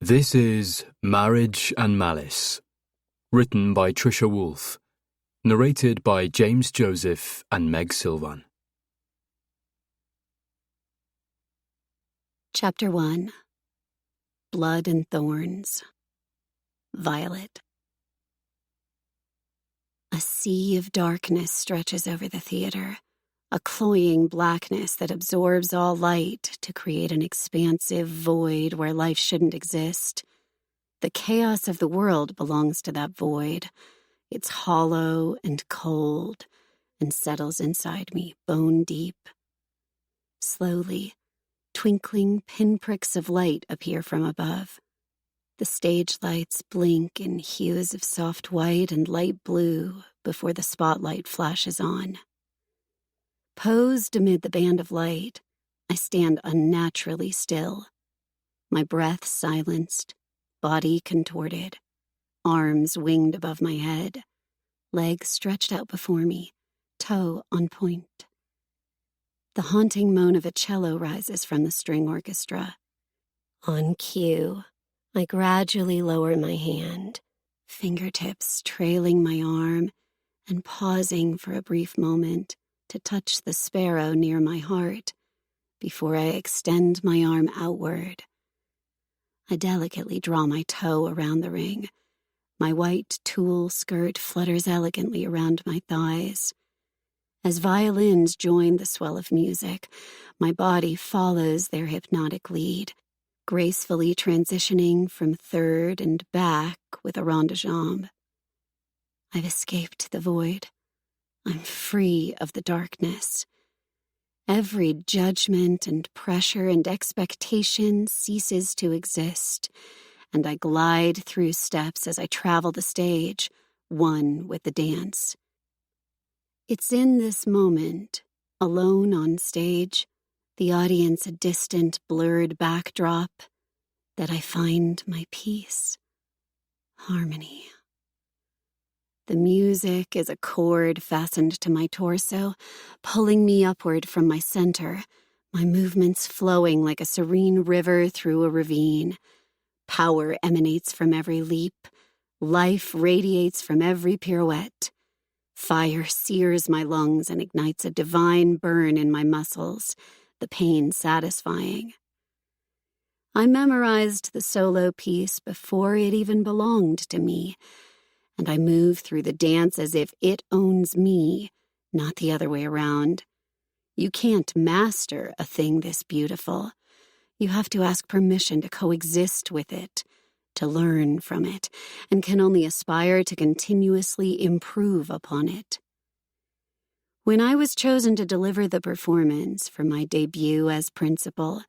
This is Marriage and Malice, written by Trisha Wolfe, narrated by James Joseph and Meg Sylvan. Chapter 1. Blood and Thorns. Violet. A sea of darkness stretches over the theater, a cloying blackness that absorbs all light to create an expansive void where life shouldn't exist. The chaos of the world belongs to that void. It's hollow and cold and settles inside me, bone deep. Slowly, twinkling pinpricks of light appear from above. The stage lights blink in hues of soft white and light blue before the spotlight flashes on. Posed amid the band of light, I stand unnaturally still, my breath silenced, body contorted, arms winged above my head, legs stretched out before me, toe on point. The haunting moan of a cello rises from the string orchestra. On cue, I gradually lower my hand, fingertips trailing my arm and pausing for a brief moment to touch the sparrow near my heart before I extend my arm outward. I delicately draw my toe around the ring. My white tulle skirt flutters elegantly around my thighs. As violins join the swell of music, my body follows their hypnotic lead, gracefully transitioning from third and back with a rond de jambe. I've escaped the void. I'm free of the darkness. Every judgment and pressure and expectation ceases to exist, and I glide through steps as I travel the stage, one with the dance. It's in this moment, alone on stage, the audience a distant, blurred backdrop, that I find my peace, harmony. The music is a cord fastened to my torso, pulling me upward from my center, my movements flowing like a serene river through a ravine. Power emanates from every leap. Life radiates from every pirouette. Fire sears my lungs and ignites a divine burn in my muscles, the pain satisfying. I memorized the solo piece before it even belonged to me, and I move through the dance as if it owns me, not the other way around. You can't master a thing this beautiful. You have to ask permission to coexist with it, to learn from it, and can only aspire to continuously improve upon it. When I was chosen to deliver the performance for my debut as principal,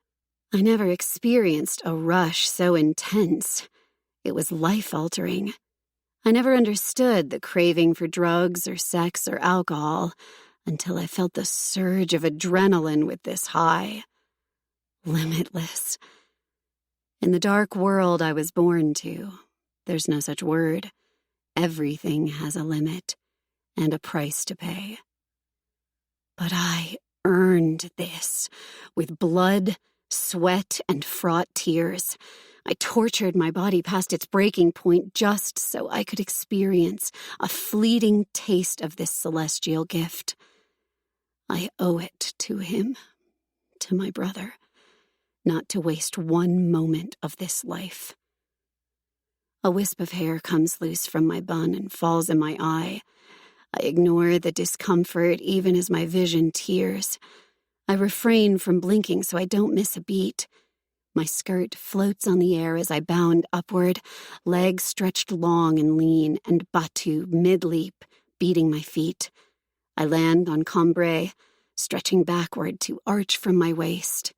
I never experienced a rush so intense. It was life-altering. I never understood the craving for drugs or sex or alcohol until I felt the surge of adrenaline with this high. Limitless. In the dark world I was born to, there's no such word. Everything has a limit and a price to pay. But I earned this with blood, sweat, and fraught tears. I tortured my body past its breaking point just so I could experience a fleeting taste of this celestial gift. I owe it to him, to my brother, not to waste one moment of this life. A wisp of hair comes loose from my bun and falls in my eye. I ignore the discomfort even as my vision tears. I refrain from blinking so I don't miss a beat. My skirt floats on the air as I bound upward, legs stretched long and lean, and batu mid-leap, beating my feet. I land on cambray, stretching backward to arch from my waist.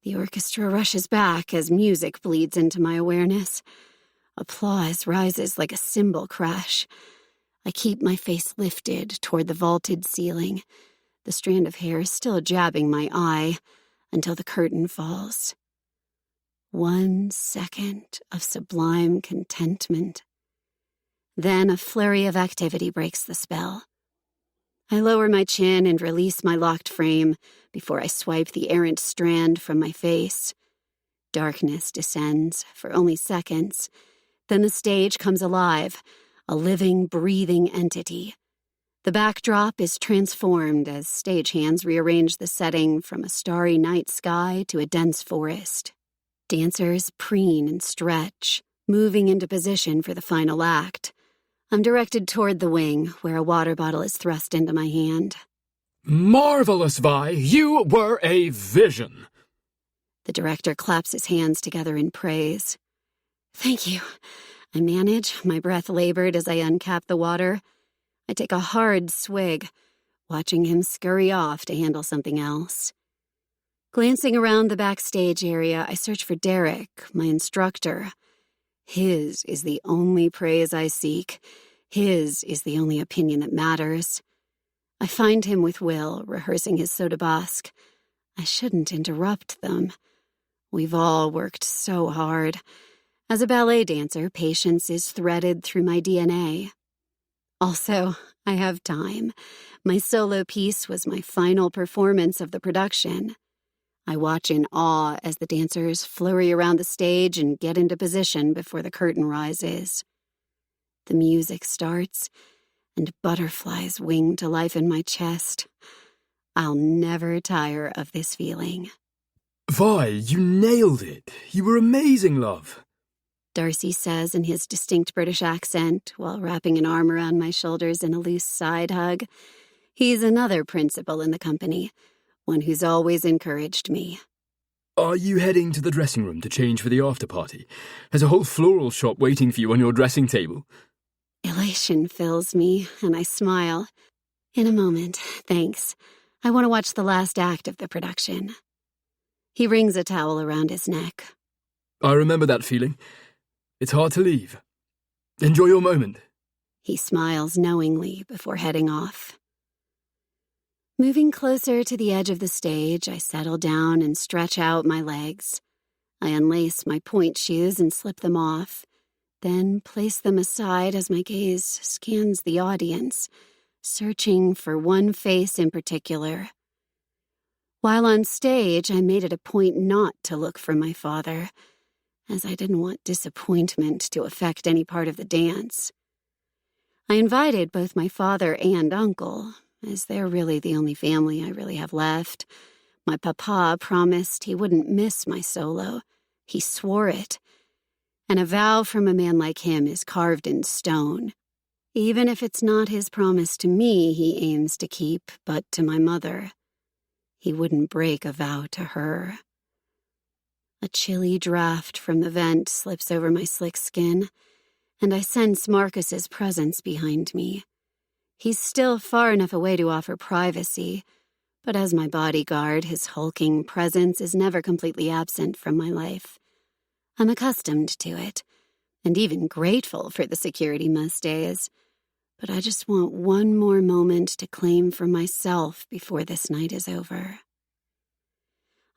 The orchestra rushes back as music bleeds into my awareness. Applause rises like a cymbal crash. I keep my face lifted toward the vaulted ceiling, the strand of hair still jabbing my eye, until the curtain falls. 1 second of sublime contentment. Then a flurry of activity breaks the spell. I lower my chin and release my locked frame before I swipe the errant strand from my face. Darkness descends for only seconds. Then the stage comes alive, a living, breathing entity. The backdrop is transformed as stagehands rearrange the setting from a starry night sky to a dense forest. Dancers preen and stretch, moving into position for the final act. I'm directed toward the wing, where a water bottle is thrust into my hand. Marvelous, Vi! You were a vision! The director claps his hands together in praise. Thank you. I manage, my breath labored as I uncap the water. I take a hard swig, watching him scurry off to handle something else. Glancing around the backstage area, I search for Derek, my instructor. His is the only praise I seek. His is the only opinion that matters. I find him with Will, rehearsing his soda basque. I shouldn't interrupt them. We've all worked so hard. As a ballet dancer, patience is threaded through my DNA. Also, I have time. My solo piece was my final performance of the production. I watch in awe as the dancers flurry around the stage and get into position before the curtain rises. The music starts, and butterflies wing to life in my chest. I'll never tire of this feeling. Vi, you nailed it. You were amazing, love. Darcy says in his distinct British accent while wrapping an arm around my shoulders in a loose side hug. He's another principal in the company, one who's always encouraged me. Are you heading to the dressing room to change for the after-party? There's a whole floral shop waiting for you on your dressing table. Elation fills me, and I smile. In a moment, thanks. I want to watch the last act of the production. He wrings a towel around his neck. I remember that feeling. It's hard to leave. Enjoy your moment. He smiles knowingly before heading off. Moving closer to the edge of the stage, I settle down and stretch out my legs. I unlace my point shoes and slip them off, then place them aside as my gaze scans the audience, searching for one face in particular. While on stage, I made it a point not to look for my father, as I didn't want disappointment to affect any part of the dance. I invited both my father and uncle, as they're really the only family I really have left. My papa promised he wouldn't miss my solo. He swore it. And a vow from a man like him is carved in stone. Even if it's not his promise to me he aims to keep, but to my mother. He wouldn't break a vow to her. A chilly draft from the vent slips over my slick skin, and I sense Marcus's presence behind me. He's still far enough away to offer privacy, but as my bodyguard, his hulking presence is never completely absent from my life. I'm accustomed to it, and even grateful for the security most days, but I just want one more moment to claim for myself before this night is over.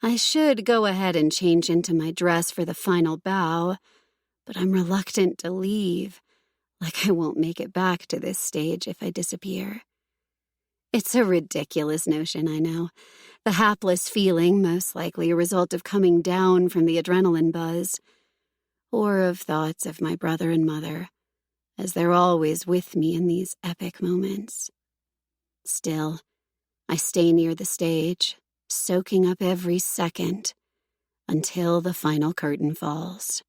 I should go ahead and change into my dress for the final bow, but I'm reluctant to leave. Like I won't make it back to this stage if I disappear. It's a ridiculous notion, I know. The hapless feeling, most likely a result of coming down from the adrenaline buzz, or of thoughts of my brother and mother, as they're always with me in these epic moments. Still, I stay near the stage, soaking up every second, until the final curtain falls.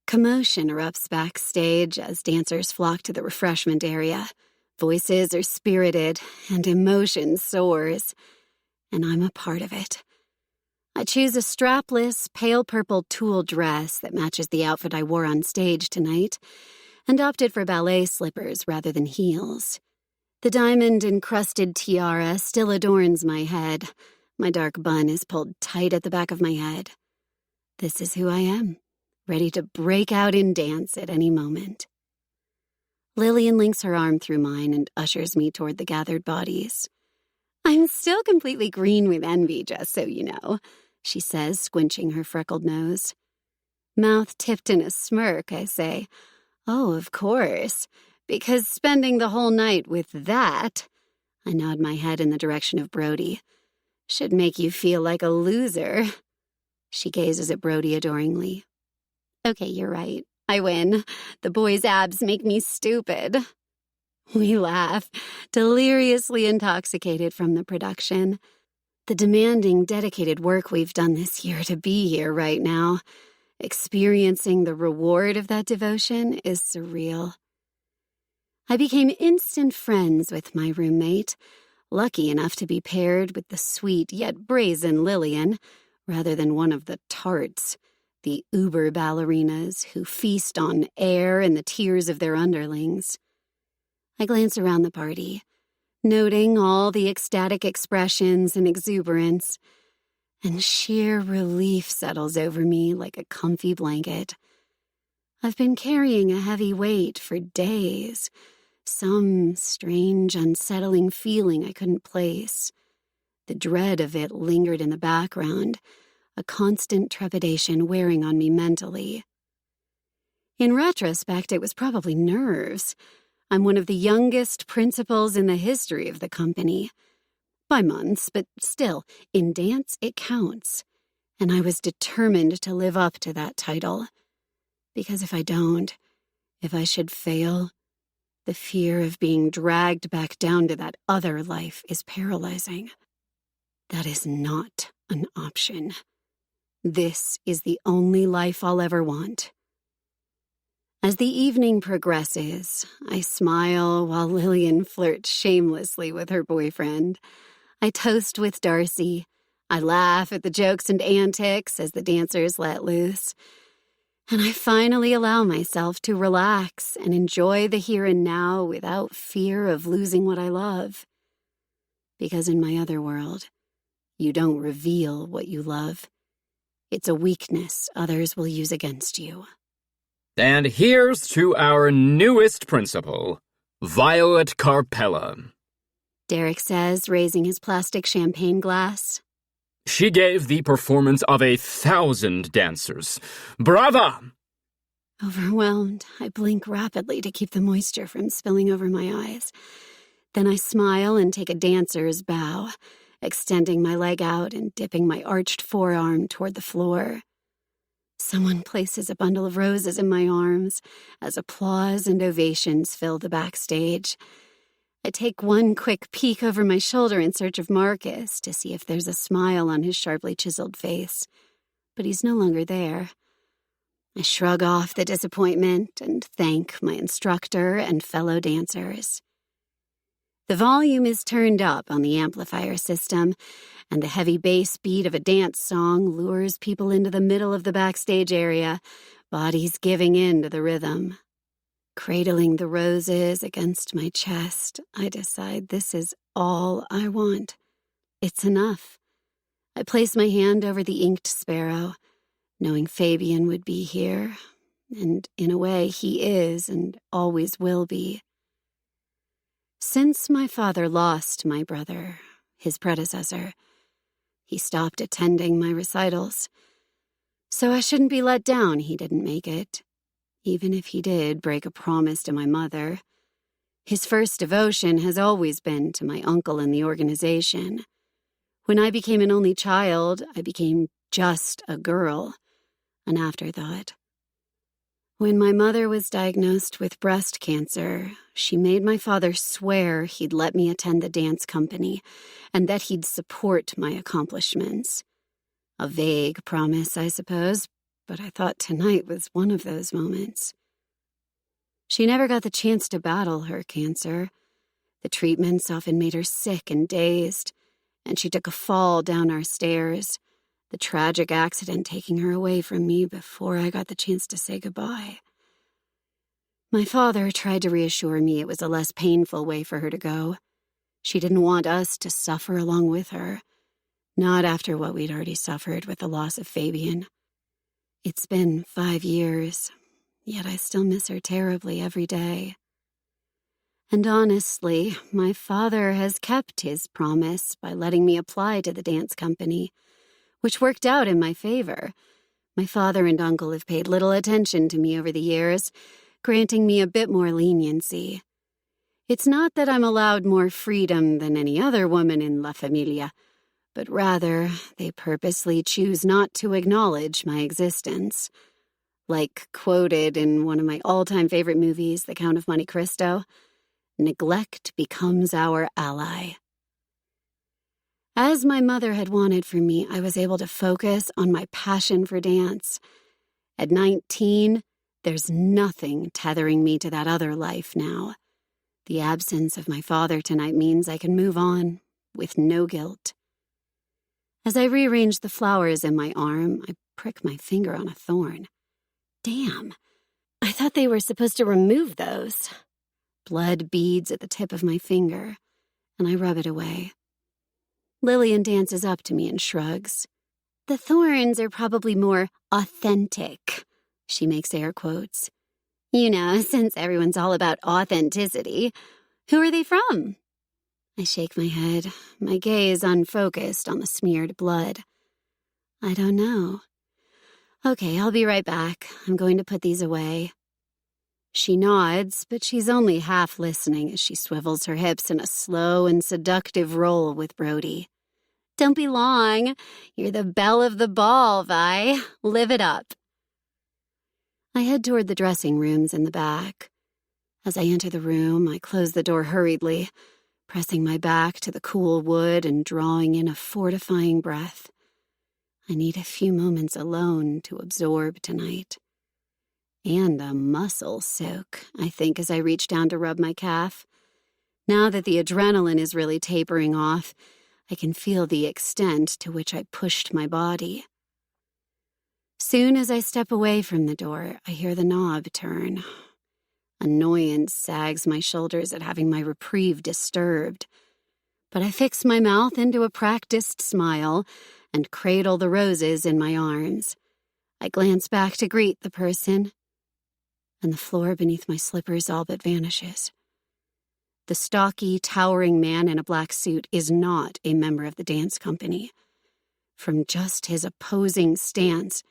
Commotion erupts backstage as dancers flock to the refreshment area. Voices are spirited and emotion soars, and I'm a part of it. I choose a strapless, pale purple tulle dress that matches the outfit I wore on stage tonight, and opted for ballet slippers rather than heels. The diamond-encrusted tiara still adorns my head. My dark bun is pulled tight at the back of my head. This is who I am. Ready to break out in dance at any moment. Lillian links her arm through mine and ushers me toward the gathered bodies. I'm still completely green with envy, just so you know, she says, squinching her freckled nose. Mouth tipped in a smirk, I say, oh, of course, because spending the whole night with that... I nod my head in the direction of Brody. Should make you feel like a loser. She gazes at Brody adoringly. Okay, you're right. I win. The boy's abs make me stupid. We laugh, deliriously intoxicated from the production. The demanding, dedicated work we've done this year to be here right now, experiencing the reward of that devotion, is surreal. I became instant friends with my roommate, lucky enough to be paired with the sweet yet brazen Lillian, rather than one of the tarts, the uber ballerinas who feast on air and the tears of their underlings. I glance around the party, noting all the ecstatic expressions and exuberance, and sheer relief settles over me like a comfy blanket. I've been carrying a heavy weight for days, some strange, unsettling feeling I couldn't place. The dread of it lingered in the background, a constant trepidation wearing on me mentally. In retrospect, it was probably nerves. I'm one of the youngest principals in the history of the company. By months, but still, in dance, it counts. And I was determined to live up to that title. Because if I don't, if I should fail, the fear of being dragged back down to that other life is paralyzing. That is not an option. This is the only life I'll ever want. As the evening progresses, I smile while Lillian flirts shamelessly with her boyfriend. I toast with Darcy. I laugh at the jokes and antics as the dancers let loose. And I finally allow myself to relax and enjoy the here and now without fear of losing what I love. Because in my other world, you don't reveal what you love. It's a weakness others will use against you. And here's to our newest principal, Violet Carpella. Derek says, raising his plastic champagne glass. She gave the performance of 1,000 dancers. Brava! Overwhelmed, I blink rapidly to keep the moisture from spilling over my eyes. Then I smile and take a dancer's bow, extending my leg out and dipping my arched forearm toward the floor. Someone places a bundle of roses in my arms as applause and ovations fill the backstage. I take one quick peek over my shoulder in search of Marcus to see if there's a smile on his sharply chiseled face, but he's no longer there. I shrug off the disappointment and thank my instructor and fellow dancers. The volume is turned up on the amplifier system, and the heavy bass beat of a dance song lures people into the middle of the backstage area, bodies giving in to the rhythm. Cradling the roses against my chest, I decide this is all I want. It's enough. I place my hand over the inked sparrow, knowing Fabian would be here, and in a way he is and always will be. Since my father lost my brother, his predecessor, he stopped attending my recitals. So I shouldn't be let down he didn't make it, even if he did break a promise to my mother. His first devotion has always been to my uncle in the organization. When I became an only child, I became just a girl, an afterthought. When my mother was diagnosed with breast cancer, she made my father swear he'd let me attend the dance company and that he'd support my accomplishments. A vague promise, I suppose, but I thought tonight was one of those moments. She never got the chance to battle her cancer. The treatments often made her sick and dazed, and she took a fall down our stairs, the tragic accident taking her away from me before I got the chance to say goodbye. My father tried to reassure me it was a less painful way for her to go. She didn't want us to suffer along with her, not after what we'd already suffered with the loss of Fabian. It's been 5 years, yet I still miss her terribly every day. And honestly, my father has kept his promise by letting me apply to the dance company, which worked out in my favor. My father and uncle have paid little attention to me over the years, granting me a bit more leniency. It's not that I'm allowed more freedom than any other woman in La Familia, but rather they purposely choose not to acknowledge my existence. Like quoted in one of my all-time favorite movies, The Count of Monte Cristo, neglect becomes our ally. As my mother had wanted for me, I was able to focus on my passion for dance. At 19, there's nothing tethering me to that other life now. The absence of my father tonight means I can move on with no guilt. As I rearrange the flowers in my arm, I prick my finger on a thorn. Damn, I thought they were supposed to remove those. Blood beads at the tip of my finger, and I rub it away. Lillian dances up to me and shrugs. The thorns are probably more authentic, she makes air quotes. You know, since everyone's all about authenticity. Who are they from? I shake my head, my gaze unfocused on the smeared blood. I don't know. Okay, I'll be right back. I'm going to put these away. She nods, but she's only half listening as she swivels her hips in a slow and seductive roll with Brody. Don't be long. You're the belle of the ball, Vi. Live it up. I head toward the dressing rooms in the back. As I enter the room, I close the door hurriedly, pressing my back to the cool wood and drawing in a fortifying breath. I need a few moments alone to absorb tonight. And a muscle soak, I think, as I reach down to rub my calf. Now that the adrenaline is really tapering off, I can feel the extent to which I pushed my body. Soon as I step away from the door, I hear the knob turn. Annoyance sags my shoulders at having my reprieve disturbed. But I fix my mouth into a practiced smile and cradle the roses in my arms. I glance back to greet the person, and the floor beneath my slippers all but vanishes. The stocky, towering man in a black suit is not a member of the dance company. From just his opposing stance,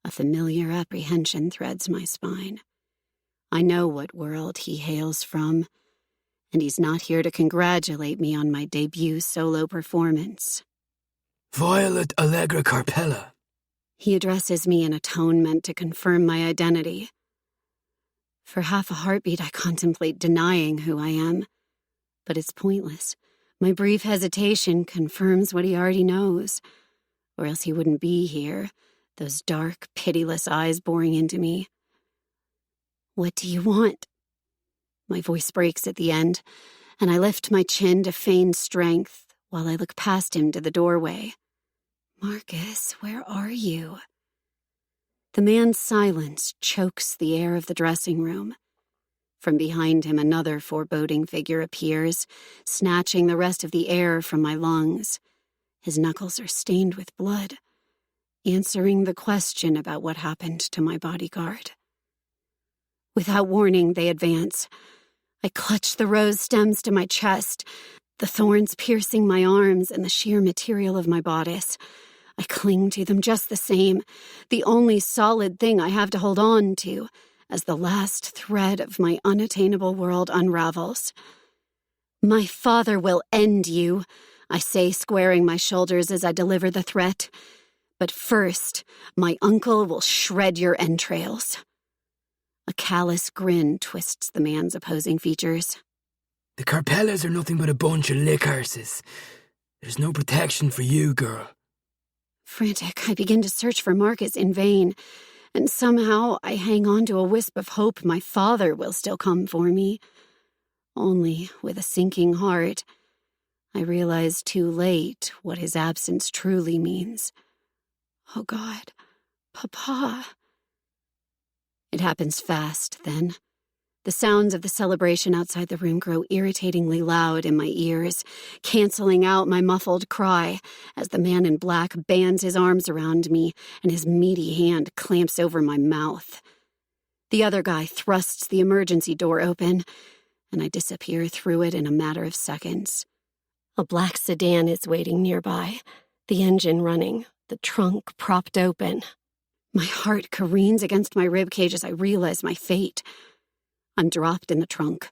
a familiar apprehension threads my spine. I know what world he hails from, and he's not here to congratulate me on my debut solo performance. Violet Allegra Carpella. He addresses me in a tone meant to confirm my identity. For half a heartbeat, I contemplate denying who I am. But it's pointless. My brief hesitation confirms what he already knows. Or else he wouldn't be here, those dark, pitiless eyes boring into me. What do you want? My voice breaks at the end, and I lift my chin to feign strength while I look past him to the doorway. Marcus, where are you? The man's silence chokes the air of the dressing room. From behind him, another foreboding figure appears, snatching the rest of the air from my lungs. His knuckles are stained with blood, answering the question about what happened to my bodyguard. Without warning, they advance. I clutch the rose stems to my chest, the thorns piercing my arms and the sheer material of my bodice. I cling to them just the same, the only solid thing I have to hold on to, as the last thread of my unattainable world unravels. My father will end you, I say, squaring my shoulders as I deliver the threat. But first, my uncle will shred your entrails. A callous grin twists the man's opposing features. The Carpellas are nothing but a bunch of lickhouses. There's no protection for you, girl. Frantic, I begin to search for Marcus in vain, and somehow I hang on to a wisp of hope my father will still come for me. Only, with a sinking heart, I realize too late what his absence truly means. Oh God, Papa. It happens fast, then. The sounds of the celebration outside the room grow irritatingly loud in my ears, canceling out my muffled cry as the man in black bands his arms around me and his meaty hand clamps over my mouth. The other guy thrusts the emergency door open, and I disappear through it in a matter of seconds. A black sedan is waiting nearby, the engine running, the trunk propped open. My heart careens against my ribcage as I realize my fate. I'm dropped in the trunk,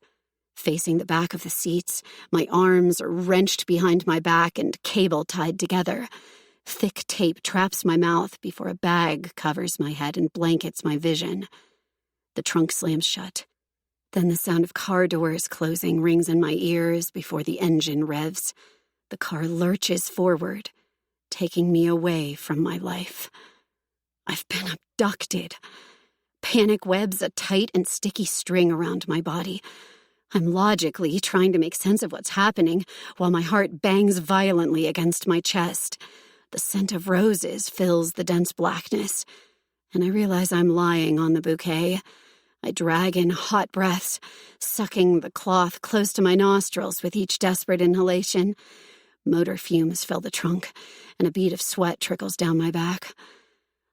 Facing the back of the seats, my arms are wrenched behind my back and cable tied together. Thick tape traps my mouth before a bag covers my head and blankets my vision. The trunk slams shut. Then the sound of car doors closing rings in my ears before the engine revs. The car lurches forward, taking me away from my life. I've been abducted. Panic webs a tight and sticky string around my body. I'm logically trying to make sense of what's happening while my heart bangs violently against my chest. The scent of roses fills the dense blackness, and I realize I'm lying on the bouquet. I drag in hot breaths, sucking the cloth close to my nostrils with each desperate inhalation. Motor fumes fill the trunk, and a bead of sweat trickles down my back.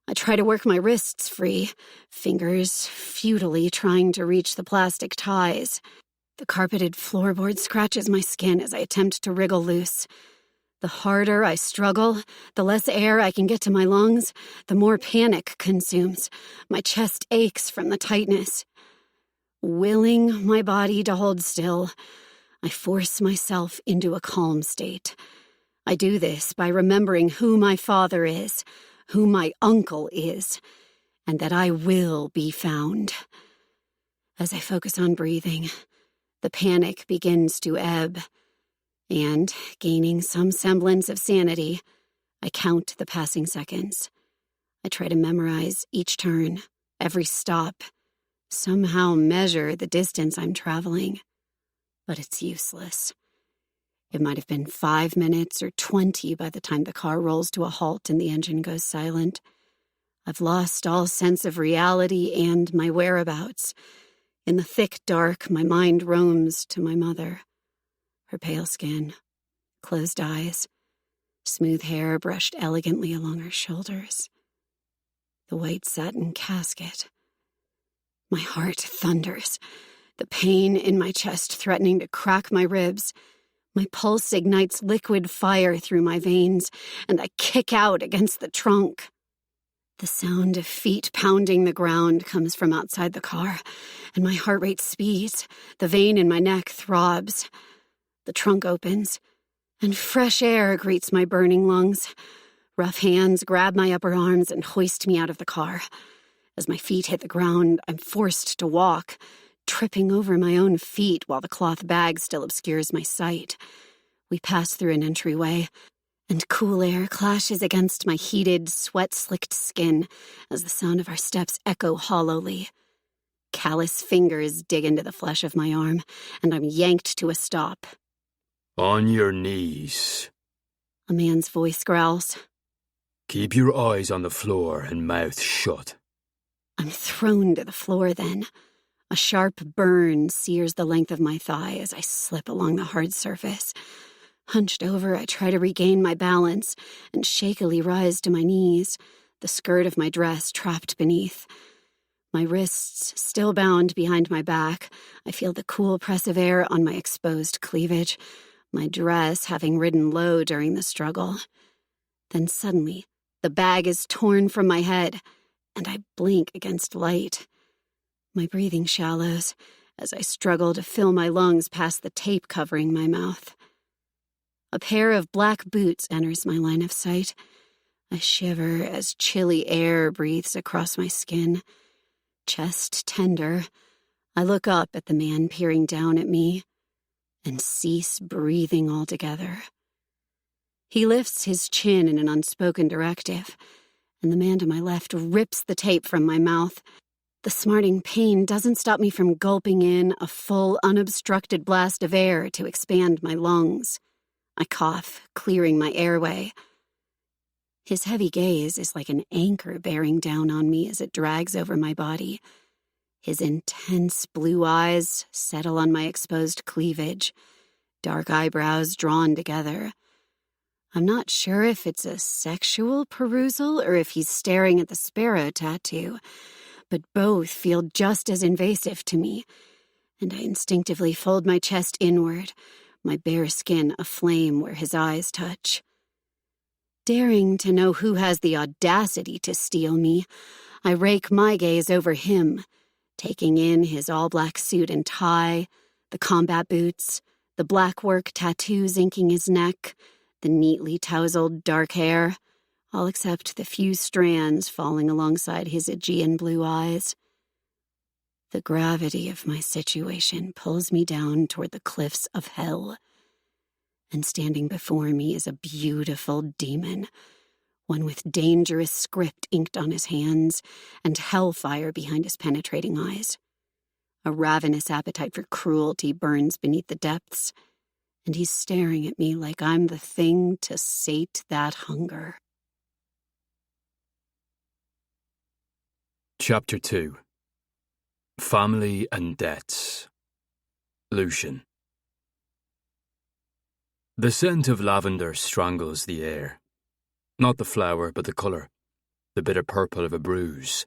I try to work my wrists free, fingers futilely trying to reach the plastic ties. The carpeted floorboard scratches my skin as I attempt to wriggle loose. The harder I struggle, the less air I can get to my lungs, the more panic consumes. My chest aches from the tightness. Willing my body to hold still, I force myself into a calm state. I do this by remembering who my father is, who my uncle is, and that I will be found. As I focus on breathing, the panic begins to ebb. And, gaining some semblance of sanity, I count the passing seconds. I try to memorize each turn, every stop, somehow measure the distance I'm traveling. But it's useless. It might have been 5 minutes or 20 by the time the car rolls to a halt and the engine goes silent. I've lost all sense of reality and my whereabouts. In the thick dark, my mind roams to my mother. Her pale skin, closed eyes, smooth hair brushed elegantly along her shoulders. The white satin casket. My heart thunders, the pain in my chest threatening to crack my ribs. My pulse ignites liquid fire through my veins, and I kick out against the trunk. The sound of feet pounding the ground comes from outside the car, and my heart rate speeds. The vein in my neck throbs. The trunk opens, and fresh air greets my burning lungs. Rough hands grab my upper arms and hoist me out of the car. As my feet hit the ground, I'm forced to walk, tripping over my own feet while the cloth bag still obscures my sight. We pass through an entryway, and cool air clashes against my heated, sweat-slicked skin as the sound of our steps echo hollowly. Callous fingers dig into the flesh of my arm, and I'm yanked to a stop. On your knees. A man's voice growls. Keep your eyes on the floor and mouth shut. I'm thrown to the floor then. A sharp burn sears the length of my thigh as I slip along the hard surface. Hunched over, I try to regain my balance and shakily rise to my knees, the skirt of my dress trapped beneath. My wrists still bound behind my back, I feel the cool press of air on my exposed cleavage, my dress having ridden low during the struggle. Then suddenly, the bag is torn from my head, and I blink against light. My breathing shallows as I struggle to fill my lungs past the tape covering my mouth. A pair of black boots enters my line of sight. I shiver as chilly air breathes across my skin. Chest tender, I look up at the man peering down at me and cease breathing altogether. He lifts his chin in an unspoken directive, and the man to my left rips the tape from my mouth. The smarting pain doesn't stop me from gulping in a full, unobstructed blast of air to expand my lungs. I cough, clearing my airway. His heavy gaze is like an anchor bearing down on me as it drags over my body. His intense blue eyes settle on my exposed cleavage, dark eyebrows drawn together. I'm not sure if it's a sexual perusal or if he's staring at the sparrow tattoo, but both feel just as invasive to me, and I instinctively fold my chest inward, my bare skin aflame where his eyes touch. Daring to know who has the audacity to steal me, I rake my gaze over him, taking in his all-black suit and tie, The combat boots, the black work tattoos inking his neck, the neatly tousled dark hair, all except the few strands falling alongside his Aegean blue eyes. The gravity of my situation pulls me down toward the cliffs of hell, and standing before me is a beautiful demon, one with dangerous script inked on his hands and hellfire behind his penetrating eyes. A ravenous appetite for cruelty burns beneath the depths, and he's staring at me like I'm the thing to sate that hunger. Chapter 2. Family and Debts. Lucian. The scent of lavender strangles the air. Not the flower, but the colour. The bitter purple of a bruise.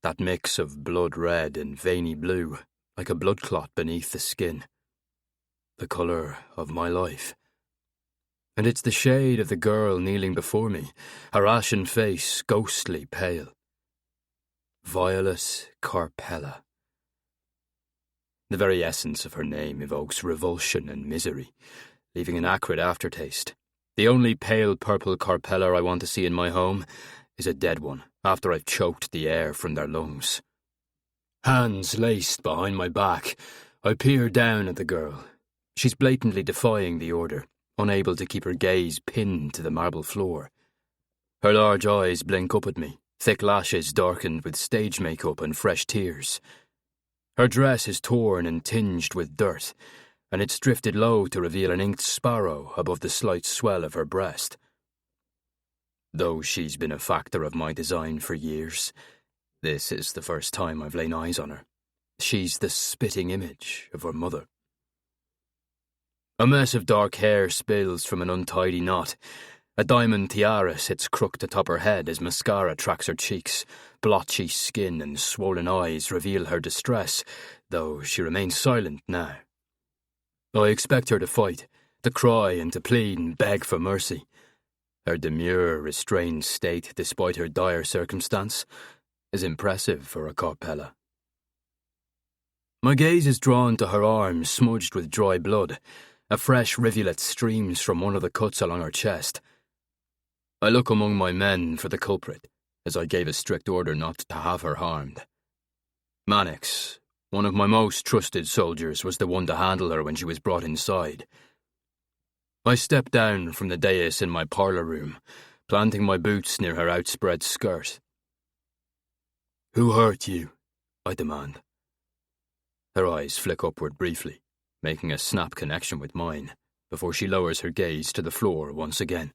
That mix of blood red and veiny blue, like a blood clot beneath the skin. The colour of my life. And it's the shade of the girl kneeling before me, her ashen face ghostly pale. Violet Carpella. The very essence of her name evokes revulsion and misery, leaving an acrid aftertaste. The only pale purple Carpella I want to see in my home is a dead one, after I've choked the air from their lungs. Hands laced behind my back, I peer down at the girl. She's blatantly defying the order, unable to keep her gaze pinned to the marble floor. Her large eyes blink up at me, thick lashes darkened with stage makeup and fresh tears. Her dress is torn and tinged with dirt, and it's drifted low to reveal an inked sparrow above the slight swell of her breast. Though she's been a factor of my design for years, this is the first time I've laid eyes on her. She's the spitting image of her mother. A mess of dark hair spills from an untidy knot. A diamond tiara sits crooked atop her head as mascara tracks her cheeks. Blotchy skin and swollen eyes reveal her distress, though she remains silent now. I expect her to fight, to cry and to plead and beg for mercy. Her demure, restrained state, despite her dire circumstance, is impressive for a Carpella. My gaze is drawn to her arm smudged with dry blood. A fresh rivulet streams from one of the cuts along her chest. I look among my men for the culprit, as I gave a strict order not to have her harmed. Mannix, one of my most trusted soldiers, was the one to handle her when she was brought inside. I stepped down from the dais in my parlour room, planting my boots near her outspread skirt. "Who hurt you?" I demand. Her eyes flick upward briefly, making a snap connection with mine, before she lowers her gaze to the floor once again.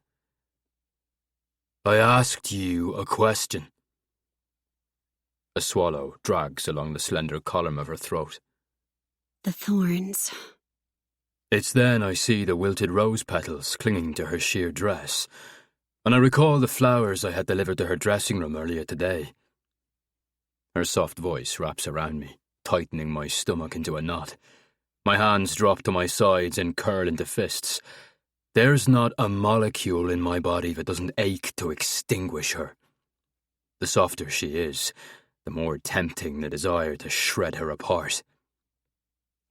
"I asked you a question." A swallow drags along the slender column of her throat. The thorns. It's then I see the wilted rose petals clinging to her sheer dress, and I recall the flowers I had delivered to her dressing room earlier today. Her soft voice wraps around me, tightening my stomach into a knot. My hands drop to my sides and curl into fists. There's not a molecule in my body that doesn't ache to extinguish her. The softer she is, the more tempting the desire to shred her apart.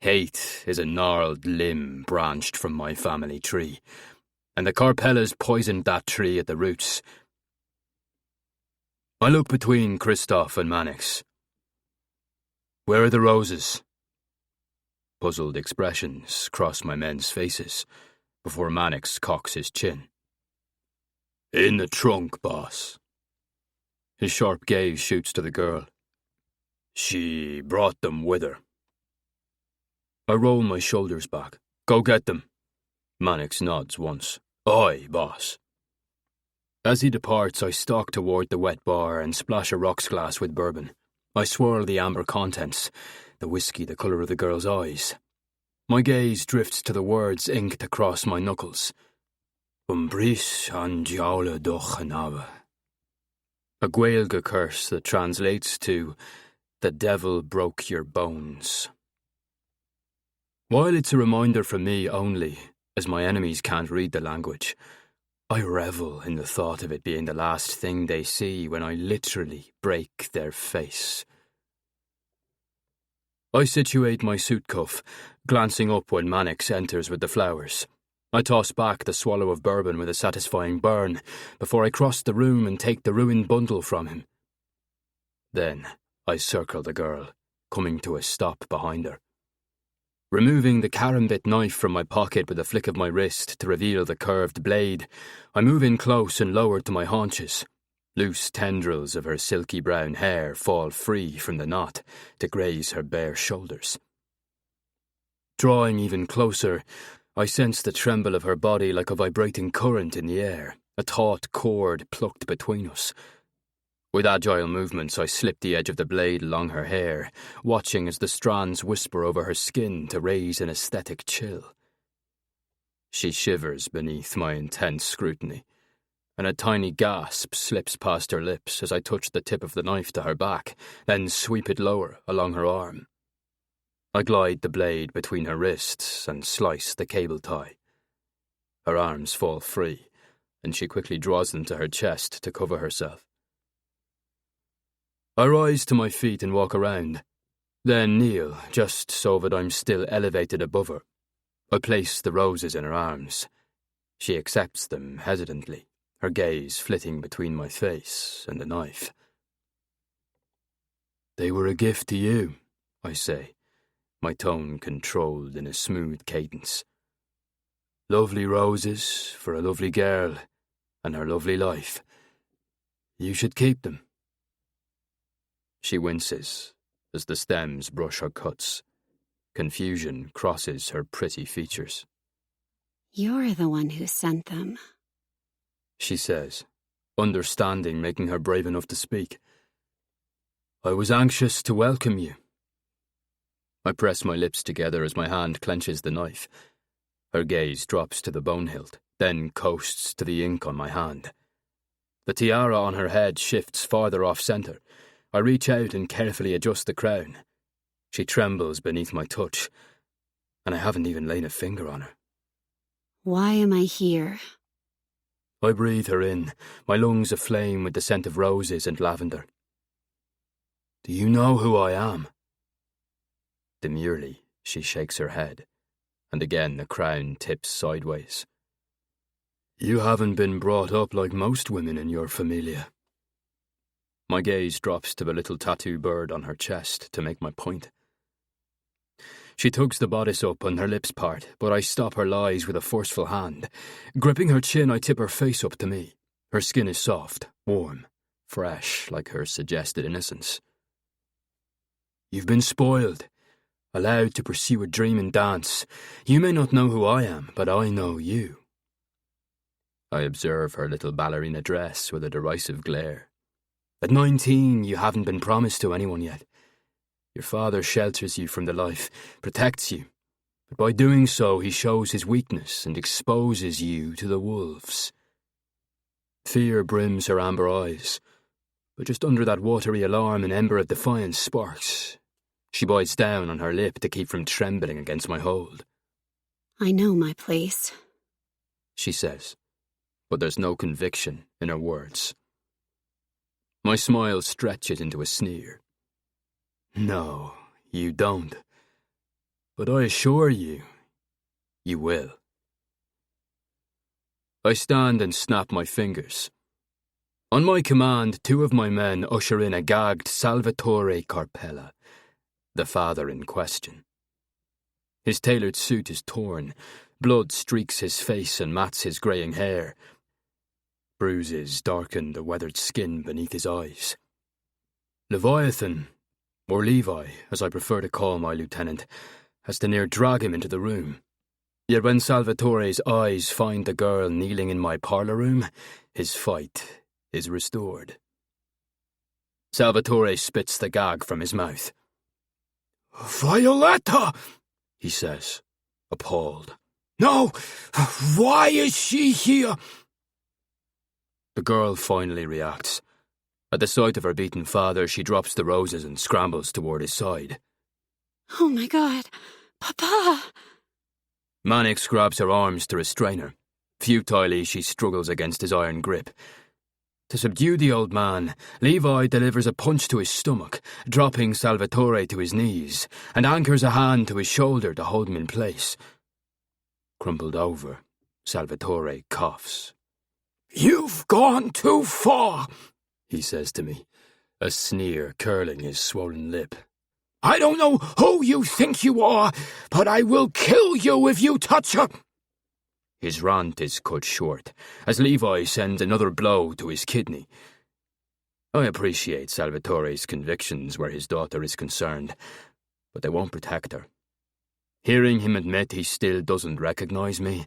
Hate is a gnarled limb branched from my family tree, and the Carpellas poisoned that tree at the roots. I look between Christoph and Mannix. "Where are the roses?" Puzzled expressions cross my men's faces, before Mannix cocks his chin. "In the trunk, boss." His sharp gaze shoots to the girl. "She brought them with her." I roll my shoulders back. "Go get them." Mannix nods once. "Aye, boss." As he departs, I stalk toward the wet bar and splash a rocks glass with bourbon. I swirl the amber contents, the whiskey the colour of the girl's eyes. My gaze drifts to the words inked across my knuckles. Umbris an diaula dochanava. A Gaeilge curse that translates to, "The devil broke your bones." While it's a reminder for me only, as my enemies can't read the language, I revel in the thought of it being the last thing they see when I literally break their face. I situate my suit cuff, glancing up when Mannix enters with the flowers. I toss back the swallow of bourbon with a satisfying burn before I cross the room and take the ruined bundle from him. Then I circle the girl, coming to a stop behind her. Removing the karambit knife from my pocket with a flick of my wrist to reveal the curved blade, I move in close and lower to my haunches. Loose tendrils of her silky brown hair fall free from the knot to graze her bare shoulders. Drawing even closer, I sense the tremble of her body like a vibrating current in the air, a taut cord plucked between us. With agile movements, I slip the edge of the blade along her hair, watching as the strands whisper over her skin to raise an aesthetic chill. She shivers beneath my intense scrutiny, and a tiny gasp slips past her lips as I touch the tip of the knife to her back, then sweep it lower along her arm. I glide the blade between her wrists and slice the cable tie. Her arms fall free, and she quickly draws them to her chest to cover herself. I rise to my feet and walk around, then kneel just so that I'm still elevated above her. I place the roses in her arms. She accepts them hesitantly, her gaze flitting between my face and the knife. "They were a gift to you," I say, my tone controlled in a smooth cadence. "Lovely roses for a lovely girl and her lovely life. You should keep them." She winces as the stems brush her cuts. Confusion crosses her pretty features. "You're the one who sent them," she says, understanding making her brave enough to speak. "I was anxious to welcome you." I press my lips together as my hand clenches the knife. Her gaze drops to the bone hilt, then coasts to the ink on my hand. The tiara on her head shifts farther off-centre. I reach out and carefully adjust the crown. She trembles beneath my touch, and I haven't even laid a finger on her. "Why am I here?" I breathe her in, my lungs aflame with the scent of roses and lavender. "Do you know who I am?" Demurely, she shakes her head, and again the crown tips sideways. "You haven't been brought up like most women in your familia." My gaze drops to the little tattoo bird on her chest to make my point. She tugs the bodice up and her lips part, but I stop her lies with a forceful hand. Gripping her chin, I tip her face up to me. Her skin is soft, warm, fresh, like her suggested innocence. "You've been spoiled, allowed to pursue a dream and dance. You may not know who I am, but I know you." I observe her little ballerina dress with a derisive glare. "At 19, you haven't been promised to anyone yet. Your father shelters you from the life, protects you, but by doing so he shows his weakness and exposes you to the wolves." Fear brims her amber eyes, but just under that watery alarm an ember of defiance sparks. She bites down on her lip to keep from trembling against my hold. "I know my place," she says, but there's no conviction in her words. My smile stretches into a sneer. "No, you don't. But I assure you, you will." I stand and snap my fingers. On my command, 2 of my men usher in a gagged Salvatore Carpella, the father in question. His tailored suit is torn. Blood streaks his face and mats his greying hair. Bruises darken the weathered skin beneath his eyes. Leviathan, or Levi, as I prefer to call my lieutenant, has to near drag him into the room. Yet when Salvatore's eyes find the girl kneeling in my parlour room, his fight is restored. Salvatore spits the gag from his mouth. "Violetta!" he says, appalled. "No! Why is she here?" The girl finally reacts. At the sight of her beaten father, she drops the roses and scrambles toward his side. "Oh my God, Papa!" Mannix grabs her arms to restrain her. Futilely, she struggles against his iron grip. To subdue the old man, Levi delivers a punch to his stomach, dropping Salvatore to his knees, and anchors a hand to his shoulder to hold him in place. Crumpled over, Salvatore coughs. "You've gone too far," he says to me, a sneer curling his swollen lip. "I don't know who you think you are, but I will kill you if you touch her." His rant is cut short, as Levi sends another blow to his kidney. I appreciate Salvatore's convictions where his daughter is concerned, but they won't protect her. Hearing him admit he still doesn't recognise me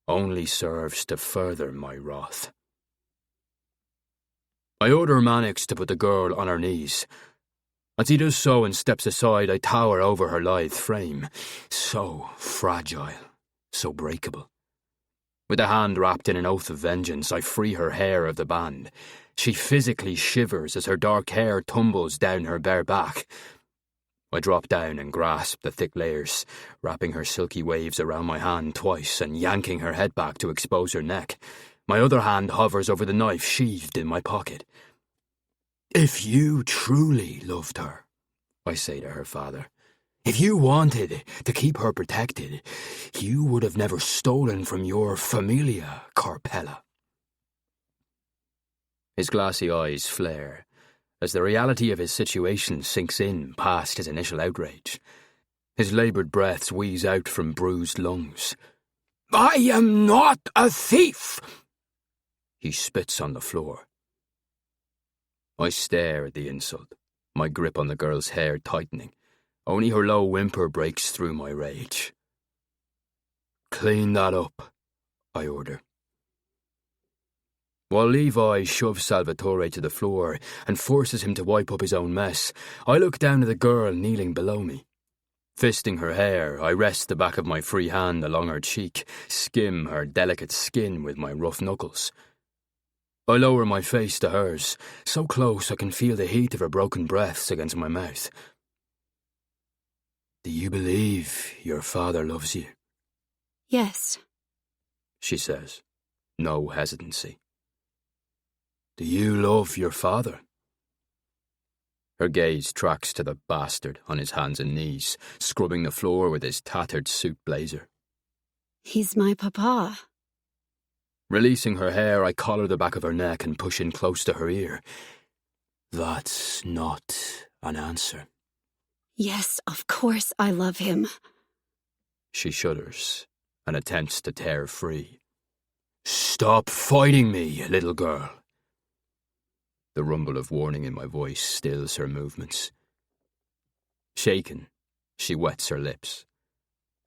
only serves to further my wrath. I order Mannix to put the girl on her knees. As he does so and steps aside, I tower over her lithe frame. So fragile, so breakable. With a hand wrapped in an oath of vengeance, I free her hair of the band. She physically shivers as her dark hair tumbles down her bare back. I drop down and grasp the thick layers, wrapping her silky waves around my hand twice and yanking her head back to expose her neck. My other hand hovers over the knife sheathed in my pocket. "If you truly loved her," I say to her father, "if you wanted to keep her protected, you would have never stolen from your familia, Carpella." His glassy eyes flare, as the reality of his situation sinks in past his initial outrage. His laboured breaths wheeze out from bruised lungs. "I am not a thief!" He spits on the floor. I stare at the insult, my grip on the girl's hair tightening. Only her low whimper breaks through my rage. "Clean that up," I order. While Levi shoves Salvatore to the floor and forces him to wipe up his own mess, I look down at the girl kneeling below me. Fisting her hair, I rest the back of my free hand along her cheek, skim her delicate skin with my rough knuckles. I lower my face to hers, so close I can feel the heat of her broken breaths against my mouth. "Do you believe your father loves you?" "Yes," she says, no hesitancy. "Do you love your father?" Her gaze tracks to the bastard on his hands and knees, scrubbing the floor with his tattered suit blazer. "He's my papa." Releasing her hair, I collar the back of her neck and push in close to her ear. "That's not an answer." "Yes, of course I love him." She shudders and attempts to tear free. "Stop fighting me, little girl." The rumble of warning in my voice stills her movements. Shaken, she wets her lips.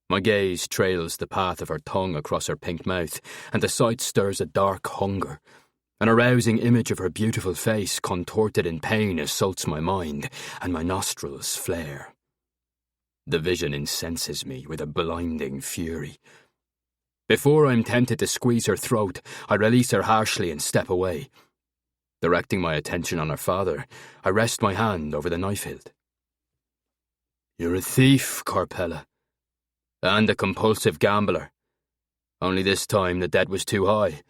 My gaze trails the path of her tongue across her pink mouth, and the sight stirs a dark hunger. An arousing image of her beautiful face contorted in pain assaults my mind, and my nostrils flare. The vision incenses me with a blinding fury. Before I'm tempted to squeeze her throat, I release her harshly and step away. Directing my attention on her father, I rest my hand over the knife hilt. "You're a thief, Carpella. And a compulsive gambler. Only this time the debt was too high.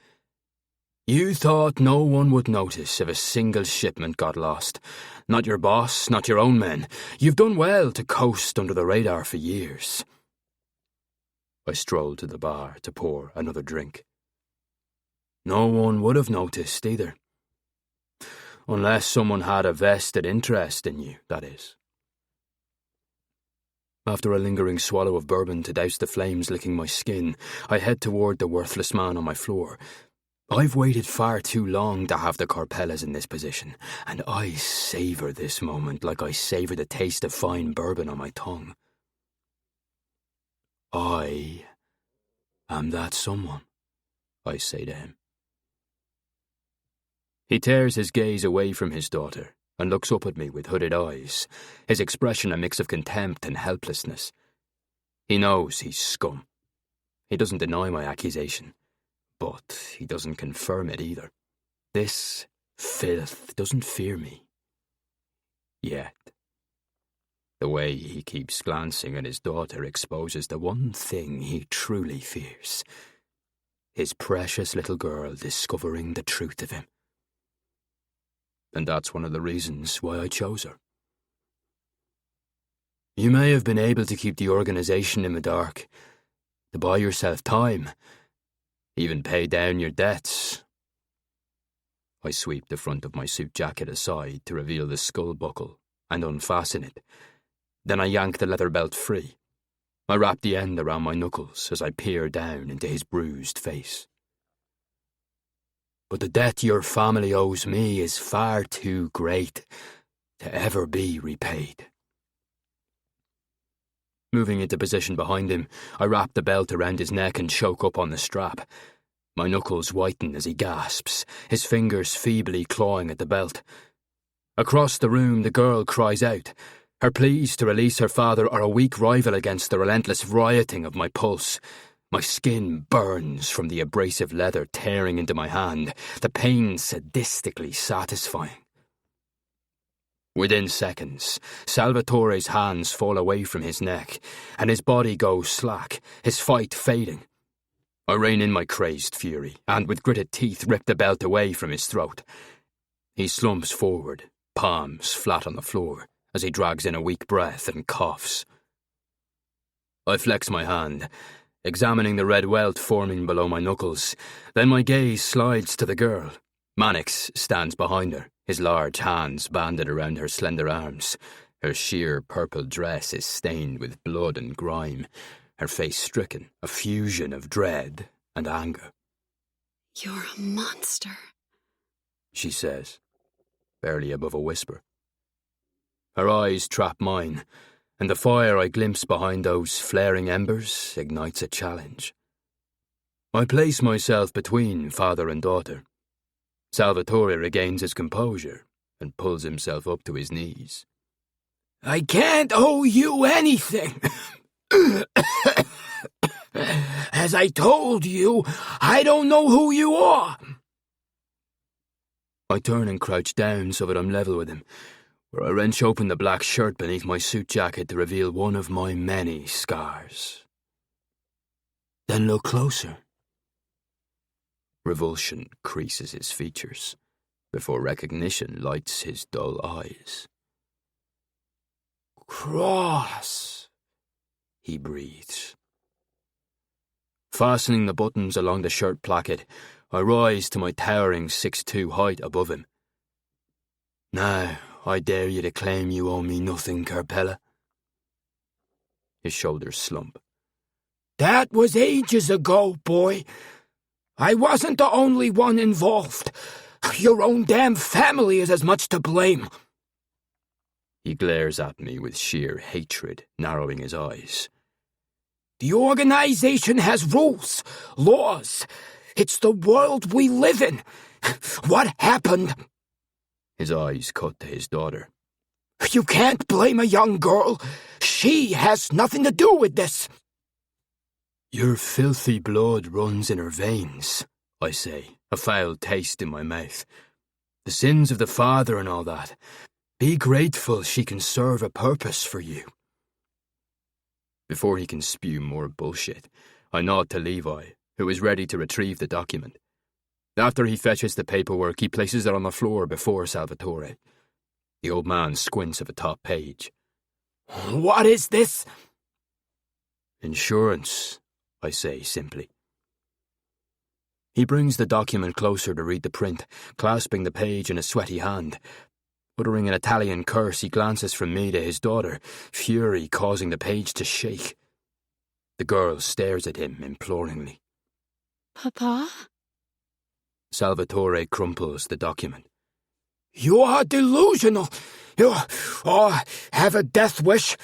You thought no one would notice if a single shipment got lost. Not your boss, not your own men. You've done well to coast under the radar for years." I strolled to the bar to pour another drink. "No one would have noticed either. Unless someone had a vested interest in you, that is." After a lingering swallow of bourbon to douse the flames licking my skin, I head toward the worthless man on my floor. I've waited far too long to have the Carpellas in this position, and I savour this moment like I savour the taste of fine bourbon on my tongue. "I am that someone," I say to him. He tears his gaze away from his daughter and looks up at me with hooded eyes, his expression a mix of contempt and helplessness. He knows he's scum. He doesn't deny my accusation, but he doesn't confirm it either. This filth doesn't fear me. Yet. The way he keeps glancing at his daughter exposes the one thing he truly fears. His precious little girl discovering the truth of him. and that's one of the reasons why I chose her. You may have been able to keep the organisation in the dark, to buy yourself time, even pay down your debts. I sweep the front of my suit jacket aside to reveal the skull buckle and unfasten it. Then I yank the leather belt free. I wrap the end around my knuckles as I peer down into his bruised face. But the debt your family owes me is far too great to ever be repaid. Moving into position behind him, I wrap the belt around his neck and choke up on the strap. My knuckles whiten as he gasps, his fingers feebly clawing at the belt. Across the room, the girl cries out. Her pleas to release her father are a weak rival against the relentless rioting of my pulse. My skin burns from the abrasive leather tearing into my hand, the pain sadistically satisfying. Within seconds, Salvatore's hands fall away from his neck, and his body goes slack, his fight fading. I rein in my crazed fury, and with gritted teeth rip the belt away from his throat. He slumps forward, palms flat on the floor, as he drags in a weak breath and coughs. I flex my hand, examining the red welt forming below my knuckles. Then my gaze slides to the girl. Mannix stands behind her, his large hands banded around her slender arms. Her sheer purple dress is stained with blood and grime, her face stricken, a fusion of dread and anger. "You're a monster," she says, barely above a whisper. Her eyes trap mine, and the fire I glimpse behind those flaring embers ignites a challenge. I place myself between father and daughter. Salvatore regains his composure and pulls himself up to his knees. "I can't owe you anything. As I told you, I don't know who you are." I turn and crouch down so that I'm level with him, where I wrench open the black shirt beneath my suit jacket to reveal one of my many scars. "Then look closer." Revulsion creases his features, before recognition lights his dull eyes. "Cross," he breathes. Fastening the buttons along the shirt placket, I rise to my towering 6'2" height above him. "Now, I dare you to claim you owe me nothing, Carpella." His shoulders slump. "That was ages ago, boy. I wasn't the only one involved. Your own damn family is as much to blame." He glares at me with sheer hatred, narrowing his eyes. "The organization has rules, laws. It's the world we live in. What happened?" His eyes cut to his daughter. "You can't blame a young girl. She has nothing to do with this." "Your filthy blood runs in her veins," I say, a foul taste in my mouth. "The sins of the father and all that. Be grateful she can serve a purpose for you." Before he can spew more bullshit, I nod to Levi, who is ready to retrieve the document. After he fetches the paperwork, he places it on the floor before Salvatore. The old man squints at the top page. "What is this?" "Insurance," I say simply. He brings the document closer to read the print, clasping the page in a sweaty hand. Uttering an Italian curse, he glances from me to his daughter, fury causing the page to shake. The girl stares at him imploringly. "Papa?" Salvatore crumples the document. "You are delusional. You have a death wish,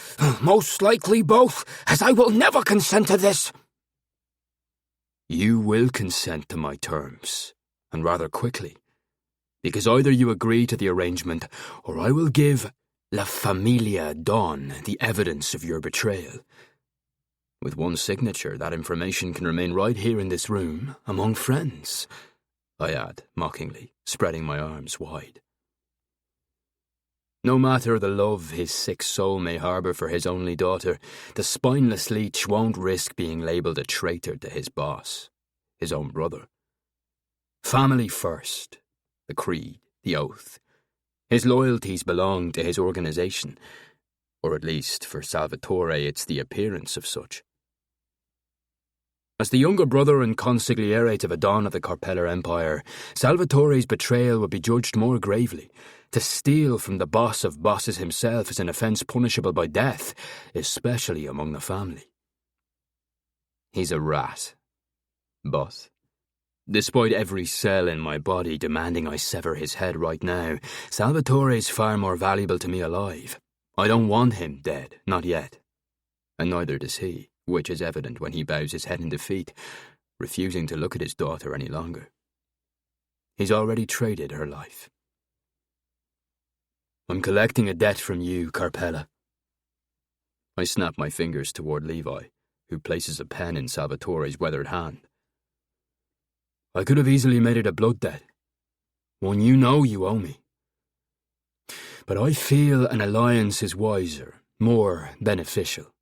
most likely both, as I will never consent to this." "You will consent to my terms, and rather quickly, because either you agree to the arrangement, or I will give La Familia Don the evidence of your betrayal. With one signature, that information can remain right here in this room, among friends," I add, mockingly, spreading my arms wide. No matter the love his sick soul may harbour for his only daughter, the spineless leech won't risk being labelled a traitor to his boss, his own brother. Family first, the creed, the oath. His loyalties belong to his organisation, or at least for Salvatore it's the appearance of such. As the younger brother and consigliere to the dawn of the Carpeller Empire, Salvatore's betrayal would be judged more gravely. To steal from the boss of bosses himself is an offence punishable by death, especially among the family. He's a rat. But, despite every cell in my body demanding I sever his head right now, Salvatore's far more valuable to me alive. I don't want him dead, not yet. And neither does he, which is evident when he bows his head in defeat, refusing to look at his daughter any longer. He's already traded her life. I'm collecting a debt from you, Carpella. I snap my fingers toward Levi, who places a pen in Salvatore's weathered hand. I could have easily made it a blood debt, one you know you owe me. But I feel an alliance is wiser, more beneficial.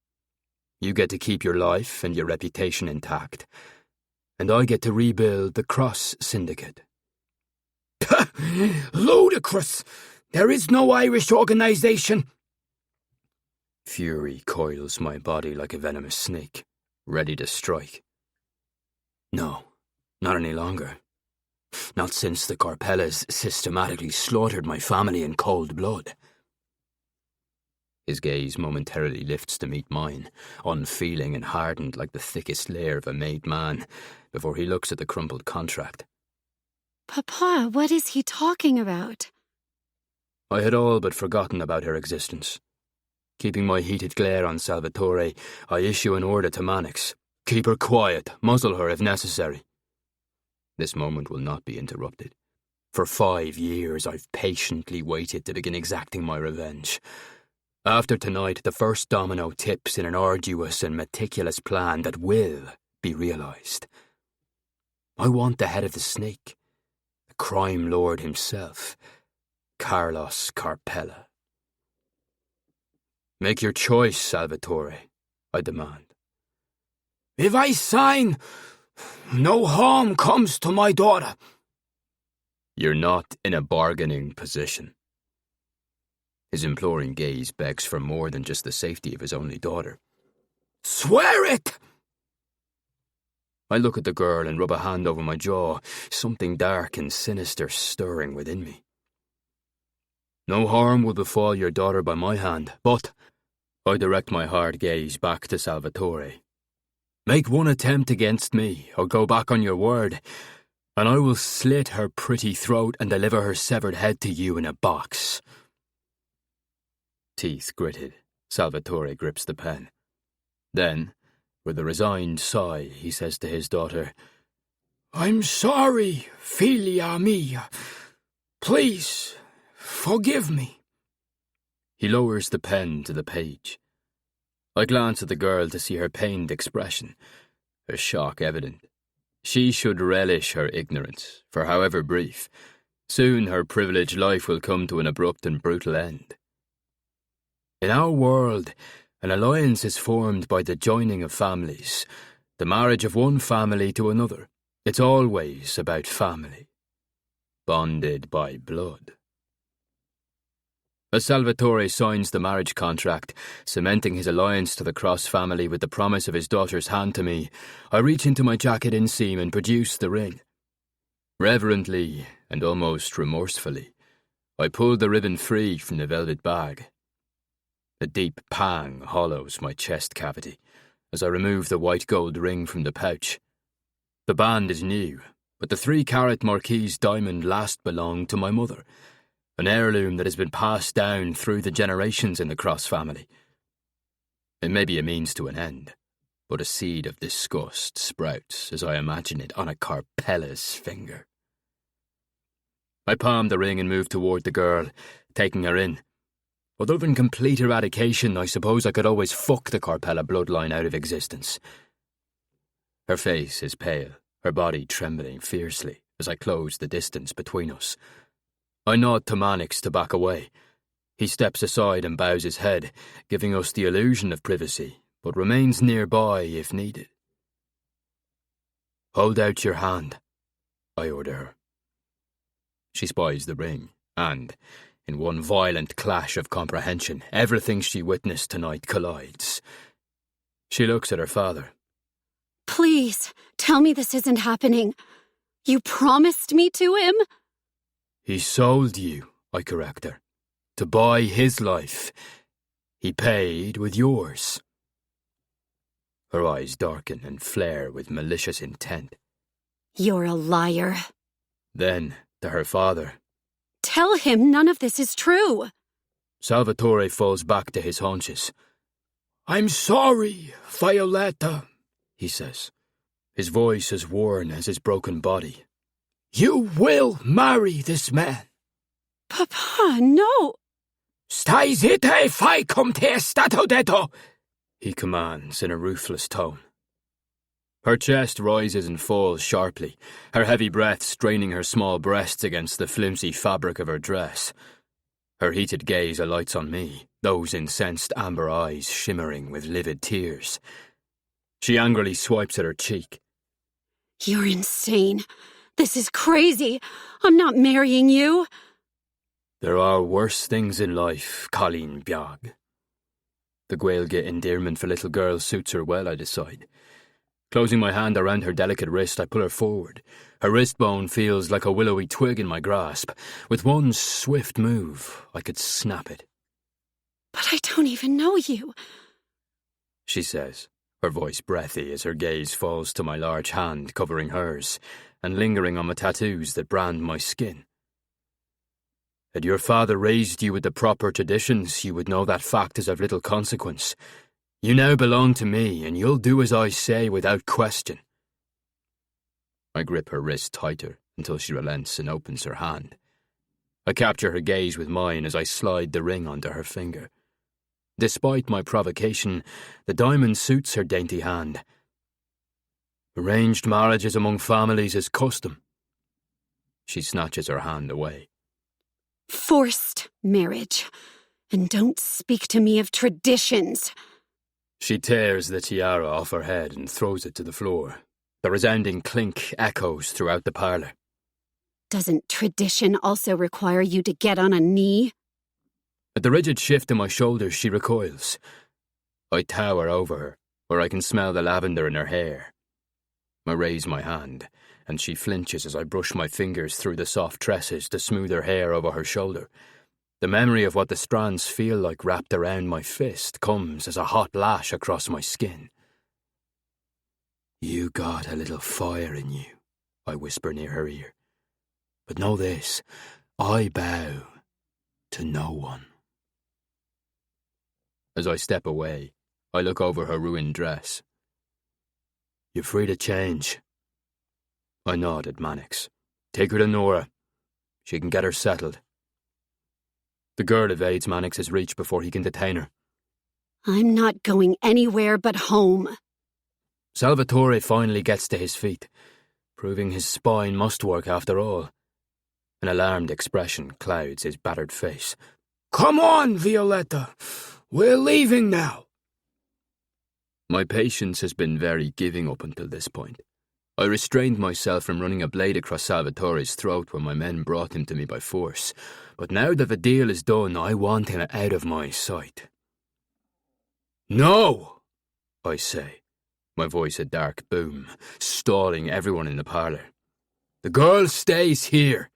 You get to keep your life and your reputation intact, and I get to rebuild the Cross Syndicate. Ludicrous! There is no Irish organisation. Fury coils my body like a venomous snake, ready to strike. No, not any longer. Not since the Carpellas systematically slaughtered my family in cold blood. His gaze momentarily lifts to meet mine, unfeeling and hardened like the thickest layer of a made man, before he looks at the crumpled contract. Papa, what is he talking about? I had all but forgotten about her existence. Keeping my heated glare on Salvatore, I issue an order to Mannix. Keep her quiet, muzzle her if necessary. This moment will not be interrupted. For 5 years I've patiently waited to begin exacting my revenge. After tonight, the first domino tips in an arduous and meticulous plan that will be realised. I want the head of the snake, the crime lord himself, Carlos Carpella. Make your choice, Salvatore, I demand. If I sign, no harm comes to my daughter. You're not in a bargaining position. His imploring gaze begs for more than just the safety of his only daughter. Swear it! I look at the girl and rub a hand over my jaw, something dark and sinister stirring within me. No harm will befall your daughter by my hand, but I direct my hard gaze back to Salvatore. Make one attempt against me, or go back on your word, and I will slit her pretty throat and deliver her severed head to you in a box. Teeth gritted, Salvatore grips the pen. Then, with a resigned sigh, he says to his daughter, I'm sorry, figlia mia. Please, forgive me. He lowers the pen to the page. I glance at the girl to see her pained expression, her shock evident. She should relish her ignorance, for however brief. Soon her privileged life will come to an abrupt and brutal end. In our world, an alliance is formed by the joining of families, the marriage of one family to another. It's always about family, bonded by blood. As Salvatore signs the marriage contract, cementing his alliance to the Cross family with the promise of his daughter's hand to me, I reach into my jacket inseam and produce the ring. Reverently, and almost remorsefully, I pull the ribbon free from the velvet bag. A deep pang hollows my chest cavity as I remove the white gold ring from the pouch. The band is new, but the 3-carat Marquise diamond last belonged to my mother, an heirloom that has been passed down through the generations in the Cross family. It may be a means to an end, but a seed of disgust sprouts as I imagine it on a Carpella's finger. I palm the ring and move toward the girl, taking her in. Other than complete eradication, I suppose I could always fuck the Carpella bloodline out of existence. Her face is pale, her body trembling fiercely as I close the distance between us. I nod to Mannix to back away. He steps aside and bows his head, giving us the illusion of privacy, but remains nearby if needed. Hold out your hand, I order her. She spies the ring, and, In one violent clash of comprehension, everything she witnessed tonight collides. She looks at her father. Please, tell me this isn't happening. You promised me to him? He sold you, I correct her, to buy his life. He paid with yours. Her eyes darken and flare with malicious intent. You're a liar. Then, to her father. Tell him none of this is true. Salvatore falls back to his haunches. I'm sorry, Violetta, he says, his voice as worn as his broken body. You will marry this man. Papa, no. Stai zitta e fai come te è stato detto, he commands in a ruthless tone. Her chest rises and falls sharply, her heavy breath straining her small breasts against the flimsy fabric of her dress. Her heated gaze alights on me, those incensed amber eyes shimmering with livid tears. She angrily swipes at her cheek. You're insane. This is crazy. I'm not marrying you. There are worse things in life, Colleen Biag. The Gaeilge endearment for little girls suits her well, I decide. Closing my hand around her delicate wrist, I pull her forward. Her wrist bone feels like a willowy twig in my grasp. With one swift move, I could snap it. But I don't even know you, she says, her voice breathy as her gaze falls to my large hand covering hers and lingering on the tattoos that brand my skin. Had your father raised you with the proper traditions, you would know that fact is of little consequence. You now belong to me, and you'll do as I say without question. I grip her wrist tighter until she relents and opens her hand. I capture her gaze with mine as I slide the ring onto her finger. Despite my provocation, the diamond suits her dainty hand. Arranged marriages among families is custom. She snatches her hand away. Forced marriage. And don't speak to me of traditions. She tears the tiara off her head and throws it to the floor. The resounding clink echoes throughout the parlour. Doesn't tradition also require you to get on a knee? At the rigid shift in my shoulders, she recoils. I tower over her, where I can smell the lavender in her hair. I raise my hand, and she flinches as I brush my fingers through the soft tresses to smooth her hair over her shoulder. The memory of what the strands feel like wrapped around my fist comes as a hot lash across my skin. You got a little fire in you, I whisper near her ear. But know this, I bow to no one. As I step away, I look over her ruined dress. You're free to change. I nod at Mannix. Take her to Nora. She can get her settled. The girl evades Mannix's reach before he can detain her. I'm not going anywhere but home. Salvatore finally gets to his feet, proving his spine must work after all. An alarmed expression clouds his battered face. Come on, Violetta. We're leaving now. My patience has been very giving up until this point. I restrained myself from running a blade across Salvatore's throat when my men brought him to me by force, but now that the deal is done, I want him out of my sight. No, I say, my voice a dark boom, stalling everyone in the parlour. The girl stays here.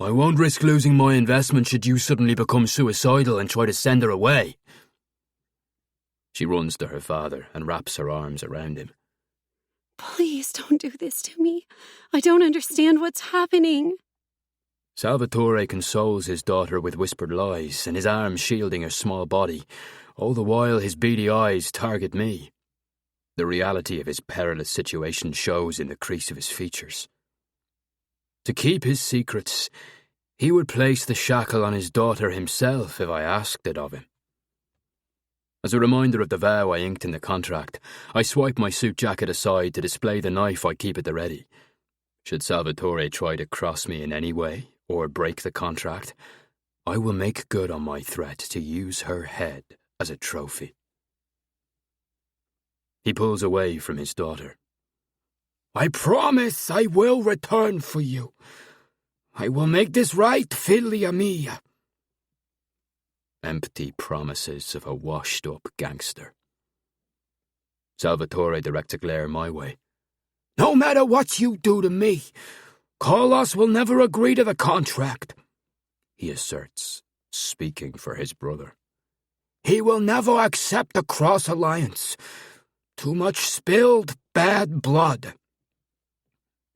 I won't risk losing my investment should you suddenly become suicidal and try to send her away. She runs to her father and wraps her arms around him. Please don't do this to me. I don't understand what's happening. Salvatore consoles his daughter with whispered lies, and his arms shielding her small body, all the while his beady eyes target me. The reality of his perilous situation shows in the crease of his features. To keep his secrets, he would place the shackle on his daughter himself if I asked it of him. As a reminder of the vow I inked in the contract, I swipe my suit jacket aside to display the knife I keep at the ready. Should Salvatore try to cross me in any way, or break the contract, I will make good on my threat to use her head as a trophy. He pulls away from his daughter. I promise I will return for you. I will make this right, figlia mia. Empty promises of a washed-up gangster. Salvatore directs a glare my way. No matter what you do to me, Carlos will never agree to the contract, he asserts, speaking for his brother. He will never accept the Cross Alliance. Too much spilled bad blood.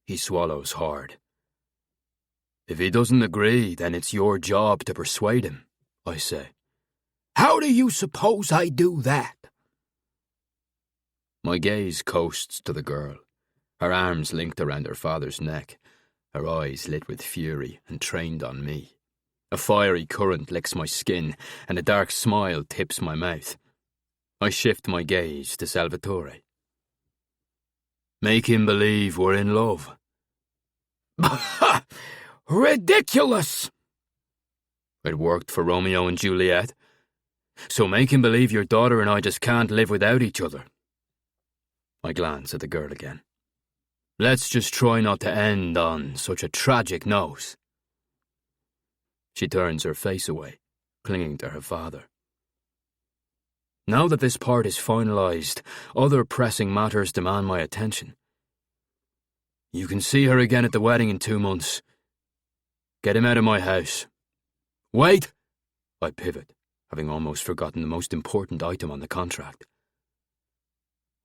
He swallows hard. If he doesn't agree, then it's your job to persuade him, I say. How do you suppose I do that? My gaze coasts to the girl, her arms linked around her father's neck, her eyes lit with fury and trained on me. A fiery current licks my skin, and a dark smile tips my mouth. I shift my gaze to Salvatore. Make him believe we're in love. Ridiculous! It worked for Romeo and Juliet. So make him believe your daughter and I just can't live without each other. I glance at the girl again. Let's just try not to end on such a tragic note. She turns her face away, clinging to her father. Now that this part is finalised, other pressing matters demand my attention. You can see her again at the wedding in 2 months. Get him out of my house. Wait! I pivot, having almost forgotten the most important item on the contract.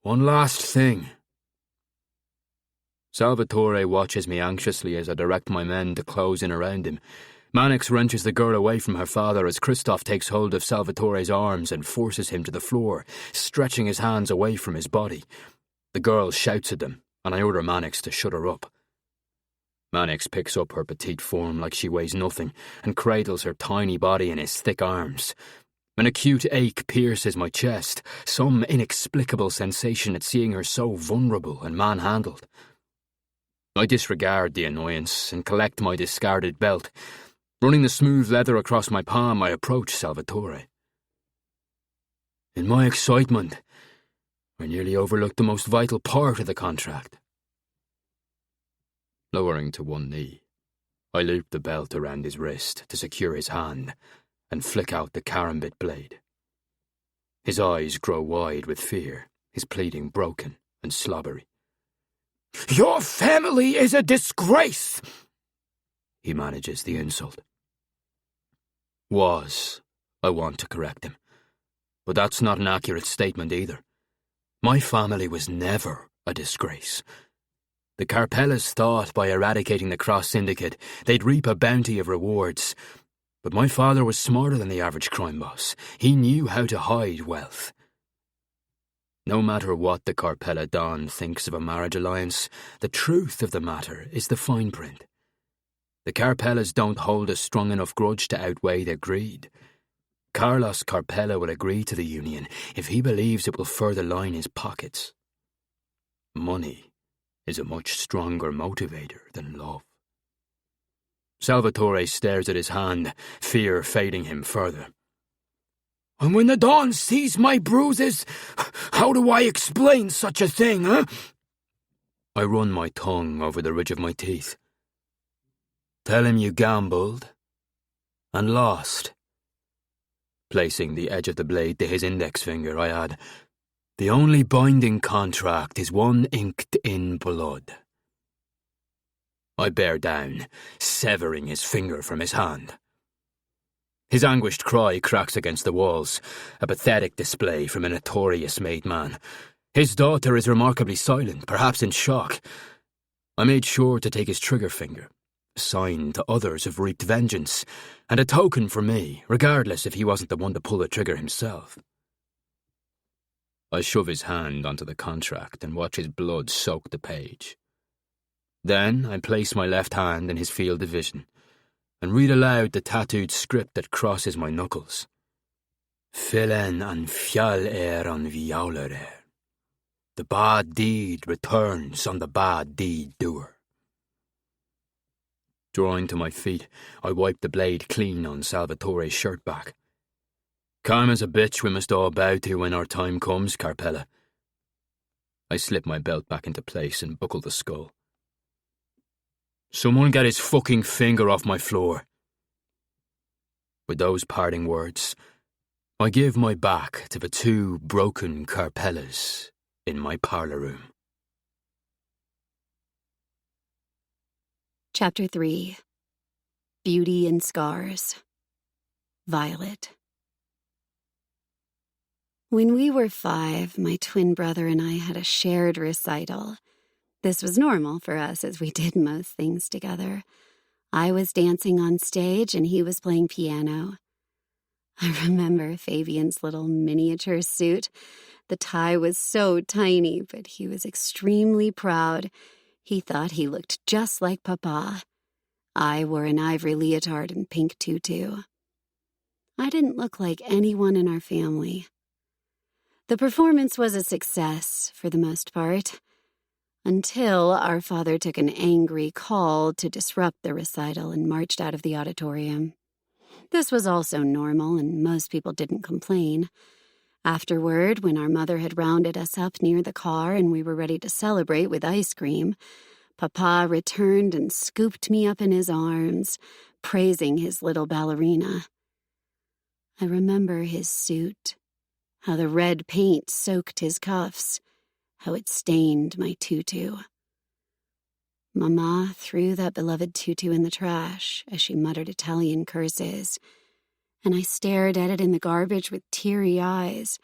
One last thing. Salvatore watches me anxiously as I direct my men to close in around him. Mannix wrenches the girl away from her father as Christoph takes hold of Salvatore's arms and forces him to the floor, stretching his hands away from his body. The girl shouts at them, and I order Mannix to shut her up. Mannix picks up her petite form like she weighs nothing and cradles her tiny body in his thick arms. An acute ache pierces my chest, some inexplicable sensation at seeing her so vulnerable and manhandled. I disregard the annoyance and collect my discarded belt. Running the smooth leather across my palm, I approach Salvatore. In my excitement, I nearly overlooked the most vital part of the contract. Lowering to one knee, I loop the belt around his wrist to secure his hand and flick out the karambit blade. His eyes grow wide with fear, his pleading broken and slobbery. Your family is a disgrace! He manages the insult. Was, I want to correct him. But that's not an accurate statement either. My family was never a disgrace. The Carpellas thought by eradicating the Cross Syndicate they'd reap a bounty of rewards. But my father was smarter than the average crime boss. He knew how to hide wealth. No matter what the Carpella Don thinks of a marriage alliance, the truth of the matter is the fine print. The Carpellas don't hold a strong enough grudge to outweigh their greed. Carlos Carpella will agree to the union if he believes it will further line his pockets. Money is a much stronger motivator than love. Salvatore stares at his hand, fear fading him further. And when the Dawn sees my bruises, how do I explain such a thing, huh? I run my tongue over the ridge of my teeth. Tell him you gambled and lost. Placing the edge of the blade to his index finger, I add, the only binding contract is one inked in blood. I bear down, severing his finger from his hand. His anguished cry cracks against the walls, a pathetic display from a notorious made man. His daughter is remarkably silent, perhaps in shock. I made sure to take his trigger finger, a sign to others of reaped vengeance, and a token for me, regardless if he wasn't the one to pull the trigger himself. I shove his hand onto the contract and watch his blood soak the page. Then I place my left hand in his field of vision and read aloud the tattooed script that crosses my knuckles. Filen an fial an viaulere. The bad deed returns on the bad deed doer. Drawing to my feet, I wipe the blade clean on Salvatore's shirt back. Karma's a bitch we must all bow to when our time comes, Carpella. I slip my belt back into place and buckle the skull. Someone get his fucking finger off my floor. With those parting words, I give my back to the two broken carpellas in my parlour room. Chapter 3. Beauty and Scars. Violet. When we were 5, my twin brother and I had a shared recital. This was normal for us as we did most things together. I was dancing on stage and he was playing piano. I remember Fabian's little miniature suit. The tie was so tiny, but he was extremely proud. He thought he looked just like Papa. I wore an ivory leotard and pink tutu. I didn't look like anyone in our family. The performance was a success, for the most part, until our father took an angry call to disrupt the recital and marched out of the auditorium. This was also normal, and most people didn't complain. Afterward, when our mother had rounded us up near the car and we were ready to celebrate with ice cream, Papa returned and scooped me up in his arms, praising his little ballerina. I remember his suit, how the red paint soaked his cuffs, how it stained my tutu. Mama threw that beloved tutu in the trash as she muttered Italian curses, and I stared at it in the garbage with teary eyes,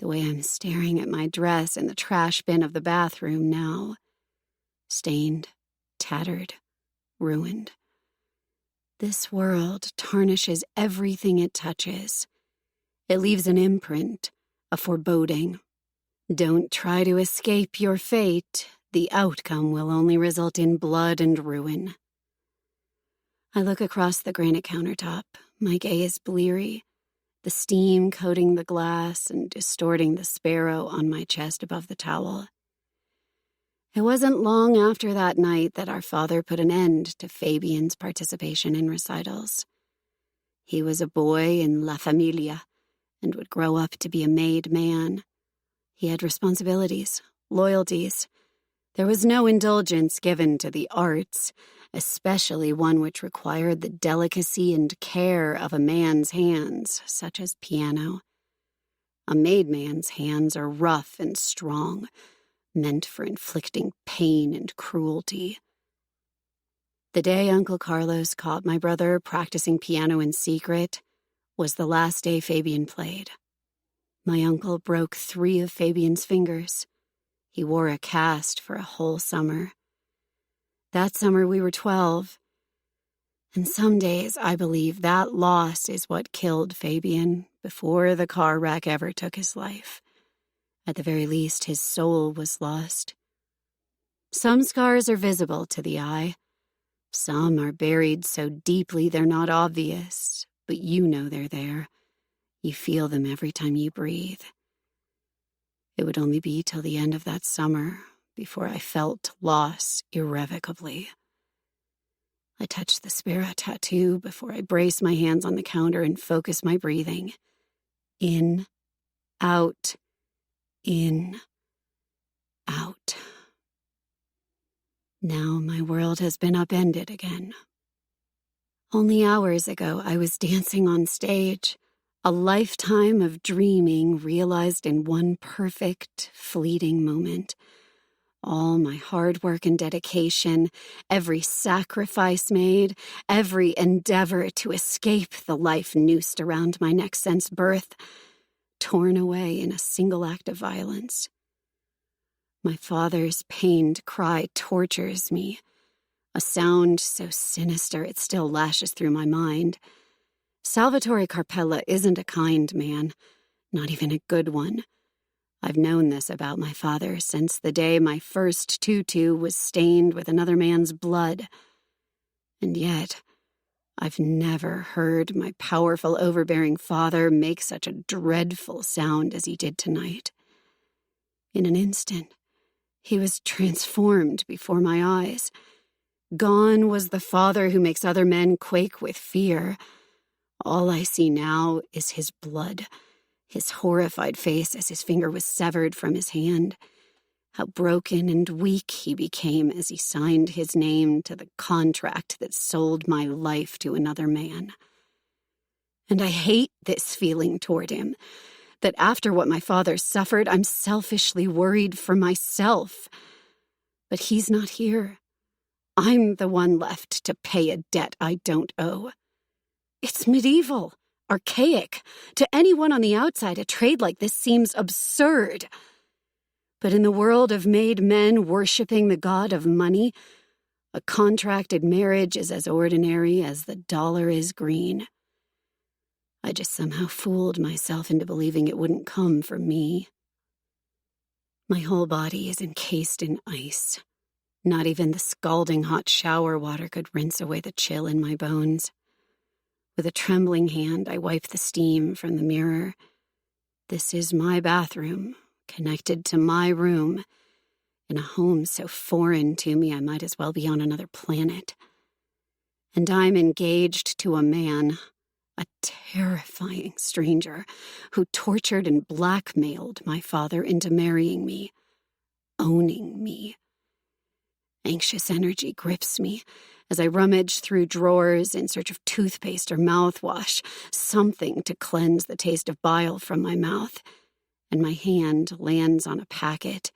the way I'm staring at my dress in the trash bin of the bathroom now. Stained, tattered, ruined. This world tarnishes everything it touches. It leaves an imprint, a foreboding. Don't try to escape your fate. The outcome will only result in blood and ruin. I look across the granite countertop, my gaze bleary, the steam coating the glass and distorting the sparrow on my chest above the towel. It wasn't long after that night that our father put an end to Fabian's participation in recitals. He was a boy in La Familia and would grow up to be a made man. He had responsibilities, loyalties. There was no indulgence given to the arts, especially one which required the delicacy and care of a man's hands, such as piano. A made man's hands are rough and strong, meant for inflicting pain and cruelty. The day Uncle Carlos caught my brother practicing piano in secret was the last day Fabian played. My uncle broke 3 of Fabian's fingers. He wore a cast for a whole summer. That summer we were 12. And some days I believe that loss is what killed Fabian before the car wreck ever took his life. At the very least, his soul was lost. Some scars are visible to the eye. Some are buried so deeply they're not obvious, but you know they're there. You feel them every time you breathe. It would only be till the end of that summer before I felt loss irrevocably. I touched the sparrow tattoo before I braced my hands on the counter and focused my breathing. In, out, in, out. Now my world has been upended again. Only hours ago I was dancing on stage, a lifetime of dreaming realized in one perfect, fleeting moment. All my hard work and dedication, every sacrifice made, every endeavor to escape the life noosed around my neck since birth, torn away in a single act of violence. My father's pained cry tortures me, a sound so sinister it still lashes through my mind. Salvatore Carpella isn't a kind man, not even a good one. I've known this about my father since the day my first tutu was stained with another man's blood. And yet, I've never heard my powerful, overbearing father make such a dreadful sound as he did tonight. In an instant, he was transformed before my eyes. Gone was the father who makes other men quake with fear. All I see now is his blood, his horrified face as his finger was severed from his hand. How broken and weak he became as he signed his name to the contract that sold my life to another man. And I hate this feeling toward him, that after what my father suffered, I'm selfishly worried for myself. But he's not here. I'm the one left to pay a debt I don't owe. It's medieval, archaic. To anyone on the outside, a trade like this seems absurd. But in the world of made men worshipping the god of money, a contracted marriage is as ordinary as the dollar is green. I just somehow fooled myself into believing it wouldn't come from me. My whole body is encased in ice. Not even the scalding hot shower water could rinse away the chill in my bones. With a trembling hand, I wipe the steam from the mirror. This is my bathroom, connected to my room, in a home so foreign to me I might as well be on another planet. And I'm engaged to a man, a terrifying stranger, who tortured and blackmailed my father into marrying me, owning me. Anxious energy grips me as I rummage through drawers in search of toothpaste or mouthwash, something to cleanse the taste of bile from my mouth, and my hand lands on a packet.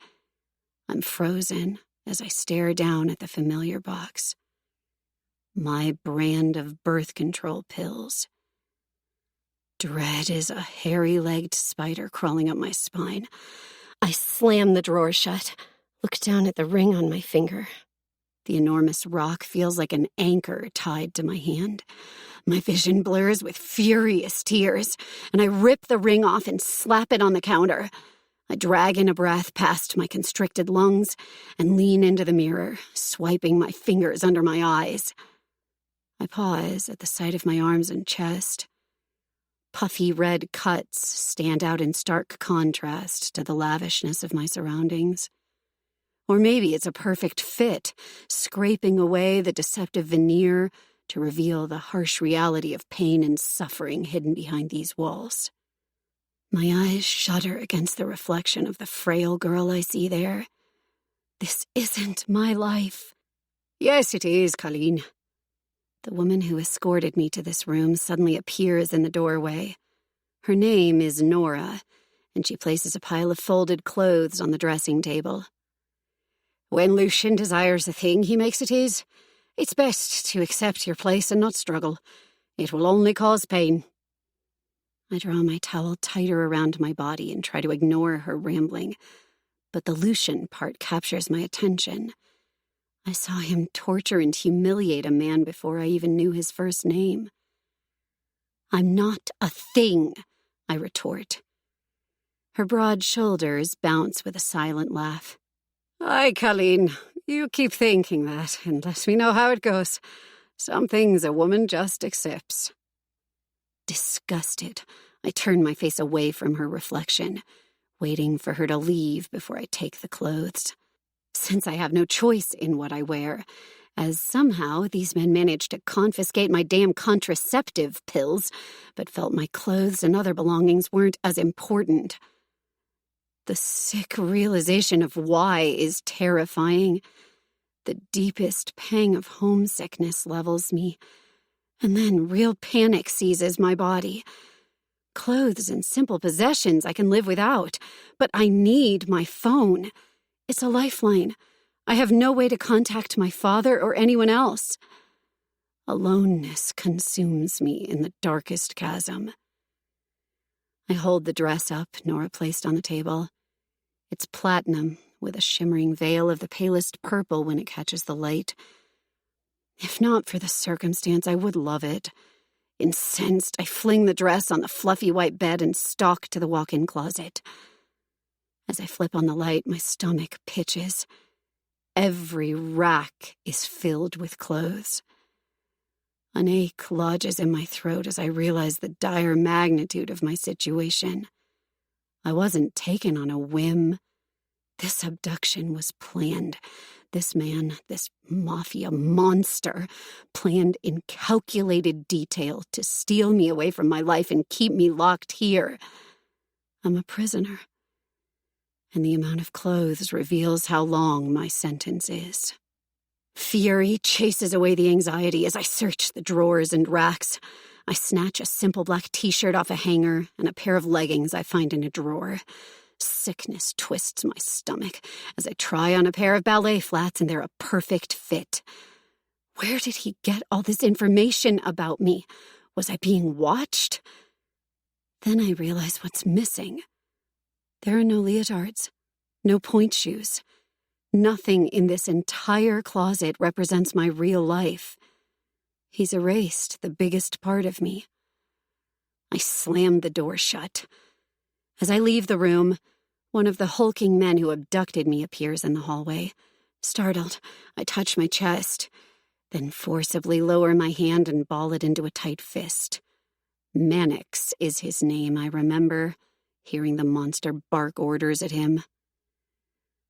I'm frozen as I stare down at the familiar box. My brand of birth control pills. Dread is a hairy-legged spider crawling up my spine. I slam the drawer shut, look down at the ring on my finger. The enormous rock feels like an anchor tied to my hand. My vision blurs with furious tears, and I rip the ring off and slap it on the counter. I drag in a breath past my constricted lungs and lean into the mirror, swiping my fingers under my eyes. I pause at the sight of my arms and chest. Puffy red cuts stand out in stark contrast to the lavishness of my surroundings. Or maybe it's a perfect fit, scraping away the deceptive veneer to reveal the harsh reality of pain and suffering hidden behind these walls. My eyes shudder against the reflection of the frail girl I see there. This isn't my life. Yes, it is, Colleen. The woman who escorted me to this room suddenly appears in the doorway. Her name is Nora, and she places a pile of folded clothes on the dressing table. When Lucian desires a thing, he makes it his. It's best to accept your place and not struggle. It will only cause pain. I draw my towel tighter around my body and try to ignore her rambling, but the Lucian part captures my attention. I saw him torture and humiliate a man before I even knew his first name. I'm not a thing, I retort. Her broad shoulders bounce with a silent laugh. Aye, Colleen, you keep thinking that, and let me know how it goes. Some things a woman just accepts. Disgusted, I turn my face away from her reflection, waiting for her to leave before I take the clothes. Since I have no choice in what I wear, as somehow these men managed to confiscate my damn contraceptive pills, but felt my clothes and other belongings weren't as important. The sick realization of why is terrifying. The deepest pang of homesickness levels me, and then real panic seizes my body. Clothes and simple possessions I can live without, but I need my phone. It's a lifeline. I have no way to contact my father or anyone else. Aloneness consumes me in the darkest chasm. I hold the dress up Nora placed on the table. It's platinum, with a shimmering veil of the palest purple when it catches the light. If not for the circumstance, I would love it. Incensed, I fling the dress on the fluffy white bed and stalk to the walk-in closet. As I flip on the light, my stomach pitches. Every rack is filled with clothes. An ache lodges in my throat as I realize the dire magnitude of my situation. I wasn't taken on a whim. This abduction was planned. This man, this mafia monster, planned in calculated detail to steal me away from my life and keep me locked here. I'm a prisoner. And the amount of clothes reveals how long my sentence is. Fury chases away the anxiety as I search the drawers and racks. I snatch a simple black t-shirt off a hanger and a pair of leggings I find in a drawer. Sickness twists my stomach as I try on a pair of ballet flats, and they're a perfect fit. Where did he get all this information about me? Was I being watched? Then I realize what's missing. There are no leotards, no point shoes. Nothing in this entire closet represents my real life. He's erased the biggest part of me. I slam the door shut. As I leave the room, one of the hulking men who abducted me appears in the hallway. Startled, I touch my chest, then forcibly lower my hand and ball it into a tight fist. Mannix is his name, I remember, hearing the monster bark orders at him.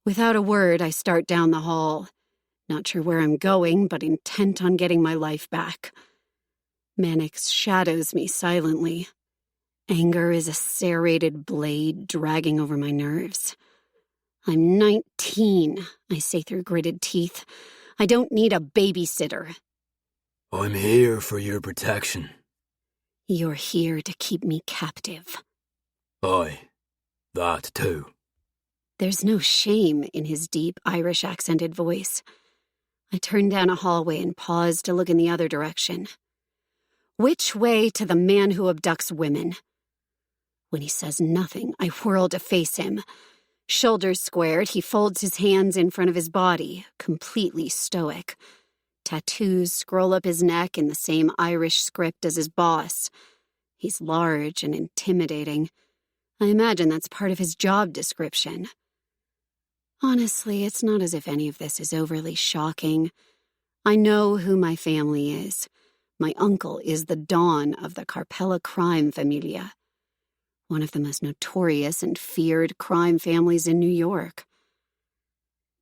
Without a word, I start down the hall, not sure where I'm going, but intent on getting my life back. Mannix shadows me silently. Anger is a serrated blade dragging over my nerves. I'm 19, I say through gritted teeth. I don't need a babysitter. I'm here for your protection. You're here to keep me captive. Aye, that too. There's no shame in his deep Irish accented voice. I turn down a hallway and pause to look in the other direction. Which way to the man who abducts women? When he says nothing, I whirl to face him. Shoulders squared, he folds his hands in front of his body, completely stoic. Tattoos scroll up his neck in the same Irish script as his boss. He's large and intimidating. I imagine that's part of his job description. Honestly, it's not as if any of this is overly shocking. I know who my family is. My uncle is the Don of the Carpella crime familia, one of the most notorious and feared crime families in New York.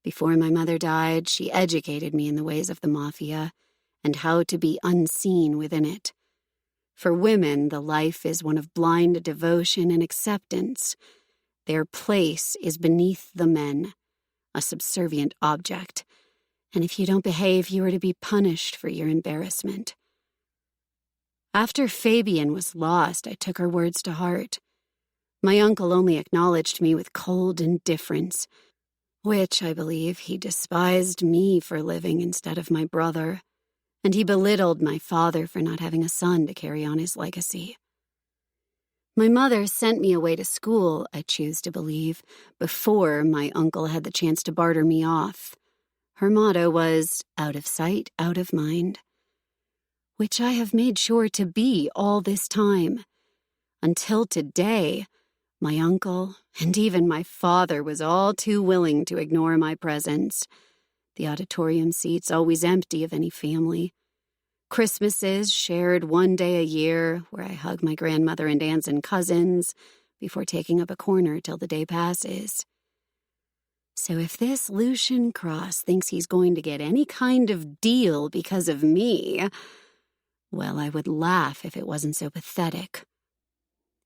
Before my mother died, she educated me in the ways of the mafia and how to be unseen within it. For women, the life is one of blind devotion and acceptance. Their place is beneath the men, a subservient object, and if you don't behave, you are to be punished for your embarrassment. After Fabian was lost, I took her words to heart. My uncle only acknowledged me with cold indifference, which, I believe, he despised me for living instead of my brother, and he belittled my father for not having a son to carry on his legacy. My mother sent me away to school, I choose to believe, before my uncle had the chance to barter me off. Her motto was, out of sight, out of mind, which I have made sure to be all this time. Until today, my uncle, and even my father, was all too willing to ignore my presence. The auditorium seats always empty of any family. Christmases shared one day a year, where I hug my grandmother and aunts and cousins before taking up a corner till the day passes. So if this Lucian Cross thinks he's going to get any kind of deal because of me, well, I would laugh if it wasn't so pathetic.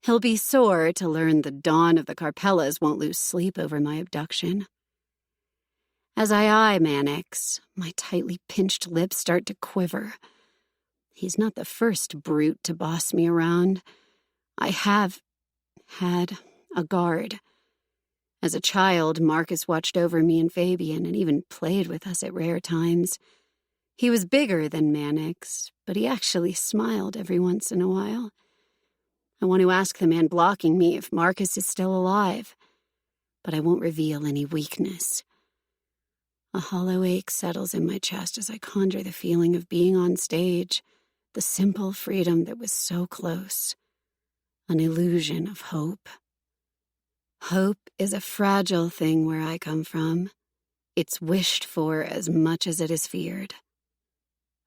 He'll be sore to learn the Dawn of the Carpellas won't lose sleep over my abduction. As I eye Mannix, my tightly pinched lips start to quiver. He's not the first brute to boss me around. I have had a guard. As a child, Marcus watched over me and Fabian and even played with us at rare times. He was bigger than Mannix, but he actually smiled every once in a while. I want to ask the man blocking me if Marcus is still alive, but I won't reveal any weakness. A hollow ache settles in my chest as I conjure the feeling of being on stage, the simple freedom that was so close, an illusion of hope. Hope is a fragile thing where I come from. It's wished for as much as it is feared.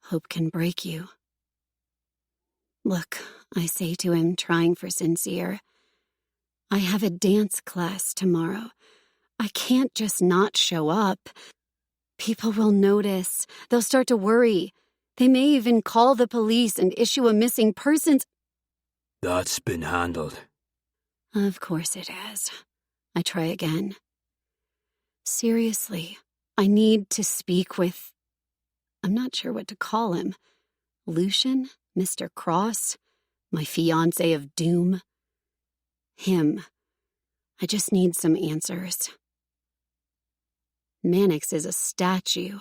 Hope can break you. Look, I say to him, trying for sincere, I have a dance class tomorrow. I can't just not show up. People will notice. They'll start to worry. They may even call the police and issue a missing persons. That's been handled. Of course it has. I try again. Seriously, I need to speak with... I'm not sure what to call him. Lucian? Mr. Cross? My fiancé of doom? Him. I just need some answers. Mannix is a statue,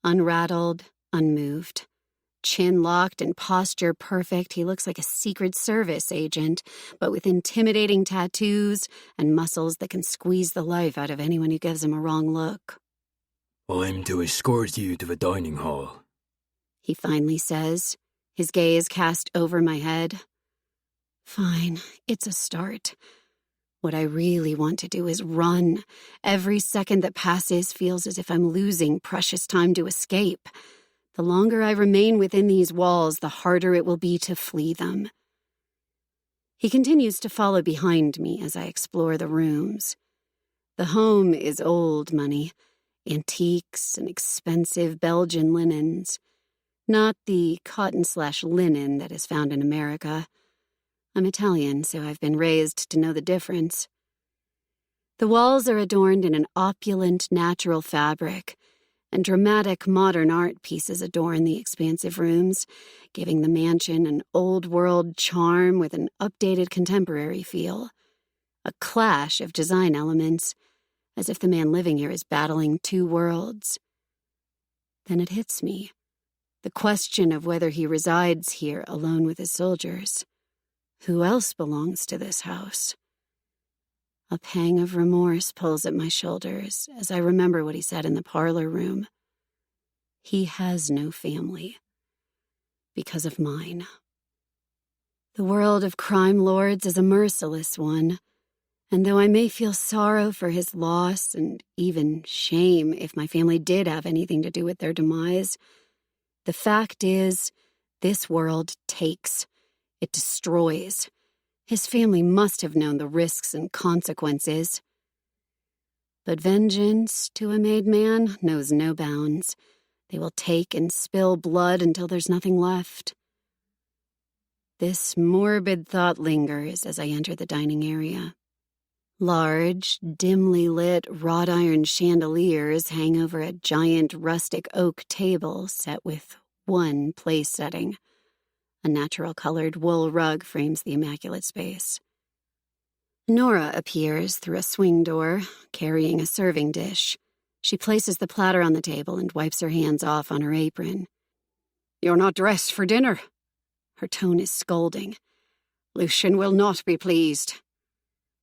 unrattled, unmoved. Chin locked and posture perfect, he looks like a Secret Service agent, but with intimidating tattoos and muscles that can squeeze the life out of anyone who gives him a wrong look. I'm to escort you to the dining hall, He finally says, his gaze cast over my head. Fine, it's a start. What I really want to do is run. Every second that passes feels as if I'm losing precious time to escape. The longer I remain within these walls, the harder it will be to flee them. He continues to follow behind me as I explore the rooms. The home is old money, antiques and expensive Belgian linens. Not the cotton/linen that is found in America. I'm Italian, so I've been raised to know the difference. The walls are adorned in an opulent natural fabric, and dramatic modern art pieces adorn the expansive rooms, giving the mansion an old-world charm with an updated contemporary feel. A clash of design elements, as if the man living here is battling two worlds. Then it hits me. The question of whether he resides here alone with his soldiers. Who else belongs to this house? A pang of remorse pulls at my shoulders as I remember what he said in the parlor room. He has no family. Because of mine. The world of crime lords is a merciless one, and though I may feel sorrow for his loss and even shame if my family did have anything to do with their demise, the fact is, this world takes. It destroys. His family must have known the risks and consequences. But vengeance, to a made man, knows no bounds. They will take and spill blood until there's nothing left. This morbid thought lingers as I enter the dining area. Large, dimly lit wrought iron chandeliers hang over a giant rustic oak table set with one place setting. A natural-colored wool rug frames the immaculate space. Nora appears through a swing door, carrying a serving dish. She places the platter on the table and wipes her hands off on her apron. "You're not dressed for dinner." Her tone is scolding. "Lucian will not be pleased."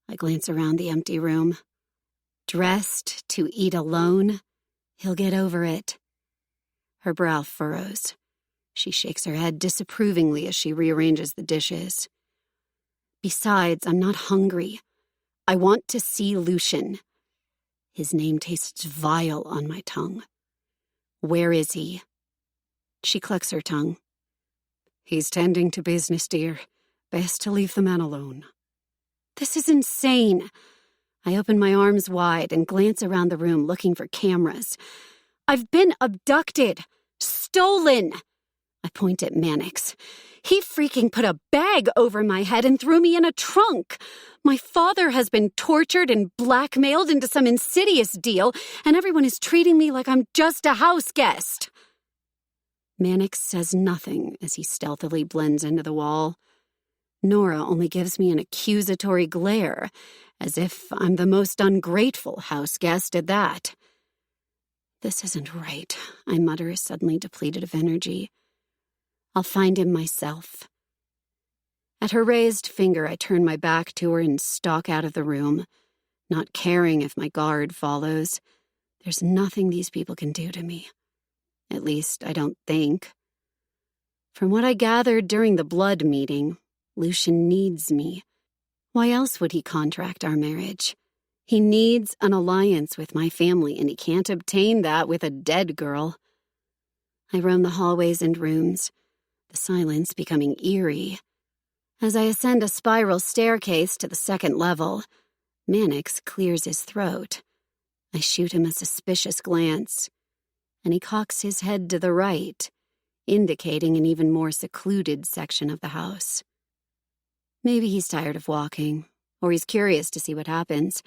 I glance around the empty room. Dressed to eat alone? He'll get over it. Her brow furrows. She shakes her head disapprovingly as she rearranges the dishes. Besides, I'm not hungry. I want to see Lucian. His name tastes vile on my tongue. Where is he? She clucks her tongue. "He's tending to business, dear. Best to leave the man alone." This is insane. I open my arms wide and glance around the room looking for cameras. I've been abducted. Stolen. I point at Mannix. He freaking put a bag over my head and threw me in a trunk. My father has been tortured and blackmailed into some insidious deal, and everyone is treating me like I'm just a house guest. Mannix says nothing as he stealthily blends into the wall. Nora only gives me an accusatory glare, as if I'm the most ungrateful house guest at that. This isn't right, I mutter, suddenly depleted of energy. I'll find him myself. At her raised finger, I turn my back to her and stalk out of the room, not caring if my guard follows. There's nothing these people can do to me. At least, I don't think. From what I gathered during the blood meeting, Lucian needs me. Why else would he contract our marriage? He needs an alliance with my family, and he can't obtain that with a dead girl. I roam the hallways and rooms, the silence becoming eerie. As I ascend a spiral staircase to the second level, Mannix clears his throat. I shoot him a suspicious glance, and he cocks his head to the right, indicating an even more secluded section of the house. Maybe he's tired of walking, or he's curious to see what happens.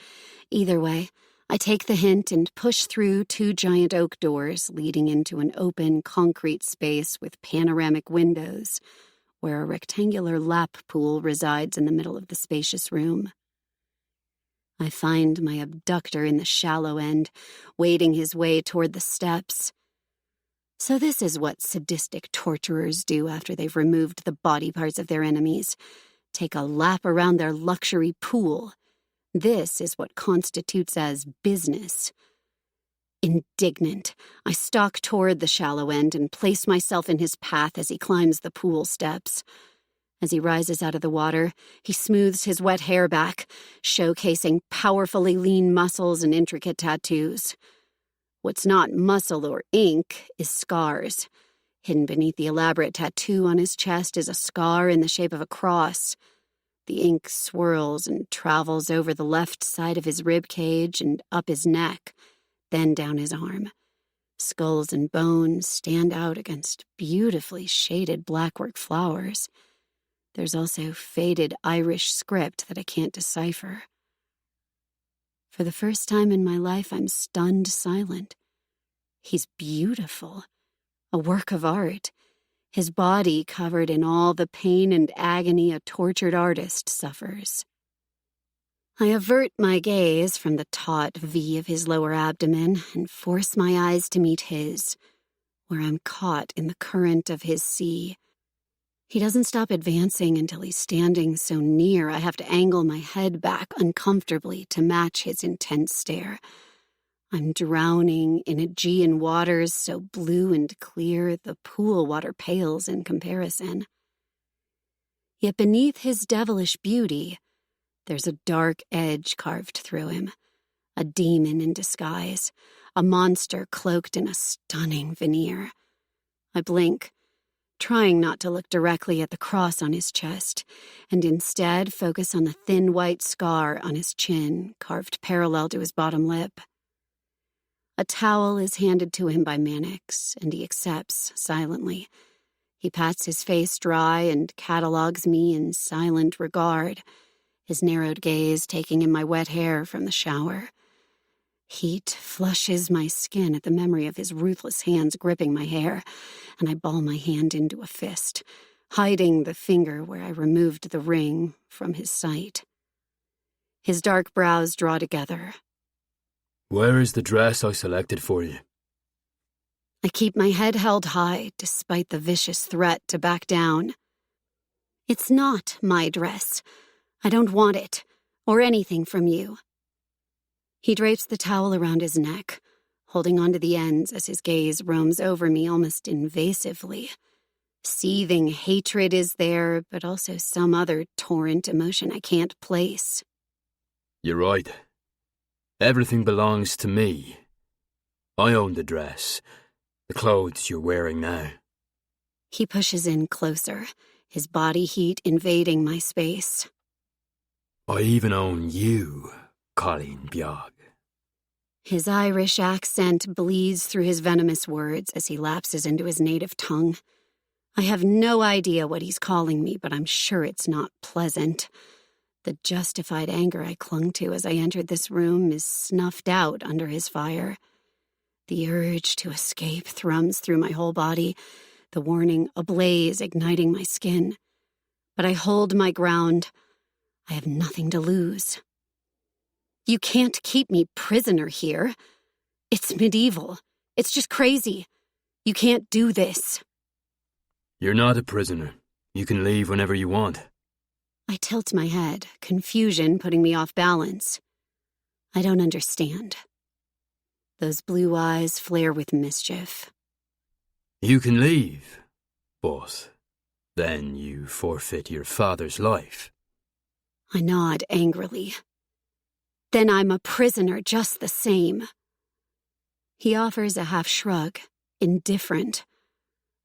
Either way, I take the hint and push through two giant oak doors leading into an open concrete space with panoramic windows, where a rectangular lap pool resides in the middle of the spacious room. I find my abductor in the shallow end, wading his way toward the steps. So this is what sadistic torturers do after they've removed the body parts of their enemies. Take a lap around their luxury pool. This is what constitutes as business. Indignant, I stalk toward the shallow end and place myself in his path as he climbs the pool steps. As he rises out of the water, he smooths his wet hair back, showcasing powerfully lean muscles and intricate tattoos. What's not muscle or ink is scars. Hidden beneath the elaborate tattoo on his chest is a scar in the shape of a cross. The ink swirls and travels over the left side of his rib cage and up his neck, then down his arm. Skulls and bones stand out against beautifully shaded blackwork flowers. There's also faded Irish script that I can't decipher. For the first time in my life, I'm stunned silent. He's beautiful, a work of art, his body covered in all the pain and agony a tortured artist suffers. I avert my gaze from the taut V of his lower abdomen and force my eyes to meet his, where I'm caught in the current of his sea. He doesn't stop advancing until he's standing so near I have to angle my head back uncomfortably to match his intense stare. I'm drowning in Aegean waters so blue and clear the pool water pales in comparison. Yet beneath his devilish beauty, there's a dark edge carved through him, a demon in disguise, a monster cloaked in a stunning veneer. I blink, trying not to look directly at the cross on his chest, and instead focus on the thin white scar on his chin, carved parallel to his bottom lip. A towel is handed to him by Mannix, and he accepts silently. He pats his face dry and catalogues me in silent regard, his narrowed gaze taking in my wet hair from the shower. Heat flushes my skin at the memory of his ruthless hands gripping my hair, and I ball my hand into a fist, hiding the finger where I removed the ring from his sight. His dark brows draw together. Where is the dress I selected for you? I keep my head held high despite the vicious threat to back down. It's not my dress. I don't want it, or anything from you. He drapes the towel around his neck, holding onto the ends as his gaze roams over me almost invasively. Seething hatred is there, but also some other torrent emotion I can't place. You're right. Everything belongs to me. I own the dress, the clothes you're wearing now. He pushes in closer, his body heat invading my space. I even own you, Colleen Biog. His Irish accent bleeds through his venomous words as he lapses into his native tongue. I have no idea what he's calling me, but I'm sure it's not pleasant. The justified anger I clung to as I entered this room is snuffed out under his fire. The urge to escape thrums through my whole body, the warning ablaze, igniting my skin. But I hold my ground. I have nothing to lose. You can't keep me prisoner here. It's medieval. It's just crazy. You can't do this. You're not a prisoner. You can leave whenever you want. I tilt my head, confusion putting me off balance. I don't understand. Those blue eyes flare with mischief. You can leave, but then you forfeit your father's life. I nod angrily. Then I'm a prisoner just the same. He offers a half shrug, indifferent.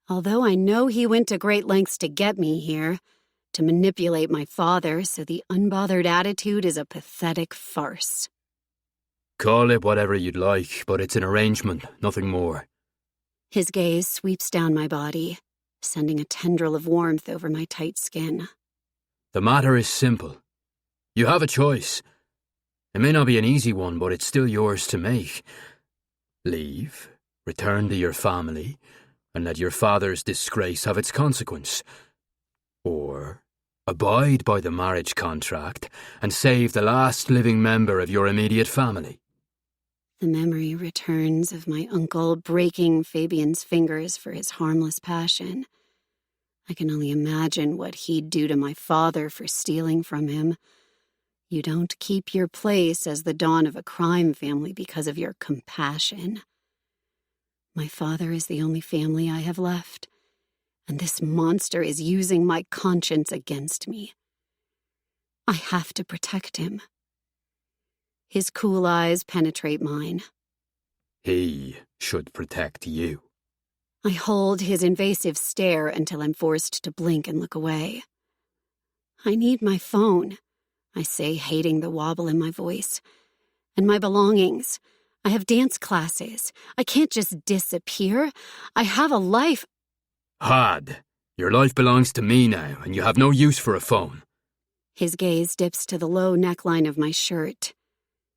Although I know he went to great lengths to get me here, to manipulate my father, so the unbothered attitude is a pathetic farce. Call it whatever you'd like, but it's an arrangement, nothing more. His gaze sweeps down my body, sending a tendril of warmth over my tight skin. The matter is simple. You have a choice. It may not be an easy one, but it's still yours to make. Leave, return to your family, and let your father's disgrace have its consequence. Or abide by the marriage contract and save the last living member of your immediate family. The memory returns of my uncle breaking Fabian's fingers for his harmless passion. I can only imagine what he'd do to my father for stealing from him. You don't keep your place as the dawn of a crime family because of your compassion. My father is the only family I have left, and this monster is using my conscience against me. I have to protect him. His cool eyes penetrate mine. He should protect you. I hold his invasive stare until I'm forced to blink and look away. I need my phone, I say, hating the wobble in my voice. And my belongings. I have dance classes. I can't just disappear. I have a life. Had. Your life belongs to me now, and you have no use for a phone. His gaze dips to the low neckline of my shirt.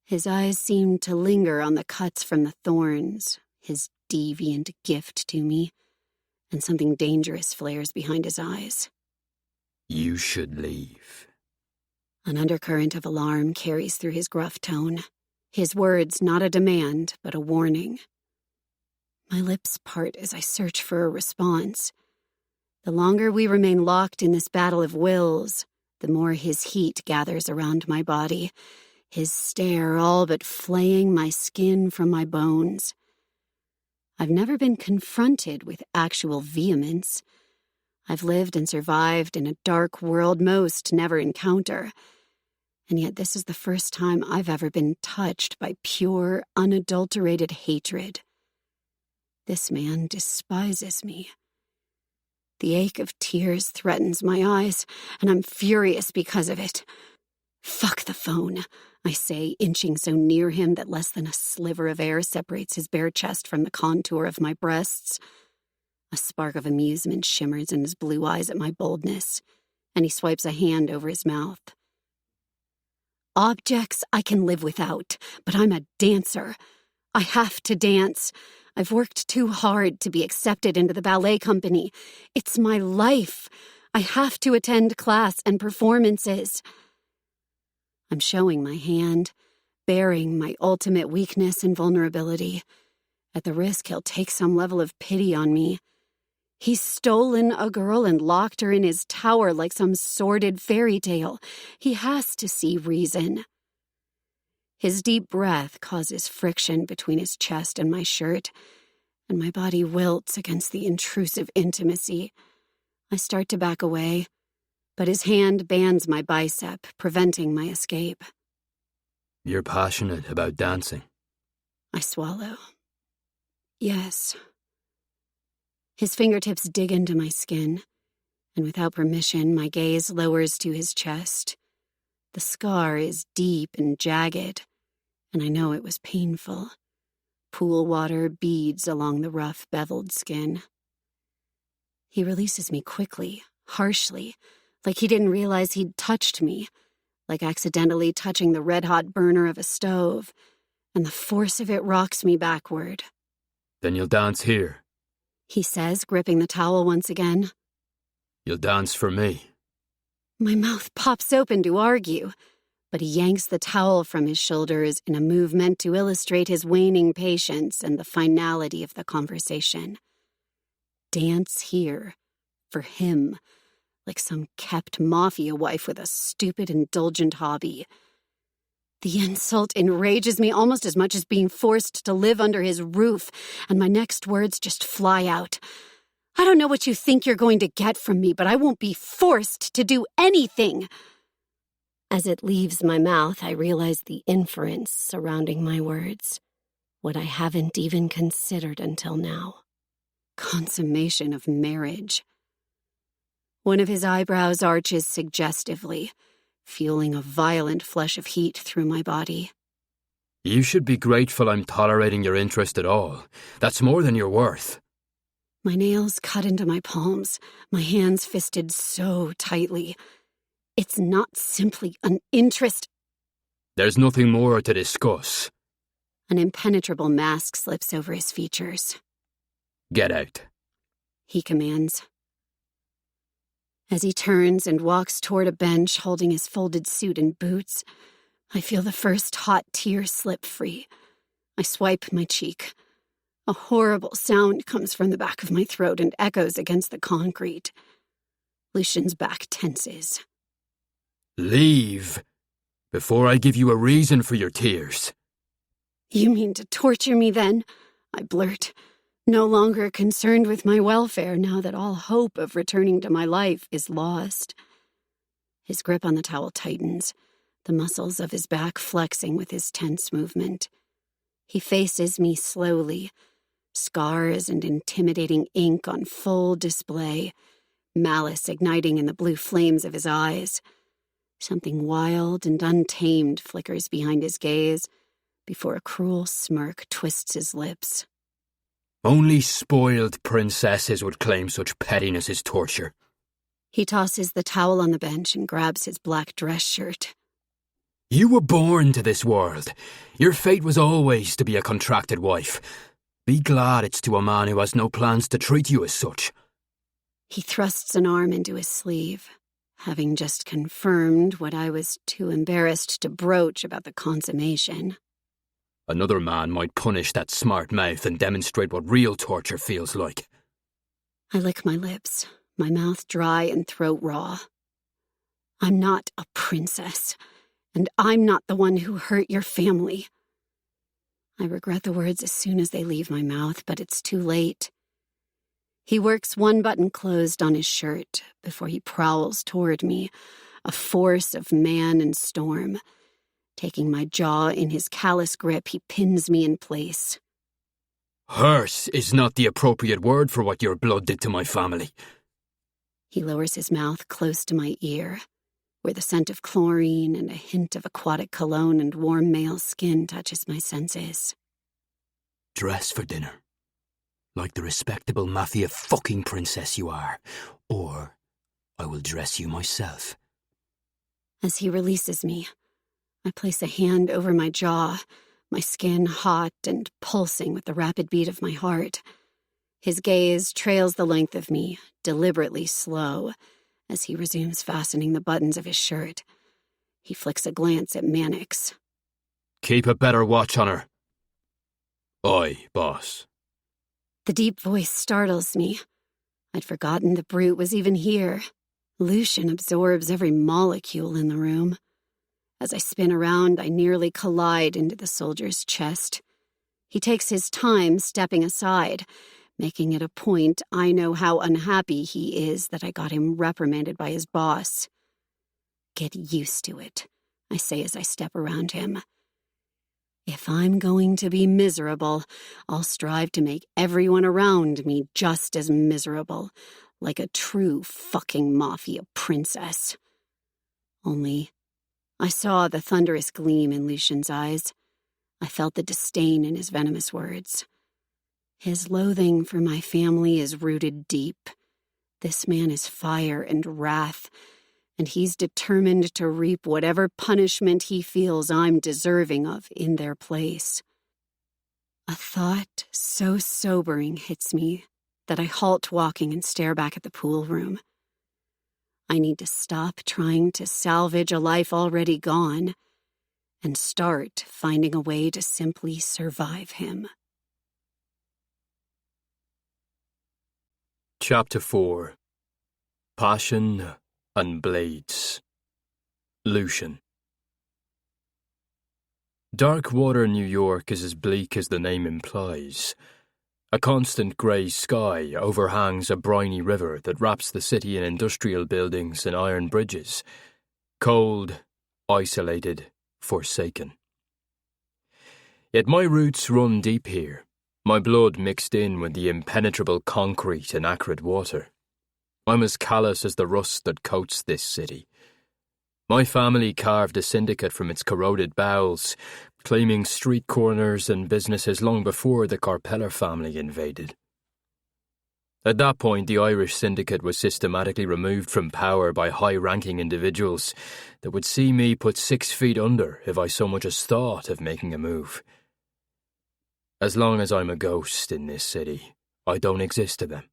His eyes seem to linger on the cuts from the thorns, his deviant gift to me, and something dangerous flares behind his eyes. You should leave. An undercurrent of alarm carries through his gruff tone. His words not a demand, but a warning. My lips part as I search for a response. The longer we remain locked in this battle of wills, the more his heat gathers around my body, his stare all but flaying my skin from my bones. I've never been confronted with actual vehemence. I've lived and survived in a dark world most never encounter. And yet this is the first time I've ever been touched by pure, unadulterated hatred. This man despises me. The ache of tears threatens my eyes, and I'm furious because of it. Fuck the phone, I say, inching so near him that less than a sliver of air separates his bare chest from the contour of my breasts. A spark of amusement shimmers in his blue eyes at my boldness, and he swipes a hand over his mouth. Objects I can live without, but I'm a dancer. I have to dance. I've worked too hard to be accepted into the ballet company. It's my life. I have to attend class and performances. I'm showing my hand, bearing my ultimate weakness and vulnerability. At the risk he'll take some level of pity on me. He's stolen a girl and locked her in his tower like some sordid fairy tale. He has to see reason. His deep breath causes friction between his chest and my shirt, and my body wilts against the intrusive intimacy. I start to back away, but his hand bands my bicep, preventing my escape. You're passionate about dancing. I swallow. Yes. His fingertips dig into my skin, and without permission, my gaze lowers to his chest. The scar is deep and jagged, and I know it was painful. Pool water beads along the rough, beveled skin. He releases me quickly, harshly, like he didn't realize he'd touched me, like accidentally touching the red-hot burner of a stove, and the force of it rocks me backward. Then you'll dance here. He says, gripping the towel once again. You'll dance for me. My mouth pops open to argue, but he yanks the towel from his shoulders in a move meant to illustrate his waning patience and the finality of the conversation. Dance here, for him, like some kept mafia wife with a stupid, indulgent hobby. The insult enrages me almost as much as being forced to live under his roof, and my next words just fly out. I don't know what you think you're going to get from me, but I won't be forced to do anything. As it leaves my mouth, I realize the inference surrounding my words, what I haven't even considered until now. Consummation of marriage. One of his eyebrows arches suggestively, fueling a violent flush of heat through my body. You should be grateful I'm tolerating your interest at all. That's more than you're worth. My nails cut into my palms, my hands fisted so tightly. It's not simply an interest. There's nothing more to discuss. An impenetrable mask slips over his features. Get out. He commands. As he turns and walks toward a bench holding his folded suit and boots, I feel the first hot tear slip free. I swipe my cheek. A horrible sound comes from the back of my throat and echoes against the concrete. Lucian's back tenses. Leave, before I give you a reason for your tears. You mean to torture me then? I blurt, no longer concerned with my welfare now that all hope of returning to my life is lost. His grip on the towel tightens, the muscles of his back flexing with his tense movement. He faces me slowly, scars and intimidating ink on full display, malice igniting in the blue flames of his eyes. Something wild and untamed flickers behind his gaze before a cruel smirk twists his lips. Only spoiled princesses would claim such pettiness as torture. He tosses the towel on the bench and grabs his black dress shirt. You were born to this world. Your fate was always to be a contracted wife. Be glad it's to a man who has no plans to treat you as such. He thrusts an arm into his sleeve, having just confirmed what I was too embarrassed to broach about the consummation. Another man might punish that smart mouth and demonstrate what real torture feels like. I lick my lips, my mouth dry and throat raw. I'm not a princess, and I'm not the one who hurt your family. I regret the words as soon as they leave my mouth, but it's too late. He works one button closed on his shirt before he prowls toward me, a force of man and storm. Taking my jaw in his callous grip, he pins me in place. Hearse is not the appropriate word for what your blood did to my family. He lowers his mouth close to my ear, where the scent of chlorine and a hint of aquatic cologne and warm male skin touches my senses. Dress for dinner, like the respectable mafia fucking princess you are, or I will dress you myself. As he releases me, I place a hand over my jaw, my skin hot and pulsing with the rapid beat of my heart. His gaze trails the length of me, deliberately slow, as he resumes fastening the buttons of his shirt. He flicks a glance at Mannix. Keep a better watch on her. Aye, boss. The deep voice startles me. I'd forgotten the brute was even here. Lucian absorbs every molecule in the room. As I spin around, I nearly collide into the soldier's chest. He takes his time stepping aside, making it a point I know how unhappy he is that I got him reprimanded by his boss. Get used to it, I say as I step around him. If I'm going to be miserable, I'll strive to make everyone around me just as miserable, like a true fucking mafia princess. Only, I saw the thunderous gleam in Lucian's eyes. I felt the disdain in his venomous words. His loathing for my family is rooted deep. This man is fire and wrath, and he's determined to reap whatever punishment he feels I'm deserving of in their place. A thought so sobering hits me that I halt walking and stare back at the pool room. I need to stop trying to salvage a life already gone and start finding a way to simply survive him. Chapter 4. Passion and Blades. Lucian. Dark water New York is as bleak as the name implies. A constant grey sky overhangs a briny river that wraps the city in industrial buildings and iron bridges. Cold, isolated, forsaken. Yet my roots run deep here, my blood mixed in with the impenetrable concrete and acrid water. I'm as callous as the rust that coats this city. My family carved a syndicate from its corroded bowels, claiming street corners and businesses long before the Carpeller family invaded. At that point, the Irish syndicate was systematically removed from power by high-ranking individuals that would see me put 6 feet under if I so much as thought of making a move. As long as I'm a ghost in this city, I don't exist to them,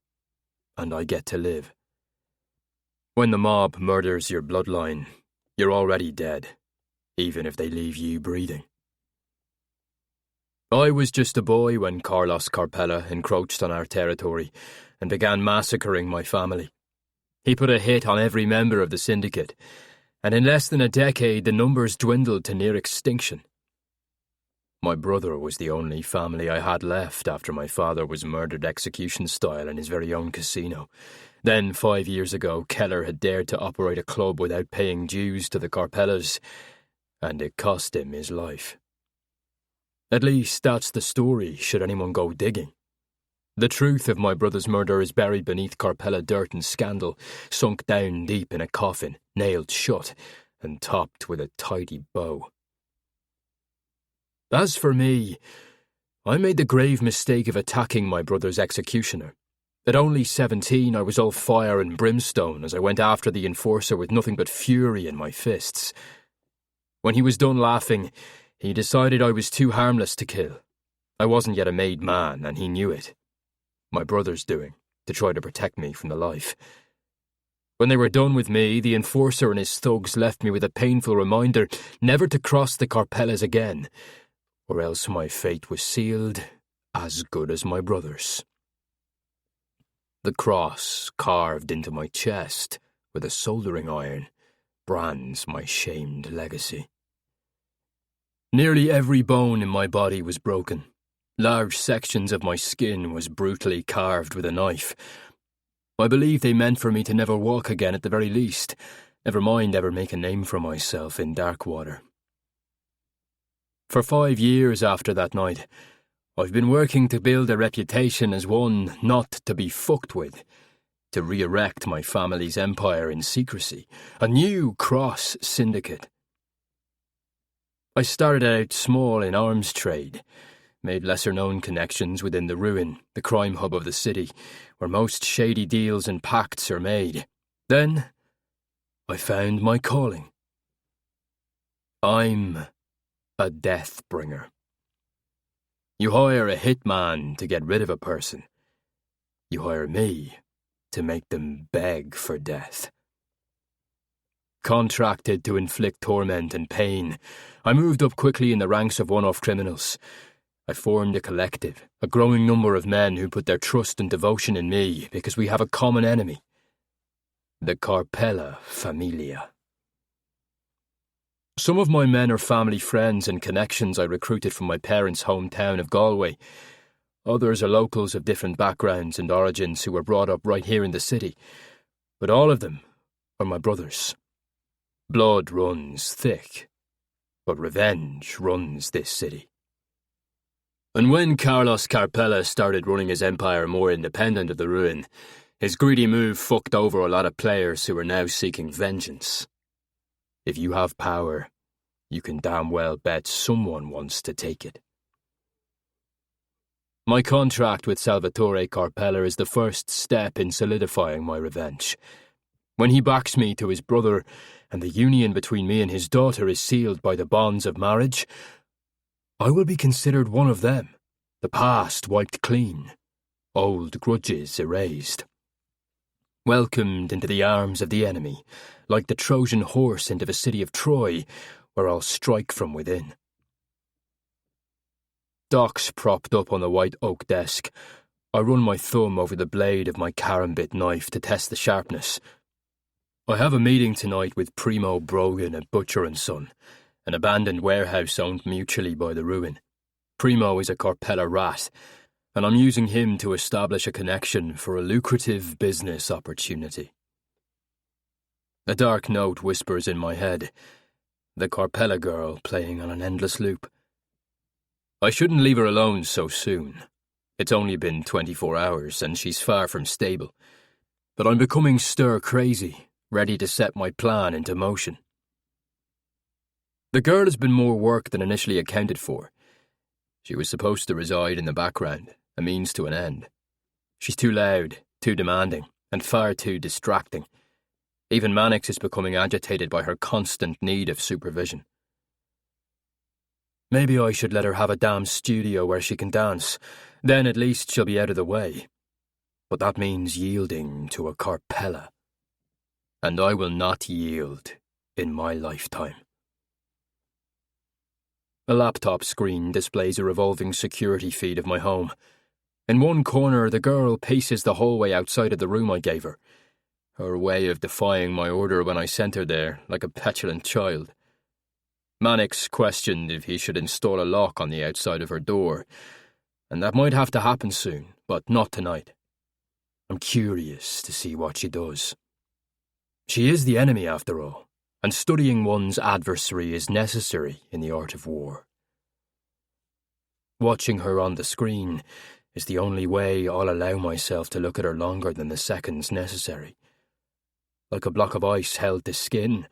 and I get to live. When the mob murders your bloodline, you're already dead, even if they leave you breathing. I was just a boy when Carlos Carpella encroached on our territory and began massacring my family. He put a hit on every member of the syndicate, and in less than a decade the numbers dwindled to near extinction. My brother was the only family I had left after my father was murdered execution-style in his very own casino. Then, 5 years ago, Keller had dared to operate a club without paying dues to the Carpellas, and it cost him his life. At least that's the story, should anyone go digging. The truth of my brother's murder is buried beneath Carpella dirt and scandal, sunk down deep in a coffin, nailed shut, and topped with a tidy bow. As for me, I made the grave mistake of attacking my brother's executioner. At only 17, I was all fire and brimstone as I went after the enforcer with nothing but fury in my fists. When he was done laughing, he decided I was too harmless to kill. I wasn't yet a made man, and he knew it. My brother's doing, to try to protect me from the life. When they were done with me, the enforcer and his thugs left me with a painful reminder never to cross the Carpellas again, or else my fate was sealed, as good as my brother's. The cross carved into my chest with a soldering iron brands my shamed legacy. Nearly every bone in my body was broken. Large sections of my skin was brutally carved with a knife. I believe they meant for me to never walk again at the very least, never mind ever make a name for myself in Darkwater. For 5 years after that night, I've been working to build a reputation as one not to be fucked with, to re-erect my family's empire in secrecy, a new cross syndicate. I started out small in arms trade, made lesser-known connections within the Ruin, the crime hub of the city, where most shady deals and pacts are made. Then, I found my calling. I'm a death-bringer. You hire a hitman to get rid of a person. You hire me to make them beg for death. Contracted to inflict torment and pain, I moved up quickly in the ranks of one-off criminals. I formed a collective, a growing number of men who put their trust and devotion in me because we have a common enemy. The Carpella Familia. Some of my men are family friends and connections I recruited from my parents' hometown of Galway. Others are locals of different backgrounds and origins who were brought up right here in the city. But all of them are my brothers. Blood runs thick, but revenge runs this city. And when Carlos Carpella started running his empire more independent of the Ruin, his greedy move fucked over a lot of players who are now seeking vengeance. If you have power, you can damn well bet someone wants to take it. My contract with Salvatore Carpella is the first step in solidifying my revenge. When he backs me to his brother, and the union between me and his daughter is sealed by the bonds of marriage, I will be considered one of them, the past wiped clean, old grudges erased. Welcomed into the arms of the enemy, like the Trojan horse into the city of Troy, where I'll strike from within. Docks propped up on the white oak desk, I run my thumb over the blade of my karambit knife to test the sharpness. I have a meeting tonight with Primo Brogan at Butcher & Son, an abandoned warehouse owned mutually by the Ruin. Primo is a Carpella rat, and I'm using him to establish a connection for a lucrative business opportunity. A dark note whispers in my head, the Carpella girl playing on an endless loop. I shouldn't leave her alone so soon. It's only been 24 hours and she's far from stable. But I'm becoming stir-crazy, ready to set my plan into motion. The girl has been more work than initially accounted for. She was supposed to reside in the background, a means to an end. She's too loud, too demanding, and far too distracting. Even Mannix is becoming agitated by her constant need of supervision. Maybe I should let her have a damn studio where she can dance. Then at least she'll be out of the way. But that means yielding to a Carpella. and I will not yield in my lifetime. A laptop screen displays a revolving security feed of my home. In one corner, the girl paces the hallway outside of the room I gave her, her way of defying my order when I sent her there like a petulant child. Mannix questioned if he should install a lock on the outside of her door, and that might have to happen soon, but not tonight. I'm curious to see what she does. She is the enemy, after all, and studying one's adversary is necessary in the art of war. Watching her on the screen is the only way I'll allow myself to look at her longer than the seconds necessary. Like a block of ice held to skin,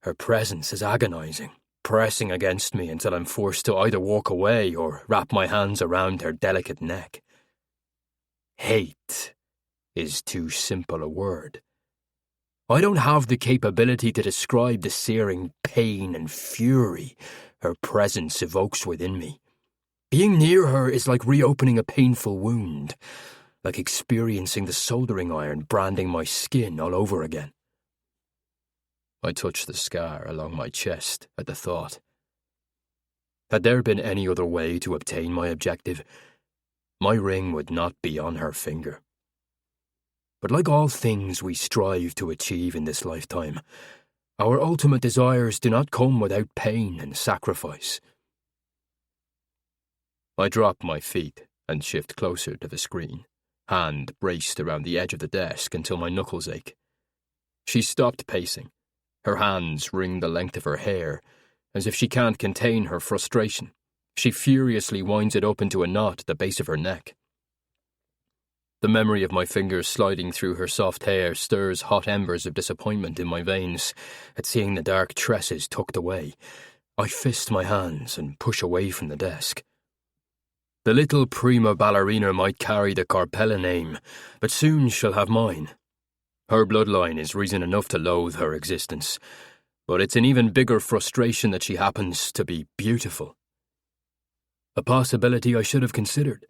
her presence is agonizing, pressing against me until I'm forced to either walk away or wrap my hands around her delicate neck. Hate is too simple a word. I don't have the capability to describe the searing pain and fury her presence evokes within me. Being near her is like reopening a painful wound, like experiencing the soldering iron branding my skin all over again. I touched the scar along my chest at the thought. Had there been any other way to obtain my objective, my ring would not be on her finger. But like all things we strive to achieve in this lifetime, our ultimate desires do not come without pain and sacrifice. I drop my feet and shift closer to the screen, hand braced around the edge of the desk until my knuckles ache. She stopped pacing. Her hands wring the length of her hair, as if she can't contain her frustration. She furiously winds it up into a knot at the base of her neck. The memory of my fingers sliding through her soft hair stirs hot embers of disappointment in my veins at seeing the dark tresses tucked away. I fist my hands and push away from the desk. The little prima ballerina might carry the Carpella name, but soon she'll have mine. Her bloodline is reason enough to loathe her existence, but it's an even bigger frustration that she happens to be beautiful. A possibility I should have considered,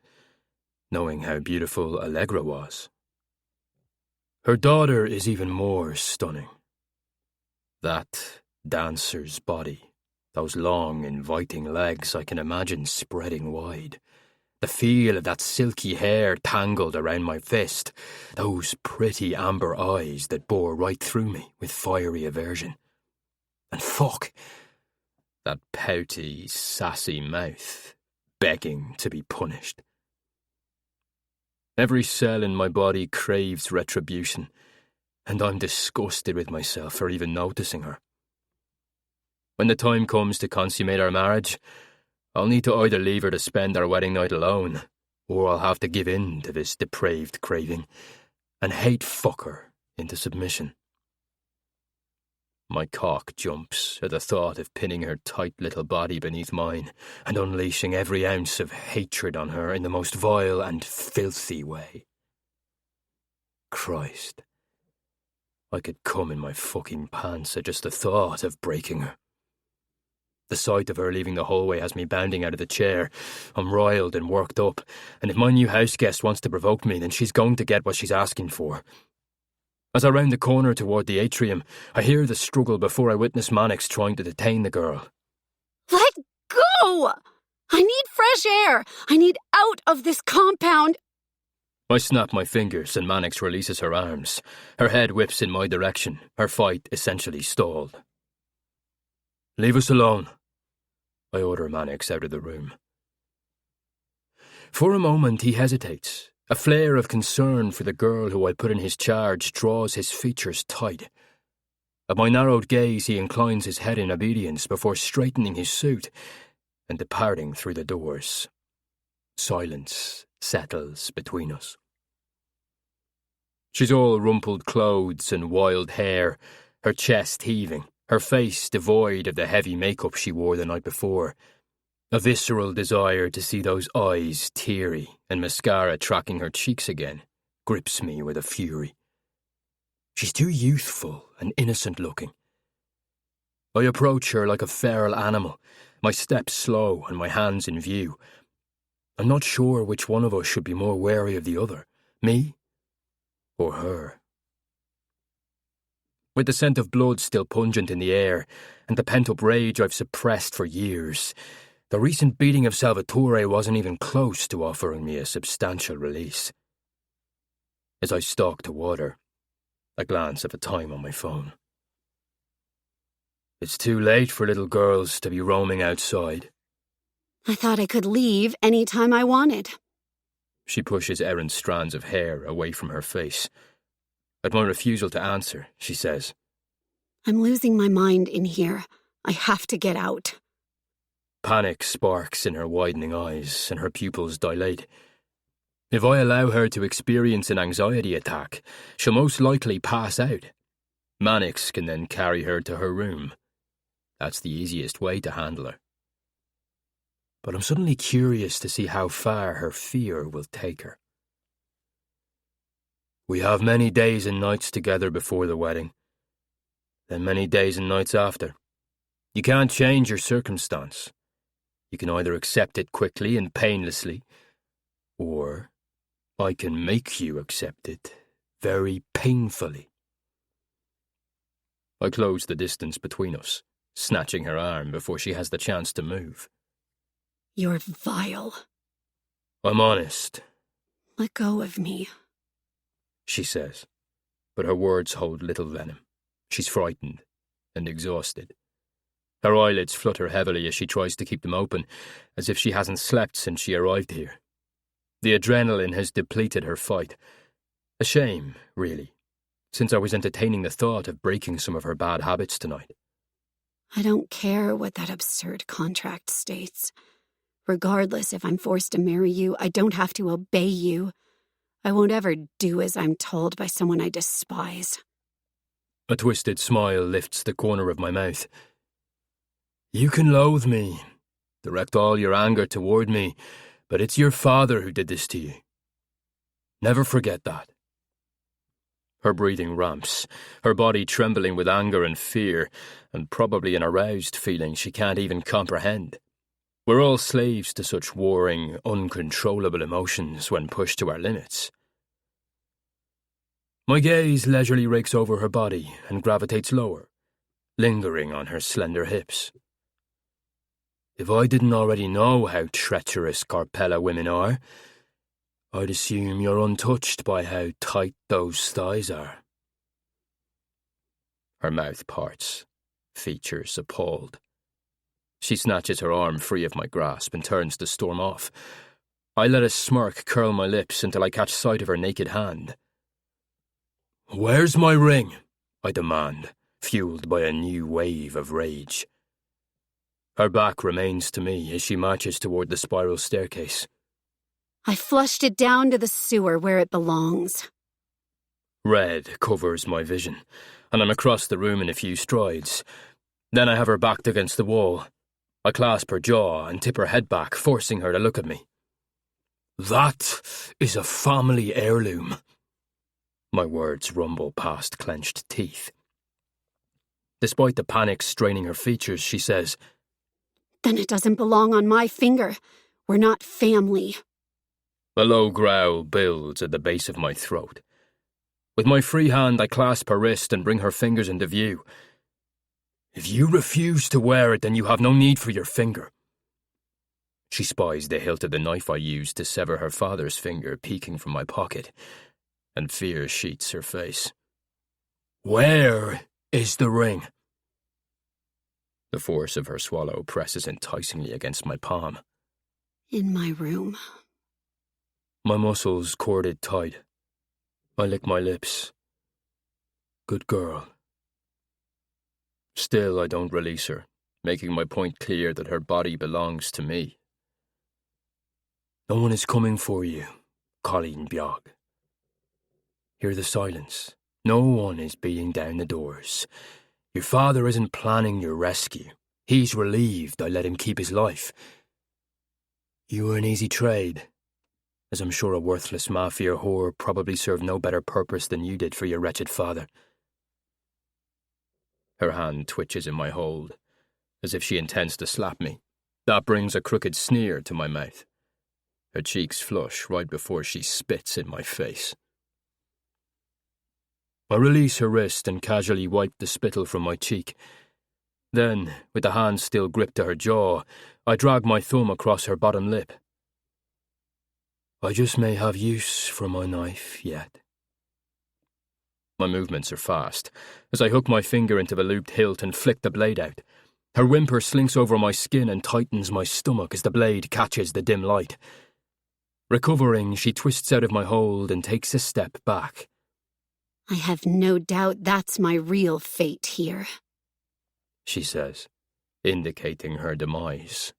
knowing how beautiful Allegra was. Her daughter is even more stunning. That dancer's body, those long, inviting legs I can imagine spreading wide. The feel of that silky hair tangled around my fist, those pretty amber eyes that bore right through me with fiery aversion. And fuck, that pouty, sassy mouth, begging to be punished. Every cell in my body craves retribution, and I'm disgusted with myself for even noticing her. When the time comes to consummate our marriage, I'll need to either leave her to spend our wedding night alone, or I'll have to give in to this depraved craving and hate fuck her into submission. My cock jumps at the thought of pinning her tight little body beneath mine and unleashing every ounce of hatred on her in the most vile and filthy way. Christ, I could come in my fucking pants at just the thought of breaking her. The sight of her leaving the hallway has me bounding out of the chair. I'm riled and worked up, and if my new houseguest wants to provoke me, then she's going to get what she's asking for. As I round the corner toward the atrium, I hear the struggle before I witness Mannix trying to detain the girl. Let go! I need fresh air! I need out of this compound! I snap my fingers and Mannix releases her arms. Her head whips in my direction, her fight essentially stalled. Leave us alone, I order Mannix out of the room. For a moment he hesitates. A flare of concern for the girl who I put in his charge draws his features tight. At my narrowed gaze he inclines his head in obedience before straightening his suit and departing through the doors. Silence settles between us. She's all rumpled clothes and wild hair, her chest heaving, her face devoid of the heavy makeup she wore the night before. A visceral desire to see those eyes teary and mascara tracking her cheeks again grips me with a fury. She's too youthful and innocent looking. I approach her like a feral animal, my steps slow and my hands in view. I'm not sure which one of us should be more wary of the other, me or her. with the scent of blood still pungent in the air, and the pent-up rage I've suppressed for years, the recent beating of Salvatore wasn't even close to offering me a substantial release. As I stalked toward her, I glance at the time on my phone. It's too late for little girls to be roaming outside. I thought I could leave any time I wanted. She pushes errant strands of hair away from her face. At my refusal to answer, she says, I'm losing my mind in here. I have to get out. Panic sparks in her widening eyes, and her pupils dilate. If I allow her to experience an anxiety attack, she'll most likely pass out. Mannix can then carry her to her room. That's the easiest way to handle her. But I'm suddenly curious to see how far her fear will take her. We have many days and nights together before the wedding, then many days and nights after. You can't change your circumstance. You can either accept it quickly and painlessly, or I can make you accept it very painfully. I close the distance between us, snatching her arm before she has the chance to move. You're vile. I'm honest, Let go of me. she says, but her words hold little venom. She's frightened and exhausted. Her eyelids flutter heavily as she tries to keep them open, as if she hasn't slept since she arrived here. The adrenaline has depleted her fight. A shame, really, since I was entertaining the thought of breaking some of her bad habits tonight. I don't care what that absurd contract states. Regardless if I'm forced to marry you, I don't have to obey you. I won't ever do as I'm told by someone I despise. A twisted smile lifts the corner of my mouth. You can loathe me, direct all your anger toward me, but it's your father who did this to you. Never forget that. Her breathing ramps, her body trembling with anger and fear, and probably an aroused feeling she can't even comprehend. We're all slaves to such warring, uncontrollable emotions when pushed to our limits. My gaze leisurely rakes over her body and gravitates lower, lingering on her slender hips. If I didn't already know how treacherous Carpella women are, I'd assume you're untouched by how tight those thighs are. Her mouth parts, features appalled. She snatches her arm free of my grasp and turns to storm off. I let a smirk curl my lips until I catch sight of her naked hand. Where's my ring? I demand, fueled by a new wave of rage. Her back remains to me as she marches toward the spiral staircase. I flushed it down to the sewer where it belongs. Red covers my vision, and I'm across the room in a few strides. Then I have her backed against the wall. I clasp her jaw and tip her head back, forcing her to look at me. That is a family heirloom. My words rumble past clenched teeth. Despite the panic straining her features, she says, Then it doesn't belong on my finger. We're not family. A low growl builds at the base of my throat. With my free hand, I clasp her wrist and bring her fingers into view. If you refuse to wear it, then you have no need for your finger. She spies the hilt of the knife I used to sever her father's finger peeking from my pocket, and fear sheets her face. Where is the ring? The force of her swallow presses enticingly against my palm. In my room. My muscles corded tight. I lick my lips. Good girl. Still, I don't release her, making my point clear that her body belongs to me. No one is coming for you, Colleen Bjog. Hear the silence. No one is beating down the doors. Your father isn't planning your rescue. He's relieved I let him keep his life. You were an easy trade, as I'm sure a worthless mafia whore probably served no better purpose than you did for your wretched father. Her hand twitches in my hold, as if she intends to slap me. That brings a crooked sneer to my mouth. Her cheeks flush right before she spits in my face. I release her wrist and casually wipe the spittle from my cheek. Then, with the hand still gripped to her jaw, I drag my thumb across her bottom lip. I just may have use for my knife yet. My movements are fast, as I hook my finger into the looped hilt and flick the blade out. Her whimper slinks over my skin and tightens my stomach as the blade catches the dim light. Recovering, she twists out of my hold and takes a step back. I have no doubt that's my real fate here, she says, indicating her demise.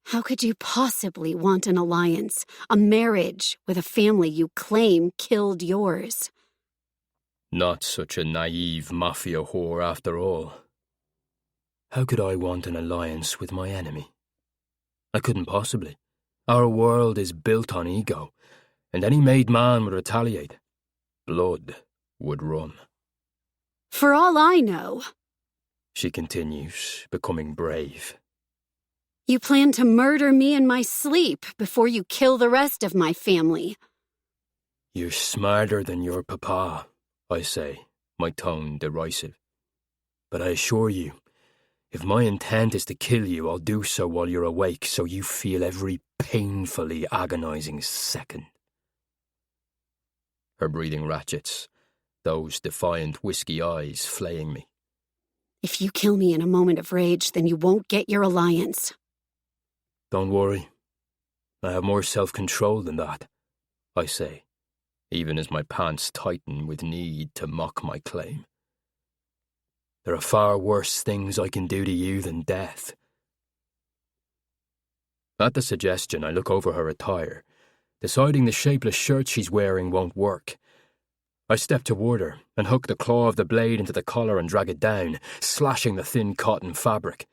How could you possibly want an alliance, a marriage with a family you claim killed yours? Not such a naive mafia whore after all. How could I want an alliance with my enemy? I couldn't possibly. Our world is built on ego, and any made man would retaliate. Blood would run. For all I know, she continues, becoming brave. You plan to murder me in my sleep before you kill the rest of my family. You're smarter than your papa, I say, my tone derisive. But I assure you, if my intent is to kill you, I'll do so while you're awake so you feel every painfully agonizing second. Her breathing ratchets, those defiant whiskey eyes flaying me. If you kill me in a moment of rage, then you won't get your alliance. Don't worry. I have more self-control than that, I say, even as my pants tighten with need to mock my claim. There are far worse things I can do to you than death. At the suggestion, I look over her attire, deciding the shapeless shirt she's wearing won't work. I step toward her and hook the claw of the blade into the collar and drag it down, slashing the thin cotton fabric.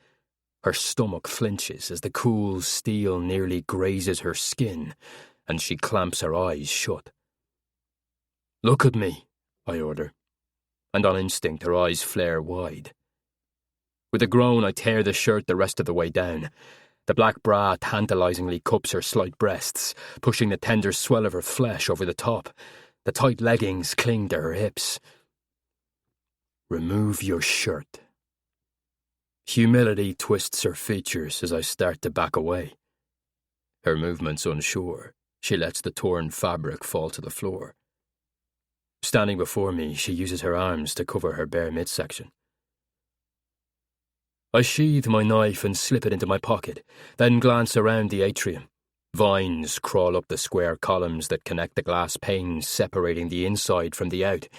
Her stomach flinches as the cool steel nearly grazes her skin, and she clamps her eyes shut. Look at me, I order, and on instinct her eyes flare wide. With a groan, I tear the shirt the rest of the way down. The black bra tantalizingly cups her slight breasts, pushing the tender swell of her flesh over the top. The tight leggings cling to her hips. Remove your shirt. Humility twists her features as I start to back away. Her movements unsure, she lets the torn fabric fall to the floor. Standing before me, she uses her arms to cover her bare midsection. I sheathe my knife and slip it into my pocket, then glance around the atrium. Vines crawl up the square columns that connect the glass panes separating the inside from the out.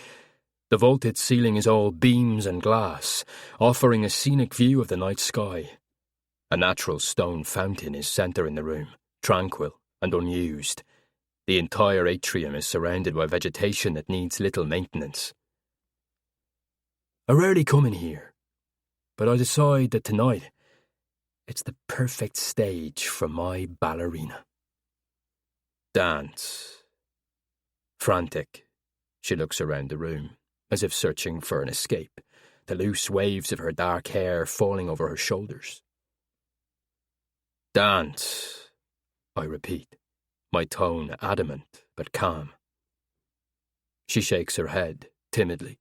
The vaulted ceiling is all beams and glass, offering a scenic view of the night sky. A natural stone fountain is centre in the room, tranquil and unused. The entire atrium is surrounded by vegetation that needs little maintenance. I rarely come in here, but I decide that tonight it's the perfect stage for my ballerina. Dance. Frantic, she looks around the room, as if searching for an escape, the loose waves of her dark hair falling over her shoulders. Dance, I repeat, my tone adamant but calm. She shakes her head, timidly.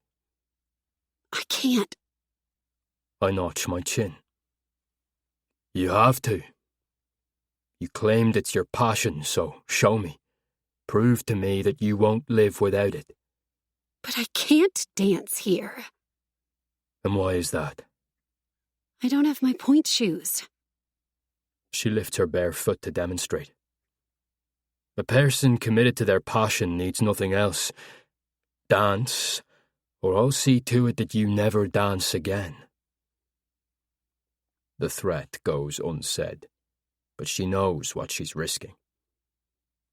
I can't. I notch my chin. You have to. You claimed it's your passion, so show me. Prove to me that you won't live without it. But I can't dance here. And why is that? I don't have my point shoes. She lifts her bare foot to demonstrate. A person committed to their passion needs nothing else. Dance, or I'll see to it that you never dance again. The threat goes unsaid, but she knows what she's risking.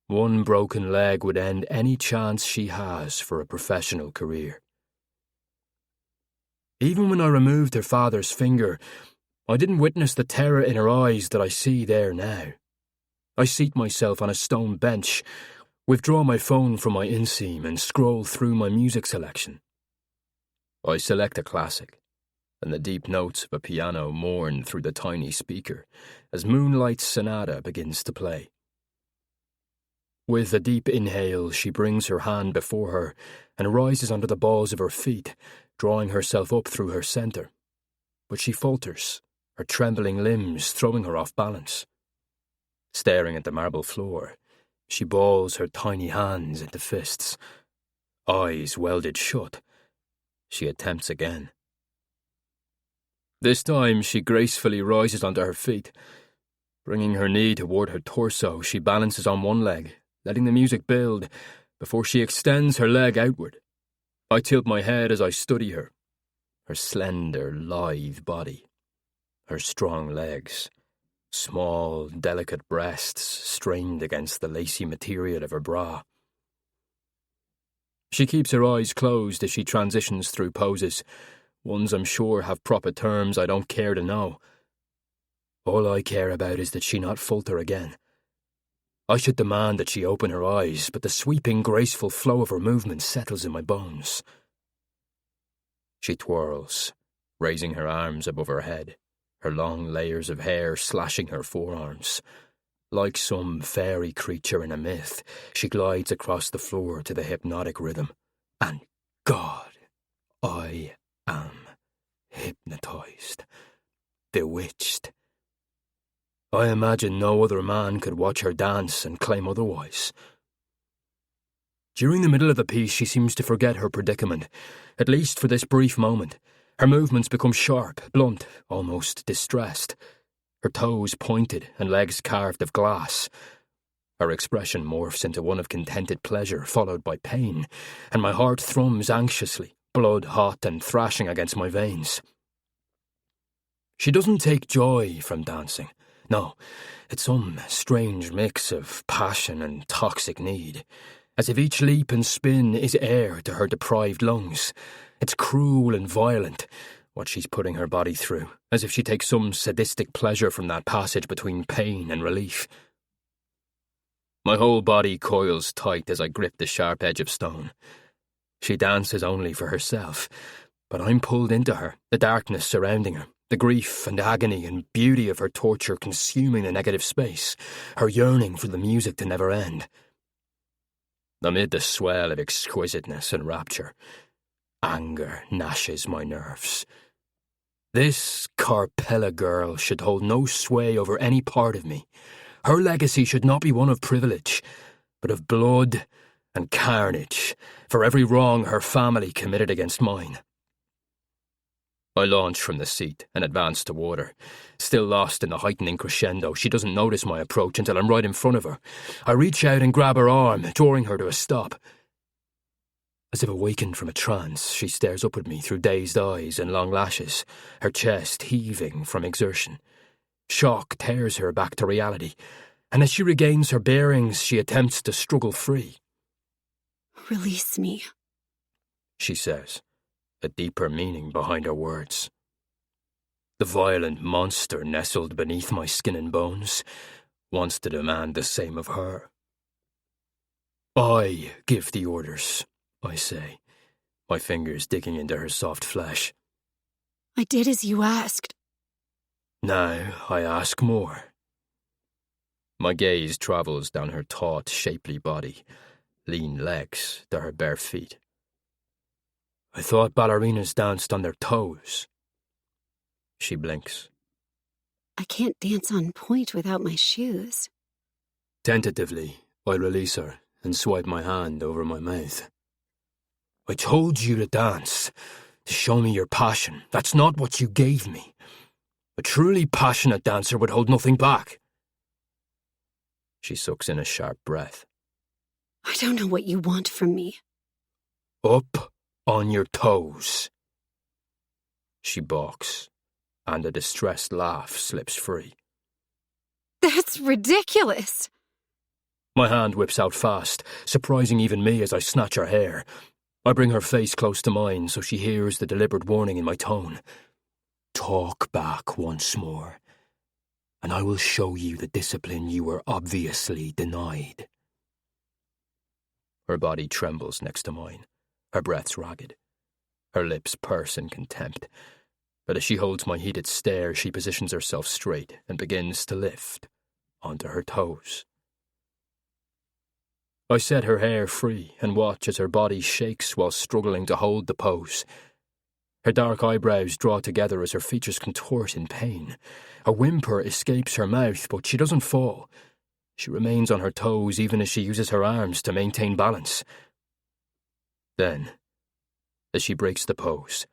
One broken leg would end any chance she has for a professional career. Even when I removed her father's finger, I didn't witness the terror in her eyes that I see there now. I seat myself on a stone bench, withdraw my phone from my inseam and scroll through my music selection. I select a classic, and the deep notes of a piano mourn through the tiny speaker as Moonlight's Sonata begins to play. With a deep inhale, she brings her hand before her and rises onto the balls of her feet, drawing herself up through her centre. But she falters, her trembling limbs throwing her off balance. Staring at the marble floor, she balls her tiny hands into fists. Eyes welded shut, she attempts again. This time she gracefully rises onto her feet. Bringing her knee toward her torso, she balances on one leg, letting the music build, before she extends her leg outward. I tilt my head as I study her slender, lithe body, her strong legs, small, delicate breasts strained against the lacy material of her bra. She keeps her eyes closed as she transitions through poses, ones I'm sure have proper terms I don't care to know. All I care about is that she not falter again. I should demand that she open her eyes, but the sweeping, graceful flow of her movement settles in my bones. She twirls, raising her arms above her head, her long layers of hair slashing her forearms. Like some fairy creature in a myth, she glides across the floor to the hypnotic rhythm. And God, I am hypnotized, bewitched. I imagine no other man could watch her dance and claim otherwise. During the middle of the piece, she seems to forget her predicament, at least for this brief moment. Her movements become sharp, blunt, almost distressed. Her toes pointed and legs carved of glass. Her expression morphs into one of contented pleasure, followed by pain, and my heart thrums anxiously, blood hot and thrashing against my veins. She doesn't take joy from dancing. No, it's some strange mix of passion and toxic need, as if each leap and spin is air to her deprived lungs. It's cruel and violent, what she's putting her body through, as if she takes some sadistic pleasure from that passage between pain and relief. My whole body coils tight as I grip the sharp edge of stone. She dances only for herself, but I'm pulled into her, the darkness surrounding her, the grief and agony and beauty of her torture consuming the negative space, her yearning for the music to never end. Amid the swell of exquisiteness and rapture, anger gnashes my nerves. This Carpella girl should hold no sway over any part of me. Her legacy should not be one of privilege, but of blood and carnage for every wrong her family committed against mine. I launch from the seat and advance toward her. Still lost in the heightening crescendo, she doesn't notice my approach until I'm right in front of her. I reach out and grab her arm, drawing her to a stop. As if awakened from a trance, she stares up at me through dazed eyes and long lashes, her chest heaving from exertion. Shock tears her back to reality, and as she regains her bearings, she attempts to struggle free. Release me, she says, a deeper meaning behind her words. The violent monster nestled beneath my skin and bones wants to demand the same of her. I give the orders, I say, my fingers digging into her soft flesh. I did as you asked. Now I ask more. My gaze travels down her taut, shapely body, lean legs to her bare feet. I thought ballerinas danced on their toes. She blinks. I can't dance on point without my shoes. Tentatively, I release her and swipe my hand over my mouth. I told you to dance, to show me your passion. That's not what you gave me. A truly passionate dancer would hold nothing back. She sucks in a sharp breath. I don't know what you want from me. Up on your toes. She balks, and a distressed laugh slips free. That's ridiculous. My hand whips out fast, surprising even me as I snatch her hair. I bring her face close to mine so she hears the deliberate warning in my tone. Talk back once more, and I will show you the discipline you were obviously denied. Her body trembles next to mine, her breath's ragged. Her lips purse in contempt, but as she holds my heated stare, she positions herself straight and begins to lift onto her toes. I set her hair free and watch as her body shakes while struggling to hold the pose. Her dark eyebrows draw together as her features contort in pain. A whimper escapes her mouth, but she doesn't fall. She remains on her toes even as she uses her arms to maintain balance. Then, as she breaks the pose,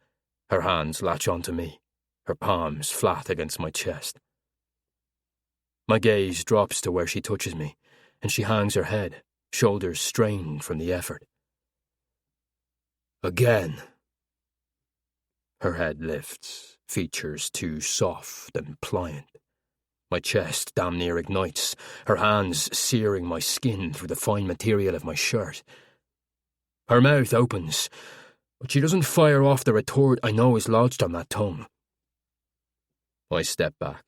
her hands latch onto me, her palms flat against my chest. My gaze drops to where she touches me, and she hangs her head, shoulders strained from the effort. Again. Her head lifts, features too soft and pliant. My chest damn near ignites, her hands searing my skin through the fine material of my shirt. Her mouth opens, but she doesn't fire off the retort I know is lodged on that tongue. I step back,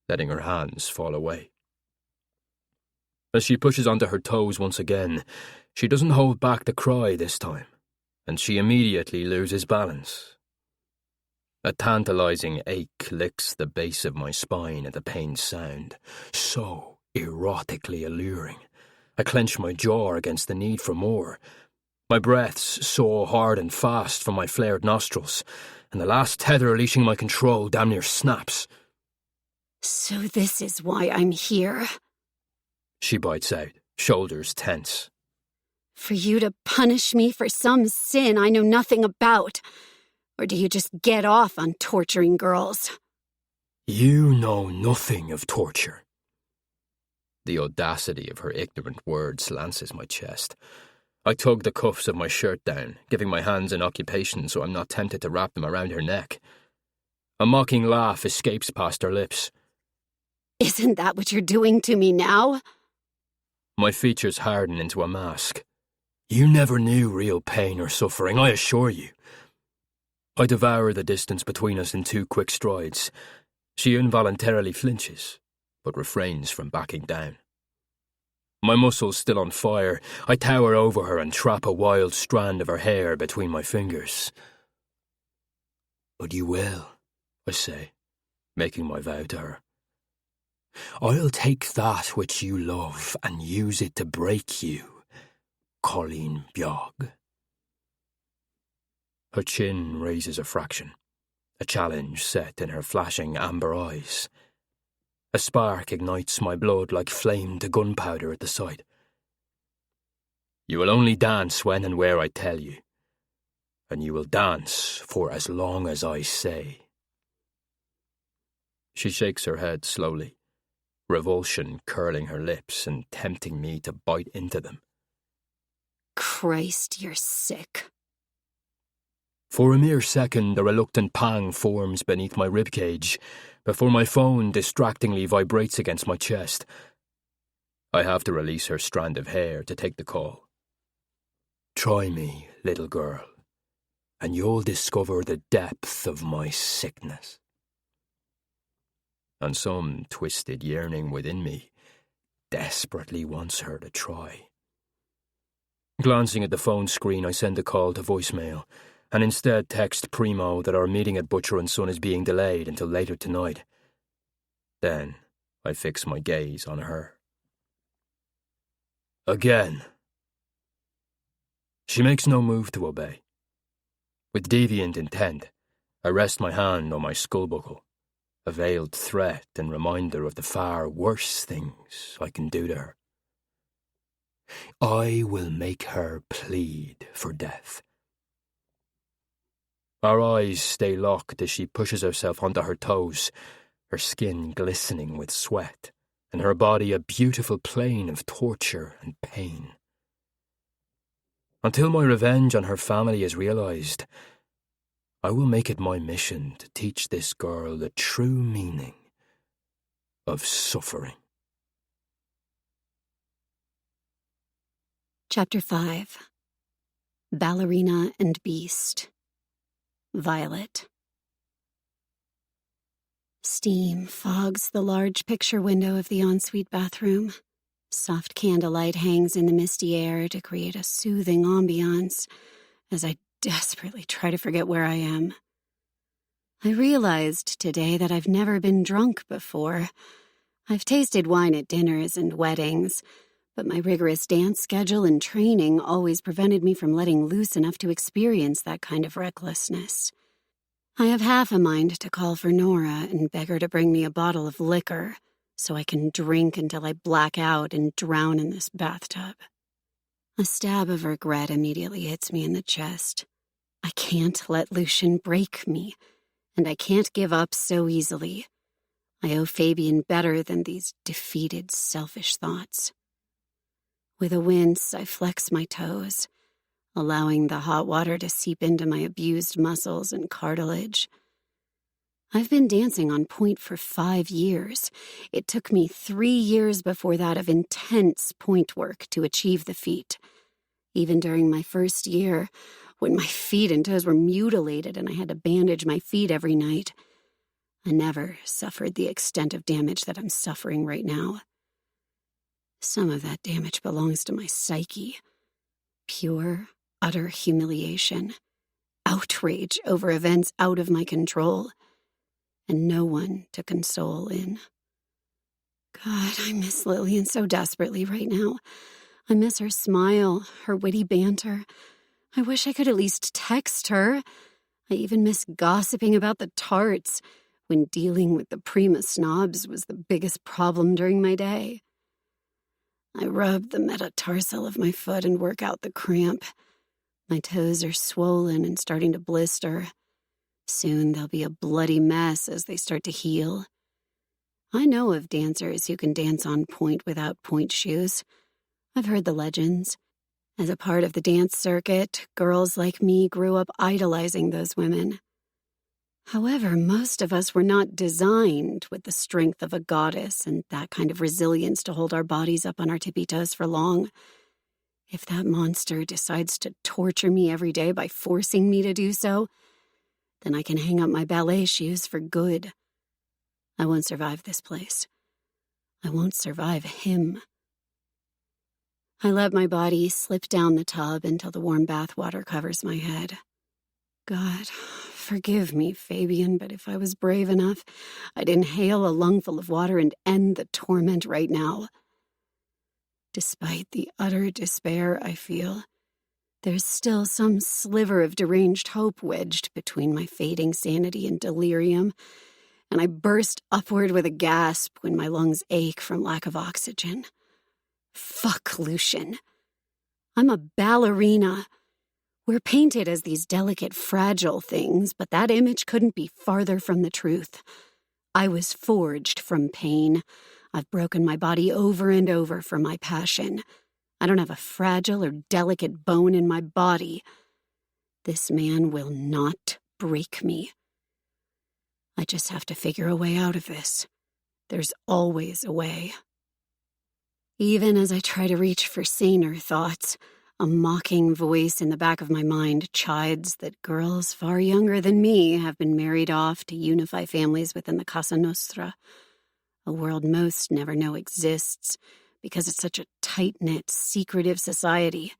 letting her hands fall away. As she pushes onto her toes once again, she doesn't hold back the cry this time, and she immediately loses balance. A tantalizing ache licks the base of my spine at the pain's sound, so erotically alluring. I clench my jaw against the need for more. My breaths soar hard and fast from my flared nostrils, and the last tether leashing my control damn near snaps. So this is why I'm here. She bites out, shoulders tense. For you to punish me for some sin I know nothing about. Or do you just get off on torturing girls? You know nothing of torture. The audacity of her ignorant words lances my chest. I tug the cuffs of my shirt down, giving my hands an occupation so I'm not tempted to wrap them around her neck. A mocking laugh escapes past her lips. Isn't that what you're doing to me now? My features harden into a mask. You never knew real pain or suffering, I assure you. I devour the distance between us in 2 quick strides. She involuntarily flinches, but refrains from backing down. My muscles still on fire, I tower over her and trap a wild strand of her hair between my fingers. But you will, I say, making my vow to her. I'll take that which you love and use it to break you, Colleen Bjog. Her chin raises a fraction, a challenge set in her flashing amber eyes. A spark ignites my blood like flame to gunpowder at the sight. You will only dance when and where I tell you, and you will dance for as long as I say. She shakes her head slowly, revulsion curling her lips and tempting me to bite into them. Christ, you're sick. For a mere second, a reluctant pang forms beneath my ribcage, before my phone distractingly vibrates against my chest. I have to release her strand of hair to take the call. Try me, little girl, and you'll discover the depth of my sickness. And some twisted yearning within me desperately wants her to try. Glancing at the phone screen, I send a call to voicemail, and instead text Primo that our meeting at Butcher & Son is being delayed until later tonight. Then I fix my gaze on her. Again. She makes no move to obey. With deviant intent, I rest my hand on my skull buckle, a veiled threat and reminder of the far worse things I can do to her. I will make her plead for death. Our eyes stay locked as she pushes herself onto her toes, her skin glistening with sweat, and her body a beautiful plain of torture and pain. Until my revenge on her family is realized, I will make it my mission to teach this girl the true meaning of suffering. Chapter 5. Ballerina and Beast. Violet. Steam fogs the large picture window of the ensuite bathroom. Soft candlelight hangs in the misty air to create a soothing ambiance as I desperately try to forget where I am. I realized today that I've never been drunk before. I've tasted wine at dinners and weddings, but my rigorous dance schedule and training always prevented me from letting loose enough to experience that kind of recklessness. I have half a mind to call for Nora and beg her to bring me a bottle of liquor so I can drink until I black out and drown in this bathtub. A stab of regret immediately hits me in the chest. I can't let Lucian break me, and I can't give up so easily. I owe Fabian better than these defeated, selfish thoughts. With a wince, I flex my toes, allowing the hot water to seep into my abused muscles and cartilage. I've been dancing on point for 5 years. It took me 3 years before that of intense point work to achieve the feat. Even during my first year, when my feet and toes were mutilated and I had to bandage my feet every night, I never suffered the extent of damage that I'm suffering right now. Some of that damage belongs to my psyche. Pure, utter humiliation, outrage over events out of my control, and no one to console in. God, I miss Lillian so desperately right now. I miss her smile, her witty banter. I wish I could at least text her. I even miss gossiping about the tarts, when dealing with the prima snobs was the biggest problem during my day. I rub the metatarsal of my foot and work out the cramp. My toes are swollen and starting to blister. Soon they'll be a bloody mess as they start to heal. I know of dancers who can dance on point without point shoes. I've heard the legends. As a part of the dance circuit, girls like me grew up idolizing those women. However, most of us were not designed with the strength of a goddess and that kind of resilience to hold our bodies up on our tippy toes for long. If that monster decides to torture me every day by forcing me to do so, then I can hang up my ballet shoes for good. I won't survive this place. I won't survive him. I let my body slip down the tub until the warm bath water covers my head. God, forgive me, Fabian, but if I was brave enough, I'd inhale a lungful of water and end the torment right now. Despite the utter despair I feel, there's still some sliver of deranged hope wedged between my fading sanity and delirium, and I burst upward with a gasp when my lungs ache from lack of oxygen. Fuck Lucian. I'm a ballerina. We're painted as these delicate, fragile things, but that image couldn't be farther from the truth. I was forged from pain. I've broken my body over and over for my passion. I don't have a fragile or delicate bone in my body. This man will not break me. I just have to figure a way out of this. There's always a way. Even as I try to reach for saner thoughts, a mocking voice in the back of my mind chides that girls far younger than me have been married off to unify families within the Casa Nostra, a world most never know exists because it's such a tight-knit, secretive society.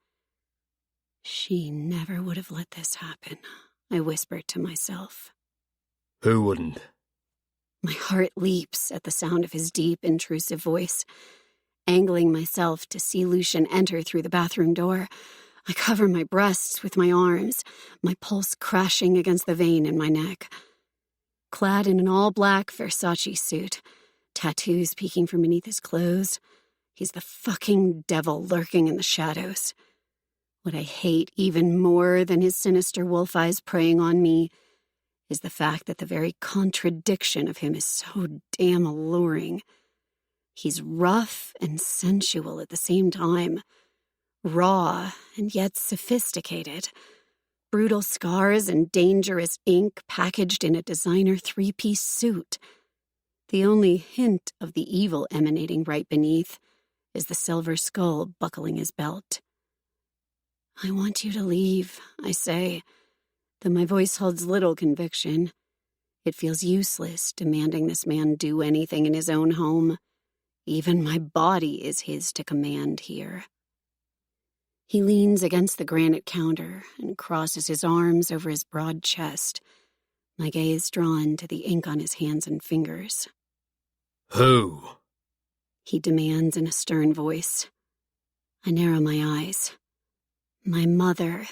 She never would have let this happen, I whispered to myself. Who wouldn't? My heart leaps at the sound of his deep, intrusive voice. Angling myself to see Lucian enter through the bathroom door, I cover my breasts with my arms, my pulse crashing against the vein in my neck. Clad in an all-black Versace suit, tattoos peeking from beneath his clothes, he's the fucking devil lurking in the shadows. What I hate even more than his sinister wolf eyes preying on me is the fact that the very contradiction of him is so damn alluring. He's rough and sensual at the same time, raw and yet sophisticated, brutal scars and dangerous ink packaged in a designer 3-piece suit. The only hint of the evil emanating right beneath is the silver skull buckling his belt. I want you to leave, I say, though my voice holds little conviction. It feels useless demanding this man do anything in his own home. Even my body is his to command here. He leans against the granite counter and crosses his arms over his broad chest, my gaze drawn to the ink on his hands and fingers. Who? He demands in a stern voice. I narrow my eyes. My mother.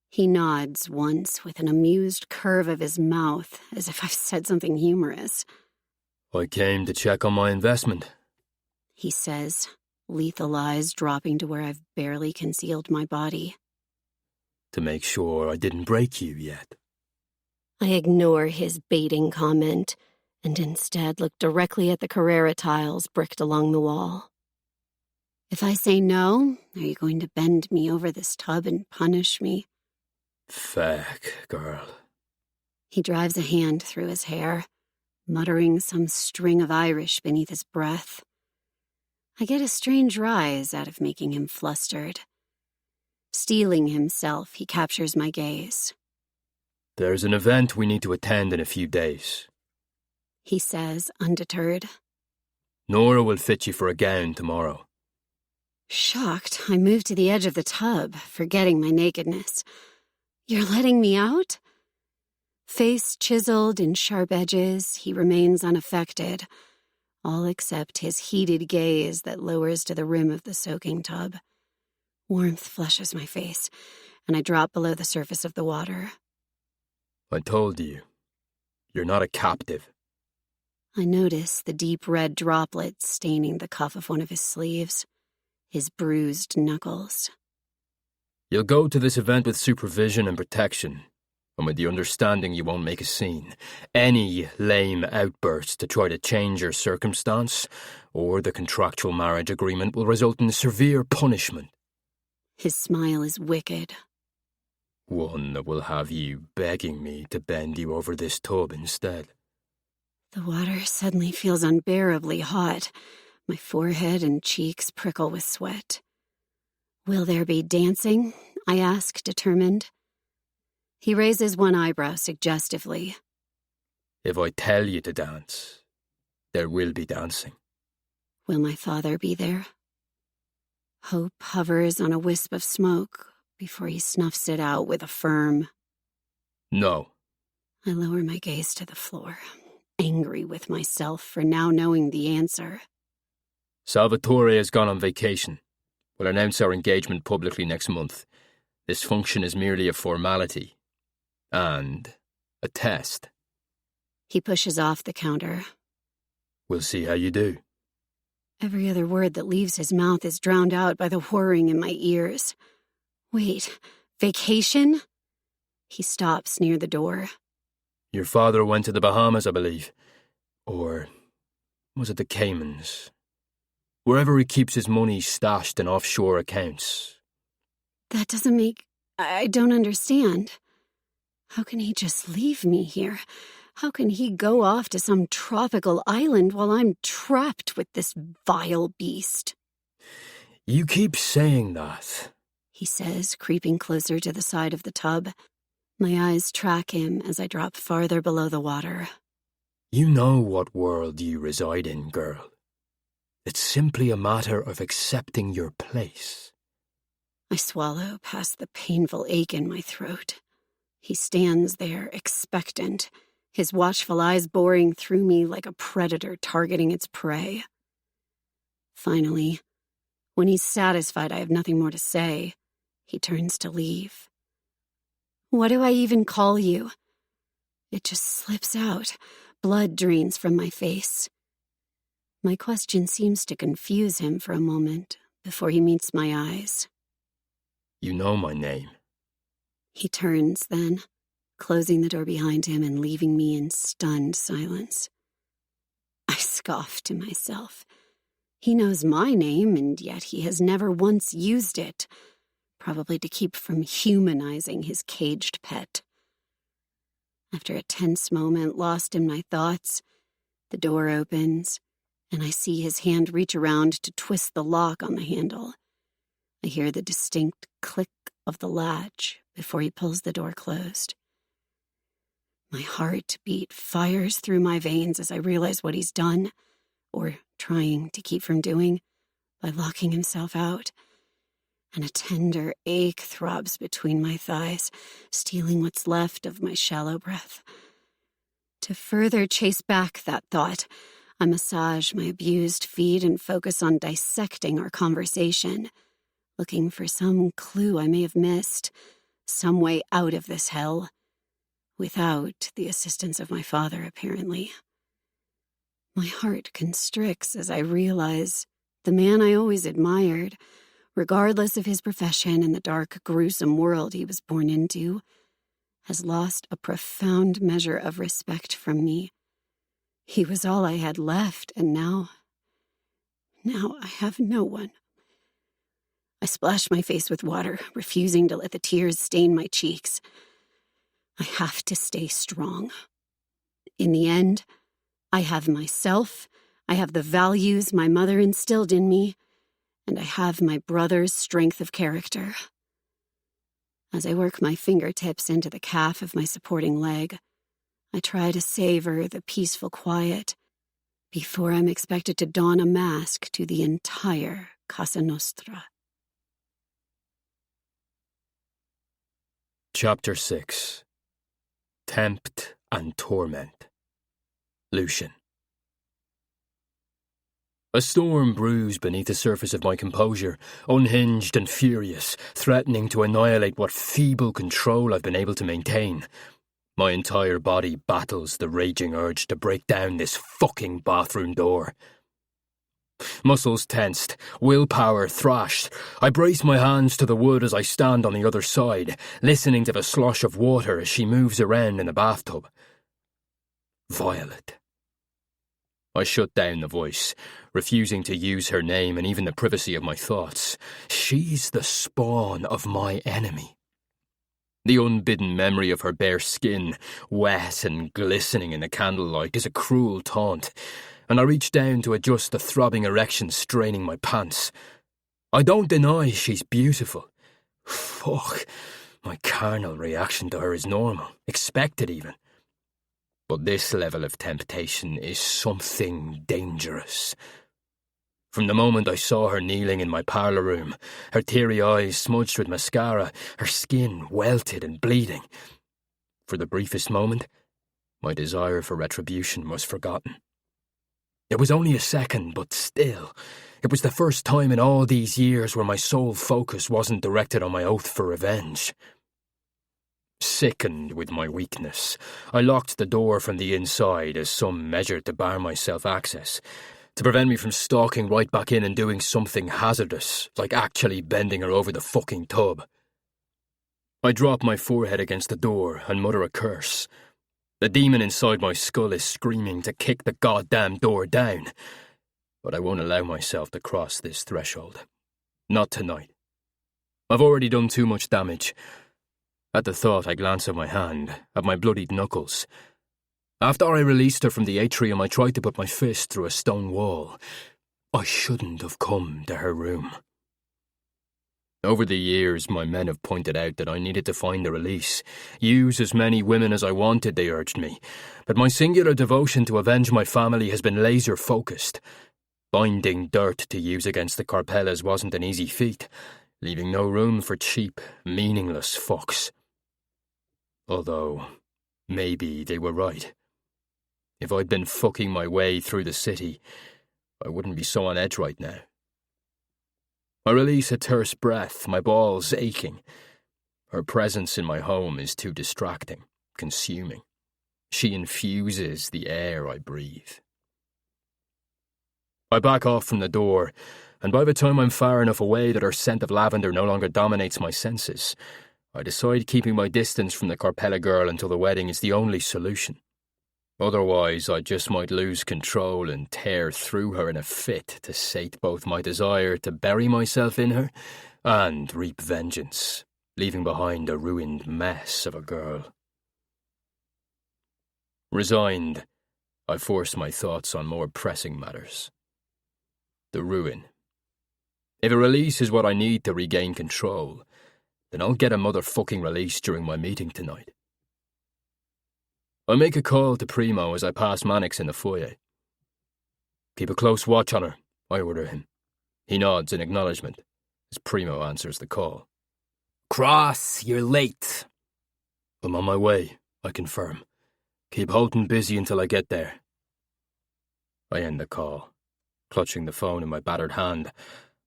He nods once with an amused curve of his mouth, as if I've said something humorous. I came to check on my investment, He says, lethal eyes dropping to where I've barely concealed my body. to make sure I didn't break you yet. I ignore his baiting comment and instead look directly at the Carrera tiles bricked along the wall. If I say no, are you going to bend me over this tub and punish me? Feck, girl. He drives a hand through his hair, muttering some string of Irish beneath his breath. I get a strange rise out of making him flustered. Steeling himself, he captures my gaze. There's an event we need to attend in a few days. He says, undeterred. Nora will fit you for a gown tomorrow. Shocked, I move to the edge of the tub, forgetting my nakedness. You're letting me out? Face chiseled in sharp edges, he remains unaffected, all except his heated gaze that lowers to the rim of the soaking tub. Warmth flushes my face, and I drop below the surface of the water. I told you, you're not a captive. I notice the deep red droplets staining the cuff of one of his sleeves, his bruised knuckles. You'll go to this event with supervision and protection, and with the understanding you won't make a scene. Any lame outburst to try to change your circumstance or the contractual marriage agreement will result in severe punishment. His smile is wicked. One that will have you begging me to bend you over this tub instead. The water suddenly feels unbearably hot. My forehead and cheeks prickle with sweat. Will there be dancing? I ask, determined. He raises one eyebrow suggestively. If I tell you to dance, there will be dancing. Will my father be there? Hope hovers on a wisp of smoke before he snuffs it out with a firm No. I lower my gaze to the floor, angry with myself for now knowing the answer. Salvatore has gone on vacation. We'll announce our engagement publicly next month. This function is merely a formality. And a test. He pushes off the counter. We'll see how you do. Every other word that leaves his mouth is drowned out by the whirring in my ears. Wait, vacation? He stops near the door. Your father went to the Bahamas, I believe. Or was it the Caymans? Wherever he keeps his money stashed in offshore accounts. That doesn't make... I don't understand. How can he just leave me here? How can he go off to some tropical island while I'm trapped with this vile beast? You keep saying that, he says, creeping closer to the side of the tub. My eyes track him as I drop farther below the water. You know what world you reside in, girl. It's simply a matter of accepting your place. I swallow past the painful ache in my throat. He stands there, expectant, his watchful eyes boring through me like a predator targeting its prey. Finally, when he's satisfied I have nothing more to say, he turns to leave. What do I even call you? It just slips out. Blood drains from my face. My question seems to confuse him for a moment before he meets my eyes. You know my name. He turns then, closing the door behind him and leaving me in stunned silence. I scoff to myself. He knows my name, and yet he has never once used it, probably to keep from humanizing his caged pet. After a tense moment lost in my thoughts, the door opens, and I see his hand reach around to twist the lock on the handle. I hear the distinct click of the latch before he pulls the door closed. My heartbeat fires through my veins as I realize what he's done, or trying to keep from doing, by locking himself out. And a tender ache throbs between my thighs, stealing what's left of my shallow breath. To further chase back that thought, I massage my abused feet and focus on dissecting our conversation, looking for some clue I may have missed, some way out of this hell, without the assistance of my father, apparently. My heart constricts as I realize the man I always admired, regardless of his profession and the dark, gruesome world he was born into, has lost a profound measure of respect from me. He was all I had left, and now I have no one. I splash my face with water, refusing to let the tears stain my cheeks. I have to stay strong. In the end, I have myself, I have the values my mother instilled in me, and I have my brother's strength of character. As I work my fingertips into the calf of my supporting leg, I try to savor the peaceful quiet before I'm expected to don a mask to the entire Casa Nostra. Chapter 6. Tempt and Torment. Lucian. A storm brews beneath the surface of my composure, unhinged and furious, threatening to annihilate what feeble control I've been able to maintain. My entire body battles the raging urge to break down this fucking bathroom door. Muscles tensed, willpower thrashed. I brace my hands to the wood as I stand on the other side, listening to the slosh of water as she moves around in the bathtub. Violet. I shut down the voice, refusing to use her name and even the privacy of my thoughts. She's the spawn of my enemy. The unbidden memory of her bare skin, wet and glistening in the candlelight, is a cruel taunt, and I reach down to adjust the throbbing erection straining my pants. I don't deny she's beautiful. Fuck, my carnal reaction to her is normal, expected even. But this level of temptation is something dangerous. From the moment I saw her kneeling in my parlour room, her teary eyes smudged with mascara, her skin welted and bleeding, for the briefest moment, my desire for retribution was forgotten. It was only a second, but still, it was the first time in all these years where my sole focus wasn't directed on my oath for revenge. Sickened with my weakness, I locked the door from the inside as some measure to bar myself access, to prevent me from stalking right back in and doing something hazardous, like actually bending her over the fucking tub. I drop my forehead against the door and mutter a curse. The demon inside my skull is screaming to kick the goddamn door down, but I won't allow myself to cross this threshold. Not tonight. I've already done too much damage. At the thought, I glance at my hand, at my bloodied knuckles. After I released her from the atrium, I tried to put my fist through a stone wall. I shouldn't have come to her room. Over the years, my men have pointed out that I needed to find a release. Use as many women as I wanted, they urged me. But my singular devotion to avenge my family has been laser-focused. Finding dirt to use against the Carpellas wasn't an easy feat, leaving no room for cheap, meaningless fucks. Although, maybe they were right. If I'd been fucking my way through the city, I wouldn't be so on edge right now. I release a terse breath, my balls aching. Her presence in my home is too distracting, consuming. She infuses the air I breathe. I back off from the door, and by the time I'm far enough away that her scent of lavender no longer dominates my senses, I decide keeping my distance from the Carpella girl until the wedding is the only solution. Otherwise, I just might lose control and tear through her in a fit to sate both my desire to bury myself in her and reap vengeance, leaving behind a ruined mess of a girl. Resigned, I force my thoughts on more pressing matters. The ruin. If a release is what I need to regain control, then I'll get a motherfucking release during my meeting tonight. I make a call to Primo as I pass Mannix in the foyer. Keep a close watch on her, I order him. He nods in acknowledgement as Primo answers the call. Cross, you're late. I'm on my way, I confirm. Keep Holton busy until I get there. I end the call, clutching the phone in my battered hand,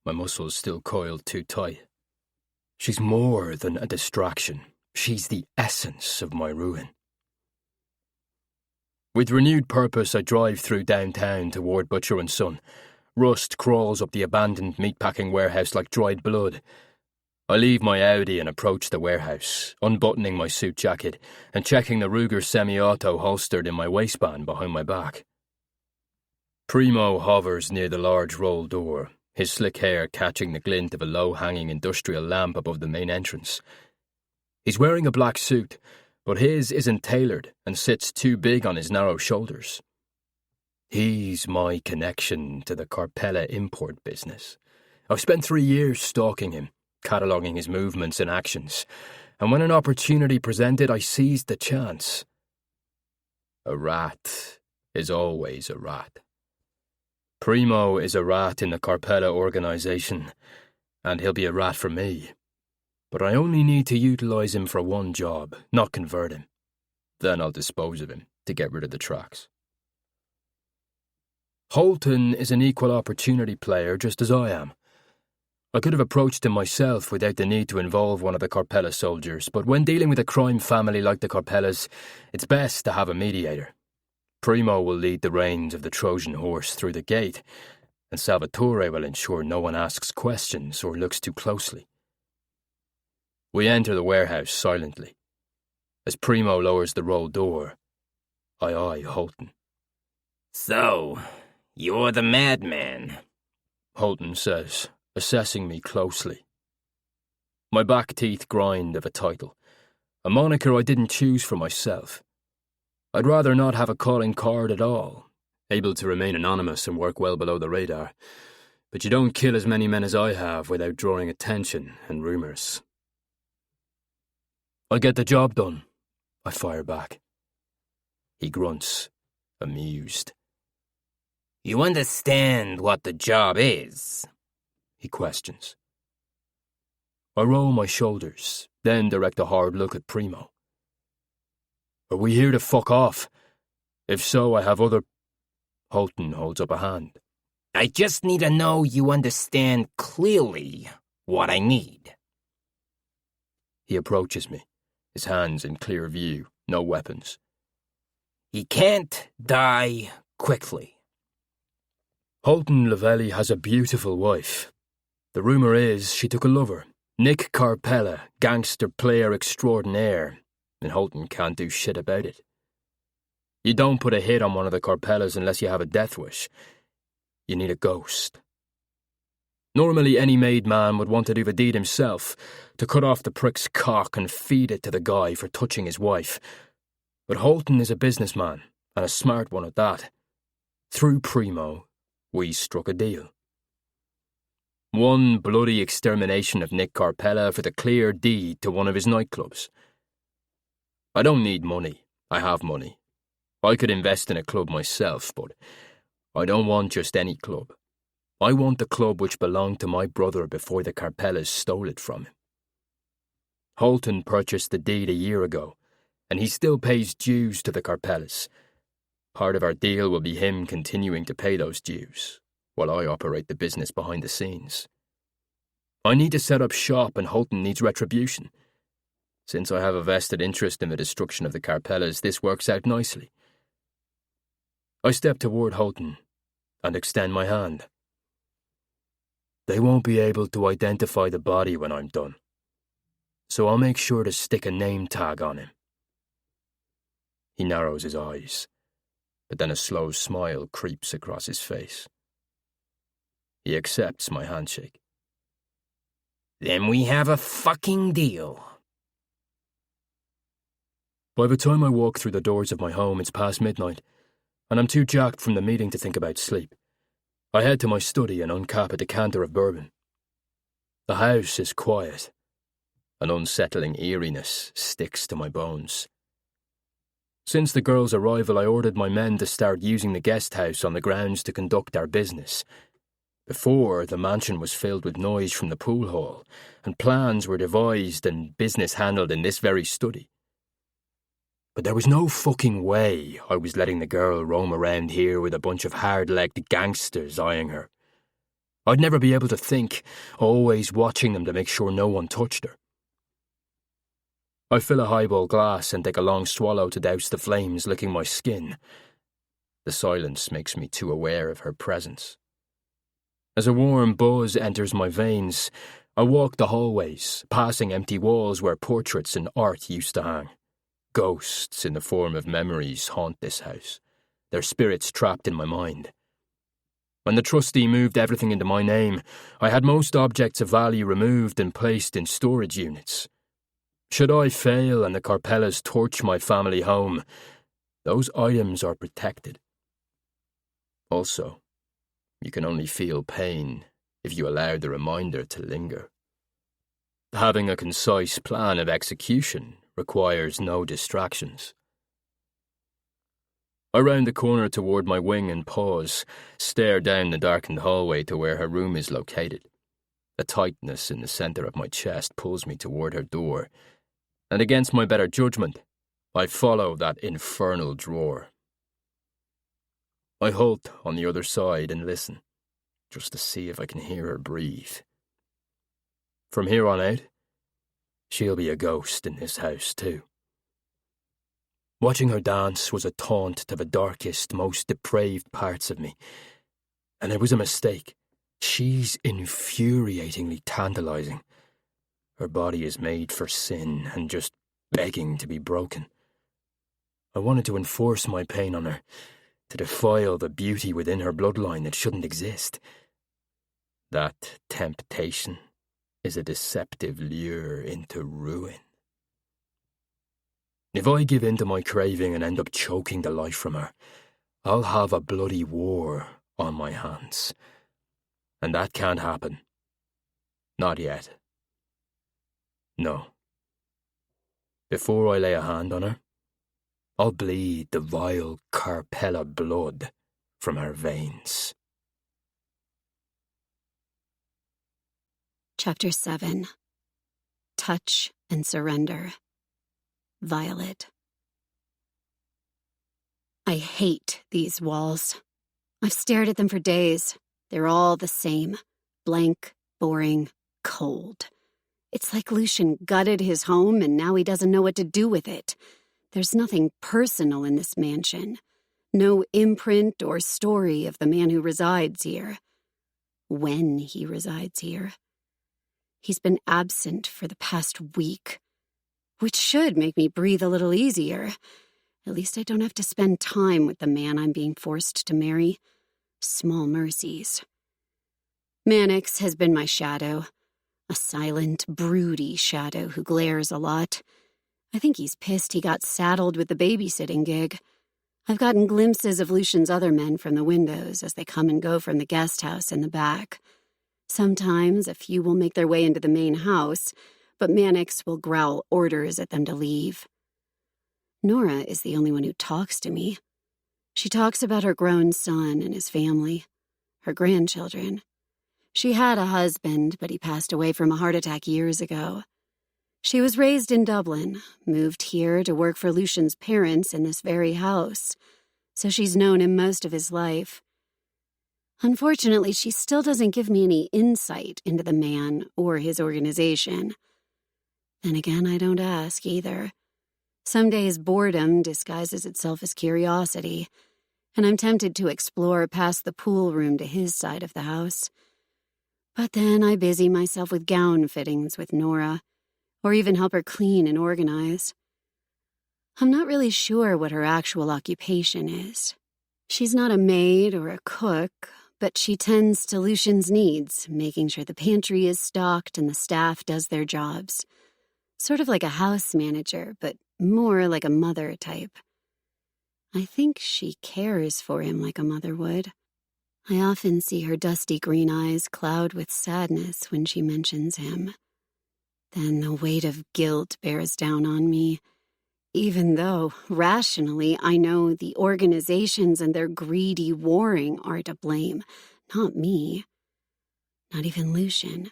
my muscles still coiled too tight. She's more than a distraction. She's the essence of my ruin. With renewed purpose, I drive through downtown toward Butcher and Son. Rust crawls up the abandoned meatpacking warehouse like dried blood. I leave my Audi and approach the warehouse, unbuttoning my suit jacket and checking the Ruger semi-auto holstered in my waistband behind my back. Primo hovers near the large roll door, his slick hair catching the glint of a low-hanging industrial lamp above the main entrance. He's wearing a black suit, but his isn't tailored and sits too big on his narrow shoulders. He's my connection to the Carpella import business. I've spent 3 years stalking him, cataloguing his movements and actions, and when an opportunity presented, I seized the chance. A rat is always a rat. Primo is a rat in the Carpella organization, and he'll be a rat for me. But I only need to utilize him for one job, not convert him. Then I'll dispose of him to get rid of the tracks. Holton is an equal opportunity player just as I am. I could have approached him myself without the need to involve one of the Carpella soldiers, but when dealing with a crime family like the Carpellas, it's best to have a mediator. Primo will lead the reins of the Trojan horse through the gate, and Salvatore will ensure no one asks questions or looks too closely. We enter the warehouse silently. As Primo lowers the roll door, I eye Holton. So, you're the madman, Holton says, assessing me closely. My back teeth grind of a title, a moniker I didn't choose for myself. I'd rather not have a calling card at all, able to remain anonymous and work well below the radar. But you don't kill as many men as I have without drawing attention and rumours. I get the job done, I fire back. He grunts, amused. You understand what the job is? He questions. I roll my shoulders, then direct a hard look at Primo. Are we here to fuck off? If so, I have other... Holton holds up a hand. I just need to know you understand clearly what I need. He approaches me, his hands in clear view, no weapons. He can't die quickly. Holton Lavelli has a beautiful wife. The rumour is she took a lover, Nick Carpella, gangster player extraordinaire, and Holton can't do shit about it. You don't put a hit on one of the Carpellas unless you have a death wish. You need a ghost. Normally any made man would want to do the deed himself, to cut off the prick's cock and feed it to the guy for touching his wife. But Holton is a businessman, and a smart one at that. Through Primo, we struck a deal. One bloody extermination of Nick Carpella for the clear deed to one of his nightclubs. I don't need money. I have money. I could invest in a club myself, but I don't want just any club. I want the club which belonged to my brother before the Carpellas stole it from him. Holton purchased the deed a year ago, and he still pays dues to the Carpellas. Part of our deal will be him continuing to pay those dues, while I operate the business behind the scenes. I need to set up shop and Holton needs retribution. Since I have a vested interest in the destruction of the Carpellas, this works out nicely. I step toward Holton and extend my hand. They won't be able to identify the body when I'm done, so I'll make sure to stick a name tag on him. He narrows his eyes, but then a slow smile creeps across his face. He accepts my handshake. Then we have a fucking deal. By the time I walk through the doors of my home, it's past midnight, and I'm too jacked from the meeting to think about sleep. I head to my study and uncap a decanter of bourbon. The house is quiet. An unsettling eeriness sticks to my bones. Since the girls' arrival, I ordered my men to start using the guest house on the grounds to conduct our business. Before, the mansion was filled with noise from the pool hall, and plans were devised and business handled in this very study. But there was no fucking way I was letting the girl roam around here with a bunch of hard-legged gangsters eyeing her. I'd never be able to think, always watching them to make sure no one touched her. I fill a highball glass and take a long swallow to douse the flames licking my skin. The silence makes me too aware of her presence. As a warm buzz enters my veins, I walk the hallways, passing empty walls where portraits and art used to hang. Ghosts in the form of memories haunt this house, their spirits trapped in my mind. When the trustee moved everything into my name, I had most objects of value removed and placed in storage units. Should I fail and the Carpellas torch my family home, those items are protected. Also, you can only feel pain if you allow the reminder to linger. Having a concise plan of execution requires no distractions. I round the corner toward my wing and pause, stare down the darkened hallway to where her room is located. A tightness in the centre of my chest pulls me toward her door, and against my better judgment, I follow that infernal drawer. I halt on the other side and listen, just to see if I can hear her breathe. From here on out, she'll be a ghost in this house too. Watching her dance was a taunt to the darkest, most depraved parts of me. And it was a mistake. She's infuriatingly tantalizing. Her body is made for sin and just begging to be broken. I wanted to enforce my pain on her, to defile the beauty within her bloodline that shouldn't exist. That temptation is a deceptive lure into ruin. If I give in to my craving and end up choking the life from her, I'll have a bloody war on my hands. And that can't happen. Not yet. No. Before I lay a hand on her, I'll bleed the vile Carpella blood from her veins. Chapter 7. Touch and Surrender. Violet. I hate these walls. I've stared at them for days. They're all the same. Blank, boring, cold. It's like Lucian gutted his home and now he doesn't know what to do with it. There's nothing personal in this mansion. No imprint or story of the man who resides here. When he resides here. He's been absent for the past week, which should make me breathe a little easier. At least I don't have to spend time with the man I'm being forced to marry. Small mercies. Mannix has been my shadow. A silent, broody shadow who glares a lot. I think he's pissed he got saddled with the babysitting gig. I've gotten glimpses of Lucian's other men from the windows as they come and go from the guest house in the back. Sometimes a few will make their way into the main house, but Mannix will growl orders at them to leave. Nora is the only one who talks to me. She talks about her grown son and his family, her grandchildren. She had a husband, but he passed away from a heart attack years ago. She was raised in Dublin, moved here to work for Lucian's parents in this very house, so she's known him most of his life. Unfortunately, she still doesn't give me any insight into the man or his organization. Then again, I don't ask either. Some days boredom disguises itself as curiosity, and I'm tempted to explore past the pool room to his side of the house. But then I busy myself with gown fittings with Nora, or even help her clean and organize. I'm not really sure what her actual occupation is. She's not a maid or a cook, but she tends to Lucian's needs, making sure the pantry is stocked and the staff does their jobs. Sort of like a house manager, but more like a mother type. I think she cares for him like a mother would. I often see her dusty green eyes cloud with sadness when she mentions him. Then the weight of guilt bears down on me, even though, rationally, I know the organizations and their greedy warring are to blame, not me. Not even Lucian.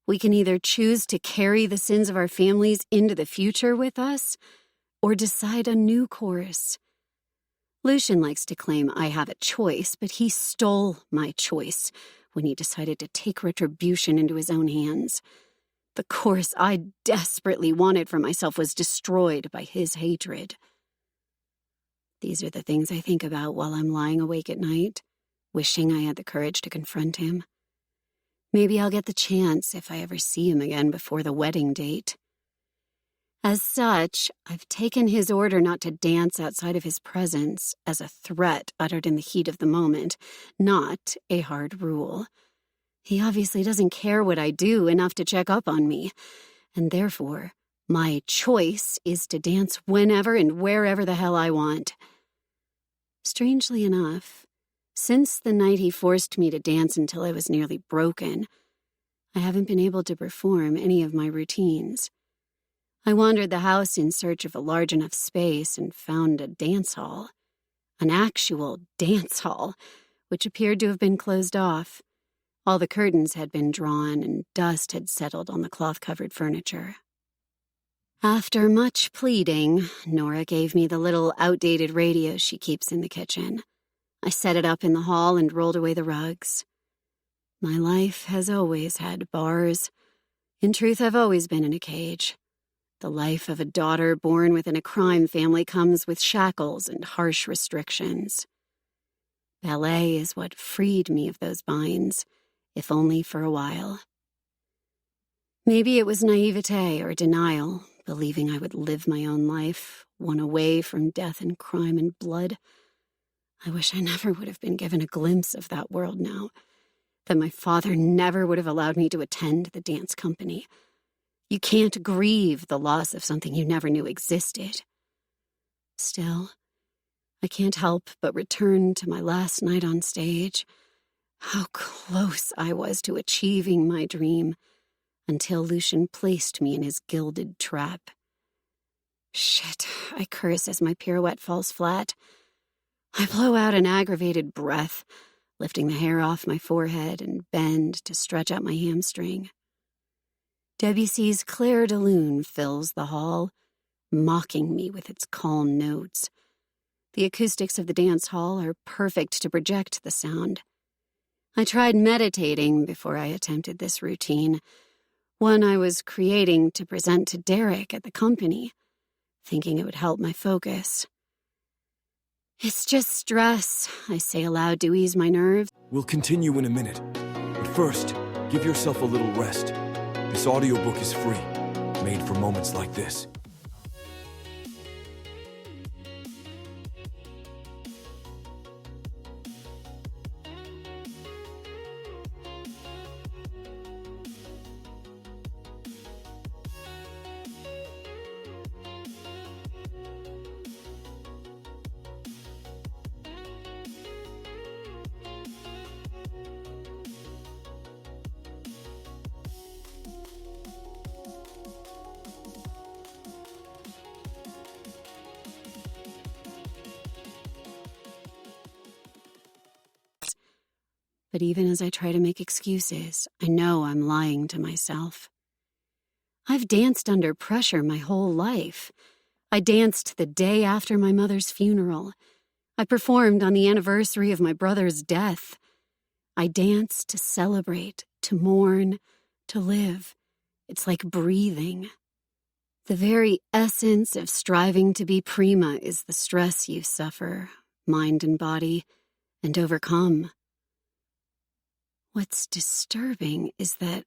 We can either choose to carry the sins of our families into the future with us, or decide a new course. Lucian likes to claim I have a choice, but he stole my choice when he decided to take retribution into his own hands. The course I desperately wanted for myself was destroyed by his hatred. These are the things I think about while I'm lying awake at night, wishing I had the courage to confront him. Maybe I'll get the chance if I ever see him again before the wedding date. As such, I've taken his order not to dance outside of his presence as a threat uttered in the heat of the moment, not a hard rule. He obviously doesn't care what I do enough to check up on me, and therefore, my choice is to dance whenever and wherever the hell I want. Strangely enough, since the night he forced me to dance until I was nearly broken, I haven't been able to perform any of my routines. I wandered the house in search of a large enough space and found a dance hall. An actual dance hall, which appeared to have been closed off. All the curtains had been drawn and dust had settled on the cloth-covered furniture. After much pleading, Nora gave me the little outdated radio she keeps in the kitchen. I set it up in the hall and rolled away the rugs. My life has always had bars. In truth, I've always been in a cage. The life of a daughter born within a crime family comes with shackles and harsh restrictions. Ballet is what freed me of those binds, if only for a while. Maybe it was naivete or denial, believing I would live my own life, one away from death and crime and blood. I wish I never would have been given a glimpse of that world now, that my father never would have allowed me to attend the dance company. You can't grieve the loss of something you never knew existed. Still, I can't help but return to my last night on stage. How close I was to achieving my dream, until Lucian placed me in his gilded trap. Shit, I curse as my pirouette falls flat. I blow out an aggravated breath, lifting the hair off my forehead and bend to stretch out my hamstring. Debussy's Clair de Lune fills the hall, mocking me with its calm notes. The acoustics of the dance hall are perfect to project the sound. I tried meditating before I attempted this routine, one I was creating to present to Derek at the company, thinking it would help my focus. It's just stress, I say aloud to ease my nerves. We'll continue in a minute, but first, give yourself a little rest. This audiobook is free, made for moments like this. But even as I try to make excuses, I know I'm lying to myself. I've danced under pressure my whole life. I danced the day after my mother's funeral. I performed on the anniversary of my brother's death. I dance to celebrate, to mourn, to live. It's like breathing. The very essence of striving to be prima is the stress you suffer, mind and body, and overcome. What's disturbing is that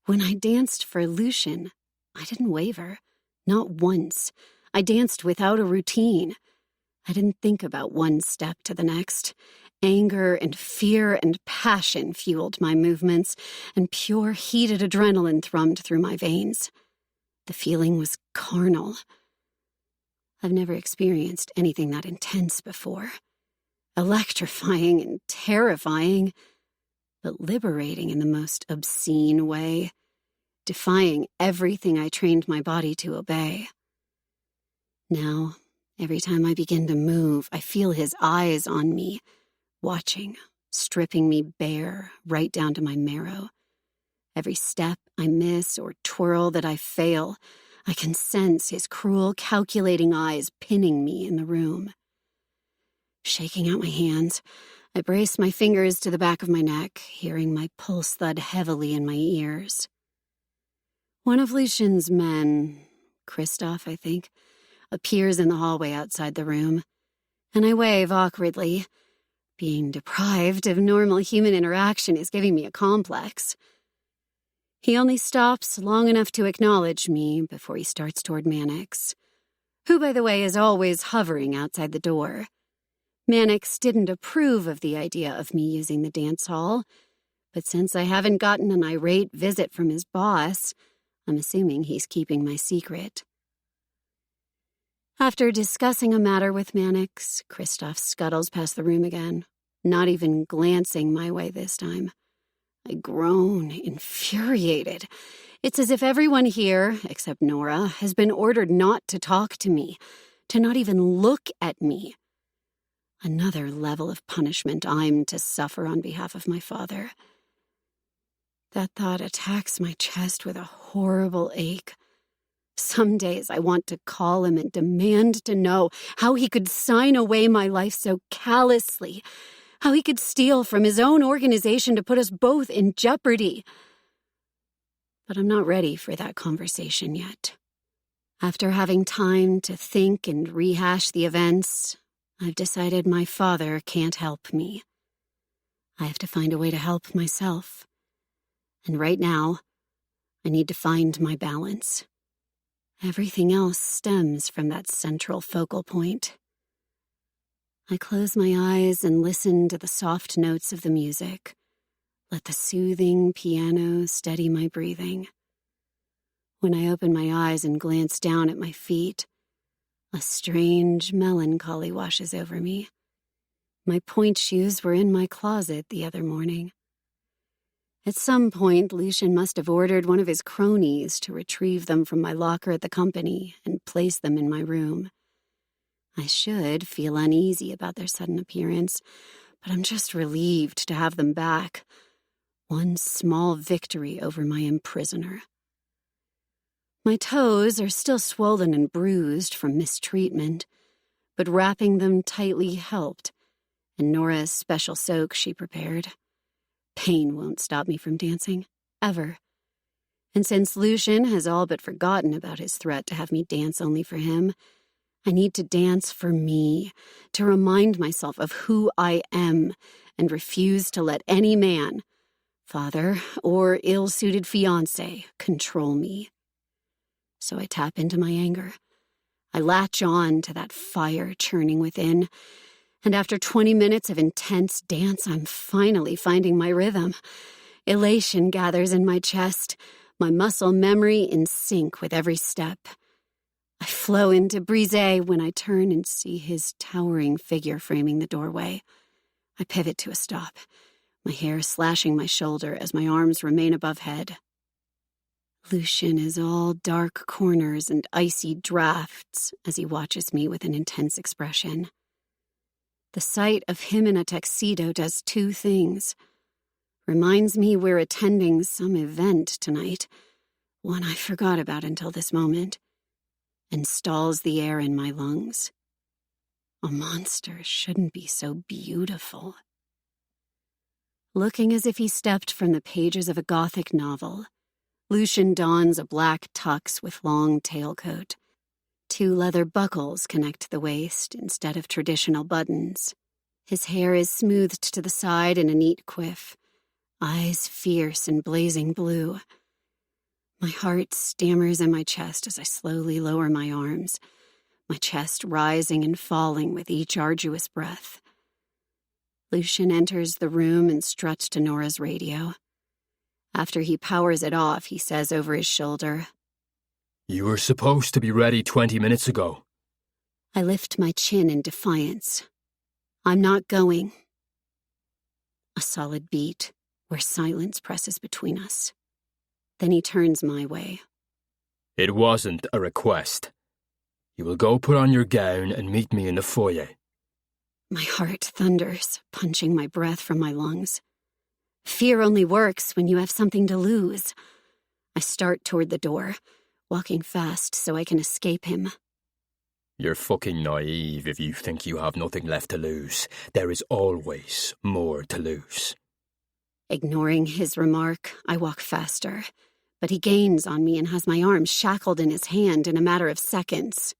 when I danced for Lucian, I didn't waver, not once. I danced without a routine. I didn't think about one step to the next. Anger and fear and passion fueled my movements, and pure heated adrenaline thrummed through my veins. The feeling was carnal. I've never experienced anything that intense before. Electrifying and terrifying, but liberating in the most obscene way, defying everything I trained my body to obey. Now, every time I begin to move, I feel his eyes on me, watching, stripping me bare, right down to my marrow. Every step I miss or twirl that I fail, I can sense his cruel, calculating eyes pinning me in the room. Shaking out my hands, I brace my fingers to the back of my neck, hearing my pulse thud heavily in my ears. One of Lucian's men, Christoph, I think, appears in the hallway outside the room, and I wave awkwardly. Being deprived of normal human interaction is giving me a complex. He only stops long enough to acknowledge me before he starts toward Mannix, who, by the way, is always hovering outside the door. Mannix didn't approve of the idea of me using the dance hall, but since I haven't gotten an irate visit from his boss, I'm assuming he's keeping my secret. After discussing a matter with Mannix, Christoph scuttles past the room again, not even glancing my way this time. I groan, infuriated. It's as if everyone here, except Nora, has been ordered not to talk to me, to not even look at me. Another level of punishment I'm to suffer on behalf of my father. That thought attacks my chest with a horrible ache. Some days I want to call him and demand to know how he could sign away my life so callously, how he could steal from his own organization to put us both in jeopardy. But I'm not ready for that conversation yet. After having time to think and rehash the events, I've decided my father can't help me. I have to find a way to help myself. And right now, I need to find my balance. Everything else stems from that central focal point. I close my eyes and listen to the soft notes of the music. Let the soothing piano steady my breathing. When I open my eyes and glance down at my feet, a strange melancholy washes over me. My point shoes were in my closet the other morning. At some point, Lucian must have ordered one of his cronies to retrieve them from my locker at the company and place them in my room. I should feel uneasy about their sudden appearance, but I'm just relieved to have them back. One small victory over my imprisoner. My toes are still swollen and bruised from mistreatment, but wrapping them tightly helped, and Nora's special soak she prepared. Pain won't stop me from dancing, ever. And since Lucian has all but forgotten about his threat to have me dance only for him, I need to dance for me, to remind myself of who I am and refuse to let any man, father or ill-suited fiancé, control me. So I tap into my anger. I latch on to that fire churning within, and after 20 minutes of intense dance, I'm finally finding my rhythm. Elation gathers in my chest, my muscle memory in sync with every step. I flow into Brise when I turn and see his towering figure framing the doorway. I pivot to a stop, my hair slashing my shoulder as my arms remain above head. Lucian is all dark corners and icy drafts as he watches me with an intense expression. The sight of him in a tuxedo does two things. Reminds me we're attending some event tonight, one I forgot about until this moment, and stalls the air in my lungs. A monster shouldn't be so beautiful. Looking as if he stepped from the pages of a Gothic novel, Lucian dons a black tux with long tailcoat. 2 leather buckles connect the waist instead of traditional buttons. His hair is smoothed to the side in a neat quiff, eyes fierce and blazing blue. My heart stammers in my chest as I slowly lower my arms, my chest rising and falling with each arduous breath. Lucian enters the room and struts to Nora's radio. After he powers it off, he says over his shoulder, "You were supposed to be ready 20 minutes ago." I lift my chin in defiance. I'm not going. A solid beat, where silence presses between us. Then he turns my way. "It wasn't a request. You will go put on your gown and meet me in the foyer." My heart thunders, punching my breath from my lungs. Fear only works when you have something to lose. I start toward the door, walking fast so I can escape him. You're fucking naive if you think you have nothing left to lose. There is always more to lose. Ignoring his remark, I walk faster, but he gains on me and has my arm shackled in his hand in a matter of seconds.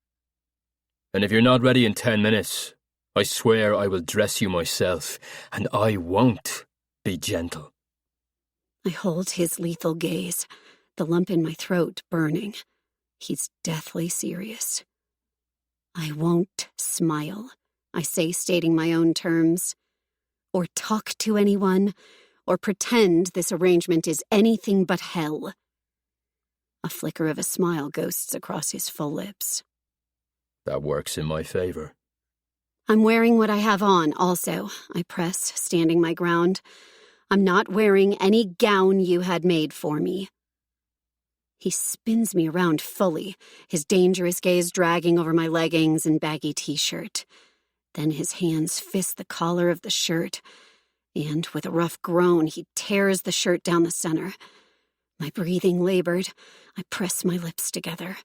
And if you're not ready in 10 minutes, I swear I will dress you myself, and I won't be gentle. I hold his lethal gaze, the lump in my throat burning. He's deathly serious. I won't smile, I say, stating my own terms, or talk to anyone, or pretend this arrangement is anything but hell. A flicker of a smile ghosts across his full lips. That works in my favor. I'm wearing what I have on, also, I press, standing my ground. I'm not wearing any gown you had made for me. He spins me around fully, his dangerous gaze dragging over my leggings and baggy t-shirt. Then his hands fist the collar of the shirt, and with a rough groan, he tears the shirt down the center. My breathing labored. I press my lips together,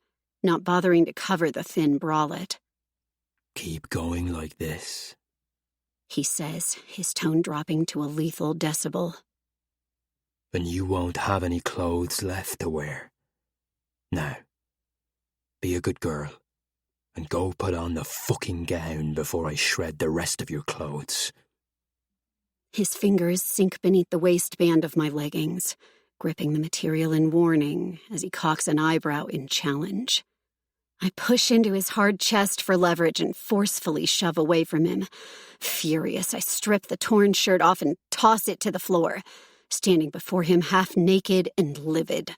not bothering to cover the thin bralette. Keep going like this, he says, his tone dropping to a lethal decibel. and you won't have any clothes left to wear. Now, be a good girl, and go put on the fucking gown before I shred the rest of your clothes. His fingers sink beneath the waistband of my leggings, gripping the material in warning as he cocks an eyebrow in challenge. I push into his hard chest for leverage and forcefully shove away from him. Furious, I strip the torn shirt off and toss it to the floor, standing before him half naked and livid.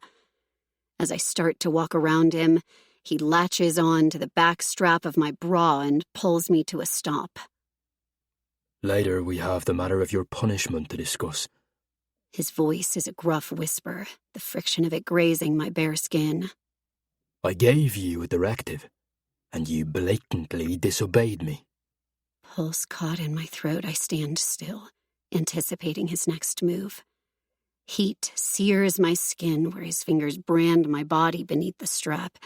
As I start to walk around him, he latches on to the back strap of my bra and pulls me to a stop. Later we have the matter of your punishment to discuss. His voice is a gruff whisper, the friction of it grazing my bare skin. I gave you a directive, and you blatantly disobeyed me. Pulse caught in my throat, I stand still, anticipating his next move. Heat sears my skin where his fingers brand my body beneath the strap,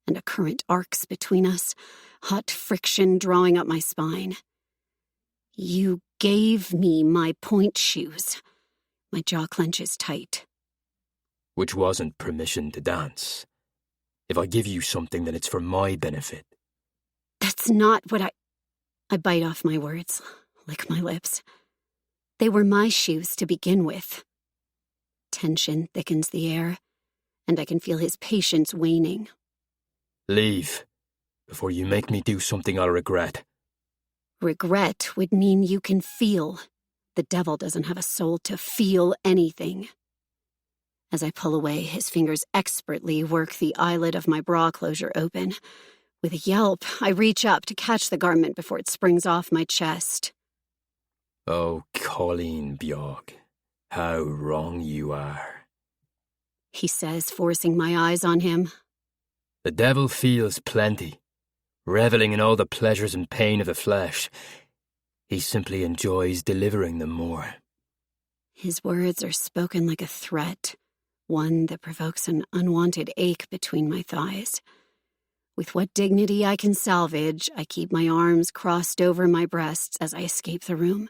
and a current arcs between us, hot friction drawing up my spine. You gave me my point shoes. My jaw clenches tight. Which wasn't permission to dance. If I give you something, then it's for my benefit. That's not what I bite off my words, lick my lips. They were my shoes to begin with. Tension thickens the air, and I can feel his patience waning. Leave, before you make me do something I'll regret. Regret would mean you can feel. The devil doesn't have a soul to feel anything. As I pull away, his fingers expertly work the eyelid of my bra closure open. With a yelp, I reach up to catch the garment before it springs off my chest. Oh, Colleen Bjorg, how wrong you are, he says, forcing my eyes on him. The devil feels plenty, reveling in all the pleasures and pain of the flesh. He simply enjoys delivering them more. His words are spoken like a threat, one that provokes an unwanted ache between my thighs. With what dignity I can salvage, I keep my arms crossed over my breasts as I escape the room.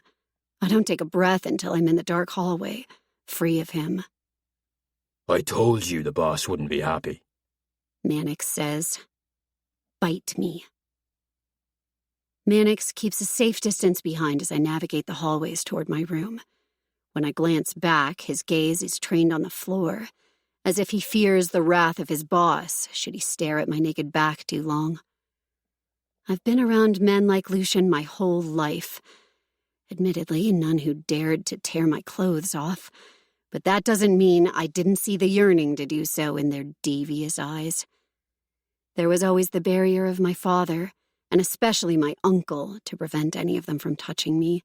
I don't take a breath until I'm in the dark hallway, free of him. I told you the boss wouldn't be happy, Mannix says. Bite me. Mannix keeps a safe distance behind as I navigate the hallways toward my room. When I glance back, his gaze is trained on the floor, as if he fears the wrath of his boss should he stare at my naked back too long. I've been around men like Lucian my whole life. Admittedly, none who dared to tear my clothes off, but that doesn't mean I didn't see the yearning to do so in their devious eyes. There was always the barrier of my father, and especially my uncle, to prevent any of them from touching me.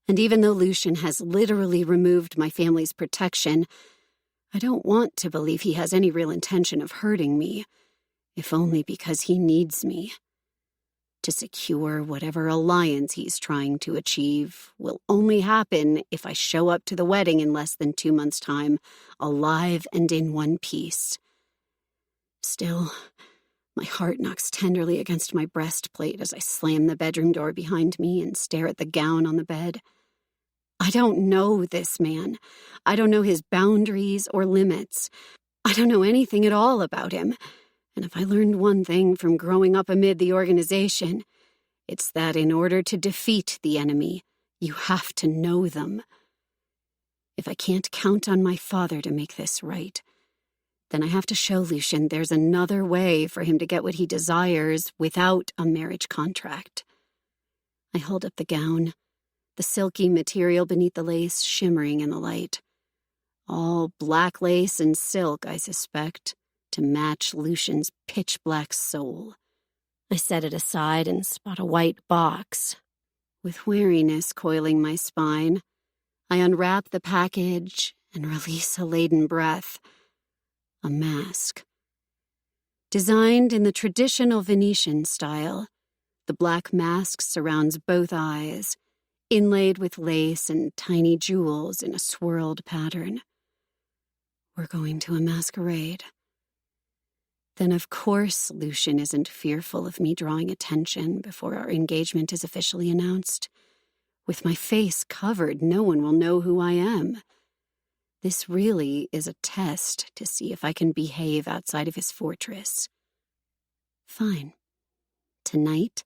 And even though Lucian has literally removed my family's protection, I don't want to believe he has any real intention of hurting me, if only because he needs me. To secure whatever alliance he's trying to achieve will only happen if I show up to the wedding in less than 2 months' time, alive and in one piece. Still, my heart knocks tenderly against my breastplate as I slam the bedroom door behind me and stare at the gown on the bed. I don't know this man. I don't know his boundaries or limits. I don't know anything at all about him. And if I learned one thing from growing up amid the organization, it's that in order to defeat the enemy, you have to know them. If I can't count on my father to make this right, then I have to show Lucian there's another way for him to get what he desires without a marriage contract. I hold up the gown, the silky material beneath the lace shimmering in the light. All black lace and silk, I suspect, to match Lucian's pitch-black soul. I set it aside and spot a white box. With weariness coiling my spine, I unwrap the package and release a laden breath. A mask. Designed in the traditional Venetian style, the black mask surrounds both eyes, inlaid with lace and tiny jewels in a swirled pattern. We're going to a masquerade. Then, of course, Lucian isn't fearful of me drawing attention before our engagement is officially announced. With my face covered, no one will know who I am. This really is a test to see if I can behave outside of his fortress. Fine. Tonight,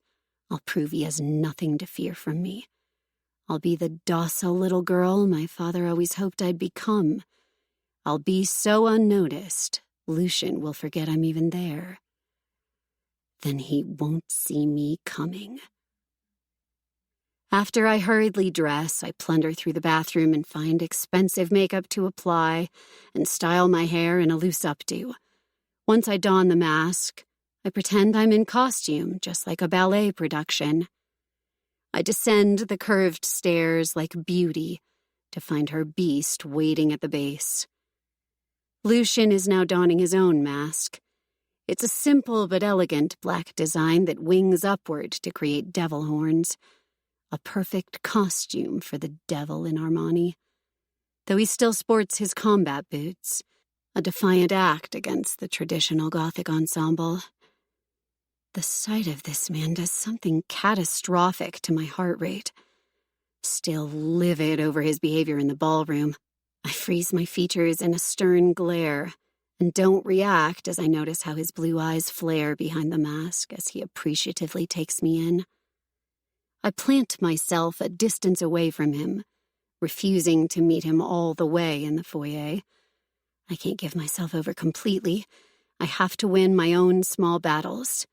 I'll prove he has nothing to fear from me. I'll be the docile little girl my father always hoped I'd become. I'll be so unnoticed, Lucian will forget I'm even there. Then he won't see me coming. After I hurriedly dress, I plunder through the bathroom and find expensive makeup to apply and style my hair in a loose updo. Once I don the mask, I pretend I'm in costume, just like a ballet production. I descend the curved stairs like Beauty to find her beast waiting at the base. Lucian is now donning his own mask. It's a simple but elegant black design that wings upward to create devil horns. A perfect costume for the devil in Armani. Though he still sports his combat boots, a defiant act against the traditional Gothic ensemble. The sight of this man does something catastrophic to my heart rate. Still livid over his behavior in the ballroom, I freeze my features in a stern glare and don't react as I notice how his blue eyes flare behind the mask as he appreciatively takes me in. I plant myself a distance away from him, refusing to meet him all the way in the foyer. I can't give myself over completely. I have to win my own small battles,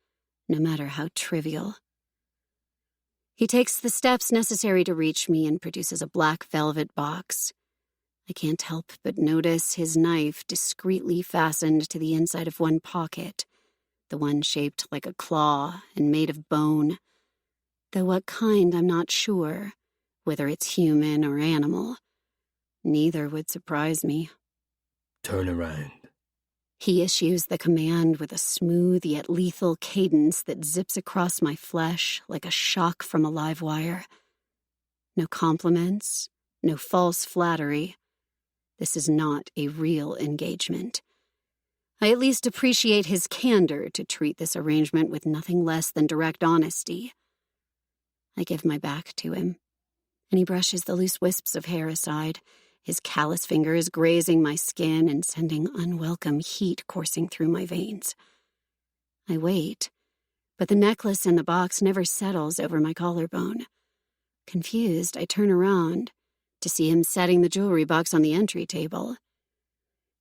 no matter how trivial. He takes the steps necessary to reach me and produces a black velvet box. I can't help but notice his knife discreetly fastened to the inside of one pocket, the one shaped like a claw and made of bone. Though what kind I'm not sure, whether it's human or animal. Neither would surprise me. Turn around. He issues the command with a smooth yet lethal cadence that zips across my flesh like a shock from a live wire. No compliments, no false flattery. This is not a real engagement. I at least appreciate his candor to treat this arrangement with nothing less than direct honesty. I give my back to him, and he brushes the loose wisps of hair aside, his callous fingers grazing my skin and sending unwelcome heat coursing through my veins. I wait, but the necklace in the box never settles over my collarbone. Confused, I turn around to see him setting the jewelry box on the entry table.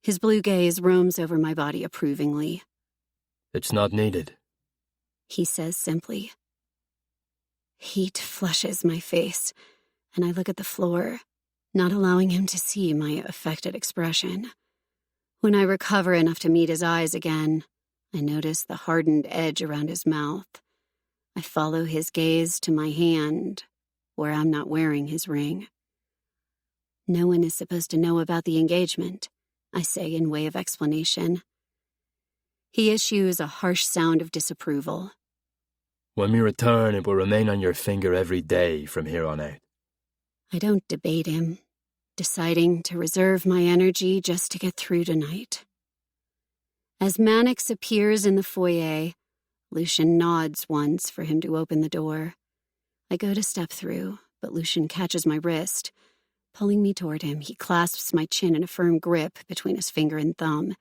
His blue gaze roams over my body approvingly. It's not needed, He says simply. Heat flushes my face, and I look at the floor, not allowing him to see my affected expression. When I recover enough to meet his eyes again, I notice the hardened edge around his mouth. I follow his gaze to my hand, where I'm not wearing his ring. No one is supposed to know about the engagement, I say in way of explanation. He issues a harsh sound of disapproval. When we return, it will remain on your finger every day from here on out. I don't debate him, deciding to reserve my energy just to get through tonight. As Mannix appears in the foyer, Lucian nods once for him to open the door. I go to step through, but Lucian catches my wrist. Pulling me toward him, he clasps my chin in a firm grip between his finger and thumb,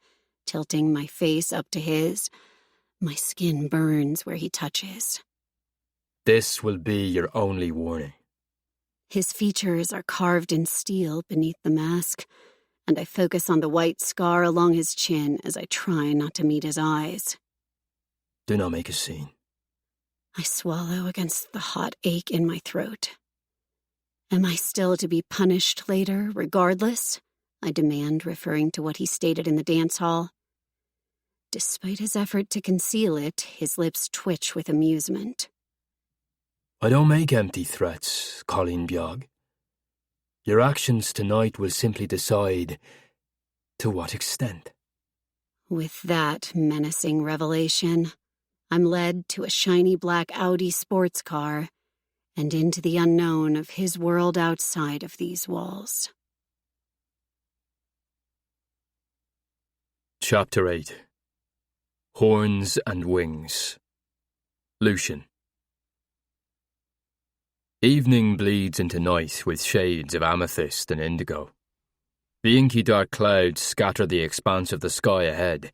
tilting my face up to his. My skin burns where he touches. This will be your only warning. His features are carved in steel beneath the mask, and I focus on the white scar along his chin as I try not to meet his eyes. Do not make a scene. I swallow against the hot ache in my throat. Am I still to be punished later, regardless? I demand, referring to what he stated in the dance hall. Despite his effort to conceal it, his lips twitch with amusement. I don't make empty threats, Colleen Bjog. Your actions tonight will simply decide to what extent. With that menacing revelation, I'm led to a shiny black Audi sports car and into the unknown of his world outside of these walls. Chapter 8. Horns and Wings. Lucian. Evening bleeds into night with shades of amethyst and indigo. The inky dark clouds scatter the expanse of the sky ahead,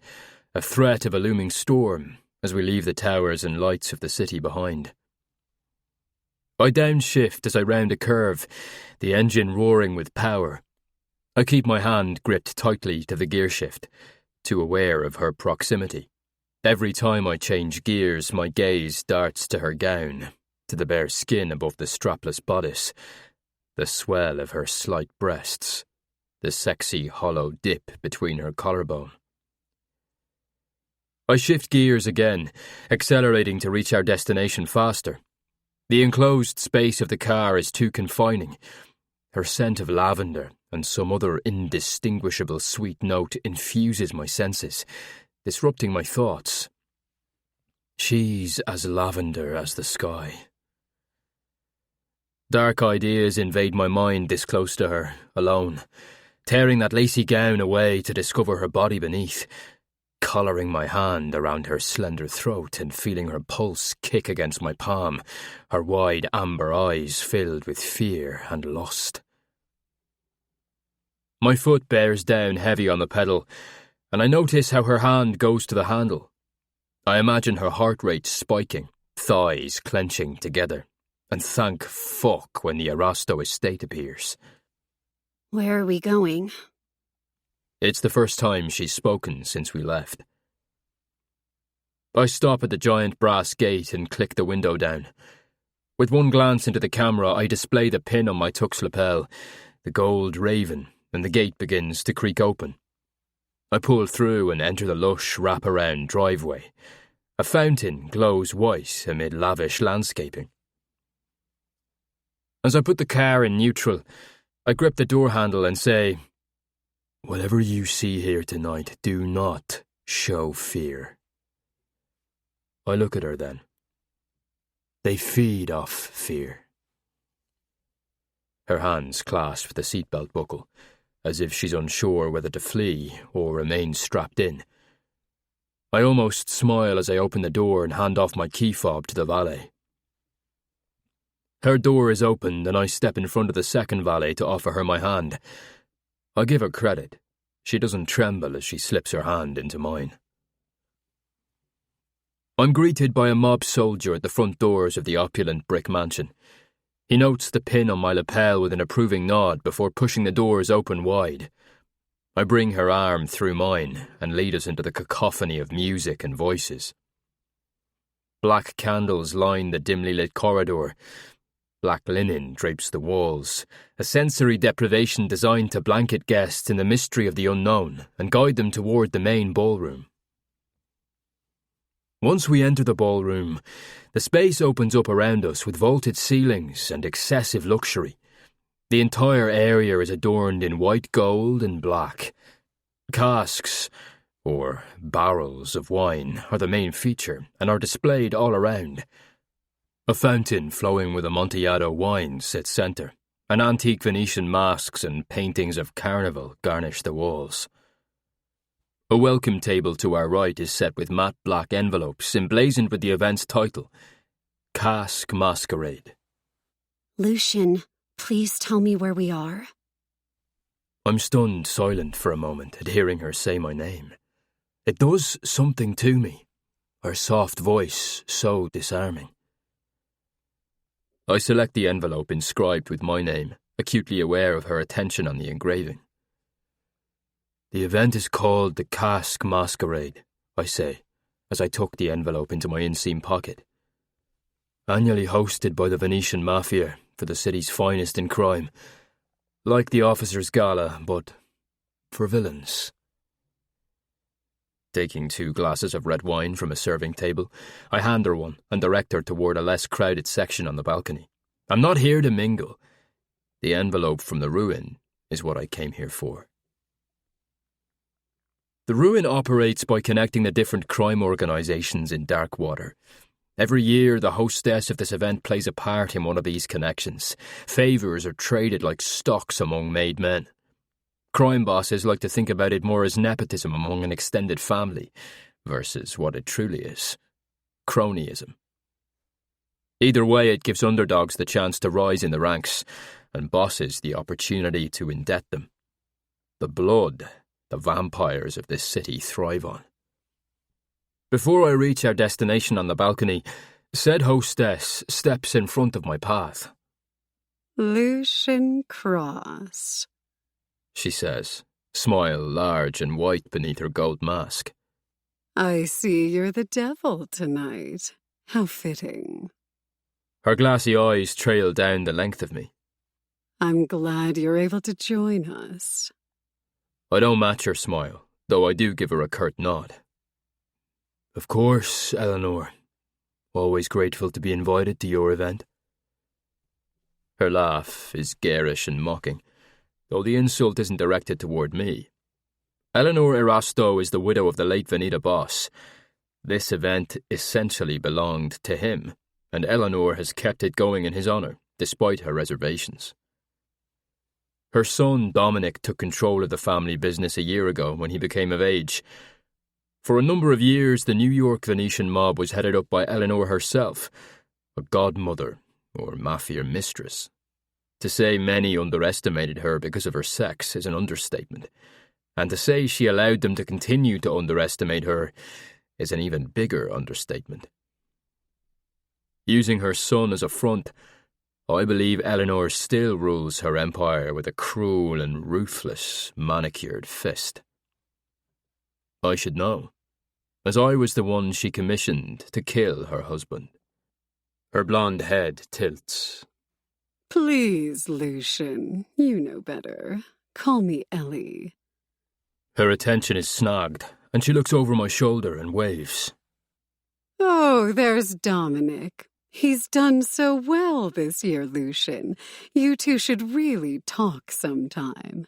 a threat of a looming storm as we leave the towers and lights of the city behind. I downshift as I round a curve, the engine roaring with power. I keep my hand gripped tightly to the gearshift, too aware of her proximity. Every time I change gears, my gaze darts to her gown, to the bare skin above the strapless bodice, the swell of her slight breasts, the sexy hollow dip between her collarbone. I shift gears again, accelerating to reach our destination faster. The enclosed space of the car is too confining. Her scent of lavender and some other indistinguishable sweet note infuses my senses, disrupting my thoughts. She's as lavender as the sky. Dark ideas invade my mind this close to her, alone, tearing that lacy gown away to discover her body beneath, collaring my hand around her slender throat and feeling her pulse kick against my palm, her wide amber eyes filled with fear and lust. My foot bears down heavy on the pedal, and I notice how her hand goes to the handle. I imagine her heart rate spiking, thighs clenching together, and thank fuck when the Arasto estate appears. Where are we going? It's the first time she's spoken since we left. I stop at the giant brass gate and click the window down. With one glance into the camera, I display the pin on my tux lapel, the gold raven, and the gate begins to creak open. I pull through and enter the lush wraparound driveway. A fountain glows white amid lavish landscaping. As I put the car in neutral, I grip the door handle and say, "Whatever you see here tonight, do not show fear." I look at her then. They feed off fear. Her hands clasp the seatbelt buckle, as if she's unsure whether to flee or remain strapped in. I almost smile as I open the door and hand off my key fob to the valet. Her door is opened and I step in front of the second valet to offer her my hand. I give her credit. She doesn't tremble as she slips her hand into mine. I'm greeted by a mob soldier at the front doors of the opulent brick mansion. He notes the pin on my lapel with an approving nod before pushing the doors open wide. I bring her arm through mine and lead us into the cacophony of music and voices. Black candles line the dimly lit corridor. Black linen drapes the walls, a sensory deprivation designed to blanket guests in the mystery of the unknown and guide them toward the main ballroom. Once we enter the ballroom, the space opens up around us with vaulted ceilings and excessive luxury. The entire area is adorned in white gold and black. Casks, or barrels of wine, are the main feature and are displayed all around. A fountain flowing with Amontillado wine sits centre, and antique Venetian masks and paintings of carnival garnish the walls. A welcome table to our right is set with matte black envelopes emblazoned with the event's title, Cask Masquerade. Lucian, please tell me where we are. I'm stunned silent for a moment at hearing her say my name. It does something to me, her soft voice so disarming. I select the envelope inscribed with my name, acutely aware of her attention on the engraving. The event is called the Cask Masquerade, I say, as I tuck the envelope into my inseam pocket. Annually hosted by the Venetian Mafia for the city's finest in crime. Like the Officers' Gala, but for villains. Taking 2 glasses of red wine from a serving table, I hand her one and direct her toward a less crowded section on the balcony. I'm not here to mingle. The envelope from the ruin is what I came here for. The ruin operates by connecting the different crime organisations in Darkwater. Every year, the hostess of this event plays a part in one of these connections. Favours are traded like stocks among made men. Crime bosses like to think about it more as nepotism among an extended family, versus what it truly is, cronyism. Either way, it gives underdogs the chance to rise in the ranks, and bosses the opportunity to indebt them. The blood the vampires of this city thrive on. Before I reach our destination on the balcony, said hostess steps in front of my path. Lucian Cross, she says, smile large and white beneath her gold mask. I see you're the devil tonight. How fitting. Her glassy eyes trail down the length of me. I'm glad you're able to join us. I don't match her smile, though I do give her a curt nod. Of course, Eleanor. Always grateful to be invited to your event. Her laugh is garish and mocking, though the insult isn't directed toward me. Eleanor Erasto is the widow of the late Veneta boss. This event essentially belonged to him, and Eleanor has kept it going in his honour, despite her reservations. Her son, Dominic, took control of the family business a year ago when he became of age. For a number of years, the New York Venetian mob was headed up by Eleanor herself, a godmother or mafia mistress. To say many underestimated her because of her sex is an understatement, and to say she allowed them to continue to underestimate her is an even bigger understatement. Using her son as a front, I believe Eleanor still rules her empire with a cruel and ruthless, manicured fist. I should know, as I was the one she commissioned to kill her husband. Her blonde head tilts. Please, Lucian, you know better. Call me Ellie. Her attention is snagged, and she looks over my shoulder and waves. Oh, there's Dominic. He's done so well this year, Lucian. You two should really talk sometime.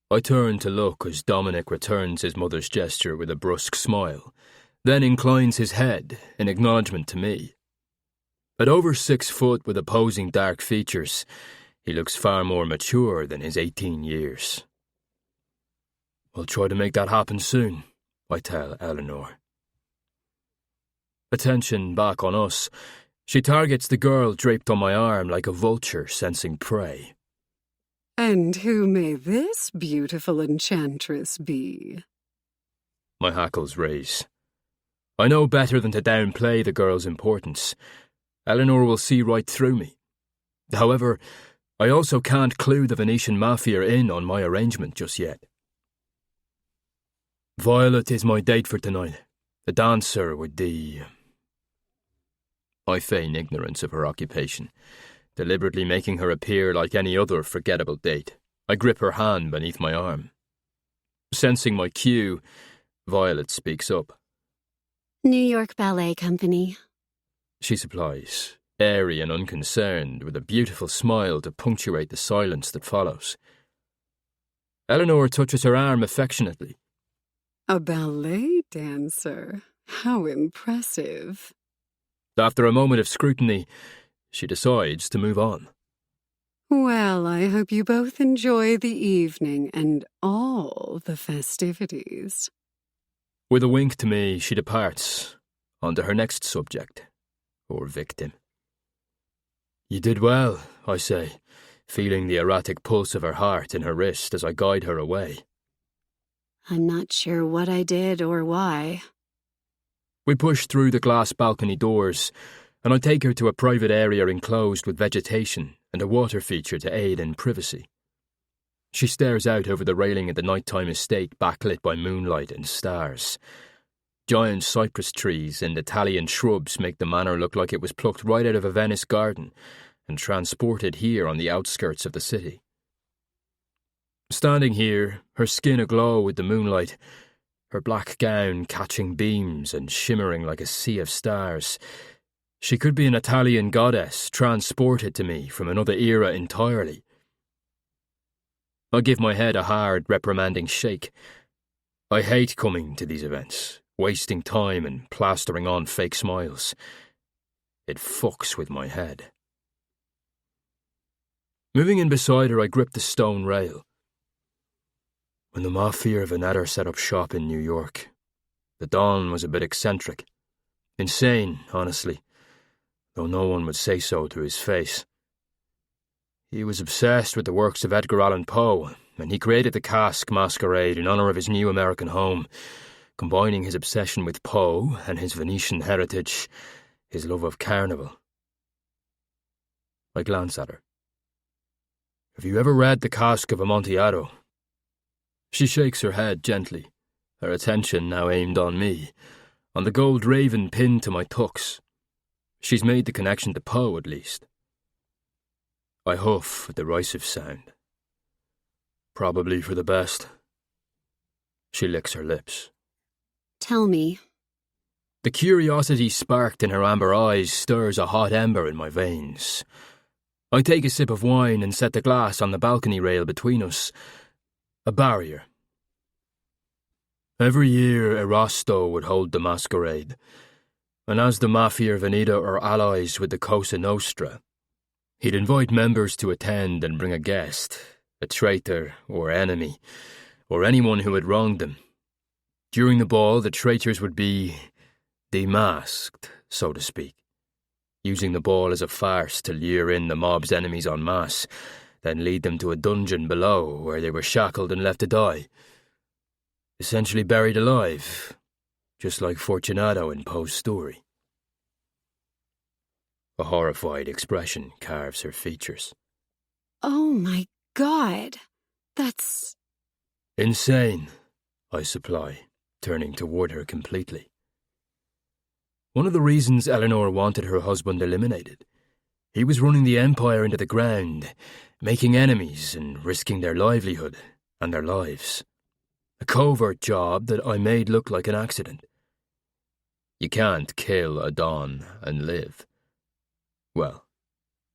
I turn to look as Dominic returns his mother's gesture with a brusque smile, then inclines his head in acknowledgement to me. At over 6 foot with opposing dark features, he looks far more mature than his 18 years. I'll try to make that happen soon, I tell Eleanor. Attention back on us, she targets the girl draped on my arm like a vulture sensing prey. And who may this beautiful enchantress be? My hackles raise. I know better than to downplay the girl's importance. Eleanor will see right through me. However, I also can't clue the Venetian Mafia in on my arrangement just yet. Violet is my date for tonight, the dancer with the... I feign ignorance of her occupation, deliberately making her appear like any other forgettable date. I grip her hand beneath my arm. Sensing my cue, Violet speaks up. New York Ballet Company. She supplies, airy and unconcerned, with a beautiful smile to punctuate the silence that follows. Eleanor touches her arm affectionately. A ballet dancer? How impressive. After a moment of scrutiny, she decides to move on. Well, I hope you both enjoy the evening and all the festivities. With a wink to me, she departs, on to her next subject, or victim. You did well, I say, feeling the erratic pulse of her heart in her wrist as I guide her away. I'm not sure what I did or why. We push through the glass balcony doors, and I take her to a private area enclosed with vegetation and a water feature to aid in privacy. She stares out over the railing at the nighttime estate backlit by moonlight and stars. Giant cypress trees and Italian shrubs make the manor look like it was plucked right out of a Venice garden and transported here on the outskirts of the city. Standing here, her skin aglow with the moonlight, her black gown catching beams and shimmering like a sea of stars, she could be an Italian goddess transported to me from another era entirely. I give my head a hard, reprimanding shake. I hate coming to these events, wasting time and plastering on fake smiles. It fucks with my head. Moving in beside her, I grip the stone rail. When the Mafia of Venetter set up shop in New York, the Don was a bit eccentric. Insane, honestly, though no one would say so to his face. He was obsessed with the works of Edgar Allan Poe, and he created the Cask Masquerade in honour of his new American home, combining his obsession with Poe and his Venetian heritage, his love of carnival. I glance at her. Have you ever read The Cask of Amontillado? She shakes her head gently, her attention now aimed on me, on the gold raven pinned to my tux. She's made the connection to Poe, at least. I huff a derisive sound. Probably for the best. She licks her lips. Tell me. The curiosity sparked in her amber eyes stirs a hot ember in my veins. I take a sip of wine and set the glass on the balcony rail between us. A barrier. Every year Erasto would hold the masquerade, and as the Mafia Veneta are allies with the Cosa Nostra, he'd invite members to attend and bring a guest, a traitor or enemy, or anyone who had wronged them. During the ball, the traitors would be demasked, so to speak, using the ball as a farce to lure in the mob's enemies en masse, then lead them to a dungeon below where they were shackled and left to die. Essentially buried alive, just like Fortunato in Poe's story. A horrified expression carves her features. Oh my God, that's... Insane, I supply, turning toward her completely. One of the reasons Eleanor wanted her husband eliminated. He was running the empire into the ground, making enemies and risking their livelihood and their lives. A covert job that I made look like an accident. You can't kill a Don and live. Well,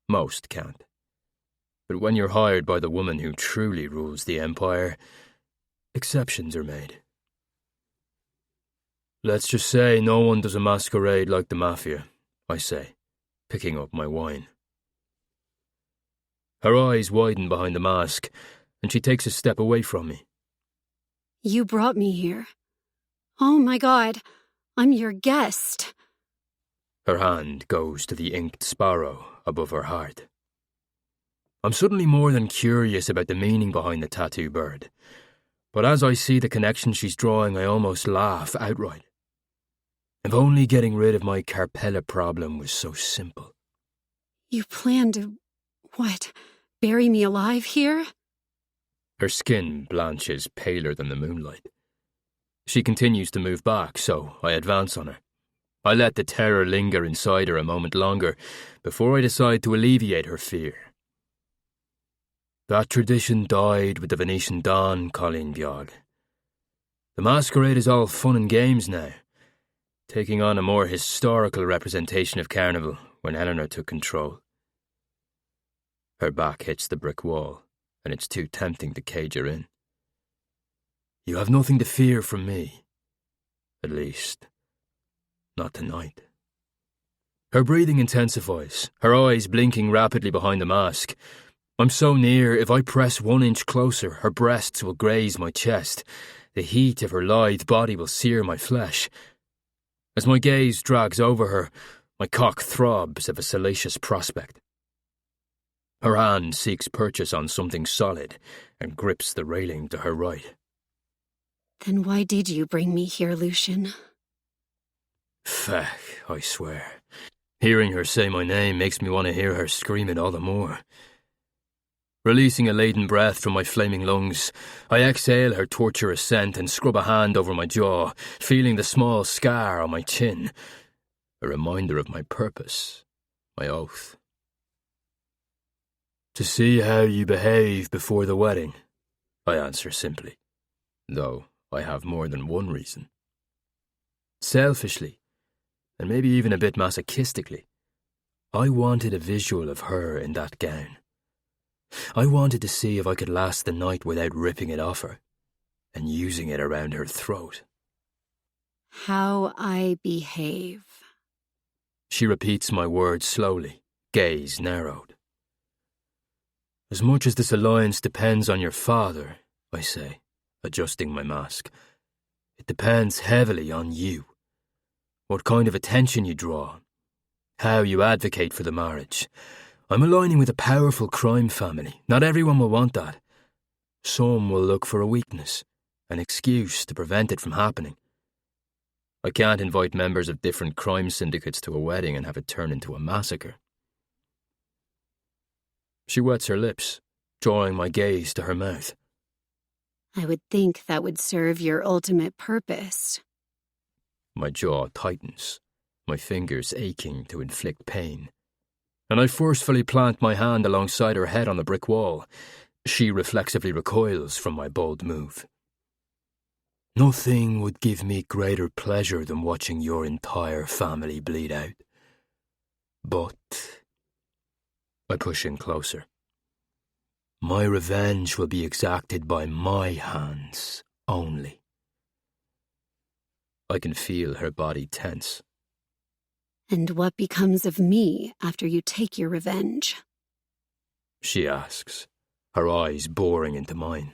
most can't. But when you're hired by the woman who truly rules the empire, exceptions are made. Let's just say no one does a masquerade like the Mafia, I say, picking up my wine. Her eyes widen behind the mask, and she takes a step away from me. You brought me here. Oh my God, I'm your guest. Her hand goes to the inked sparrow above her heart. I'm suddenly more than curious about the meaning behind the tattoo bird, but as I see the connection she's drawing, I almost laugh outright. If only getting rid of my Carpella problem was so simple. You plan to, what, bury me alive here? Her skin blanches paler than the moonlight. She continues to move back, so I advance on her. I let the terror linger inside her a moment longer before I decide to alleviate her fear. That tradition died with the Venetian Don, Colleen Bjorg. The masquerade is all fun and games now, taking on a more historical representation of carnival when Eleanor took control. Her back hits the brick wall, and it's too tempting to cage her in. You have nothing to fear from me. At least, not tonight. Her breathing intensifies, her eyes blinking rapidly behind the mask. I'm so near, if I press 1 inch closer, her breasts will graze my chest. The heat of her lithe body will sear my flesh. As my gaze drags over her, my cock throbs of a salacious prospect. Her hand seeks purchase on something solid and grips the railing to her right. Then why did you bring me here, Lucian? Fuck, I swear. Hearing her say my name makes me want to hear her scream it all the more. Releasing a laden breath from my flaming lungs, I exhale her torturous scent and scrub a hand over my jaw, feeling the small scar on my chin. A reminder of my purpose, my oath. To see how you behave before the wedding, I answer simply, though I have more than one reason. Selfishly, and maybe even a bit masochistically, I wanted a visual of her in that gown. I wanted to see if I could last the night without ripping it off her and using it around her throat. How I behave. She repeats my words slowly, gaze narrowed. As much as this alliance depends on your father, I say, adjusting my mask, it depends heavily on you. What kind of attention you draw, how you advocate for the marriage. I'm aligning with a powerful crime family. Not everyone will want that. Some will look for a weakness, an excuse to prevent it from happening. I can't invite members of different crime syndicates to a wedding and have it turn into a massacre. She wets her lips, drawing my gaze to her mouth. I would think that would serve your ultimate purpose. My jaw tightens, my fingers aching to inflict pain. And I forcefully plant my hand alongside her head on the brick wall. She reflexively recoils from my bold move. Nothing would give me greater pleasure than watching your entire family bleed out. But I push in closer. My revenge will be exacted by my hands only. I can feel her body tense. And what becomes of me after you take your revenge? She asks, her eyes boring into mine.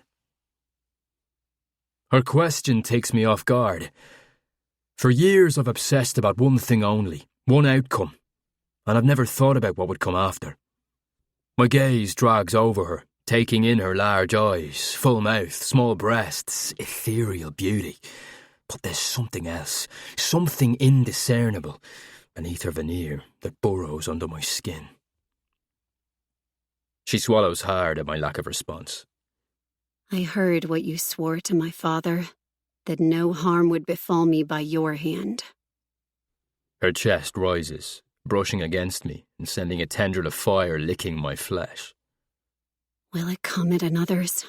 Her question takes me off guard. For years I've obsessed about one thing only, one outcome, and I've never thought about what would come after. My gaze drags over her, taking in her large eyes, full mouth, small breasts, ethereal beauty. But there's something else, something indiscernible, beneath her veneer that burrows under my skin. She swallows hard at my lack of response. I heard what you swore to my father, that no harm would befall me by your hand. Her chest rises, brushing against me and sending a tendril of fire licking my flesh. Will it come at another's?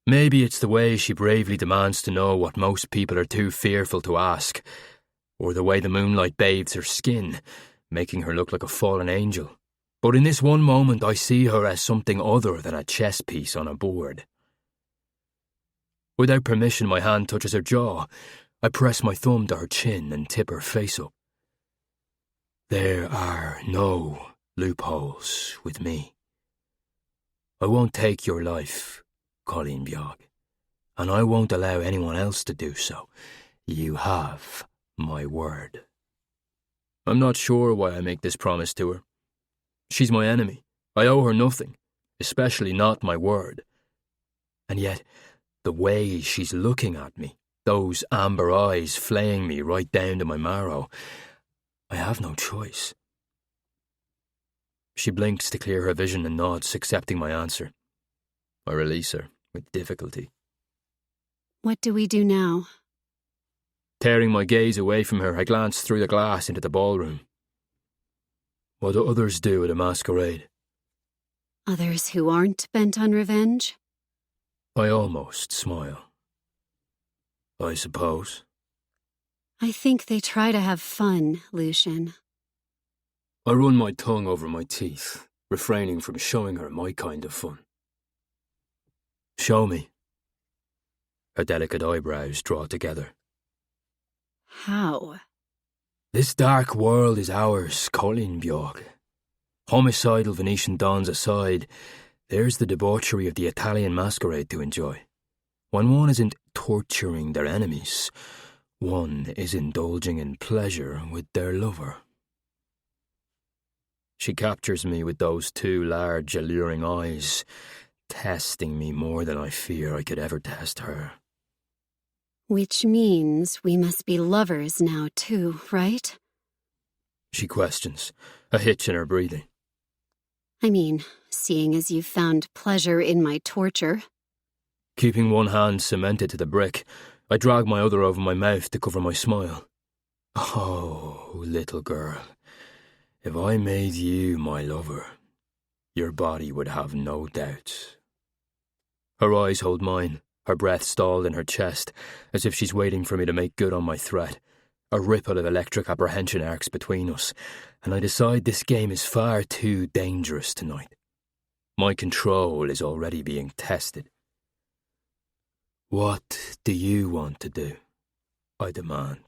Maybe it's the way she bravely demands to know what most people are too fearful to ask, or the way the moonlight bathes her skin, making her look like a fallen angel. But in this one moment I see her as something other than a chess piece on a board. Without permission, my hand touches her jaw. I press my thumb to her chin and tip her face up. There are no loopholes with me. I won't take your life, Colleen Bjorg, and I won't allow anyone else to do so. You have my word. I'm not sure why I make this promise to her. She's my enemy. I owe her nothing, especially not my word. And yet, the way she's looking at me, those amber eyes flaying me right down to my marrow, I have no choice. She blinks to clear her vision and nods, accepting my answer. I release her with difficulty. What do we do now? Tearing my gaze away from her, I glance through the glass into the ballroom. What do others do at a masquerade? Others who aren't bent on revenge? I almost smile. I suppose. I think they try to have fun, Lucian. I run my tongue over my teeth, refraining from showing her my kind of fun. Show me. Her delicate eyebrows draw together. How? This dark world is ours, Colleen Bjorg. Homicidal Venetian dons aside, there's the debauchery of the Italian masquerade to enjoy. When one isn't torturing their enemies, one is indulging in pleasure with their lover. She captures me with those two large, alluring eyes, testing me more than I fear I could ever test her. Which means we must be lovers now too, right? She questions, a hitch in her breathing. I mean, seeing as you've found pleasure in my torture. Keeping one hand cemented to the brick, I drag my other over my mouth to cover my smile. Oh, little girl, if I made you my lover, your body would have no doubts. Her eyes hold mine, her breath stalled in her chest, as if she's waiting for me to make good on my threat. A ripple of electric apprehension arcs between us, and I decide this game is far too dangerous tonight. My control is already being tested. What do you want to do? I demand.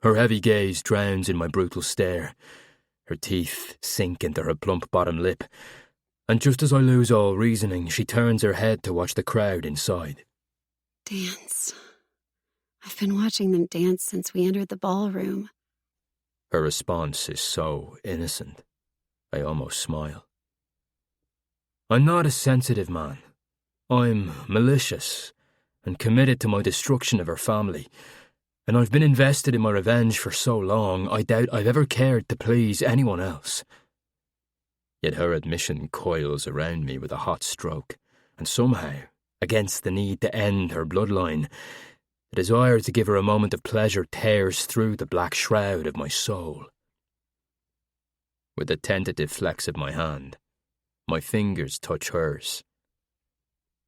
Her heavy gaze drowns in my brutal stare. Her teeth sink into her plump bottom lip, and just as I lose all reasoning, she turns her head to watch the crowd inside. Dance. I've been watching them dance since we entered the ballroom. Her response is so innocent, I almost smile. I'm not a sensitive man. I'm malicious and committed to my destruction of her family, and I've been invested in my revenge for so long I doubt I've ever cared to please anyone else. Yet her admission coils around me with a hot stroke, and somehow, against the need to end her bloodline, the desire to give her a moment of pleasure tears through the black shroud of my soul. With a tentative flex of my hand, my fingers touch hers.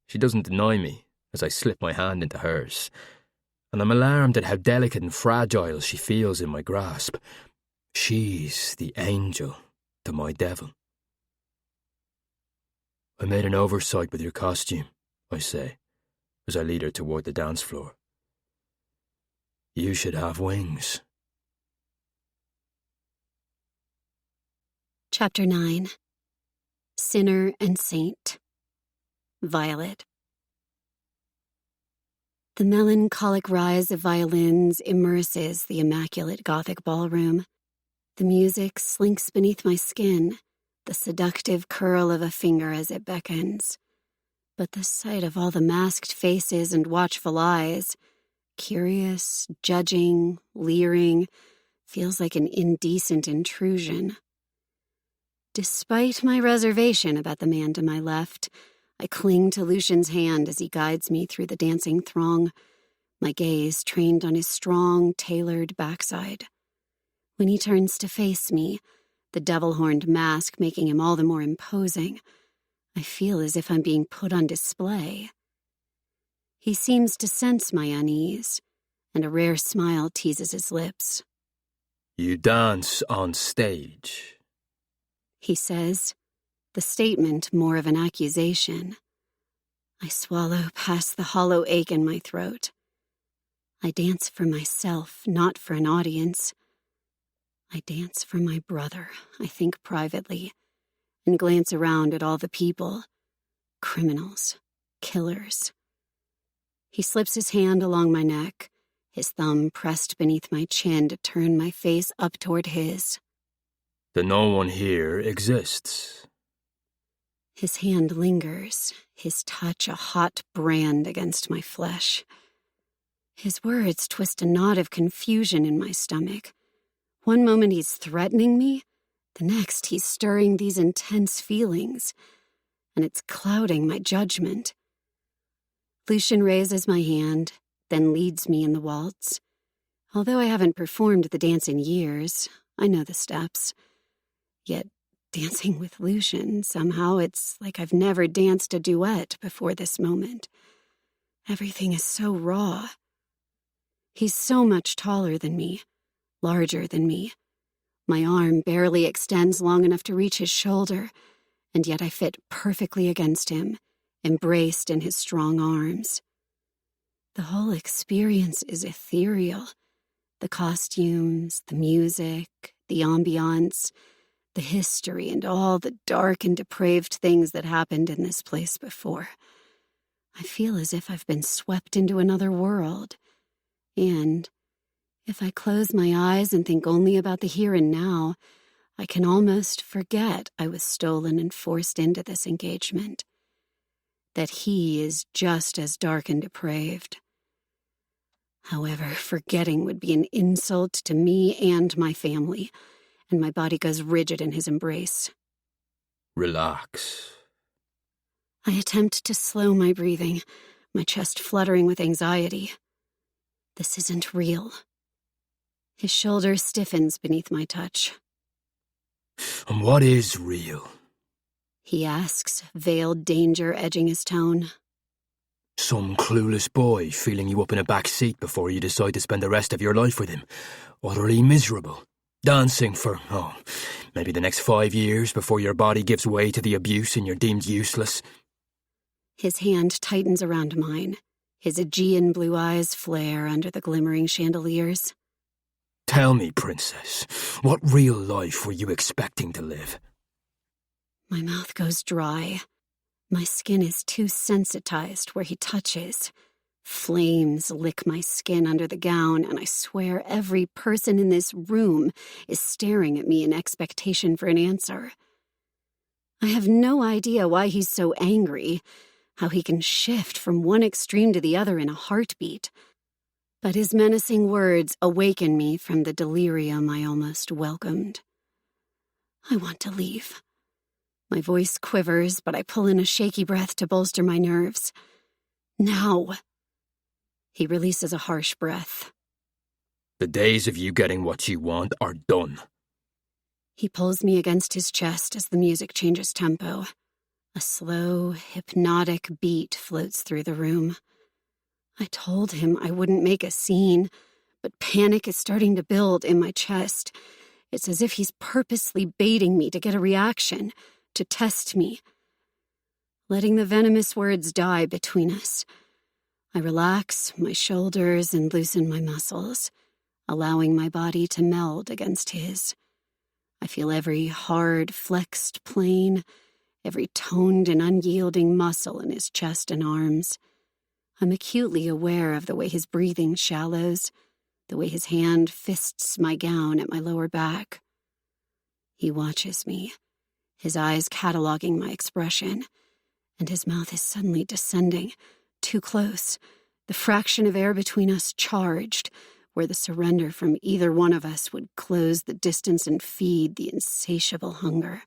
She doesn't deny me as I slip my hand into hers, and I'm alarmed at how delicate and fragile she feels in my grasp. She's the angel to my devil. I made an oversight with your costume, I say, as I lead her toward the dance floor. You should have wings. Chapter 9. Sinner and Saint. Violet. The melancholic rise of violins immerses the immaculate Gothic ballroom. The music slinks beneath my skin, the seductive curl of a finger as it beckons. But the sight of all the masked faces and watchful eyes, curious, judging, leering, feels like an indecent intrusion. Despite my reservation about the man to my left, I cling to Lucian's hand as he guides me through the dancing throng, my gaze trained on his strong, tailored backside. When he turns to face me, the devil-horned mask making him all the more imposing, I feel as if I'm being put on display. He seems to sense my unease, and a rare smile teases his lips. You dance on stage, he says, the statement more of an accusation. I swallow past the hollow ache in my throat. I dance for myself, not for an audience. I dance for my brother, I think privately, and glance around at all the people. Criminals, killers. He slips his hand along my neck, his thumb pressed beneath my chin to turn my face up toward his. The no one here exists. His hand lingers, his touch a hot brand against my flesh. His words twist a knot of confusion in my stomach. One moment he's threatening me, the next he's stirring these intense feelings, and it's clouding my judgment. Lucian raises my hand, then leads me in the waltz. Although I haven't performed the dance in years, I know the steps. Yet, dancing with Lucian, somehow it's like I've never danced a duet before this moment. Everything is so raw. He's so much taller than me, larger than me. My arm barely extends long enough to reach his shoulder, and yet I fit perfectly against him, embraced in his strong arms. The whole experience is ethereal. The costumes, the music, the ambiance, the history and all the dark and depraved things that happened in this place before. I feel as if I've been swept into another world. And if I close my eyes and think only about the here and now, I can almost forget I was stolen and forced into this engagement. That he is just as dark and depraved. However, forgetting would be an insult to me and my family, and my body goes rigid in his embrace. Relax. I attempt to slow my breathing, my chest fluttering with anxiety. This isn't real. His shoulder stiffens beneath my touch. And what is real? He asks, veiled danger edging his tone. Some clueless boy feeling you up in a back seat before you decide to spend the rest of your life with him. Utterly miserable. Dancing for, maybe the next 5 years before your body gives way to the abuse and you're deemed useless. His hand tightens around mine. His Aegean blue eyes flare under the glimmering chandeliers. Tell me, princess, what real life were you expecting to live? My mouth goes dry. My skin is too sensitized where he touches. Flames lick my skin under the gown, and I swear every person in this room is staring at me in expectation for an answer. I have no idea why he's so angry, how he can shift from one extreme to the other in a heartbeat. But his menacing words awaken me from the delirium I almost welcomed. I want to leave. My voice quivers, but I pull in a shaky breath to bolster my nerves. Now. He releases a harsh breath. The days of you getting what you want are done. He pulls me against his chest as the music changes tempo. A slow, hypnotic beat floats through the room. I told him I wouldn't make a scene, but panic is starting to build in my chest. It's as if he's purposely baiting me to get a reaction, to test me. Letting the venomous words die between us. I relax my shoulders and loosen my muscles, allowing my body to meld against his. I feel every hard, flexed plane, every toned and unyielding muscle in his chest and arms. I'm acutely aware of the way his breathing shallows, the way his hand fists my gown at my lower back. He watches me, his eyes cataloging my expression, and his mouth is suddenly descending, too close, the fraction of air between us charged, where the surrender from either one of us would close the distance and feed the insatiable hunger.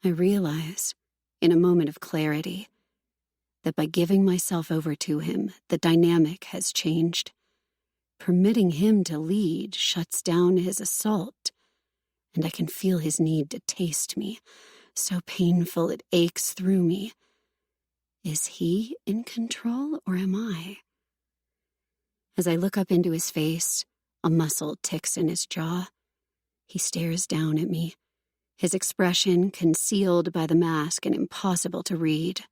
I realize, in a moment of clarity, that by giving myself over to him, the dynamic has changed. Permitting him to lead shuts down his assault, and I can feel his need to taste me, so painful it aches through me. Is he in control, or am I? As I look up into his face, a muscle ticks in his jaw. He stares down at me, his expression concealed by the mask and impossible to read.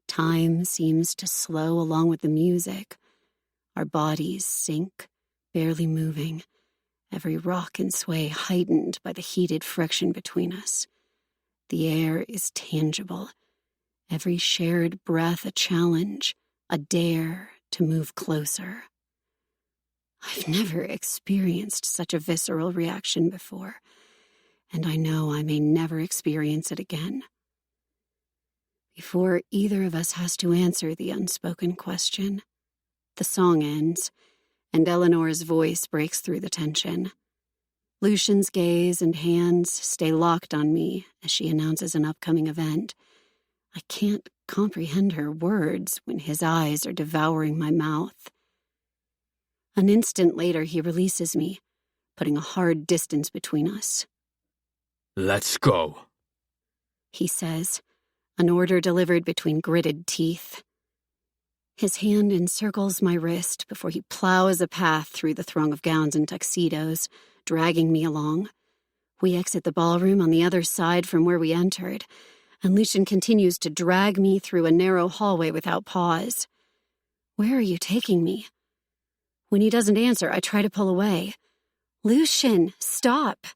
Time seems to slow along with the music. Our bodies sink, barely moving, every rock and sway heightened by the heated friction between us. The air is tangible, every shared breath a challenge, a dare to move closer. I've never experienced such a visceral reaction before, and I know I may never experience it again. Before either of us has to answer the unspoken question, the song ends, and Eleanor's voice breaks through the tension. Lucian's gaze and hands stay locked on me as she announces an upcoming event. I can't comprehend her words when his eyes are devouring my mouth. An instant later, he releases me, putting a hard distance between us. Let's go, he says, an order delivered between gritted teeth. His hand encircles my wrist before he plows a path through the throng of gowns and tuxedos, dragging me along. We exit the ballroom on the other side from where we entered, and Lucian continues to drag me through a narrow hallway without pause. Where are you taking me? When he doesn't answer, I try to pull away. Lucian, stop!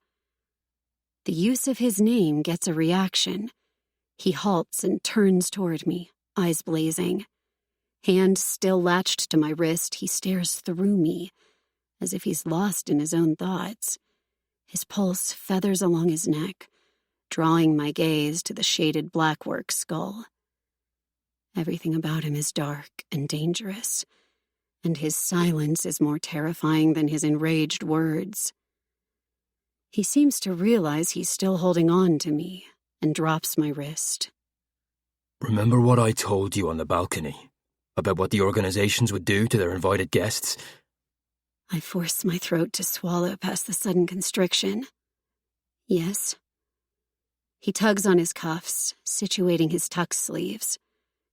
The use of his name gets a reaction. He halts and turns toward me, eyes blazing. Hand still latched to my wrist, he stares through me, as if he's lost in his own thoughts. His pulse feathers along his neck, drawing my gaze to the shaded blackwork skull. Everything about him is dark and dangerous, and his silence is more terrifying than his enraged words. He seems to realize he's still holding on to me, and drops my wrist. Remember what I told you on the balcony? About what the organizations would do to their invited guests? I force my throat to swallow past the sudden constriction. Yes. He tugs on his cuffs, situating his tuck sleeves.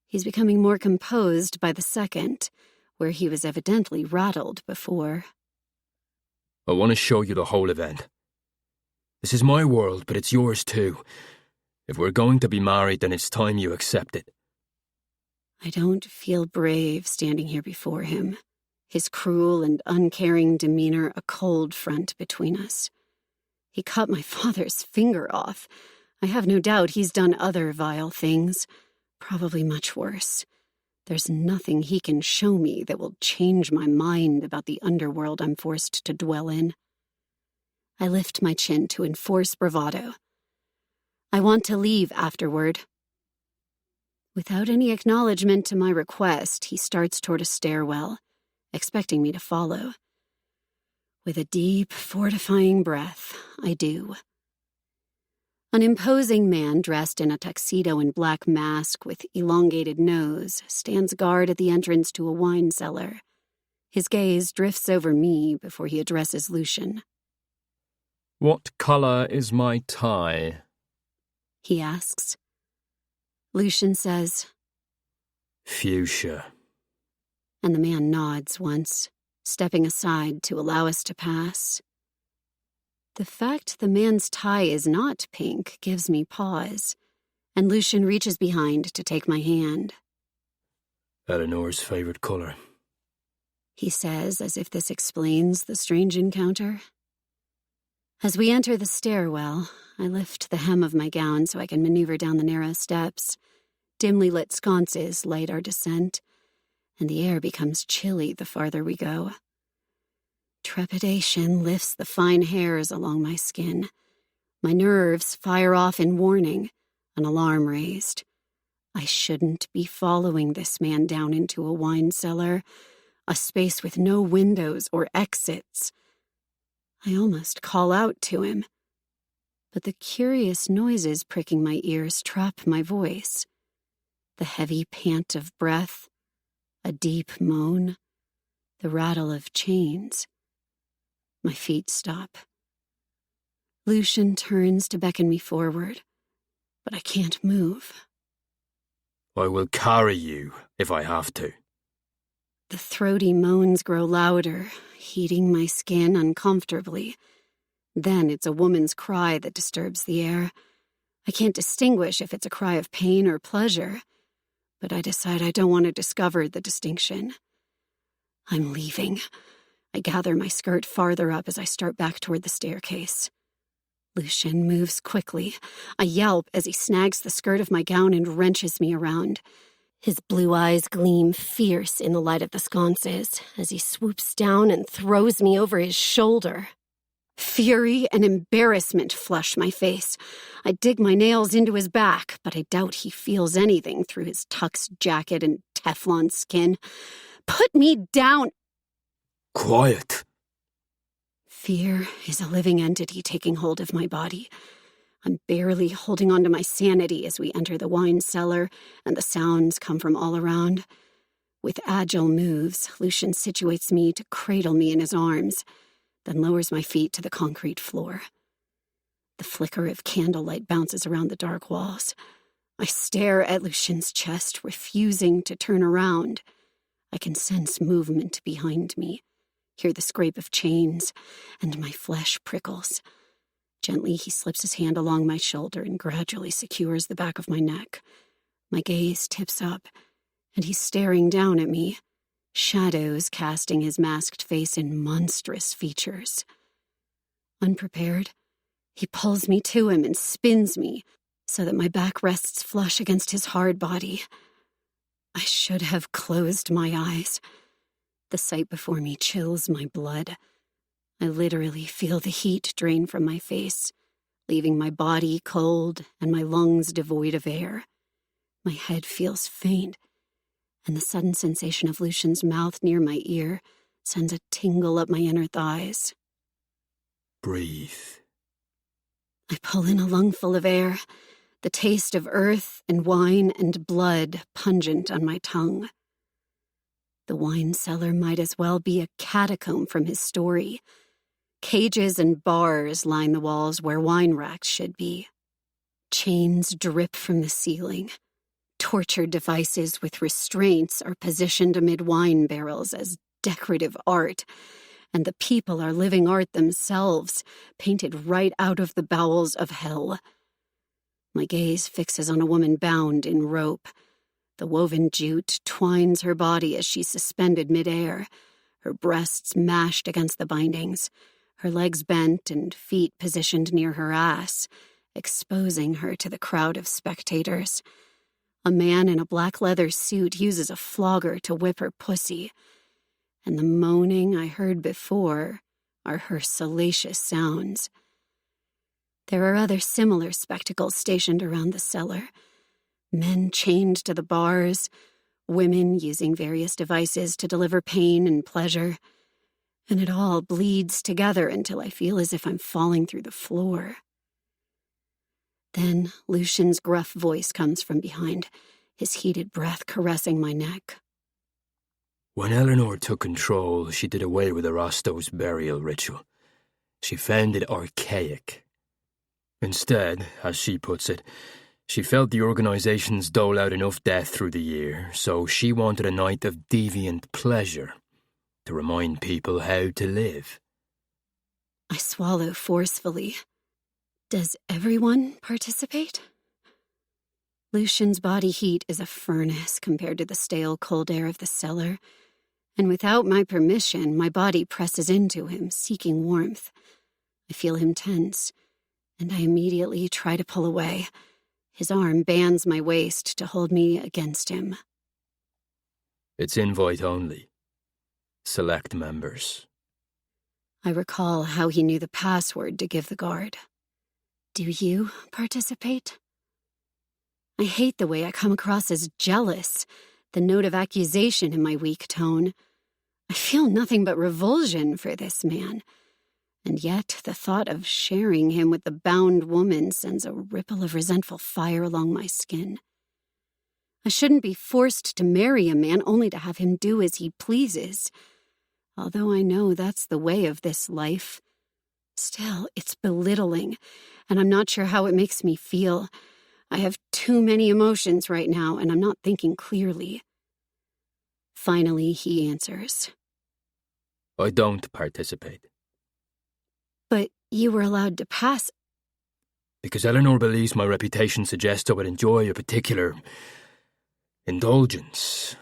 He's becoming more composed by the second, where he was evidently rattled before. I want to show you the whole event. This is my world, but it's yours too. If we're going to be married, then it's time you accept it. I don't feel brave standing here before him, his cruel and uncaring demeanor a cold front between us. He cut my father's finger off. I have no doubt he's done other vile things, probably much worse. There's nothing he can show me that will change my mind about the underworld I'm forced to dwell in. I lift my chin to enforce bravado. I want to leave afterward. Without any acknowledgement to my request, he starts toward a stairwell, expecting me to follow. With a deep, fortifying breath, I do. An imposing man dressed in a tuxedo and black mask with elongated nose stands guard at the entrance to a wine cellar. His gaze drifts over me before he addresses Lucian. "What colour is my tie?" he asks. Lucian says, Fuchsia. and the man nods once, stepping aside to allow us to pass. The fact the man's tie is not pink gives me pause, and Lucian reaches behind to take my hand. Eleanor's favourite colour. He says, as if this explains the strange encounter. As we enter the stairwell, I lift the hem of my gown so I can maneuver down the narrow steps. Dimly lit sconces light our descent, and the air becomes chilly the farther we go. Trepidation lifts the fine hairs along my skin. My nerves fire off in warning, an alarm raised. I shouldn't be following this man down into a wine cellar, a space with no windows or exits. I almost call out to him, but the curious noises pricking my ears trap my voice. The heavy pant of breath, a deep moan, the rattle of chains. My feet stop. Lucian turns to beckon me forward, but I can't move. I will carry you if I have to. The throaty moans grow louder, heating my skin uncomfortably. Then it's a woman's cry that disturbs the air. I can't distinguish if it's a cry of pain or pleasure, but I decide I don't want to discover the distinction. I'm leaving. I gather my skirt farther up as I start back toward the staircase. Lucian moves quickly. I yelp as he snags the skirt of my gown and wrenches me around. His blue eyes gleam fierce in the light of the sconces as he swoops down and throws me over his shoulder. Fury and embarrassment flush my face. I dig my nails into his back, but I doubt he feels anything through his tux jacket and Teflon skin. Put me down! Quiet. Fear is a living entity taking hold of my body. I'm barely holding on to my sanity as we enter the wine cellar, and the sounds come from all around. With agile moves, Lucian situates me to cradle me in his arms, then lowers my feet to the concrete floor. The flicker of candlelight bounces around the dark walls. I stare at Lucian's chest, refusing to turn around. I can sense movement behind me, hear the scrape of chains, and my flesh prickles. Gently, he slips his hand along my shoulder and gradually secures the back of my neck. My gaze tips up, and he's staring down at me, shadows casting his masked face in monstrous features. Unprepared, He pulls me to him and spins me so that my back rests flush against his hard body. I should have closed my eyes. The sight before me chills my blood. I literally feel the heat drain from my face, leaving my body cold and my lungs devoid of air. My head feels faint, and the sudden sensation of Lucian's mouth near my ear sends a tingle up my inner thighs. Breathe. I pull in a lungful of air, the taste of earth and wine and blood pungent on my tongue. The wine cellar might as well be a catacomb from his story. Cages and bars line the walls where wine racks should be. Chains drip from the ceiling. Torture devices with restraints are positioned amid wine barrels as decorative art, and the people are living art themselves, painted right out of the bowels of hell. My gaze fixes on a woman bound in rope. The woven jute twines her body as she's suspended midair, her breasts mashed against the bindings, her legs bent and feet positioned near her ass, exposing her to the crowd of spectators. A man in a black leather suit uses a flogger to whip her pussy, and the moaning I heard before are her salacious sounds. There are other similar spectacles stationed around the cellar. Men chained to the bars, women using various devices to deliver pain and pleasure, and it all bleeds together until I feel as if I'm falling through the floor. Then Lucian's gruff voice comes from behind, his heated breath caressing my neck. When Eleanor took control, she did away with Erasto's burial ritual. She found it archaic. Instead, as she puts it, she felt the organizations dole out enough death through the year, so she wanted a night of deviant pleasure to remind people how to live. I swallow forcefully. Does everyone participate? Lucian's body heat is a furnace compared to the stale cold air of the cellar, and without my permission, my body presses into him, seeking warmth. I feel him tense, and I immediately try to pull away. His arm bands my waist to hold me against him. It's invite only. Select members. I recall how he knew the password to give the guard. Do you participate? I hate the way I come across as jealous, the note of accusation in my weak tone. I feel nothing but revulsion for this man, and yet the thought of sharing him with the bound woman sends a ripple of resentful fire along my skin. I shouldn't be forced to marry a man only to have him do as he pleases, although I know that's the way of this life. Still, it's belittling, and I'm not sure how it makes me feel. I have too many emotions right now, and I'm not thinking clearly. Finally, he answers. I don't participate. But you were allowed to pass. Because Eleanor believes my reputation suggests I would enjoy a particular indulgence.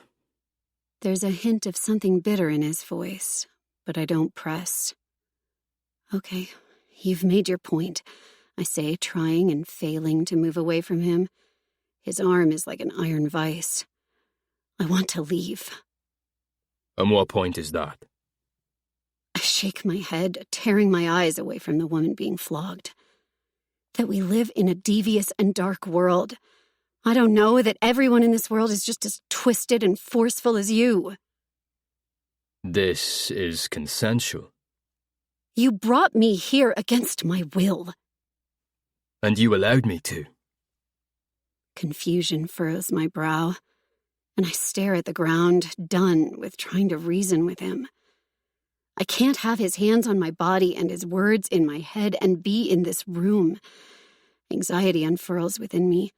There's a hint of something bitter in his voice, but I don't press. Okay, you've made your point, I say, trying and failing to move away from him. His arm is like an iron vice. I want to leave. And what point is that? I shake my head, tearing my eyes away from the woman being flogged. That we live in a devious and dark world. I don't know that everyone in this world is just as twisted and forceful as you. This is consensual. You brought me here against my will. And you allowed me to. Confusion furrows my brow, and I stare at the ground, done with trying to reason with him. I can't have his hands on my body and his words in my head and be in this room. Anxiety unfurls within me,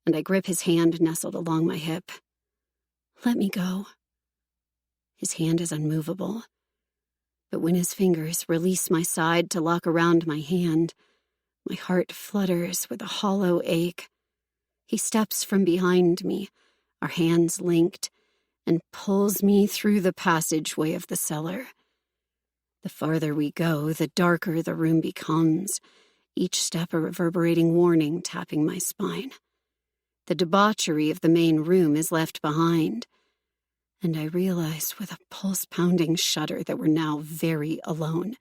and I grip his hand nestled along my hip. Let me go. His hand is unmovable, but when his fingers release my side to lock around my hand, my heart flutters with a hollow ache. He steps from behind me, our hands linked, and pulls me through the passageway of the cellar. The farther we go, the darker the room becomes. each step a reverberating warning tapping my spine. The debauchery of the main room is left behind, and I realize with a pulse-pounding shudder that we're now very alone.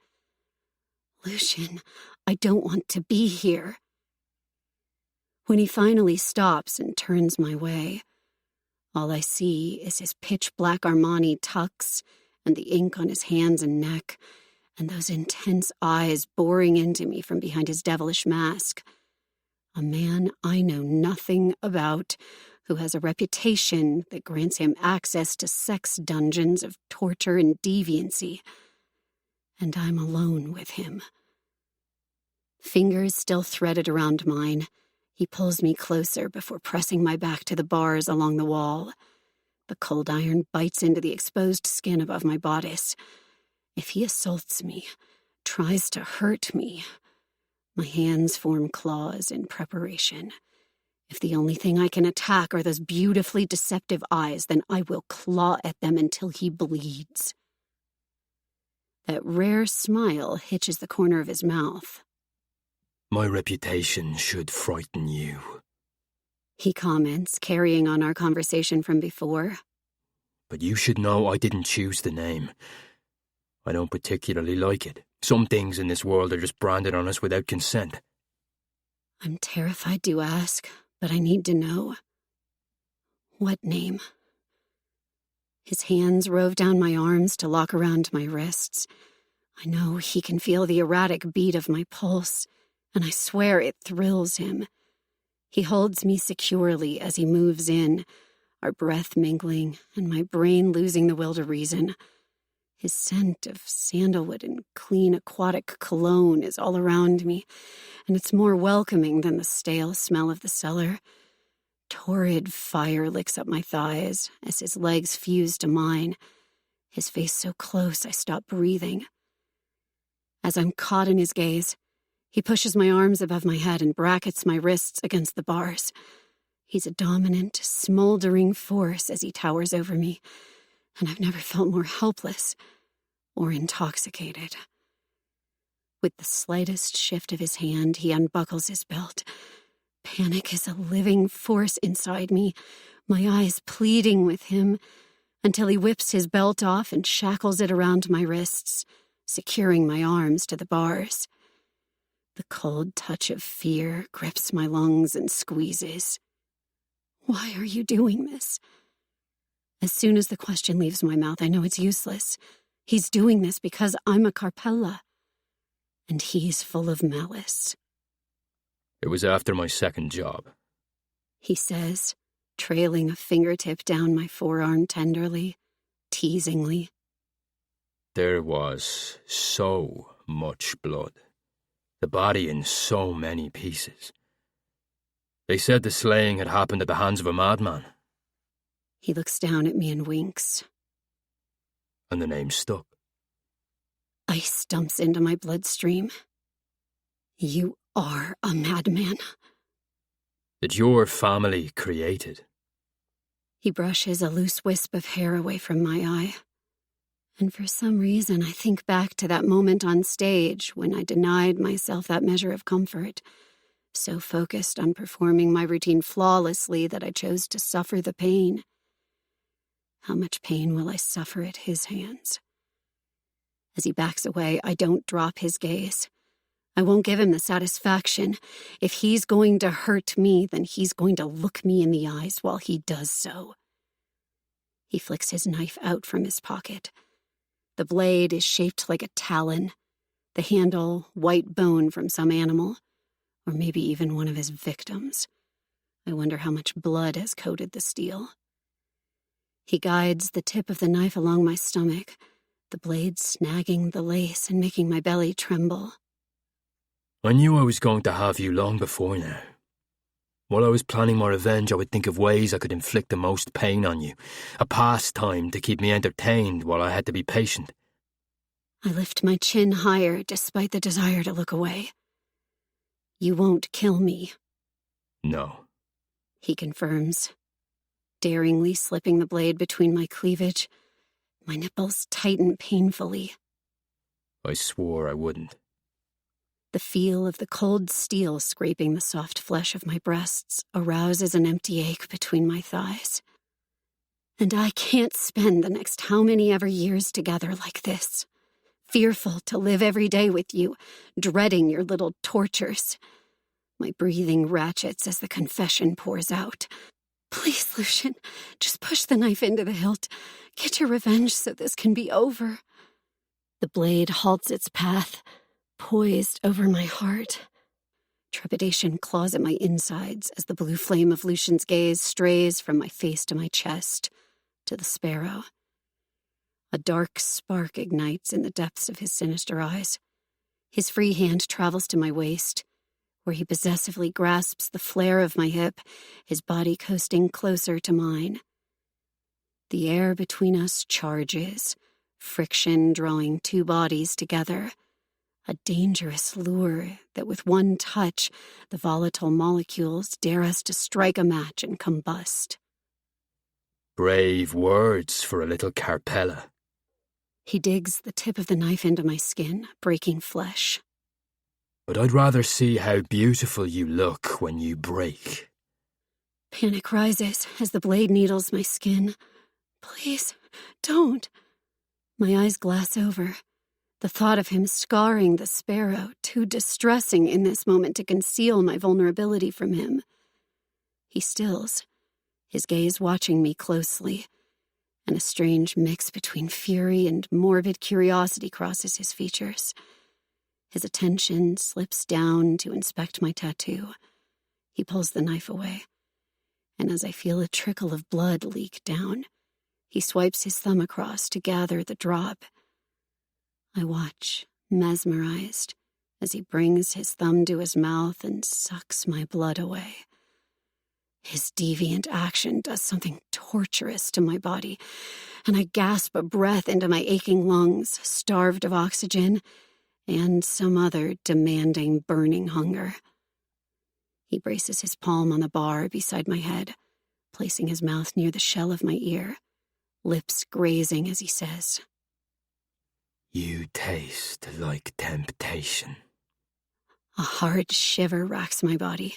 Lucian, I don't want to be here. When he finally stops and turns my way, all I see is his pitch-black Armani tux and the ink on his hands and neck, and those intense eyes boring into me from behind his devilish mask. A man I know nothing about, who has a reputation that grants him access to sex dungeons of torture and deviancy. And I'm alone with him. Fingers still threaded around mine, he pulls me closer before pressing my back to the bars along the wall. The cold iron bites into the exposed skin above my bodice. If he assaults me, tries to hurt me, my hands form claws in preparation. If the only thing I can attack are those beautifully deceptive eyes, then I will claw at them until he bleeds. That rare smile hitches the corner of his mouth. My reputation should frighten you, he comments, carrying on our conversation from before. But you should know I didn't choose the name. I don't particularly like it. Some things in this world are just branded on us without consent. I'm terrified to ask, but I need to know. What name? His hands rove down my arms to lock around my wrists. I know he can feel the erratic beat of my pulse, and I swear it thrills him. He holds me securely as he moves in, our breath mingling and my brain losing the will to reason. His scent of sandalwood and clean aquatic cologne is all around me, and it's more welcoming than the stale smell of the cellar. Torrid fire licks up my thighs as his legs fuse to mine, his face so close I stop breathing. As I'm caught in his gaze, he pushes my arms above my head and brackets my wrists against the bars. He's a dominant, smoldering force as he towers over me, and I've never felt more helpless or intoxicated. With the slightest shift of his hand, he unbuckles his belt. Panic is a living force inside me, my eyes pleading with him, until he whips his belt off and shackles it around my wrists, securing my arms to the bars. The cold touch of fear grips my lungs and squeezes. Why are you doing this? As soon as the question leaves my mouth, I know it's useless. He's doing this because I'm a Carpella, and he's full of malice. It was after my second job, he says, trailing a fingertip down my forearm tenderly, teasingly. There was so much blood, the body in so many pieces. They said the slaying had happened at the hands of a madman. He looks down at me and winks. And the name stuck. Ice dumps into my bloodstream. You are a madman. That your family created. He brushes a loose wisp of hair away from my eye. And for some reason, I think back to that moment on stage when I denied myself that measure of comfort, so focused on performing my routine flawlessly that I chose to suffer the pain. How much pain will I suffer at his hands? As he backs away, I don't drop his gaze. I won't give him the satisfaction. If he's going to hurt me, then he's going to look me in the eyes while he does so. He flicks his knife out from his pocket. The blade is shaped like a talon, the handle white bone from some animal, or maybe even one of his victims. I wonder how much blood has coated the steel. He guides the tip of the knife along my stomach, the blade snagging the lace and making my belly tremble. I knew I was going to have you long before now. While I was planning my revenge, I would think of ways I could inflict the most pain on you, a pastime to keep me entertained while I had to be patient. I lift my chin higher despite the desire to look away. You won't kill me. No. He confirms, daringly slipping the blade between my cleavage. My nipples tighten painfully. I swore I wouldn't. The feel of the cold steel scraping the soft flesh of my breasts arouses an empty ache between my thighs. And I can't spend the next how many ever years together like this, fearful to live every day with you, dreading your little tortures. My breathing ratchets as the confession pours out. Please, Lucian, just push the knife into the hilt. Get your revenge so this can be over. The blade halts its path, poised over my heart. Trepidation claws at my insides as the blue flame of Lucian's gaze strays from my face to my chest, to the sparrow. A dark spark ignites in the depths of his sinister eyes. His free hand travels to my waist, where he possessively grasps the flare of my hip, his body coasting closer to mine. The air between us charges, friction drawing two bodies together, a dangerous lure that with one touch, the volatile molecules dare us to strike a match and combust. Brave words for a little Carpella. He digs the tip of the knife into my skin, breaking flesh. But I'd rather see how beautiful you look when you break. Panic rises as the blade needles my skin. Please, don't. My eyes glass over. The thought of him scarring the sparrow, too distressing in this moment to conceal my vulnerability from him. He stills, his gaze watching me closely, and a strange mix between fury and morbid curiosity crosses his features. His attention slips down to inspect my tattoo. He pulls the knife away, and as I feel a trickle of blood leak down, he swipes his thumb across to gather the drop. I watch, mesmerized, as he brings his thumb to his mouth and sucks my blood away. His deviant action does something torturous to my body, and I gasp a breath into my aching lungs, starved of oxygen, and some other demanding, burning hunger. He braces his palm on the bar beside my head, placing his mouth near the shell of my ear, lips grazing as he says, You taste like temptation. A hard shiver racks my body.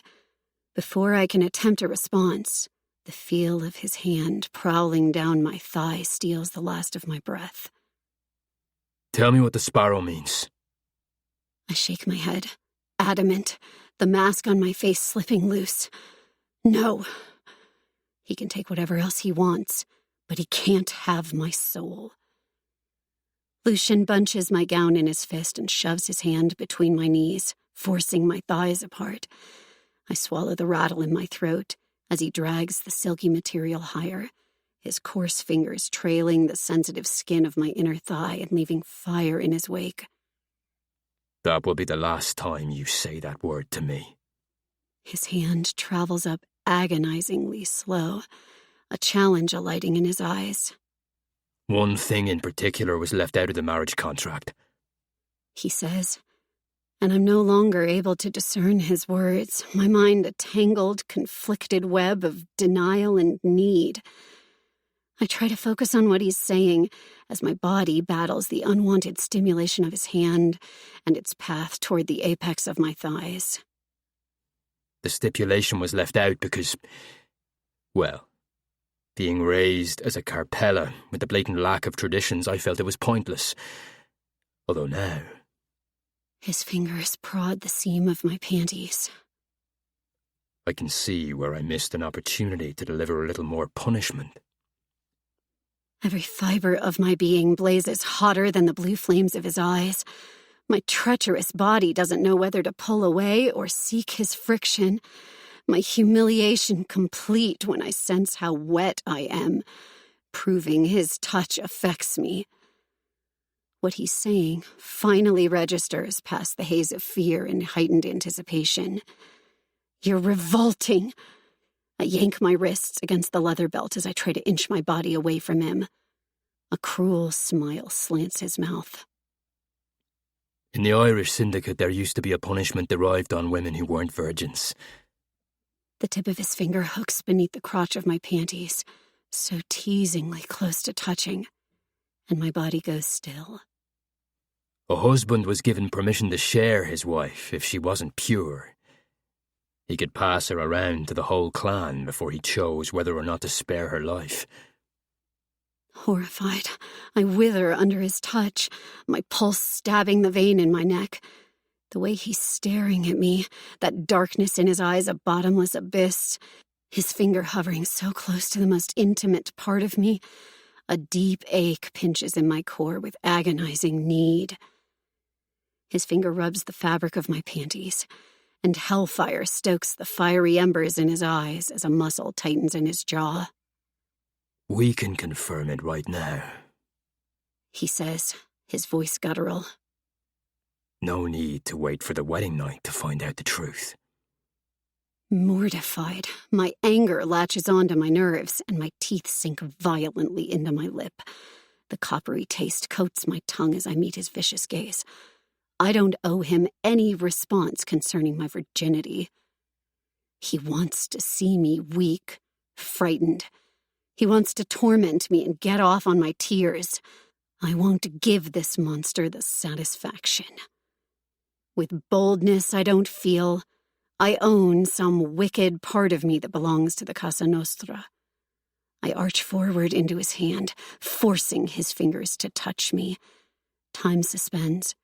Before I can attempt a response, the feel of his hand prowling down my thigh steals the last of my breath. Tell me what the sparrow means. I shake my head, adamant, the mask on my face slipping loose. No. He can take whatever else he wants, but he can't have my soul. Lucian bunches my gown in his fist and shoves his hand between my knees, forcing my thighs apart. I swallow the rattle in my throat as he drags the silky material higher, his coarse fingers trailing the sensitive skin of my inner thigh and leaving fire in his wake. That will be the last time you say that word to me. His hand travels up agonizingly slow, a challenge alighting in his eyes. One thing in particular was left out of the marriage contract, he says, and I'm no longer able to discern his words, my mind a tangled, conflicted web of denial and need. I try to focus on what he's saying as my body battles the unwanted stimulation of his hand and its path toward the apex of my thighs. The stipulation was left out because, well, being raised as a Carpella with the blatant lack of traditions, I felt it was pointless. Although now... His fingers prod the seam of my panties. I can see where I missed an opportunity to deliver a little more punishment. Every fiber of my being blazes hotter than the blue flames of his eyes. My treacherous body doesn't know whether to pull away or seek his friction. My humiliation complete when I sense how wet I am, proving his touch affects me. What he's saying finally registers past the haze of fear and heightened anticipation. You're revolting. I yank my wrists against the leather belt as I try to inch my body away from him. A cruel smile slants his mouth. In the Irish syndicate, there used to be a punishment derived on women who weren't virgins. The tip of his finger hooks beneath the crotch of my panties, so teasingly close to touching, and my body goes still. A husband was given permission to share his wife if she wasn't pure. He could pass her around to the whole clan before he chose whether or not to spare her life. Horrified, I wither under his touch, my pulse stabbing the vein in my neck. The way he's staring at me, that darkness in his eyes, a bottomless abyss, his finger hovering so close to the most intimate part of me. A deep ache pinches in my core with agonizing need. His finger rubs the fabric of my panties, and hellfire stokes the fiery embers in his eyes as a muscle tightens in his jaw. We can confirm it right now, he says, his voice guttural. No need to wait for the wedding night to find out the truth. Mortified, my anger latches onto my nerves, and my teeth sink violently into my lip. The coppery taste coats my tongue as I meet his vicious gaze. I don't owe him any response concerning my virginity. He wants to see me weak, frightened. He wants to torment me and get off on my tears. I won't give this monster the satisfaction. With boldness I don't feel, I own some wicked part of me that belongs to the Casa Nostra. I arch forward into his hand, forcing his fingers to touch me. Time suspends,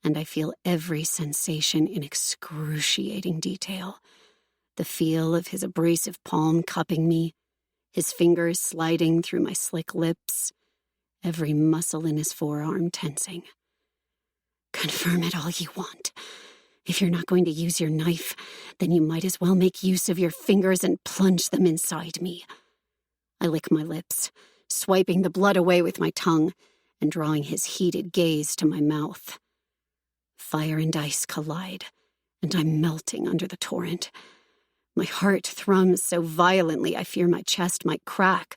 and I feel every sensation in excruciating detail. The feel of his abrasive palm cupping me, his fingers sliding through my slick lips, every muscle in his forearm tensing. Confirm it all you want. If you're not going to use your knife, then you might as well make use of your fingers and plunge them inside me. I lick my lips, swiping the blood away with my tongue and drawing his heated gaze to my mouth. Fire and ice collide, and I'm melting under the torrent. My heart thrums so violently I fear my chest might crack.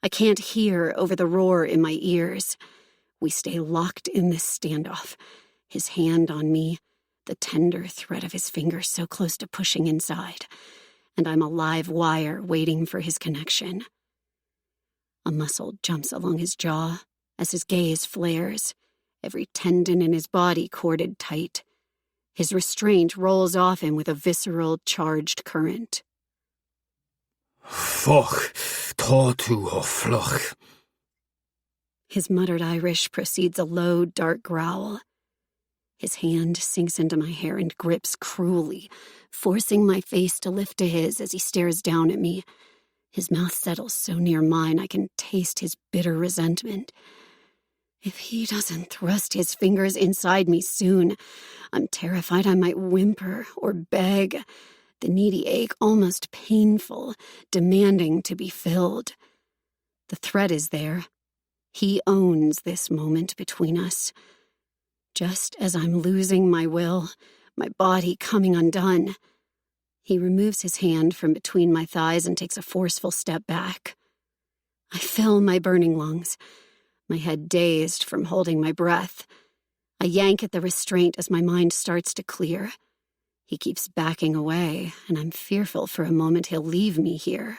I can't hear over the roar in my ears. We stay locked in this standoff, his hand on me, the tender thread of his fingers so close to pushing inside, and I'm a live wire waiting for his connection. A muscle jumps along his jaw as his gaze flares, every tendon in his body corded tight. His restraint rolls off him with a visceral, charged current. Fuck, tá tú ó fluch. His muttered Irish precedes a low, dark growl. His hand sinks into my hair and grips cruelly, forcing my face to lift to his as he stares down at me. His mouth settles so near mine I can taste his bitter resentment. If he doesn't thrust his fingers inside me soon, I'm terrified I might whimper or beg, the needy ache almost painful, demanding to be filled. The threat is there. He owns this moment between us. Just as I'm losing my will, my body coming undone, he removes his hand from between my thighs and takes a forceful step back. I fill my burning lungs, my head dazed from holding my breath. I yank at the restraint as my mind starts to clear. He keeps backing away, and I'm fearful for a moment he'll leave me here.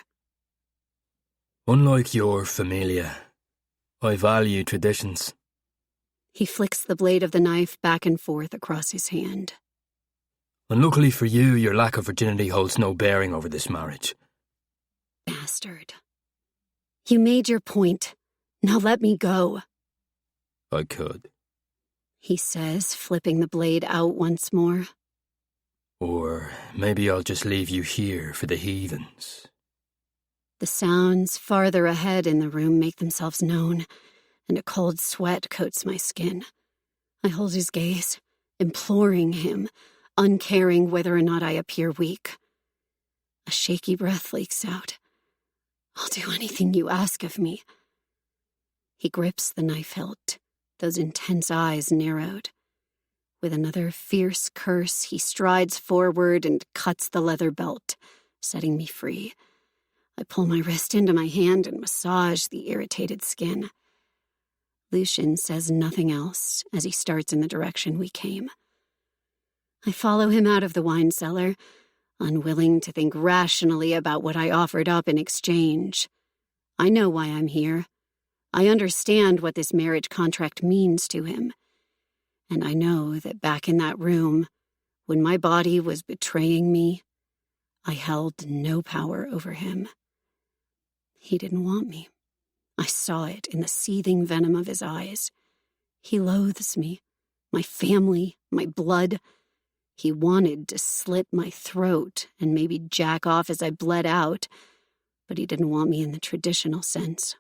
Unlike your familia, I value traditions. He flicks the blade of the knife back and forth across his hand. And luckily for you, your lack of virginity holds no bearing over this marriage. Bastard. You made your point. Now let me go. I could. He says, flipping the blade out once more. Or maybe I'll just leave you here for the heathens. The sounds farther ahead in the room make themselves known, and a cold sweat coats my skin. I hold his gaze, imploring him, uncaring whether or not I appear weak. A shaky breath leaks out. I'll do anything you ask of me. He grips the knife hilt, those intense eyes narrowed. With another fierce curse, he strides forward and cuts the leather belt, setting me free. I pull my wrist into my hand and massage the irritated skin. Lucian says nothing else as he starts in the direction we came. I follow him out of the wine cellar, unwilling to think rationally about what I offered up in exchange. I know why I'm here. I understand what this marriage contract means to him. And I know that back in that room, when my body was betraying me, I held no power over him. He didn't want me. I saw it in the seething venom of his eyes. He loathes me, my family, my blood. He wanted to slit my throat and maybe jack off as I bled out, but he didn't want me in the traditional sense.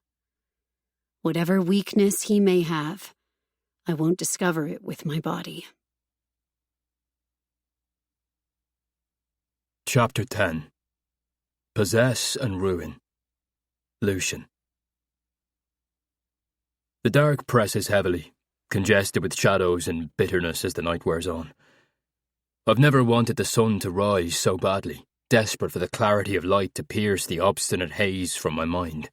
Whatever weakness he may have, I won't discover it with my body. Chapter 10. Possess and Ruin. Lucian. The dark presses heavily, congested with shadows and bitterness as the night wears on. I've never wanted the sun to rise so badly, desperate for the clarity of light to pierce the obstinate haze from my mind.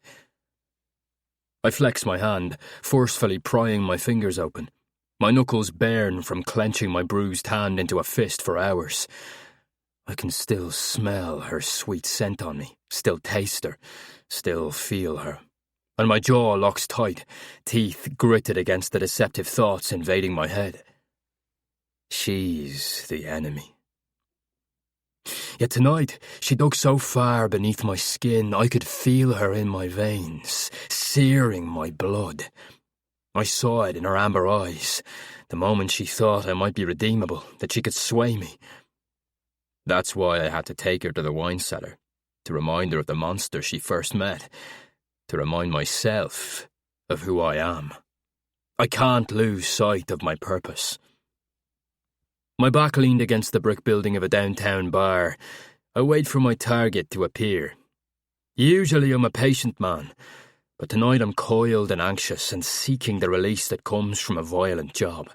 I flex my hand, forcefully prying my fingers open. My knuckles burn from clenching my bruised hand into a fist for hours. I can still smell her sweet scent on me, still taste her, still feel her. And my jaw locks tight, teeth gritted against the deceptive thoughts invading my head. She's the enemy. Yet tonight, she dug so far beneath my skin, I could feel her in my veins, searing my blood. I saw it in her amber eyes, the moment she thought I might be redeemable, that she could sway me. That's why I had to take her to the wine cellar, to remind her of the monster she first met, to remind myself of who I am. I can't lose sight of my purpose. My back leaned against the brick building of a downtown bar. I wait for my target to appear. Usually I'm a patient man, but tonight I'm coiled and anxious and seeking the release that comes from a violent job.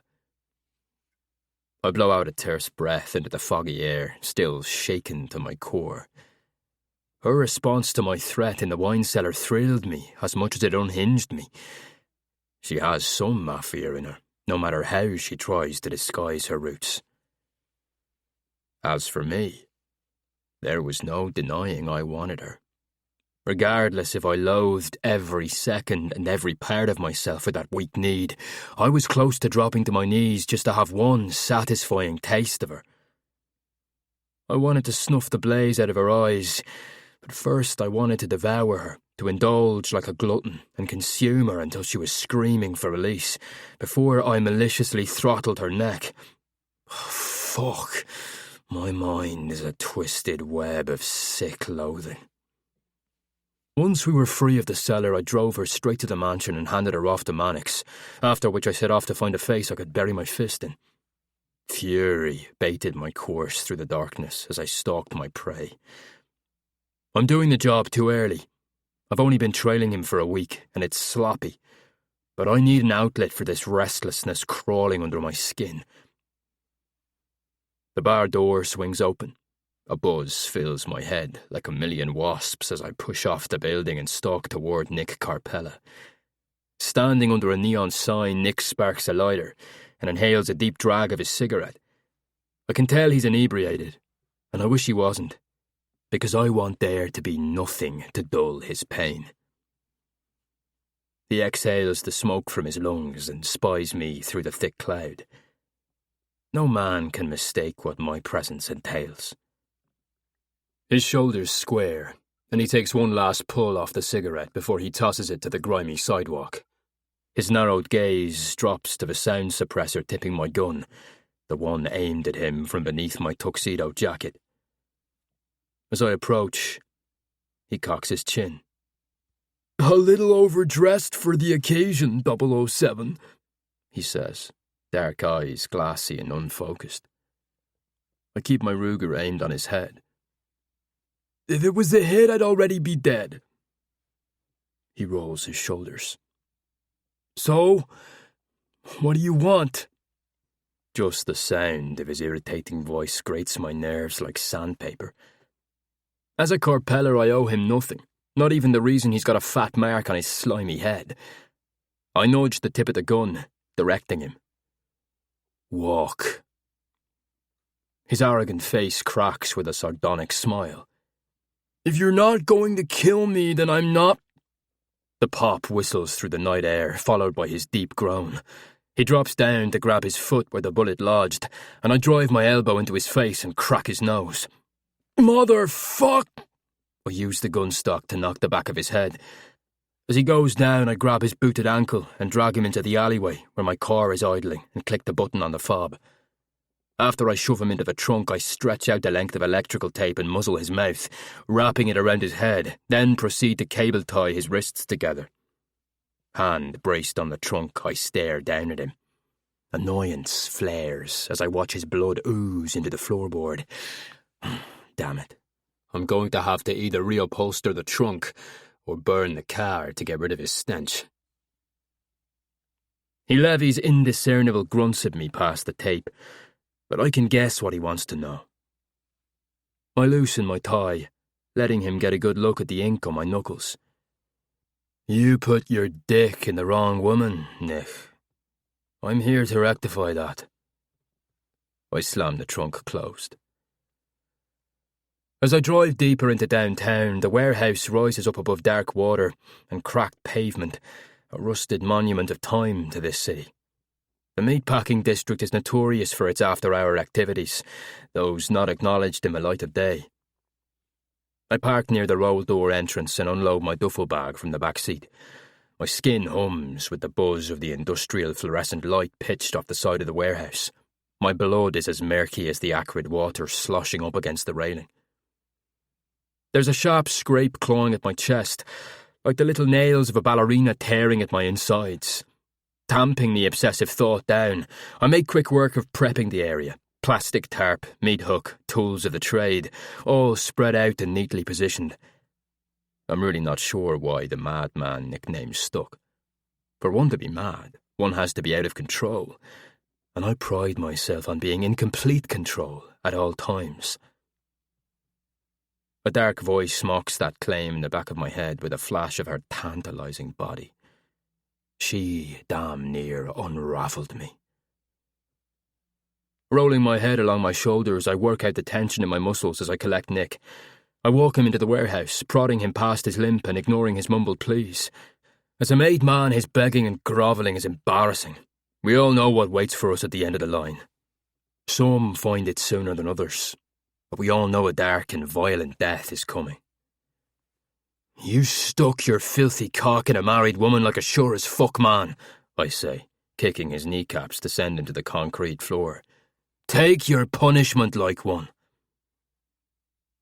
I blow out a terse breath into the foggy air, still shaken to my core. Her response to my threat in the wine cellar thrilled me as much as it unhinged me. She has some mafia in her, no matter how she tries to disguise her roots. As for me, there was no denying I wanted her. Regardless if I loathed every second and every part of myself for that weak need, I was close to dropping to my knees just to have one satisfying taste of her. I wanted to snuff the blaze out of her eyes, but first I wanted to devour her, to indulge like a glutton and consume her until she was screaming for release, before I maliciously throttled her neck. Fuck. My mind is a twisted web of sick loathing. Once we were free of the cellar, I drove her straight to the mansion and handed her off to Mannix, after which I set off to find a face I could bury my fist in. Fury baited my course through the darkness as I stalked my prey. I'm doing the job too early. I've only been trailing him for a week, and it's sloppy. But I need an outlet for this restlessness crawling under my skin. The bar door swings open. A buzz fills my head like a million wasps as I push off the building and stalk toward Nick Carpella. Standing under a neon sign, Nick sparks a lighter and inhales a deep drag of his cigarette. I can tell he's inebriated, and I wish he wasn't, because I want there to be nothing to dull his pain. He exhales the smoke from his lungs and spies me through the thick cloud. No man can mistake what my presence entails. His shoulders square, and he takes one last pull off the cigarette before he tosses it to the grimy sidewalk. His narrowed gaze drops to the sound suppressor tipping my gun, the one aimed at him from beneath my tuxedo jacket. As I approach, he cocks his chin. "A little overdressed for the occasion, 007, he says, dark eyes glassy and unfocused. I keep my Ruger aimed on his head. "If it was a hit, I'd already be dead." He rolls his shoulders. "So, what do you want?" Just the sound of his irritating voice grates my nerves like sandpaper. As a Carpeller, I owe him nothing, not even the reason he's got a fat mark on his slimy head. I nudged the tip of the gun, directing him. "Walk." His arrogant face cracks with a sardonic smile. "If you're not going to kill me, then I'm not..." The pop whistles through the night air, followed by his deep groan. He drops down to grab his foot where the bullet lodged, and I drive my elbow into his face and crack his nose. Motherfuck! I use the gun stock to knock the back of his head. As he goes down, I grab his booted ankle and drag him into the alleyway where my car is idling and click the button on the fob. After I shove him into the trunk, I stretch out the length of electrical tape and muzzle his mouth, wrapping it around his head, then proceed to cable tie his wrists together. Hand braced on the trunk, I stare down at him. Annoyance flares as I watch his blood ooze into the floorboard. Damn it. I'm going to have to either reupholster the trunk or burn the car to get rid of his stench. He levies indiscernible grunts at me past the tape, but I can guess what he wants to know. I loosen my tie, letting him get a good look at the ink on my knuckles. You put your dick in the wrong woman, Nick. I'm here to rectify that. I slam the trunk closed. As I drive deeper into downtown, the warehouse rises up above dark water and cracked pavement, a rusted monument of time to this city. The meatpacking district is notorious for its after-hour activities, those not acknowledged in the light of day. I park near the roll door entrance and unload my duffel bag from the back seat. My skin hums with the buzz of the industrial fluorescent light pitched off the side of the warehouse. My blood is as murky as the acrid water sloshing up against the railing. There's a sharp scrape clawing at my chest, like the little nails of a ballerina tearing at my insides. Tamping the obsessive thought down, I make quick work of prepping the area. Plastic tarp, meat hook, tools of the trade, all spread out and neatly positioned. I'm really not sure why the madman nickname stuck. For one to be mad, one has to be out of control, and I pride myself on being in complete control at all times. A dark voice mocks that claim in the back of my head with a flash of her tantalising body. She damn near unravelled me. Rolling my head along my shoulders, I work out the tension in my muscles as I collect Nick. I walk him into the warehouse, prodding him past his limp and ignoring his mumbled pleas. As a made man, his begging and grovelling is embarrassing. We all know what waits for us at the end of the line. Some find it sooner than others, but we all know a dark and violent death is coming. You stuck your filthy cock in a married woman like a sure as fuck man, I say, kicking his kneecaps to send him to the concrete floor. Take your punishment like one.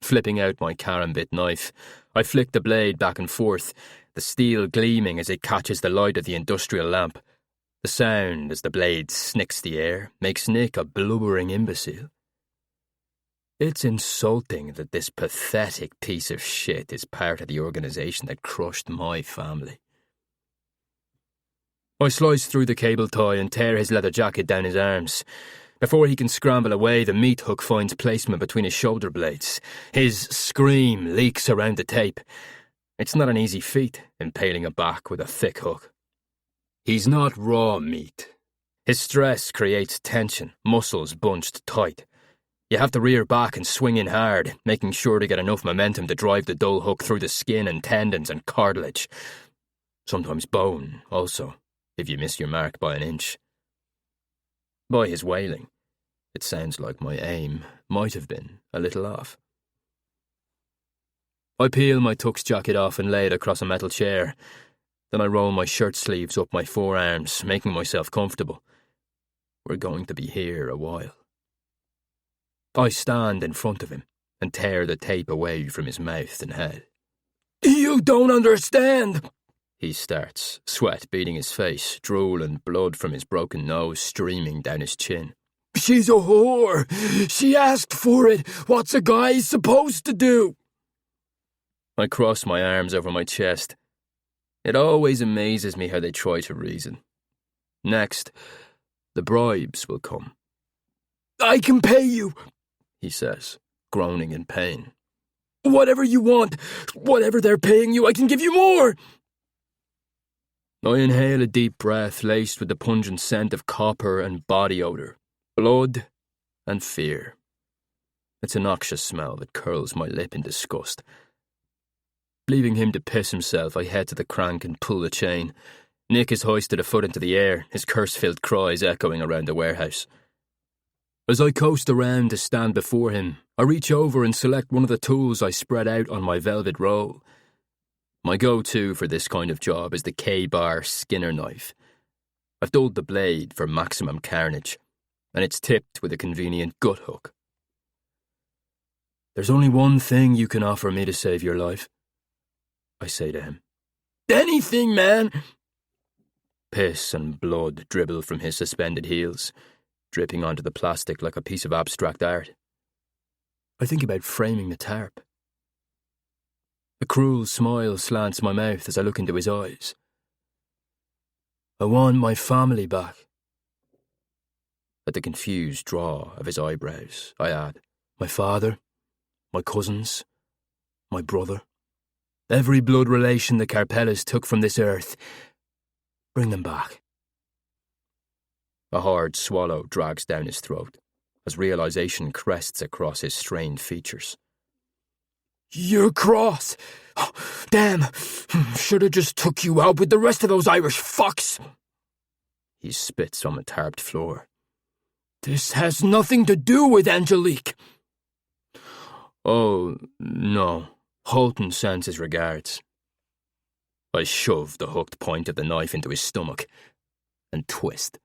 Flipping out my karambit knife, I flick the blade back and forth, the steel gleaming as it catches the light of the industrial lamp. The sound as the blade snicks the air makes Nick a blubbering imbecile. It's insulting that this pathetic piece of shit is part of the organisation that crushed my family. I slice through the cable tie and tear his leather jacket down his arms. Before he can scramble away, the meat hook finds placement between his shoulder blades. His scream leaks around the tape. It's not an easy feat, impaling a back with a thick hook. He's not raw meat. His stress creates tension, muscles bunched tight. You have to rear back and swing in hard, making sure to get enough momentum to drive the dull hook through the skin and tendons and cartilage. Sometimes bone, also, if you miss your mark by an inch. By his wailing, it sounds like my aim might have been a little off. I peel my tux jacket off and lay it across a metal chair. Then I roll my shirt sleeves up my forearms, making myself comfortable. We're going to be here a while. I stand in front of him and tear the tape away from his mouth and head. You don't understand, he starts, sweat beading his face, drool and blood from his broken nose streaming down his chin. She's a whore. She asked for it. What's a guy supposed to do? I cross my arms over my chest. It always amazes me how they try to reason. Next, the bribes will come. I can pay you, he says, groaning in pain. Whatever you want, whatever they're paying you, I can give you more. I inhale a deep breath laced with the pungent scent of copper and body odour, blood and fear. It's a noxious smell that curls my lip in disgust. Leaving him to piss himself, I head to the crank and pull the chain. Nick is hoisted a foot into the air, his curse-filled cries echoing around the warehouse. As I coast around to stand before him, I reach over and select one of the tools I spread out on my velvet roll. My go-to for this kind of job is the K-bar Skinner knife. I've dulled the blade for maximum carnage, and it's tipped with a convenient gut hook. There's only one thing you can offer me to save your life, I say to him. Anything, man! Piss and blood dribble from his suspended heels, dripping onto the plastic like a piece of abstract art. I think about framing the tarp. A cruel smile slants my mouth as I look into his eyes. I want my family back. At the confused draw of his eyebrows, I add, my father, my cousins, my brother, every blood relation the Carpellas took from this earth. Bring them back. A hard swallow drags down his throat as realization crests across his strained features. You're cross! Damn! Should have just took you out with the rest of those Irish fucks! He spits on the tarped floor. This has nothing to do with Angelique! Oh, no. Holton sends his regards. I shove the hooked point of the knife into his stomach and twist.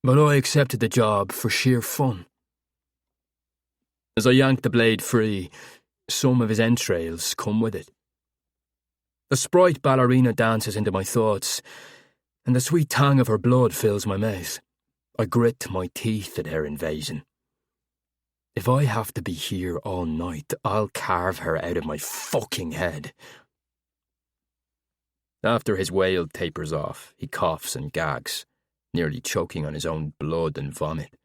But I accepted the job for sheer fun. As I yank the blade free, some of his entrails come with it. The sprite ballerina dances into my thoughts, and the sweet tang of her blood fills my mouth. I grit my teeth at her invasion. If I have to be here all night, I'll carve her out of my fucking head. After his wail tapers off, he coughs and gags, nearly choking on his own blood and vomit.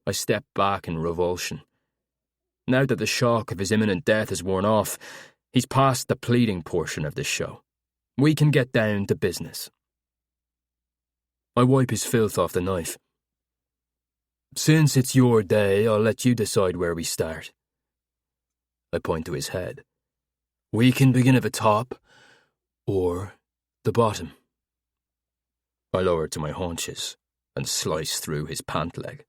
I step back in revulsion. Now that the shock of his imminent death has worn off, he's past the pleading portion of this show. We can get down to business. I wipe his filth off the knife. Since it's your day, I'll let you decide where we start. I point to his head. We can begin at the top, or the bottom. I lower to my haunches and slice through his pant leg.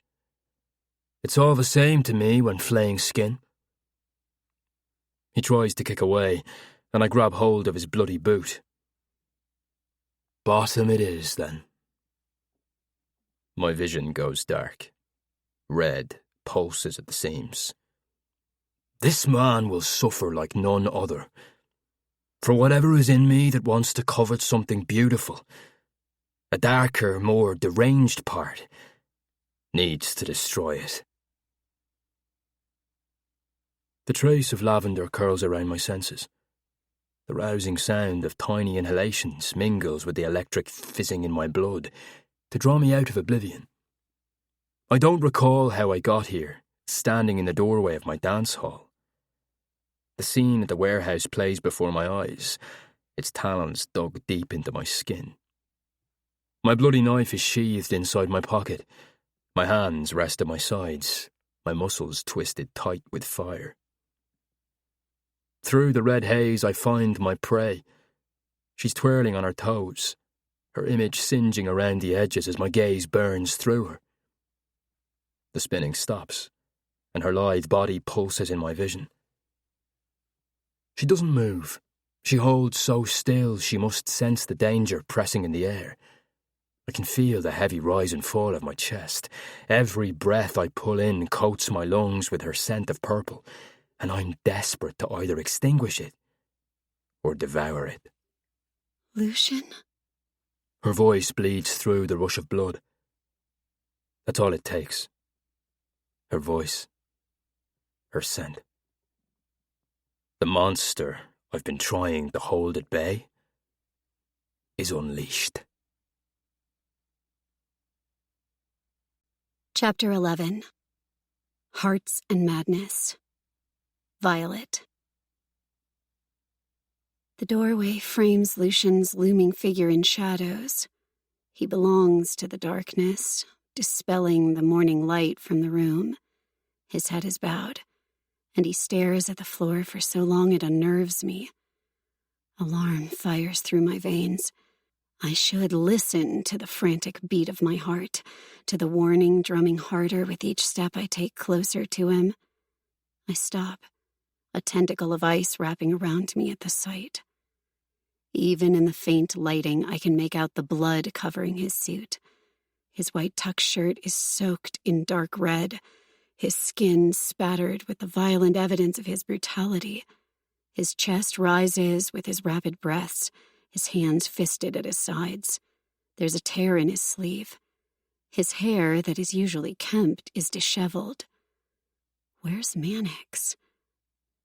It's all the same to me when flaying skin. He tries to kick away, and I grab hold of his bloody boot. Bottom it is, then. My vision goes dark. Red pulses at the seams. This man will suffer like none other. For whatever is in me that wants to covet something beautiful, a darker, more deranged part needs to destroy it. The trace of lavender curls around my senses. The rousing sound of tiny inhalations mingles with the electric fizzing in my blood to draw me out of oblivion. I don't recall how I got here, standing in the doorway of my dance hall. The scene at the warehouse plays before my eyes, its talons dug deep into my skin. My bloody knife is sheathed inside my pocket. My hands rest at my sides, my muscles twisted tight with fire. Through the red haze, I find my prey. She's twirling on her toes, her image singeing around the edges as my gaze burns through her. The spinning stops, and her lithe body pulses in my vision. She doesn't move. She holds so still she must sense the danger pressing in the air. I can feel the heavy rise and fall of my chest. Every breath I pull in coats my lungs with her scent of purple, and I'm desperate to either extinguish it or devour it. Lucian? Her voice bleeds through the rush of blood. That's all it takes. Her voice. Her scent. The monster I've been trying to hold at bay is unleashed. Chapter 11. Hearts and Madness. Violet. The doorway frames Lucian's looming figure in shadows. He belongs to the darkness, dispelling the morning light from the room. His head is bowed, and he stares at the floor for so long it unnerves me. Alarm fires through my veins. I should listen to the frantic beat of my heart, to the warning drumming harder with each step I take closer to him. I stop, a tentacle of ice wrapping around me at the sight. Even in the faint lighting, I can make out the blood covering his suit. His white tuck shirt is soaked in dark red, his skin spattered with the violent evidence of his brutality. His chest rises with his rapid breaths, his hands fisted at his sides. There's a tear in his sleeve. His hair, that is usually kempt, is disheveled. Where's Mannix?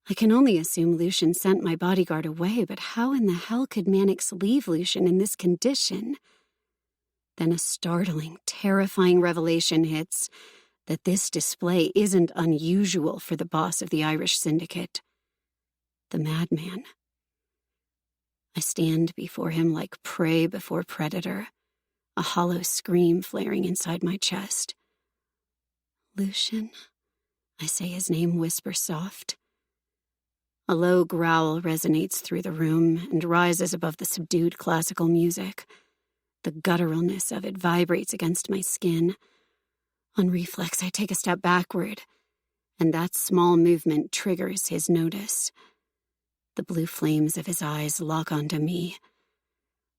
I can only assume Lucian sent my bodyguard away, but how in the hell could Mannix leave Lucian in this condition? Then a startling, terrifying revelation hits that this display isn't unusual for the boss of the Irish syndicate, the madman. I stand before him like prey before predator, a hollow scream flaring inside my chest. Lucian, I say his name whisper soft. A low growl resonates through the room and rises above the subdued classical music. The gutturalness of it vibrates against my skin. On reflex, I take a step backward, and that small movement triggers his notice. The blue flames of his eyes lock onto me.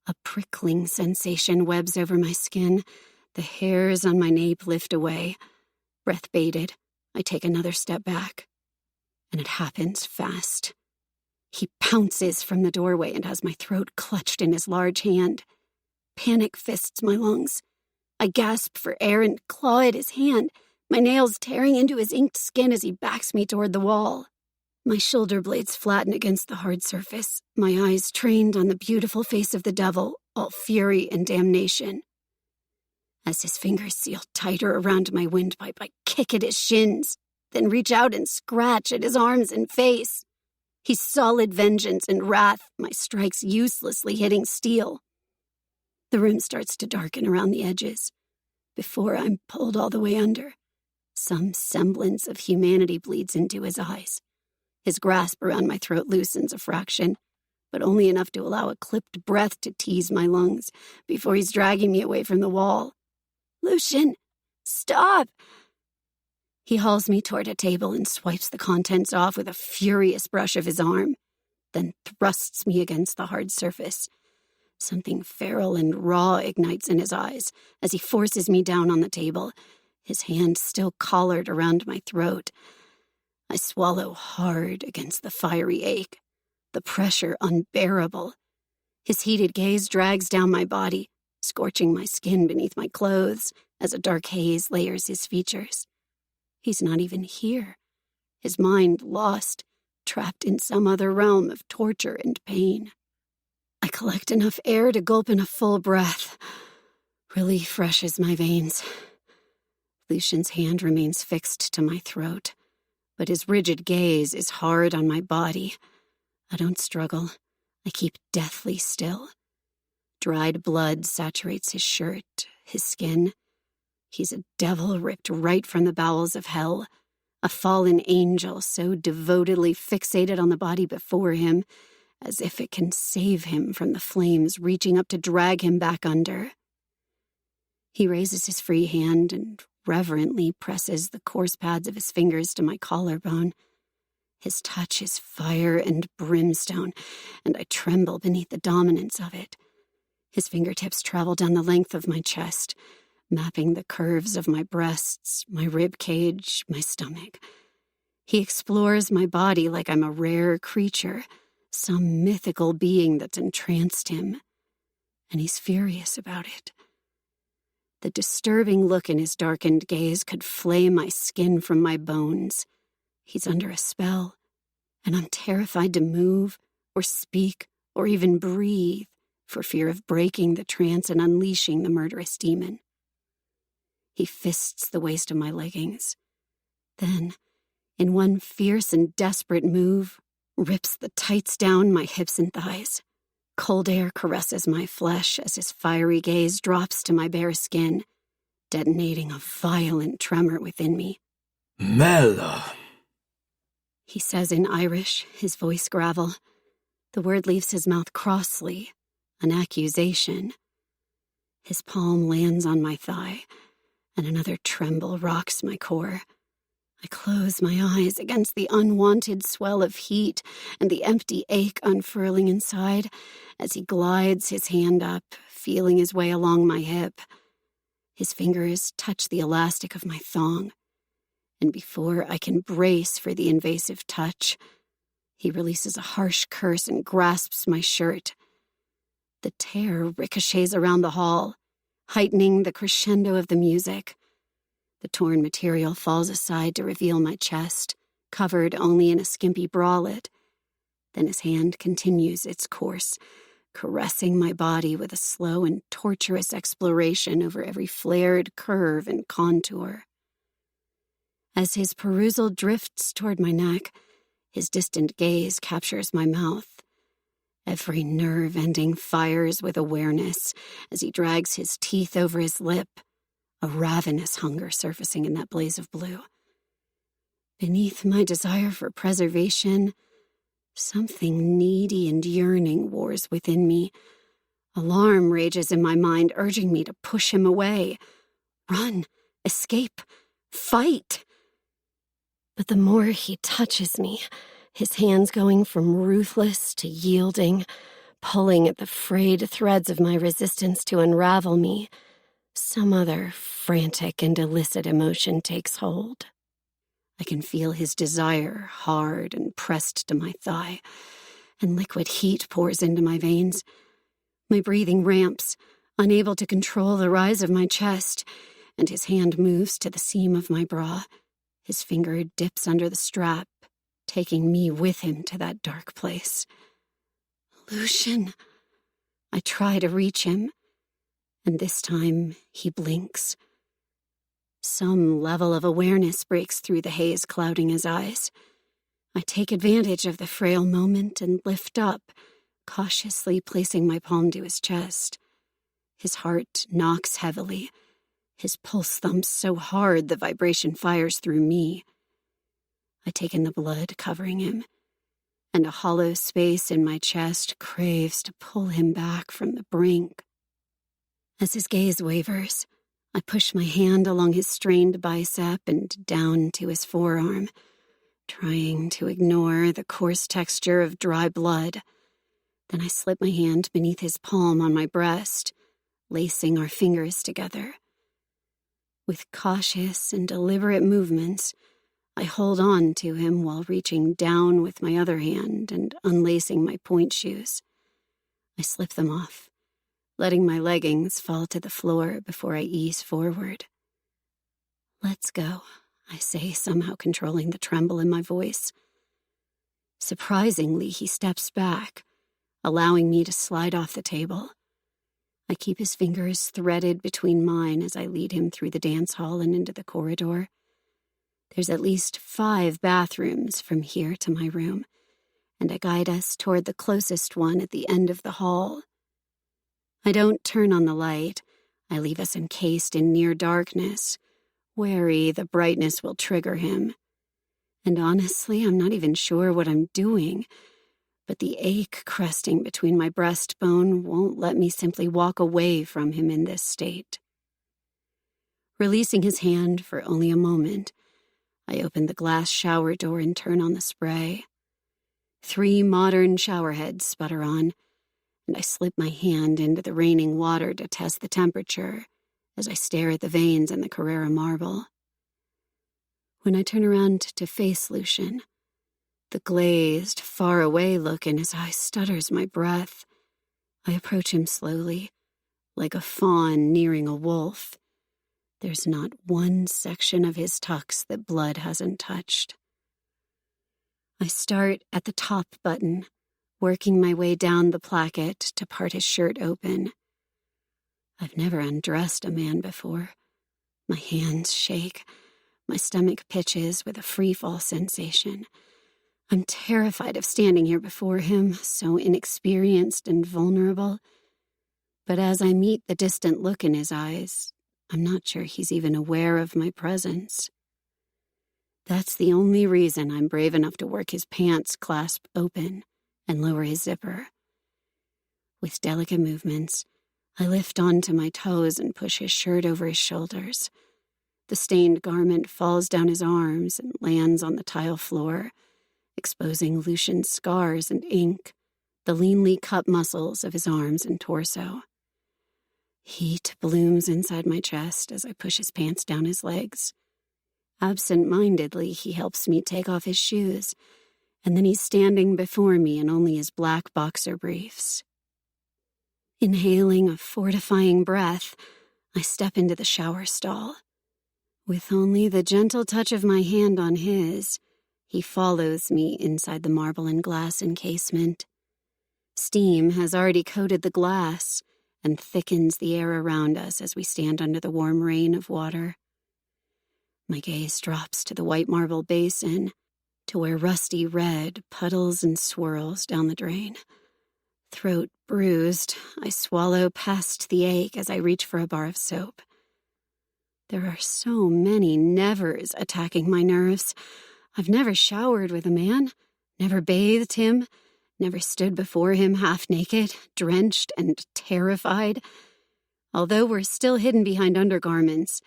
A prickling sensation webs over my skin. The hairs on my nape lift away. Breath bated, I take another step back. And it happens fast. He pounces from the doorway and has my throat clutched in his large hand. Panic fists my lungs. I gasp for air and claw at his hand, my nails tearing into his inked skin as he backs me toward the wall. My shoulder blades flatten against the hard surface, my eyes trained on the beautiful face of the devil, all fury and damnation. As his fingers seal tighter around my windpipe, I kick at his shins, then reach out and scratch at his arms and face. He's solid vengeance and wrath, my strikes uselessly hitting steel. The room starts to darken around the edges. Before I'm pulled all the way under, some semblance of humanity bleeds into his eyes. His grasp around my throat loosens a fraction, but only enough to allow a clipped breath to tease my lungs before he's dragging me away from the wall. Lucian, stop! He hauls me toward a table and swipes the contents off with a furious brush of his arm, then thrusts me against the hard surface. Something feral and raw ignites in his eyes as he forces me down on the table, his hand still collared around my throat. I swallow hard against the fiery ache, the pressure unbearable. His heated gaze drags down my body, scorching my skin beneath my clothes as a dark haze layers his features. He's not even here, his mind lost, trapped in some other realm of torture and pain. I collect enough air to gulp in a full breath. Relief rushes my veins. Lucian's hand remains fixed to my throat, but his rigid gaze is hard on my body. I don't struggle. I keep deathly still. Dried blood saturates his shirt, his skin. He's a devil ripped right from the bowels of hell, a fallen angel so devotedly fixated on the body before him, as if it can save him from the flames reaching up to drag him back under. He raises his free hand and reverently presses the coarse pads of his fingers to my collarbone. His touch is fire and brimstone, and I tremble beneath the dominance of it. His fingertips travel down the length of my chest, mapping the curves of my breasts, my rib cage, my stomach. He explores my body like I'm a rare creature, some mythical being that's entranced him, and he's furious about it. The disturbing look in his darkened gaze could flay my skin from my bones. He's under a spell, and I'm terrified to move or speak or even breathe for fear of breaking the trance and unleashing the murderous demon. He fists the waist of my leggings. Then, in one fierce and desperate move, rips the tights down my hips and thighs. Cold air caresses my flesh as his fiery gaze drops to my bare skin, detonating a violent tremor within me. Mela, he says in Irish, his voice gravel. The word leaves his mouth crossly, an accusation. His palm lands on my thigh, and another tremble rocks my core. I close my eyes against the unwanted swell of heat and the empty ache unfurling inside as he glides his hand up, feeling his way along my hip. His fingers touch the elastic of my thong, and before I can brace for the invasive touch, he releases a harsh curse and grasps my shirt. The tear ricochets around the hall, heightening the crescendo of the music. The torn material falls aside to reveal my chest, covered only in a skimpy bralette. Then his hand continues its course, caressing my body with a slow and torturous exploration over every flared curve and contour. As his perusal drifts toward my neck, his distant gaze captures my mouth. Every nerve ending fires with awareness as he drags his teeth over his lip, a ravenous hunger surfacing in that blaze of blue. Beneath my desire for preservation, something needy and yearning wars within me. Alarm rages in my mind, urging me to push him away. Run, escape, fight. But the more he touches me, his hands going from ruthless to yielding, pulling at the frayed threads of my resistance to unravel me, some other frantic and illicit emotion takes hold. I can feel his desire hard and pressed to my thigh, and liquid heat pours into my veins. My breathing ramps, unable to control the rise of my chest, and his hand moves to the seam of my bra. His finger dips under the strap, taking me with him to that dark place. Lucian! I try to reach him, and this time he blinks. Some level of awareness breaks through the haze clouding his eyes. I take advantage of the frail moment and lift up, cautiously placing my palm to his chest. His heart knocks heavily. His pulse thumps so hard the vibration fires through me. I take in the blood covering him, and a hollow space in my chest craves to pull him back from the brink. As his gaze wavers, I push my hand along his strained bicep and down to his forearm, trying to ignore the coarse texture of dry blood. Then I slip my hand beneath his palm on my breast, lacing our fingers together. With cautious and deliberate movements, I hold on to him while reaching down with my other hand and unlacing my point shoes. I slip them off, letting my leggings fall to the floor before I ease forward. Let's go, I say, somehow controlling the tremble in my voice. Surprisingly, he steps back, allowing me to slide off the table. I keep his fingers threaded between mine as I lead him through the dance hall and into the corridor. There's at least 5 bathrooms from here to my room, and I guide us toward the closest one at the end of the hall. I don't turn on the light. I leave us encased in near darkness, wary the brightness will trigger him. And honestly, I'm not even sure what I'm doing, but the ache cresting between my breastbone won't let me simply walk away from him in this state. Releasing his hand for only a moment, I open the glass shower door and turn on the spray. 3 modern shower heads sputter on, and I slip my hand into the raining water to test the temperature as I stare at the veins in the Carrara marble. When I turn around to face Lucian, the glazed, far-away look in his eyes stutters my breath. I approach him slowly, like a fawn nearing a wolf. There's not one section of his tux that blood hasn't touched. I start at the top button, working my way down the placket to part his shirt open. I've never undressed a man before. My hands shake. My stomach pitches with a free-fall sensation. I'm terrified of standing here before him, so inexperienced and vulnerable. But as I meet the distant look in his eyes, I'm not sure he's even aware of my presence. That's the only reason I'm brave enough to work his pants clasp open and lower his zipper. With delicate movements, I lift onto my toes and push his shirt over his shoulders. The stained garment falls down his arms and lands on the tile floor, exposing Lucian's scars and ink, the leanly cut muscles of his arms and torso. Heat blooms inside my chest as I push his pants down his legs. Absent-mindedly, he helps me take off his shoes, and then he's standing before me in only his black boxer briefs. Inhaling a fortifying breath, I step into the shower stall. With only the gentle touch of my hand on his, he follows me inside the marble and glass encasement. Steam has already coated the glass and thickens the air around us as we stand under the warm rain of water. My gaze drops to the white marble basin, to where rusty red puddles and swirls down the drain. Throat bruised, I swallow past the ache as I reach for a bar of soap. There are so many nevers attacking my nerves. I've never showered with a man, never bathed him, never stood before him half naked, drenched and terrified. Although we're still hidden behind undergarments,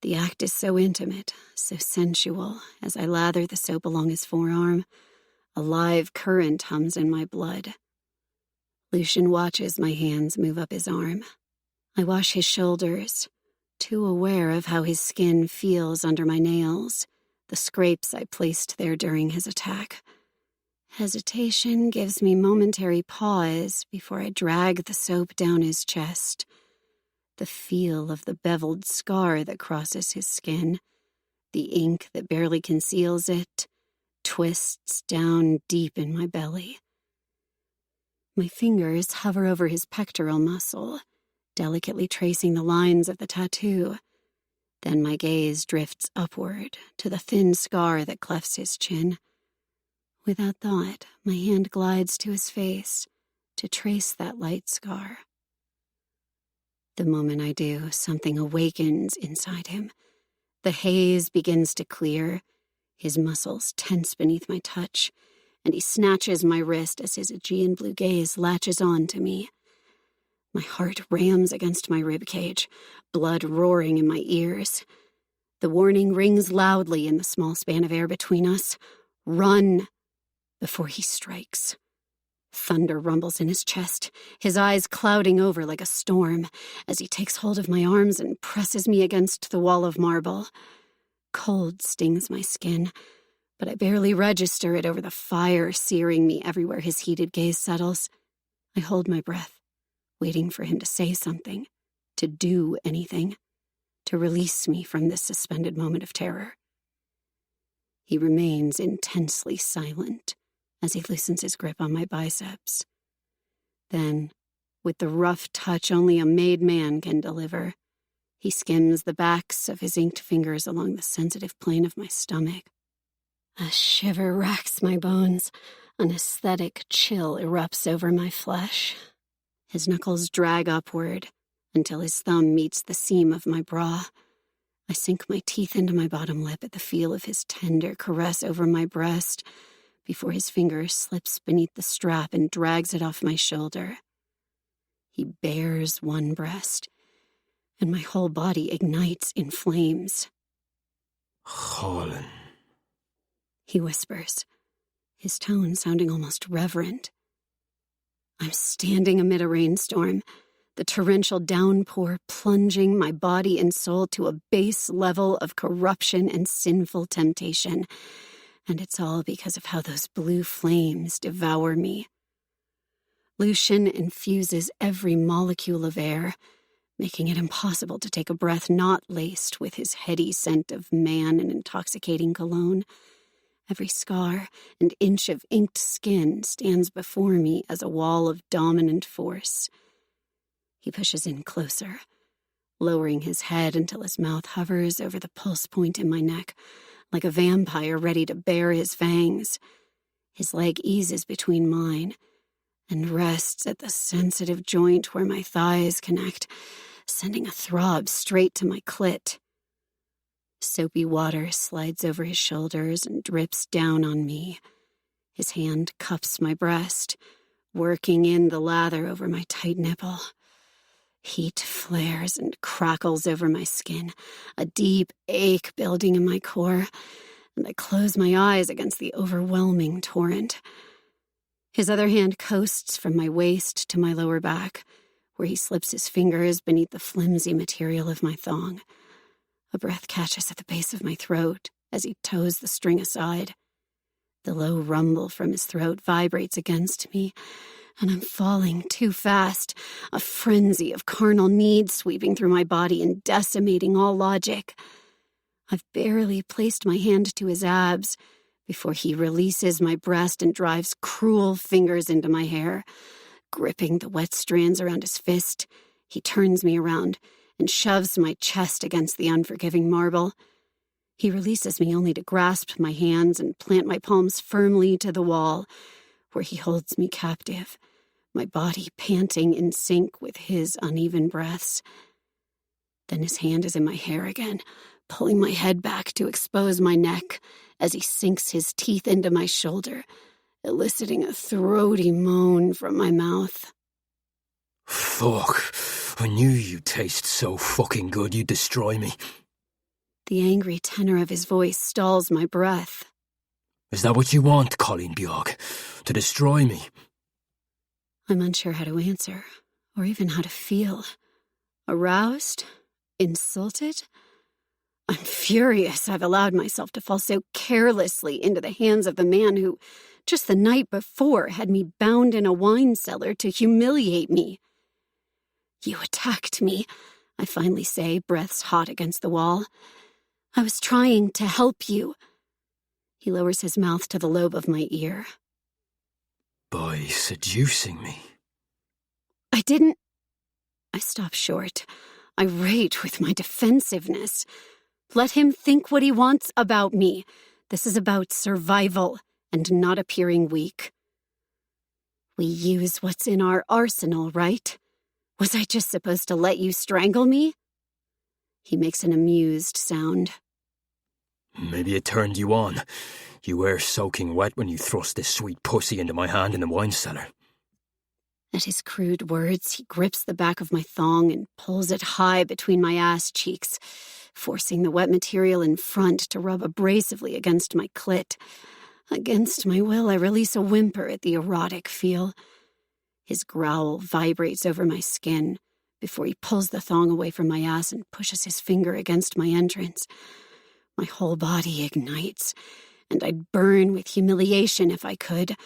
the act is so intimate, so sensual, as I lather the soap along his forearm. A live current hums in my blood. Lucian watches my hands move up his arm. I wash his shoulders, too aware of how his skin feels under my nails, the scrapes I placed there during his attack. Hesitation gives me momentary pause before I drag the soap down his chest. The feel of the beveled scar that crosses his skin, the ink that barely conceals it, twists down deep in my belly. My fingers hover over his pectoral muscle, delicately tracing the lines of the tattoo. Then my gaze drifts upward to the thin scar that clefts his chin. Without thought, my hand glides to his face to trace that light scar. The moment I do, something awakens inside him. The haze begins to clear, his muscles tense beneath my touch, and he snatches my wrist as his Aegean blue gaze latches on to me. My heart rams against my ribcage, blood roaring in my ears. The warning rings loudly in the small span of air between us. Run! Before he strikes. Thunder rumbles in his chest, his eyes clouding over like a storm, as he takes hold of my arms and presses me against the wall of marble. Cold stings my skin, but I barely register it over the fire searing me everywhere his heated gaze settles. I hold my breath, waiting for him to say something, to do anything, to release me from this suspended moment of terror. He remains intensely silent as he loosens his grip on my biceps. Then, with the rough touch only a made man can deliver, he skims the backs of his inked fingers along the sensitive plane of my stomach. A shiver racks my bones. An aesthetic chill erupts over my flesh. His knuckles drag upward until his thumb meets the seam of my bra. I sink my teeth into my bottom lip at the feel of his tender caress over my breast before his finger slips beneath the strap and drags it off my shoulder. He bares one breast, and my whole body ignites in flames. Colin, he whispers, his tone sounding almost reverent. I'm standing amid a rainstorm, the torrential downpour plunging my body and soul to a base level of corruption and sinful temptation. And it's all because of how those blue flames devour me. Lucian infuses every molecule of air, making it impossible to take a breath not laced with his heady scent of man and intoxicating cologne. Every scar and inch of inked skin stands before me as a wall of dominant force. He pushes in closer, lowering his head until his mouth hovers over the pulse point in my neck, like a vampire ready to bare his fangs. His leg eases between mine and rests at the sensitive joint where my thighs connect, sending a throb straight to my clit. Soapy water slides over his shoulders and drips down on me. His hand cups my breast, working in the lather over my tight nipple. Heat flares and crackles over my skin, a deep ache building in my core, and I close my eyes against the overwhelming torrent. His other hand coasts from my waist to my lower back, where he slips his fingers beneath the flimsy material of my thong. A breath catches at the base of my throat as he tows the string aside. The low rumble from his throat vibrates against me, and I'm falling too fast, a frenzy of carnal need sweeping through my body and decimating all logic. I've barely placed my hand to his abs before he releases my breast and drives cruel fingers into my hair. Gripping the wet strands around his fist, he turns me around and shoves my chest against the unforgiving marble. He releases me only to grasp my hands and plant my palms firmly to the wall, where he holds me captive, my body panting in sync with his uneven breaths. Then his hand is in my hair again, pulling my head back to expose my neck as he sinks his teeth into my shoulder, eliciting a throaty moan from my mouth. Fuck. I knew you'd taste so fucking good you'd destroy me. The angry tenor of his voice stalls my breath. Is that what you want, Colleen Bjork? To destroy me? I'm unsure how to answer, or even how to feel. Aroused? Insulted? I'm furious I've allowed myself to fall so carelessly into the hands of the man who, just the night before, had me bound in a wine cellar to humiliate me. You attacked me, I finally say, breaths hot against the wall. I was trying to help you. He lowers his mouth to the lobe of my ear. By seducing me? I didn't... I stop short, irate with my defensiveness. Let him think what he wants about me. This is about survival and not appearing weak. We use what's in our arsenal, right? Was I just supposed to let you strangle me? He makes an amused sound. Maybe it turned you on. You were soaking wet when you thrust this sweet pussy into my hand in the wine cellar. At his crude words, he grips the back of my thong and pulls it high between my ass cheeks, forcing the wet material in front to rub abrasively against my clit. Against my will, I release a whimper at the erotic feel. His growl vibrates over my skin before he pulls the thong away from my ass and pushes his finger against my entrance. My whole body ignites, and I'd burn with humiliation if I could,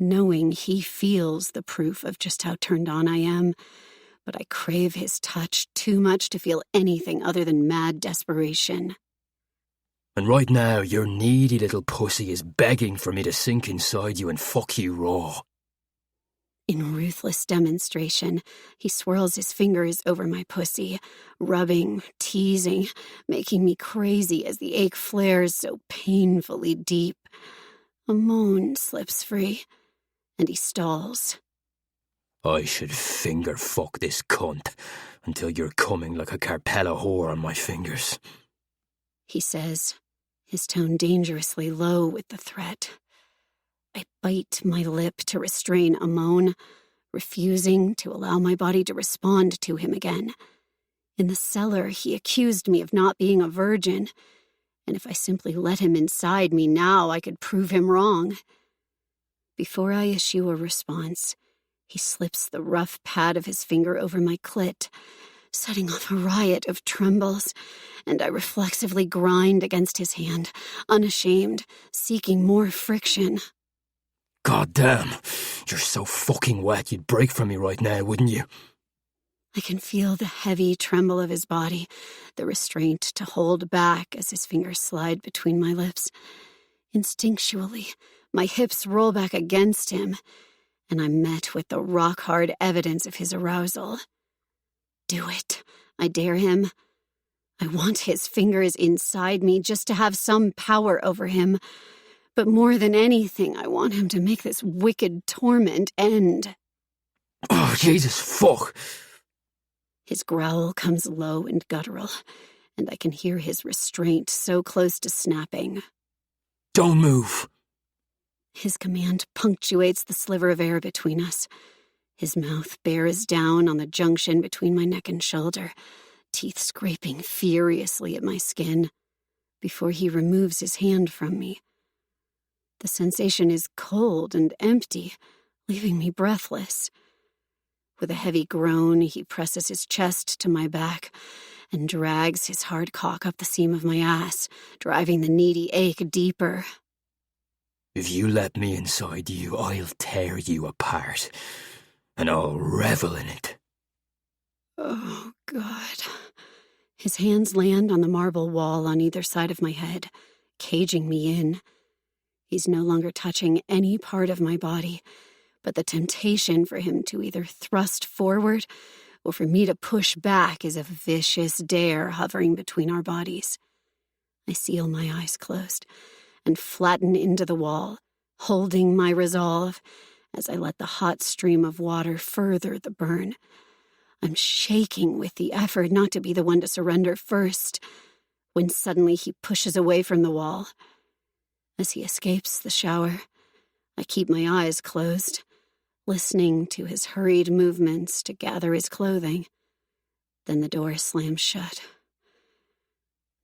knowing he feels the proof of just how turned on I am. But I crave his touch too much to feel anything other than mad desperation. And right now, your needy little pussy is begging for me to sink inside you and fuck you raw. In ruthless demonstration, he swirls his fingers over my pussy, rubbing, teasing, making me crazy as the ache flares so painfully deep. A moan slips free, and he stalls. I should finger fuck this cunt until you're coming like a Carpella whore on my fingers. He says, his tone dangerously low with the threat. I bite my lip to restrain a moan, refusing to allow my body to respond to him again. In the cellar, he accused me of not being a virgin, and if I simply let him inside me now, I could prove him wrong. Before I issue a response, he slips the rough pad of his finger over my clit, setting off a riot of trembles, and I reflexively grind against his hand, unashamed, seeking more friction. God damn, you're so fucking wet you'd break from me right now, wouldn't you? I can feel the heavy tremble of his body, the restraint to hold back as his fingers slide between my lips. Instinctually, my hips roll back against him, and I'm met with the rock-hard evidence of his arousal. Do it, I dare him. I want his fingers inside me just to have some power over him. But more than anything, I want him to make this wicked torment end. Oh, Jesus, fuck! His growl comes low and guttural, and I can hear his restraint so close to snapping. Don't move! His command punctuates the sliver of air between us. His mouth bears down on the junction between my neck and shoulder, teeth scraping furiously at my skin, before he removes his hand from me. The sensation is cold and empty, leaving me breathless. With a heavy groan, he presses his chest to my back and drags his hard cock up the seam of my ass, driving the needy ache deeper. If you let me inside you, I'll tear you apart, and I'll revel in it. Oh, God. His hands land on the marble wall on either side of my head, caging me in. He's no longer touching any part of my body, but the temptation for him to either thrust forward or for me to push back is a vicious dare hovering between our bodies. I seal my eyes closed and flatten into the wall, holding my resolve as I let the hot stream of water further the burn. I'm shaking with the effort not to be the one to surrender first, when suddenly he pushes away from the wall. As he escapes the shower, I keep my eyes closed, listening to his hurried movements to gather his clothing. Then the door slams shut.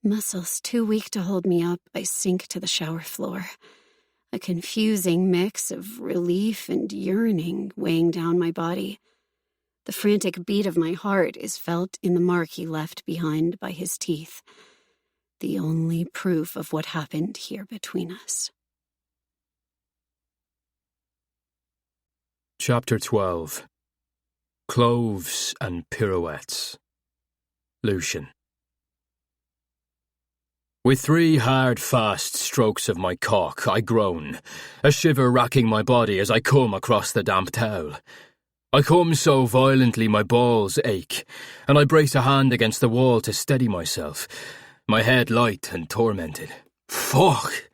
Muscles too weak to hold me up, I sink to the shower floor, a confusing mix of relief and yearning weighing down my body. The frantic beat of my heart is felt in the mark he left behind by his teeth, the only proof of what happened here between us. Chapter 12. Cloves and Pirouettes. Lucian. With 3 hard, fast strokes of my cock, I groan, a shiver racking my body as I come across the damp towel. I come so violently my balls ache, and I brace a hand against the wall to steady myself, my head light and tormented. Fuck!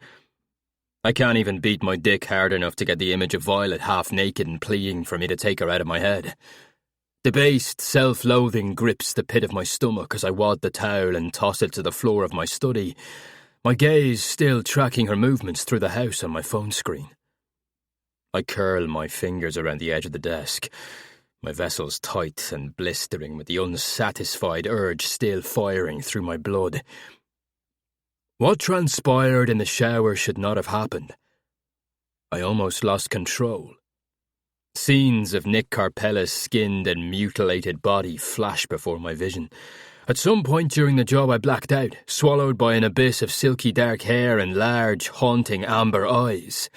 I can't even beat my dick hard enough to get the image of Violet half naked and pleading for me to take her out of my head. Debased self-loathing grips the pit of my stomach as I wad the towel and toss it to the floor of my study, my gaze still tracking her movements through the house on my phone screen. I curl my fingers around the edge of the desk, my vessels tight and blistering with the unsatisfied urge still firing through my blood. What transpired in the shower should not have happened. I almost lost control. Scenes of Nick Carpella's skinned and mutilated body flash before my vision. At some point during the job I blacked out, swallowed by an abyss of silky dark hair and large, haunting amber eyes.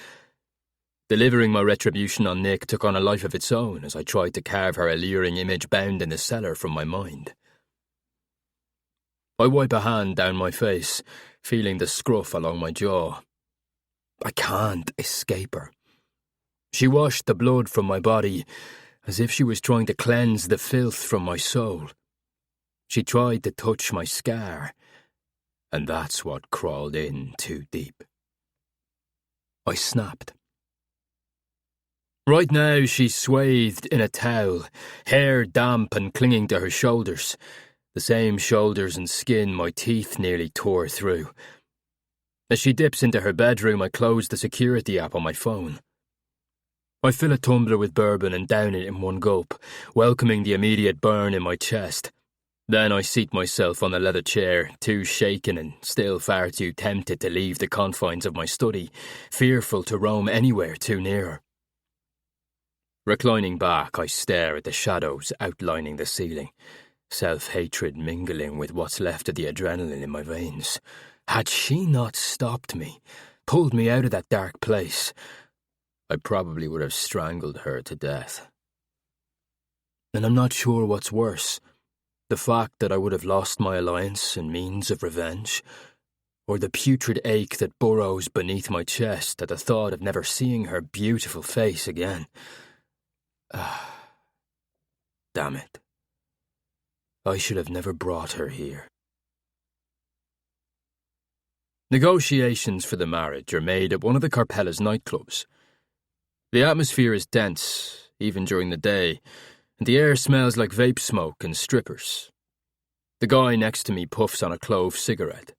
Delivering my retribution on Nick took on a life of its own as I tried to carve her alluring image bound in the cellar from my mind. I wipe a hand down my face, feeling the scruff along my jaw. I can't escape her. She washed the blood from my body as if she was trying to cleanse the filth from my soul. She tried to touch my scar, and that's what crawled in too deep. I snapped. Right now she's swathed in a towel, hair damp and clinging to her shoulders, the same shoulders and skin my teeth nearly tore through. As she dips into her bedroom, I close the security app on my phone. I fill a tumbler with bourbon and down it in one gulp, welcoming the immediate burn in my chest. Then I seat myself on the leather chair, too shaken and still far too tempted to leave the confines of my study, fearful to roam anywhere too near her. Reclining back, I stare at the shadows outlining the ceiling, self-hatred mingling with what's left of the adrenaline in my veins. Had she not stopped me, pulled me out of that dark place, I probably would have strangled her to death. And I'm not sure what's worse, the fact that I would have lost my alliance and means of revenge, or the putrid ache that burrows beneath my chest at the thought of never seeing her beautiful face again. Damn it. I should have never brought her here. Negotiations for the marriage are made at one of the Carpella's nightclubs. The atmosphere is dense, even during the day, and the air smells like vape smoke and strippers. The guy next to me puffs on a clove cigarette,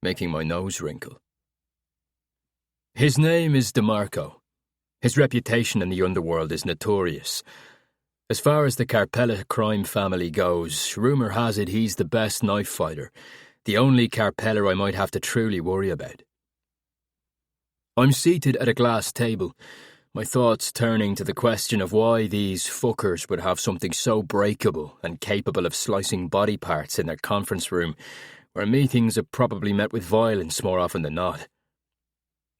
making my nose wrinkle. His name is DeMarco. His reputation in the underworld is notorious. As far as the Carpella crime family goes, rumour has it he's the best knife fighter, the only Carpella I might have to truly worry about. I'm seated at a glass table, my thoughts turning to the question of why these fuckers would have something so breakable and capable of slicing body parts in their conference room, where meetings are probably met with violence more often than not.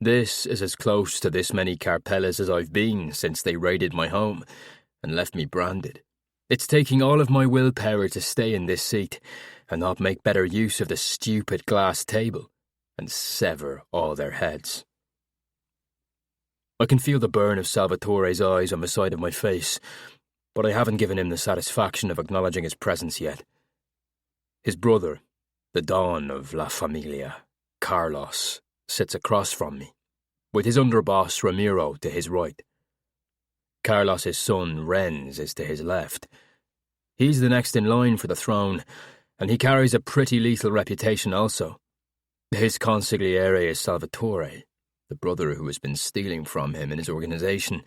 This is as close to this many Carpellas as I've been since they raided my home and left me branded. It's taking all of my willpower to stay in this seat and not make better use of the stupid glass table and sever all their heads. I can feel the burn of Salvatore's eyes on the side of my face, but I haven't given him the satisfaction of acknowledging his presence yet. His brother, the Don of La Familia, Carlos, sits across from me, with his underboss Ramiro to his right. Carlos's son, Renz, is to his left. He's the next in line for the throne, and he carries a pretty lethal reputation also. His consigliere is Salvatore, the brother who has been stealing from him in his organisation,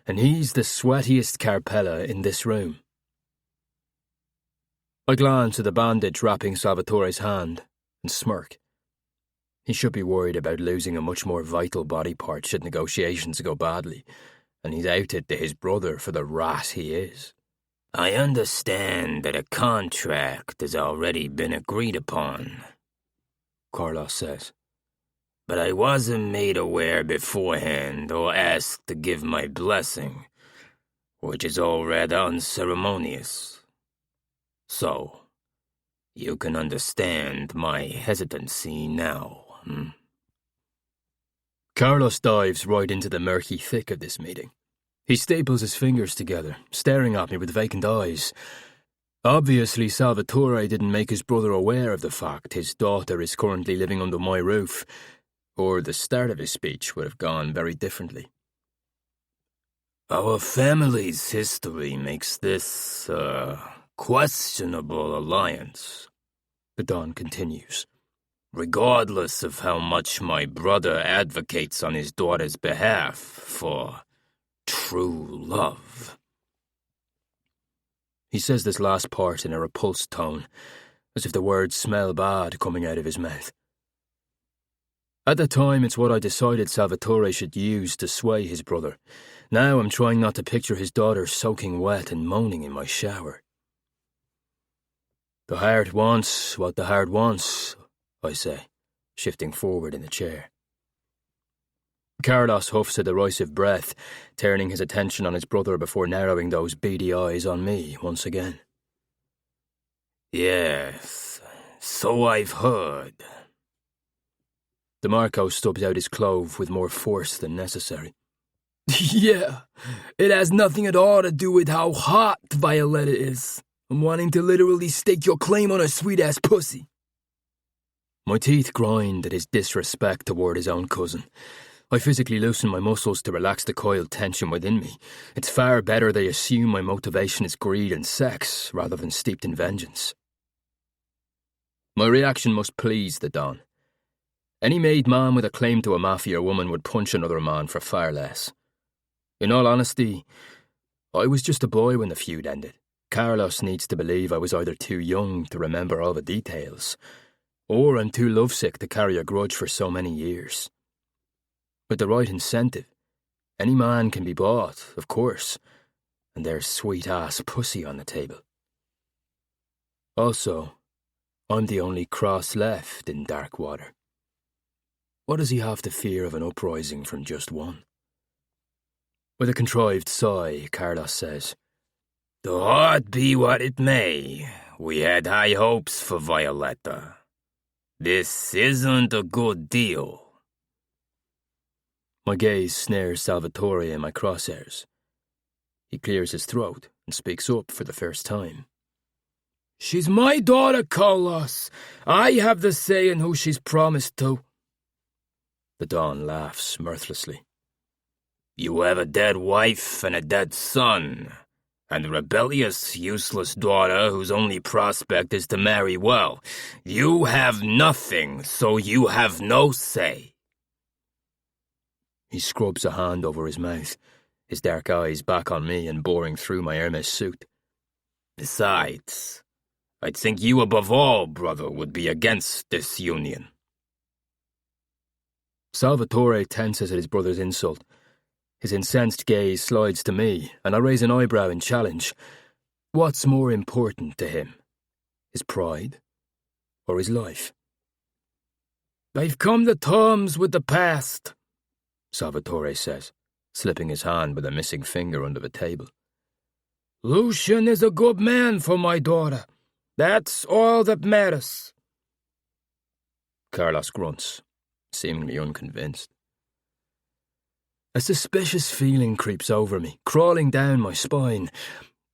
and he's the sweatiest Carpella in this room. I glance at the bandage wrapping Salvatore's hand and smirk. He should be worried about losing a much more vital body part should negotiations go badly, and he's outed to his brother for the rat he is. I understand that a contract has already been agreed upon, Carlos says. But I wasn't made aware beforehand or asked to give my blessing, which is all rather unceremonious. So, you can understand my hesitancy now, Carlos dives right into the murky thick of this meeting. He staples his fingers together, staring at me with vacant eyes. Obviously, Salvatore didn't make his brother aware of the fact his daughter is currently living under my roof, or the start of his speech would have gone very differently. Our family's history makes this, questionable alliance, the Don continues. Regardless of how much my brother advocates on his daughter's behalf for true love. He says this last part in a repulsed tone, as if the words smell bad coming out of his mouth. At the time, it's what I decided Salvatore should use to sway his brother. Now I'm trying not to picture his daughter soaking wet and moaning in my shower. The heart wants what the heart wants, I say, shifting forward in the chair. Carlos huffs a derisive breath, turning his attention on his brother before narrowing those beady eyes on me once again. Yes, so I've heard. DeMarco stubs out his clove with more force than necessary. Yeah, it has nothing at all to do with how hot Violetta is. I'm wanting to literally stake your claim on her sweet-ass pussy. My teeth grind at his disrespect toward his own cousin. I physically loosen my muscles to relax the coiled tension within me. It's far better they assume my motivation is greed and sex, rather than steeped in vengeance. My reaction must please the Don. Any made man with a claim to a mafia woman would punch another man for far less. In all honesty, I was just a boy when the feud ended. Carlos needs to believe I was either too young to remember all the details, or I'm too lovesick to carry a grudge for so many years. With the right incentive, any man can be bought, of course, and there's sweet-ass pussy on the table. Also, I'm the only Cross left in Darkwater. What does he have to fear of an uprising from just one? With a contrived sigh, Carlos says, The heart be what it may, we had high hopes for Violetta. This isn't a good deal. My gaze snares Salvatore in my crosshairs. He clears his throat and speaks up for the first time. She's my daughter, Carlos. I have the say in who she's promised to. The Don laughs mirthlessly. You have a dead wife and a dead son, and a rebellious, useless daughter whose only prospect is to marry well. You have nothing, so you have no say. He scrubs a hand over his mouth, his dark eyes back on me and boring through my Hermes suit. Besides, I'd think you above all, brother, would be against this union. Salvatore tenses at his brother's insult. His incensed gaze slides to me, and I raise an eyebrow in challenge. What's more important to him? His pride? Or his life? I've come to terms with the past, Salvatore says, slipping his hand with a missing finger under the table. Lucian is a good man for my daughter. That's all that matters. Carlos grunts, seemingly unconvinced. A suspicious feeling creeps over me, crawling down my spine.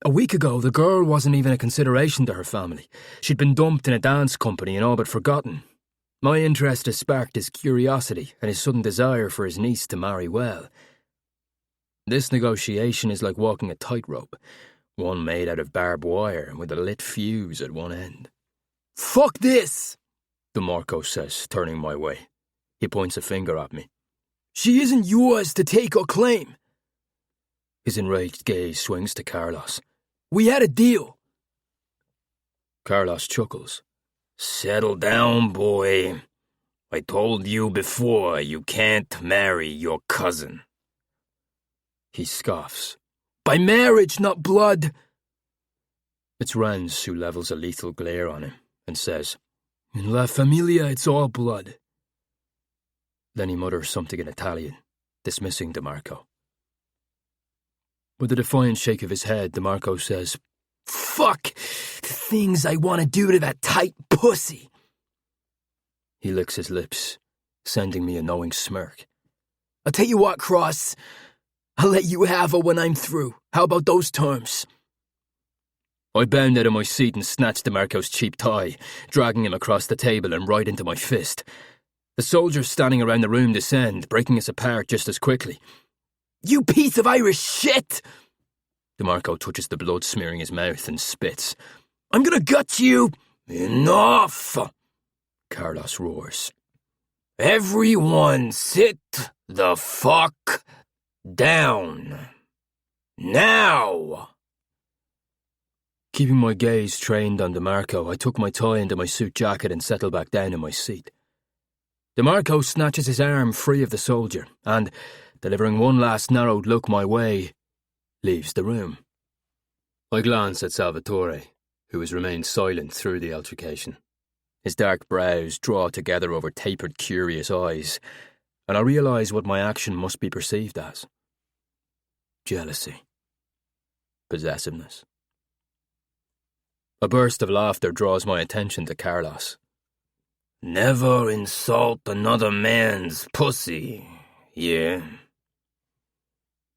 A week ago, the girl wasn't even a consideration to her family. She'd been dumped in a dance company and all but forgotten. My interest has sparked his curiosity and his sudden desire for his niece to marry well. This negotiation is like walking a tightrope, one made out of barbed wire with a lit fuse at one end. Fuck this, DeMarco says, turning my way. He points a finger at me. She isn't yours to take or claim. His enraged gaze swings to Carlos. We had a deal. Carlos chuckles. Settle down, boy. I told you before you can't marry your cousin. He scoffs. By marriage, not blood. It's Renz who levels a lethal glare on him and says, In La Familia, it's all blood. Then he mutters something in Italian, dismissing DeMarco. With a defiant shake of his head, DeMarco says, Fuck the things I want to do to that tight pussy. He licks his lips, sending me a knowing smirk. I'll tell you what, Cross. I'll let you have her when I'm through. How about those terms? I bound out of my seat and snatched DeMarco's cheap tie, dragging him across the table and right into my fist. The soldiers standing around the room descend, breaking us apart just as quickly. You piece of Irish shit! DeMarco touches the blood smearing his mouth and spits. I'm gonna gut you! Enough! Carlos roars. Everyone sit the fuck down. Now! Keeping my gaze trained on DeMarco, I tuck my tie into my suit jacket and settle back down in my seat. DeMarco snatches his arm free of the soldier and, delivering one last narrowed look my way, leaves the room. I glance at Salvatore, who has remained silent through the altercation. His dark brows draw together over tapered, curious eyes, and I realise what my action must be perceived as. Jealousy. Possessiveness. A burst of laughter draws my attention to Carlos. Never insult another man's pussy, yeah?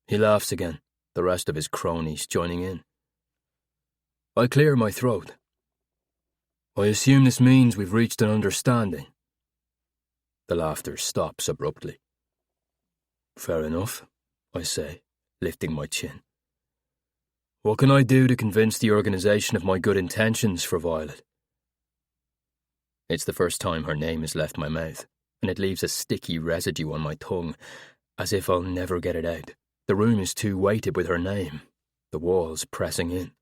He laughs again, the rest of his cronies joining in. I clear my throat. I assume this means we've reached an understanding. The laughter stops abruptly. Fair enough, I say, lifting my chin. What can I do to convince the organisation of my good intentions for Violet? It's the first time her name has left my mouth, and it leaves a sticky residue on my tongue, as if I'll never get it out. The room is too weighted with her name, the walls pressing in.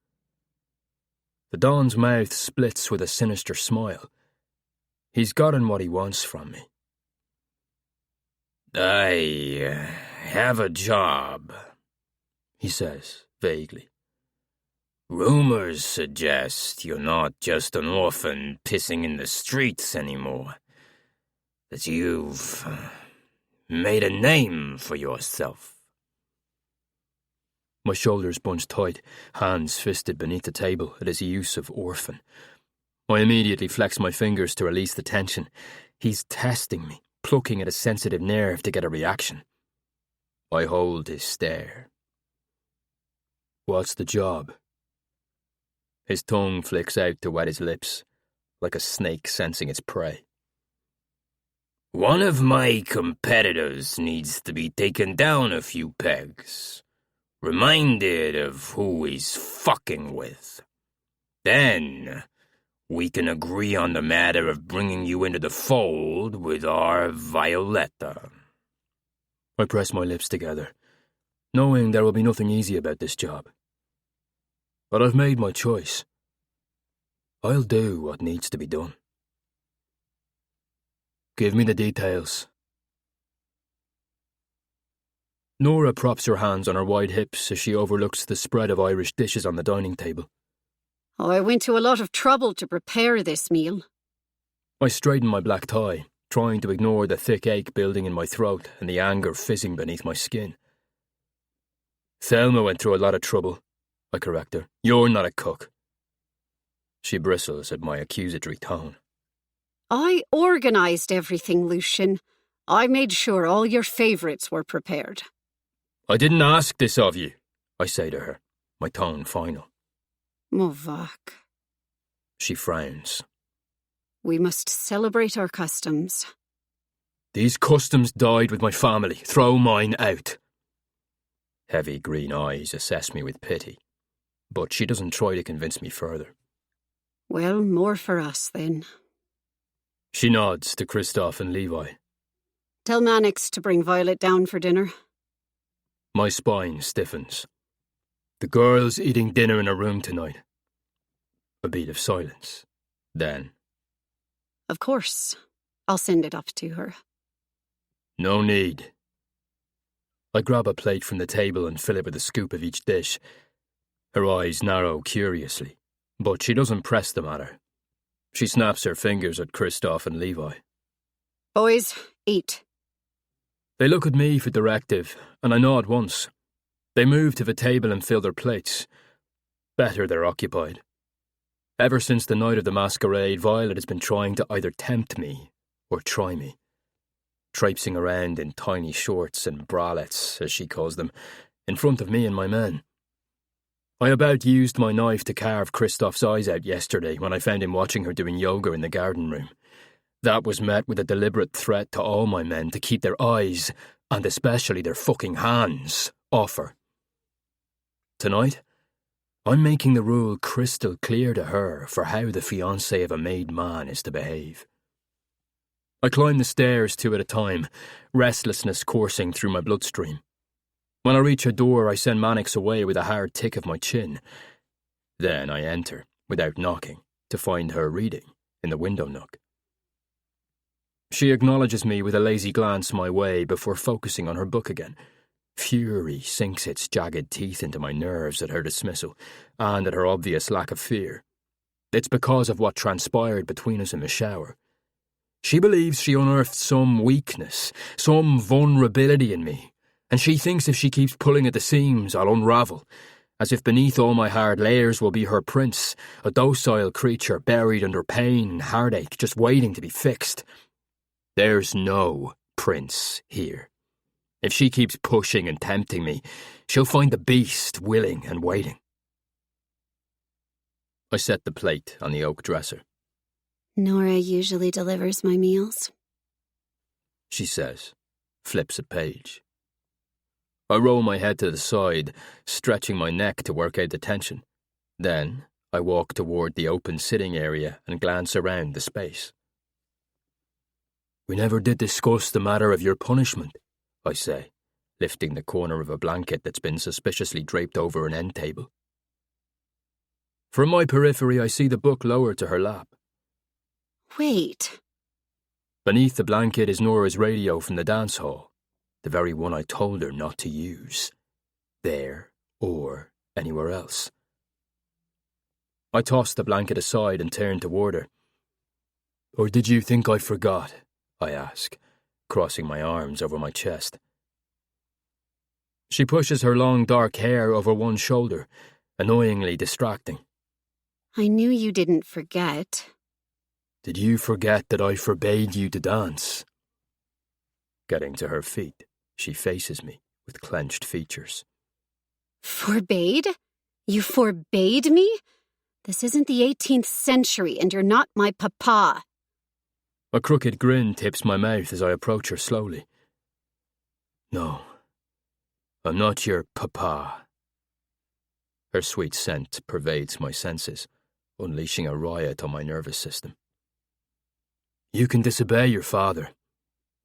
The Don's mouth splits with a sinister smile. He's gotten what he wants from me. I have a job, he says, vaguely. Rumors suggest you're not just an orphan pissing in the streets anymore. That you've made a name for yourself. My shoulders bunch tight, hands fisted beneath the table at his use of orphan. I immediately flex my fingers to release the tension. He's testing me, plucking at a sensitive nerve to get a reaction. I hold his stare. What's the job? His tongue flicks out to wet his lips, like a snake sensing its prey. One of my competitors needs to be taken down a few pegs, reminded of who he's fucking with. Then we can agree on the matter of bringing you into the fold with our Violetta. I press my lips together. knowing there will be nothing easy about this job. But I've made my choice. I'll do what needs to be done. Give me the details. Nora props her hands on her wide hips as she overlooks the spread of Irish dishes on the dining table. Oh, I went to a lot of trouble to prepare this meal. I straighten my black tie, trying to ignore the thick ache building in my throat and the anger fizzing beneath my skin. Thelma went through a lot of trouble, I correct her. You're not a cook. She bristles at my accusatory tone. I organised everything, Lucian. I made sure all your favourites were prepared. I didn't ask this of you, I say to her, my tone final. Movak. She frowns. We must celebrate our customs. These customs died with my family. Throw mine out. Heavy green eyes assess me with pity, but she doesn't try to convince me further. Well, more for us, then. She nods to Christoph and Levi. Tell Mannix to bring Violet down for dinner. My spine stiffens. The girl's eating dinner in her room tonight. A beat of silence. Then, Of course. I'll send it up to her. no need. I grab a plate from the table and fill it with a scoop of each dish. Her eyes narrow curiously, but she doesn't press them at her. She snaps her fingers at Christoph and Levi. Boys, eat. They look at me for directive, and I nod once. They move to the table and fill their plates. Better they're occupied. Ever since the night of the masquerade, Violet has been trying to either tempt me or try me. Traipsing around in tiny shorts and bralettes, as she calls them, in front of me and my men. I about used my knife to carve Christoph's eyes out yesterday when I found him watching her doing yoga in the garden room. That was met with a deliberate threat to all my men to keep their eyes, and especially their fucking hands, off her. Tonight, I'm making the rule crystal clear to her for how the fiancé of a made man is to behave. I climb the stairs 2 at a time, restlessness coursing through my bloodstream. When I reach her door, I send Mannix away with a hard tick of my chin. Then I enter, without knocking, to find her reading in the window nook. She acknowledges me with a lazy glance my way before focusing on her book again. Fury sinks its jagged teeth into my nerves at her dismissal, and at her obvious lack of fear. It's because of what transpired between us in the shower. She believes she unearthed some weakness, some vulnerability in me, and she thinks if she keeps pulling at the seams, I'll unravel, as if beneath all my hard layers will be her prince, a docile creature buried under pain and heartache, just waiting to be fixed. There's no prince here. If she keeps pushing and tempting me, she'll find the beast willing and waiting. I set the plate on the oak dresser. Nora usually delivers my meals. She says, flips a page. I roll my head to the side, stretching my neck to work out the tension. Then I walk toward the open sitting area and glance around the space. We never did discuss the matter of your punishment, I say, lifting the corner of a blanket that's been suspiciously draped over an end table. From my periphery, I see the book lowered to her lap. Wait. Beneath the blanket is Nora's radio from the dance hall, the very one I told her not to use, there or anywhere else. I toss the blanket aside and turn toward her. Or did you think I forgot? I ask, crossing my arms over my chest. She pushes her long dark hair over one shoulder, annoyingly distracting. I knew you didn't forget. Did you forget that I forbade you to dance? Getting to her feet, she faces me with clenched features. Forbade? You forbade me? This isn't the 18th century and you're not my papa. A crooked grin tips my mouth as I approach her slowly. No, I'm not your papa. Her sweet scent pervades my senses, unleashing a riot on my nervous system. You can disobey your father.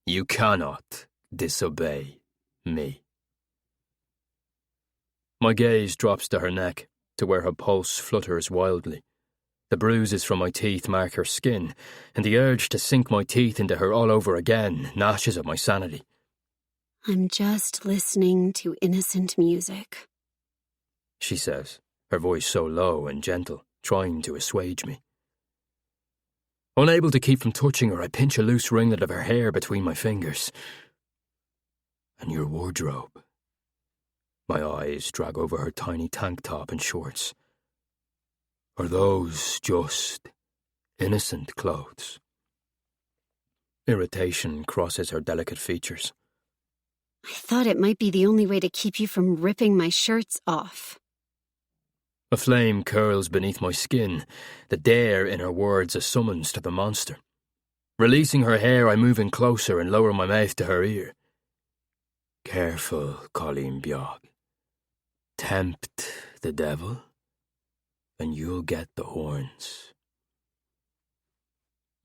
You cannot disobey me. My gaze drops to her neck, to where her pulse flutters wildly. The bruises from my teeth mark her skin, and the urge to sink my teeth into her all over again gnashes at my sanity. I'm just listening to innocent music, she says, her voice so low and gentle, trying to assuage me. Unable to keep from touching her, I pinch a loose ringlet of her hair between my fingers. And your wardrobe. My eyes drag over her tiny tank top and shorts. Are those just innocent clothes? Irritation crosses her delicate features. I thought it might be the only way to keep you from ripping my shirts off. A flame curls beneath my skin, the dare in her words a summons to the monster. Releasing her hair, I move in closer and lower my mouth to her ear. Careful, Colleen Biog. Tempt the devil, and you'll get the horns.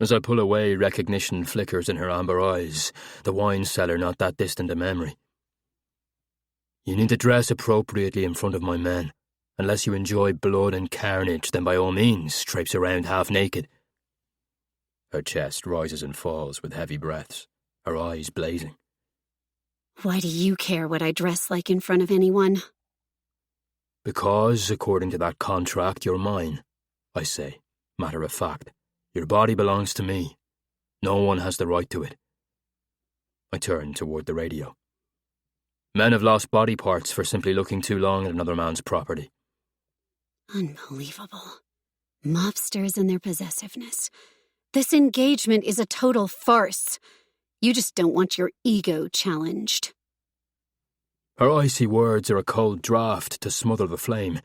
As I pull away, recognition flickers in her amber eyes, the wine cellar not that distant a memory. You need to dress appropriately in front of my men. Unless you enjoy blood and carnage, then by all means, traipse around half naked. Her chest rises and falls with heavy breaths, her eyes blazing. Why do you care what I dress like in front of anyone? Because, according to that contract, you're mine, I say, matter of fact. Your body belongs to me. No one has the right to it. I turn toward the radio. Men have lost body parts for simply looking too long at another man's property. Unbelievable. Mobsters and their possessiveness. This engagement is a total farce. You just don't want your ego challenged. Her icy words are a cold draught to smother the flame.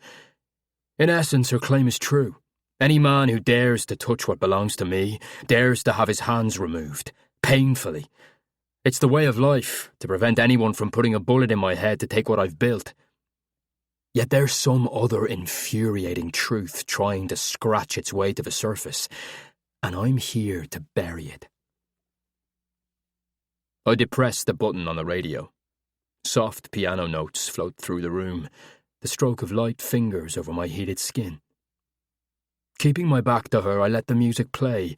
In essence, her claim is true. Any man who dares to touch what belongs to me dares to have his hands removed, painfully. It's the way of life, to prevent anyone from putting a bullet in my head to take what I've built. Yet there's some other infuriating truth trying to scratch its way to the surface, and I'm here to bury it. I depress the button on the radio. Soft piano notes float through the room, the stroke of light fingers over my heated skin. Keeping my back to her, I let the music play,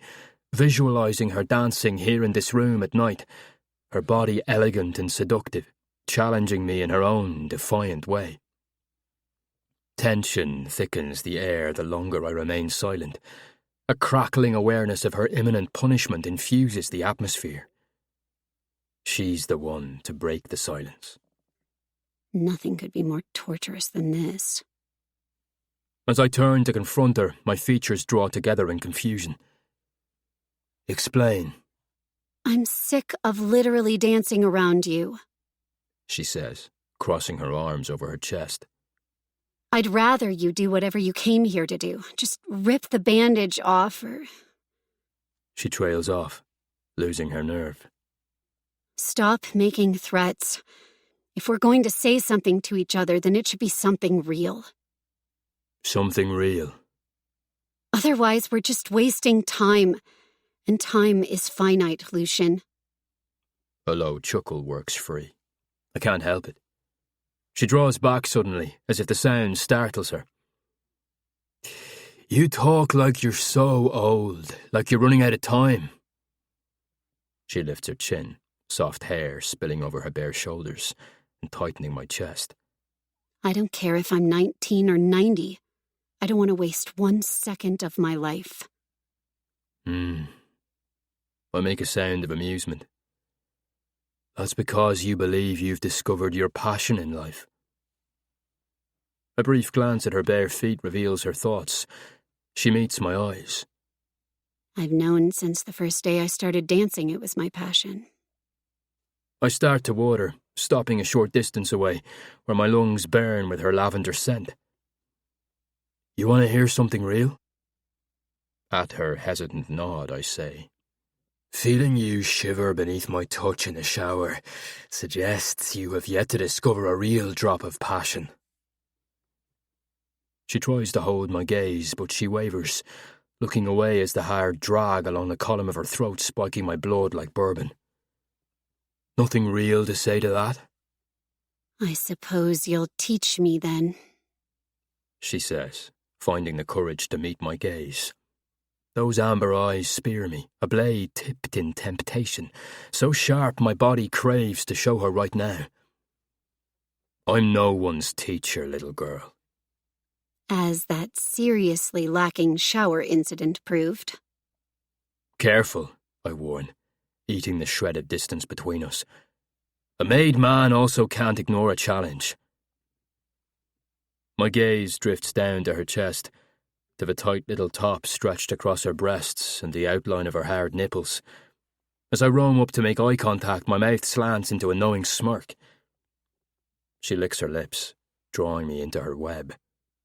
visualizing her dancing here in this room at night, her body elegant and seductive, challenging me in her own defiant way. Tension thickens the air the longer I remain silent. A crackling awareness of her imminent punishment infuses the atmosphere. She's the one to break the silence. Nothing could be more torturous than this. As I turn to confront her, my features draw together in confusion. Explain, I'm sick of literally dancing around you, she says, crossing her arms over her chest. I'd rather you do whatever you came here to do. Just rip the bandage off or... She trails off, losing her nerve. Stop making threats. If we're going to say something to each other, then it should be something real. Something real. Otherwise, we're just wasting time. And time is finite, Lucian. A low chuckle works free. I can't help it. She draws back suddenly, as if the sound startles her. You talk like you're so old, like you're running out of time. She lifts her chin, soft hair spilling over her bare shoulders and tightening my chest. I don't care if I'm 19 or 90. I don't want to waste 1 second of my life. I make a sound of amusement. That's because you believe you've discovered your passion in life. A brief glance at her bare feet reveals her thoughts. She meets my eyes. I've known since the first day I started dancing it was my passion. I start toward her, stopping a short distance away, where my lungs burn with her lavender scent. You want to hear something real? At her hesitant nod, I say. Feeling you shiver beneath my touch in the shower suggests you have yet to discover a real drop of passion. She tries to hold my gaze, but she wavers, looking away as the hard drag along the column of her throat spiking my blood like bourbon. Nothing real to say to that? I suppose you'll teach me then, she says, finding the courage to meet my gaze. Those amber eyes spear me, a blade tipped in temptation, so sharp my body craves to show her right now. I'm no one's teacher, little girl. as that seriously lacking shower incident proved. Careful, I warn, eating the shredded distance between us. A made man also can't ignore a challenge. My gaze drifts down to her chest, to the tight little top stretched across her breasts and the outline of her hard nipples. As I roam up to make eye contact, my mouth slants into a knowing smirk. She licks her lips, drawing me into her web,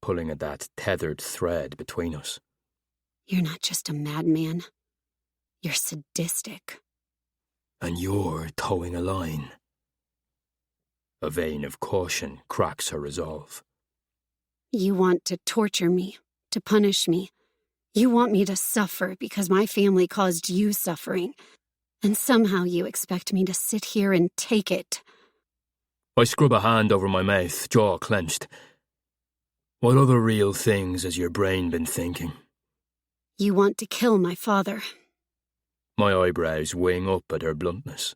pulling at that tethered thread between us. You're not just a madman. You're sadistic. And you're towing a line. A vein of caution cracks her resolve. You want to torture me, to punish me. You want me to suffer because my family caused you suffering. And somehow you expect me to sit here and take it. I scrub a hand over my mouth, jaw clenched. What other real things has your brain been thinking? You want to kill my father. My eyebrows wing up at her bluntness.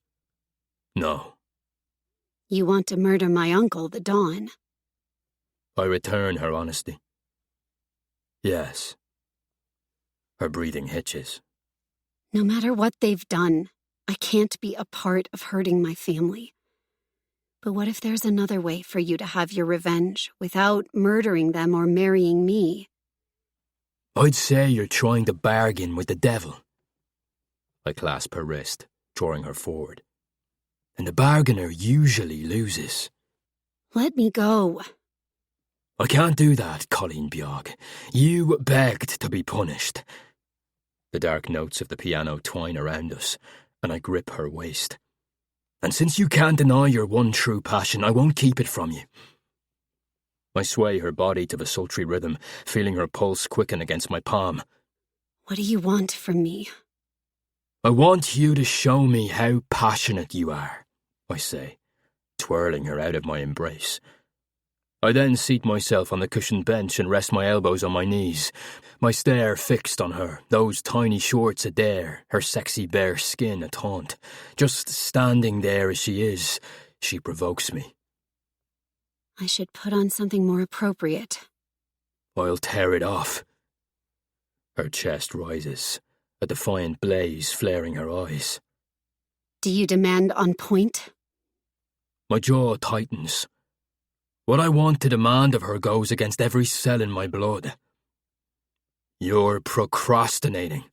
No. You want to murder my uncle, the Dawn. I return her honesty. Yes. Her breathing hitches. No matter what they've done, I can't be a part of hurting my family. But what if there's another way for you to have your revenge without murdering them or marrying me? I'd say you're trying to bargain with the devil. I clasp her wrist, drawing her forward. And the bargainer usually loses. Let me go. I can't do that, Colleen Biog. You begged to be punished. The dark notes of the piano twine around us, and I grip her waist. And since you can't deny your one true passion, I won't keep it from you. I sway her body to the sultry rhythm, feeling her pulse quicken against my palm. What do you want from me? I want you to show me how passionate you are, I say, twirling her out of my embrace. I then seat myself on the cushioned bench and rest my elbows on my knees, my stare fixed on her, those tiny shorts a dare, her sexy bare skin a taunt. Just standing there as she is, she provokes me. I should put on something more appropriate. I'll tear it off. Her chest rises, a defiant blaze flaring her eyes. Do you demand on point? My jaw tightens. What I want to demand of her goes against every cell in my blood. You're procrastinating.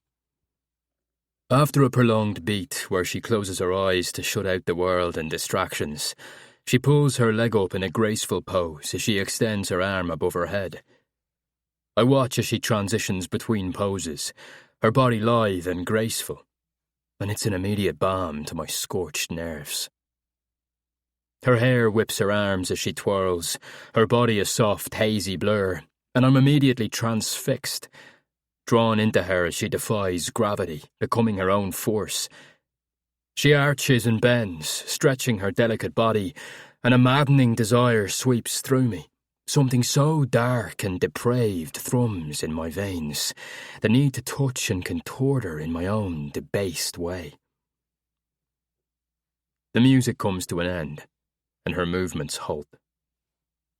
After a prolonged beat where she closes her eyes to shut out the world and distractions, she pulls her leg up in a graceful pose as she extends her arm above her head. I watch as she transitions between poses, her body lithe and graceful, and it's an immediate balm to my scorched nerves. Her hair whips her arms as she twirls, her body a soft, hazy blur, and I'm immediately transfixed, drawn into her as she defies gravity, becoming her own force. She arches and bends, stretching her delicate body, and a maddening desire sweeps through me. Something so dark and depraved thrums in my veins, the need to touch and contort her in my own debased way. The music comes to an end, and her movements halt.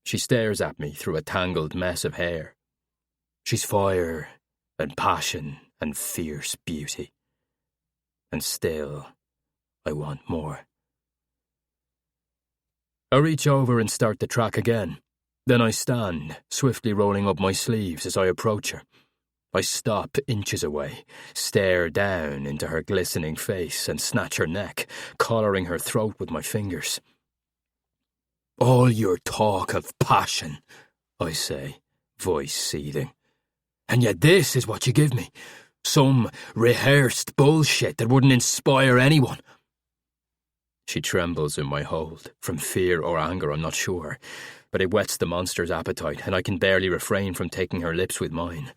She stares at me through a tangled mess of hair. She's fire and passion and fierce beauty. And still, I want more. I reach over and start the track again. Then I stand, swiftly rolling up my sleeves as I approach her. I stop inches away, stare down into her glistening face and snatch her neck, collaring her throat with my fingers. All your talk of passion, I say, voice seething. And yet this is what you give me. Some rehearsed bullshit that wouldn't inspire anyone. She trembles in my hold, from fear or anger, I'm not sure, but it whets the monster's appetite, and I can barely refrain from taking her lips with mine.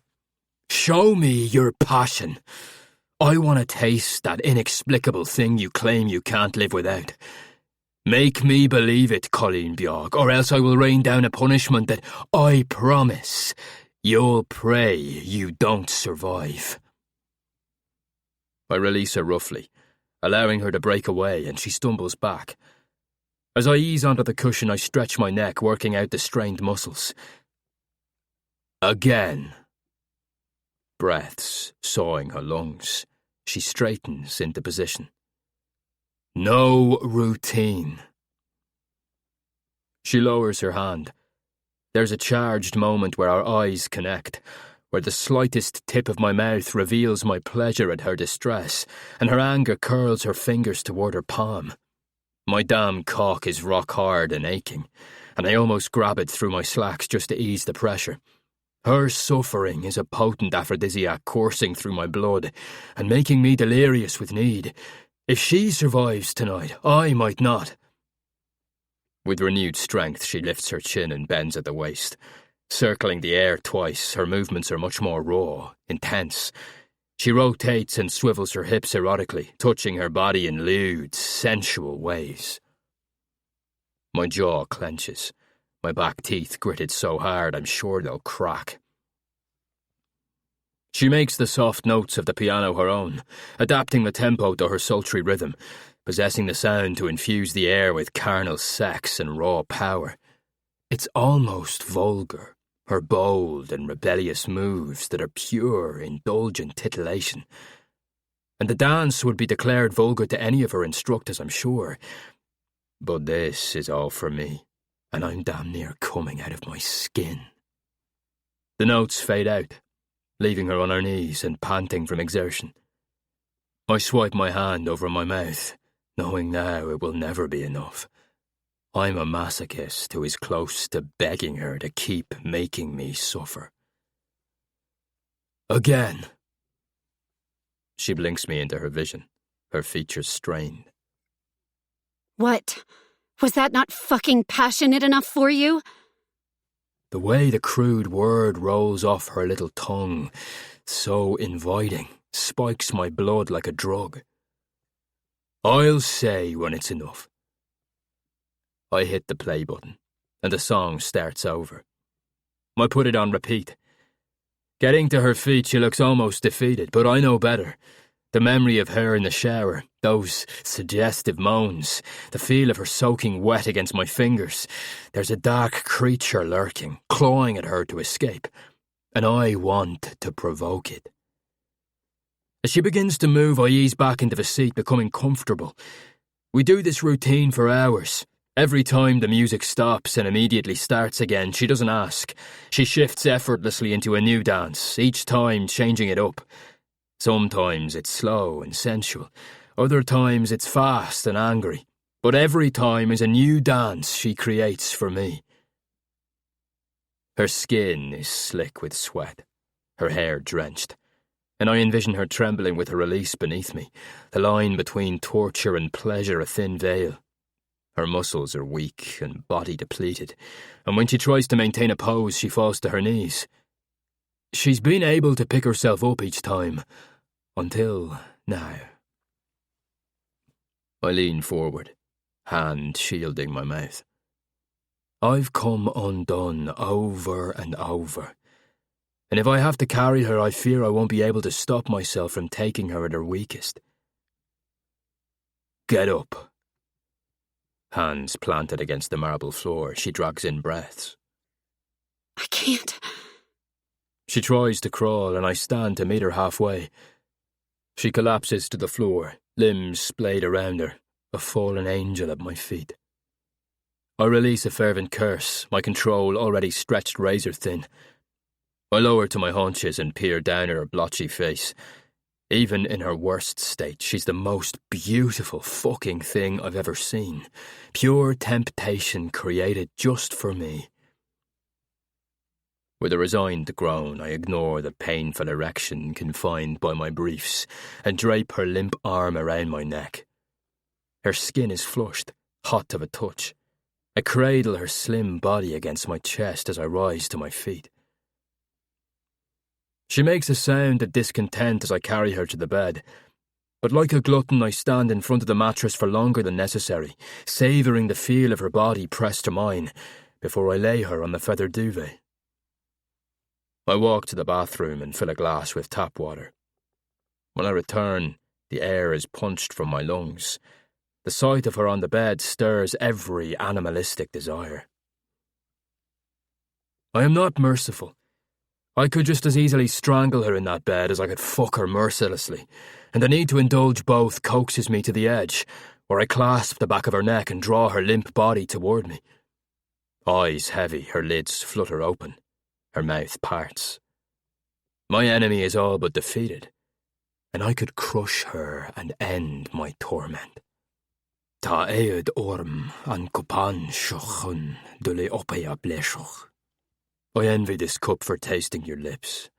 Show me your passion. I want to taste that inexplicable thing you claim you can't live without. Make me believe it, Colleen Bjork, or else I will rain down a punishment that I promise you'll pray you don't survive. I release her roughly, allowing her to break away, and she stumbles back. As I ease onto the cushion, I stretch my neck, working out the strained muscles. Again. Breaths sawing her lungs. She straightens into position. No routine. She lowers her hand. There's a charged moment where our eyes connect, where the slightest tip of my mouth reveals my pleasure at her distress, and her anger curls her fingers toward her palm. My damn cock is rock hard and aching, and I almost grab it through my slacks just to ease the pressure. Her suffering is a potent aphrodisiac coursing through my blood and making me delirious with need. If she survives tonight, I might not. With renewed strength, she lifts her chin and bends at the waist. Circling the air twice, her movements are much more raw, intense. She rotates and swivels her hips erotically, touching her body in lewd, sensual ways. My jaw clenches, my back teeth gritted so hard I'm sure they'll crack. She makes the soft notes of the piano her own, adapting the tempo to her sultry rhythm, possessing the sound to infuse the air with carnal sex and raw power. It's almost vulgar, her bold and rebellious moves that are pure, indulgent titillation. And the dance would be declared vulgar to any of her instructors, I'm sure. But this is all for me, and I'm damn near coming out of my skin. The notes fade out, leaving her on her knees and panting from exertion. I swipe my hand over my mouth, knowing now it will never be enough. I'm a masochist who is close to begging her to keep making me suffer. Again. She blinks me into her vision, her features strained. What? Was that not fucking passionate enough for you? The way the crude word rolls off her little tongue, so inviting, spikes my blood like a drug. I'll say when it's enough. I hit the play button, and the song starts over. I put it on repeat. Getting to her feet, she looks almost defeated, but I know better. The memory of her in the shower, those suggestive moans, the feel of her soaking wet against my fingers. There's a dark creature lurking, clawing at her to escape, and I want to provoke it. As she begins to move, I ease back into the seat, becoming comfortable. We do this routine for hours. Every time the music stops and immediately starts again, she doesn't ask. She shifts effortlessly into a new dance, each time changing it up. Sometimes it's slow and sensual, other times it's fast and angry, but every time is a new dance she creates for me. Her skin is slick with sweat, her hair drenched, and I envision her trembling with her release beneath me, the line between torture and pleasure a thin veil. Her muscles are weak and body depleted, and when she tries to maintain a pose, she falls to her knees. She's been able to pick herself up each time, until now. I lean forward, hand shielding my mouth. I've come undone over and over, and if I have to carry her, I fear I won't be able to stop myself from taking her at her weakest. Get up. Hands planted against the marble floor, she drags in breaths. I can't. She tries to crawl, and I stand to meet her halfway. She collapses to the floor, limbs splayed around her, a fallen angel at my feet. I release a fervent curse, my control already stretched razor thin. I lower to my haunches and peer down at her blotchy face. Even in her worst state, she's the most beautiful fucking thing I've ever seen. Pure temptation created just for me. With a resigned groan, I ignore the painful erection confined by my briefs and drape her limp arm around my neck. Her skin is flushed, hot to the touch. I cradle her slim body against my chest as I rise to my feet. She makes a sound of discontent as I carry her to the bed. But like a glutton, I stand in front of the mattress for longer than necessary, savouring the feel of her body pressed to mine, before I lay her on the feathered duvet. I walk to the bathroom and fill a glass with tap water. When I return, the air is punched from my lungs. The sight of her on the bed stirs every animalistic desire. I am not merciful. I could just as easily strangle her in that bed as I could fuck her mercilessly, and the need to indulge both coaxes me to the edge, where I clasp the back of her neck and draw her limp body toward me. Eyes heavy, her lids flutter open, her mouth parts. My enemy is all but defeated, and I could crush her and end my torment. Ta ead orm an copan shochun de le opea bleshoch. I envy this cup for tasting your lips.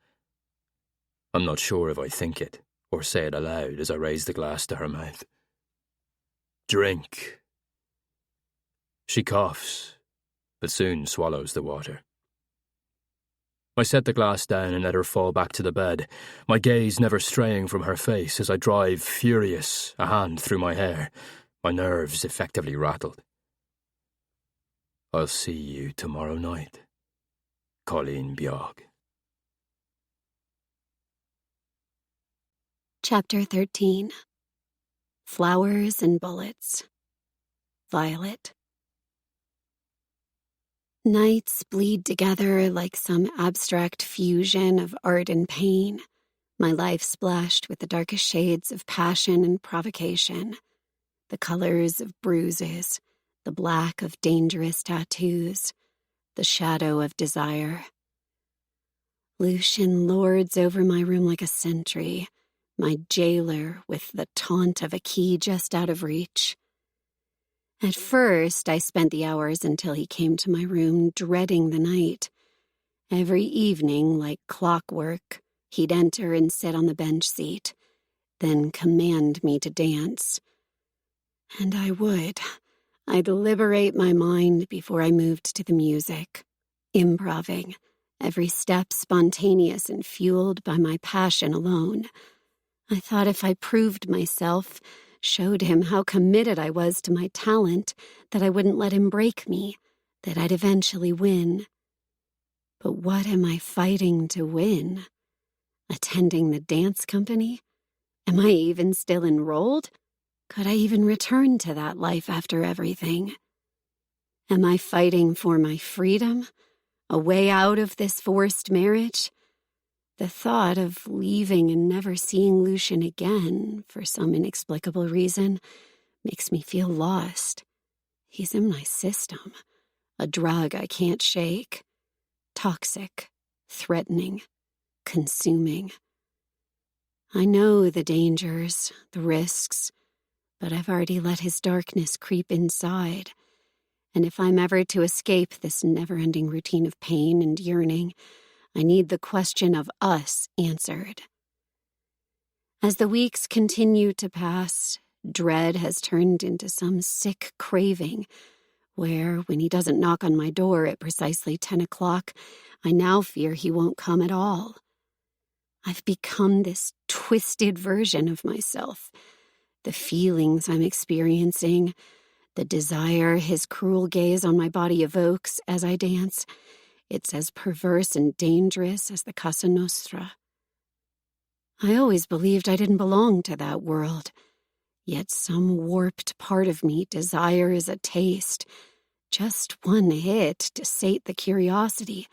I'm not sure if I think it or say it aloud as I raise the glass to her mouth. Drink. She coughs, but soon swallows the water. I set the glass down and let her fall back to the bed, my gaze never straying from her face as I drive, furious, a hand through my hair, my nerves effectively rattled. I'll see you tomorrow night, Colleen Bjog. Chapter 13. Flowers and Bullets. Violet. Nights bleed together like some abstract fusion of art and pain, my life splashed with the darkest shades of passion and provocation, the colors of bruises, the black of dangerous tattoos, the shadow of desire. Lucian lords over my room like a sentry, my jailer with the taunt of a key just out of reach. At first, I spent the hours until he came to my room, dreading the night. Every evening, like clockwork, he'd enter and sit on the bench seat, then command me to dance. And I would. I'd liberate my mind before I moved to the music, improving, every step spontaneous and fueled by my passion alone. I thought if I proved myself, showed him how committed I was to my talent, that I wouldn't let him break me, that I'd eventually win. But what am I fighting to win? Attending the dance company? Am I even still enrolled? Could I even return to that life after everything? Am I fighting for my freedom? A way out of this forced marriage? The thought of leaving and never seeing Lucian again, for some inexplicable reason, makes me feel lost. He's in my system, a drug I can't shake. Toxic, threatening, consuming. I know the dangers, the risks, but I've already let his darkness creep inside. And if I'm ever to escape this never-ending routine of pain and yearning, I need the question of us answered. As the weeks continue to pass, dread has turned into some sick craving, where, when he doesn't knock on my door at precisely 10 o'clock, I now fear he won't come at all. I've become this twisted version of myself. The feelings I'm experiencing, the desire his cruel gaze on my body evokes as I dance, it's as perverse and dangerous as the Casa Nostra. I always believed I didn't belong to that world, yet some warped part of me desires a taste, just one hit to sate the curiosity,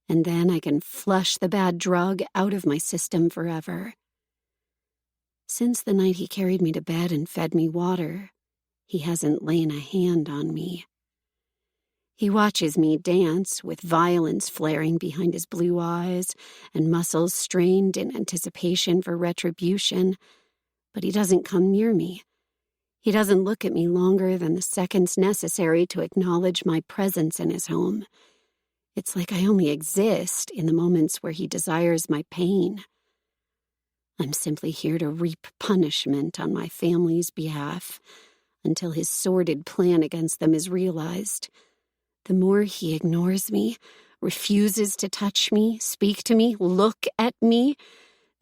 and then I can flush the bad drug out of my system forever. Since the night he carried me to bed and fed me water, he hasn't lain a hand on me. He watches me dance with violence flaring behind his blue eyes and muscles strained in anticipation for retribution, but he doesn't come near me. He doesn't look at me longer than the seconds necessary to acknowledge my presence in his home. It's like I only exist in the moments where he desires my pain. I'm simply here to reap punishment on my family's behalf until his sordid plan against them is realized. The more he ignores me, refuses to touch me, speak to me, look at me,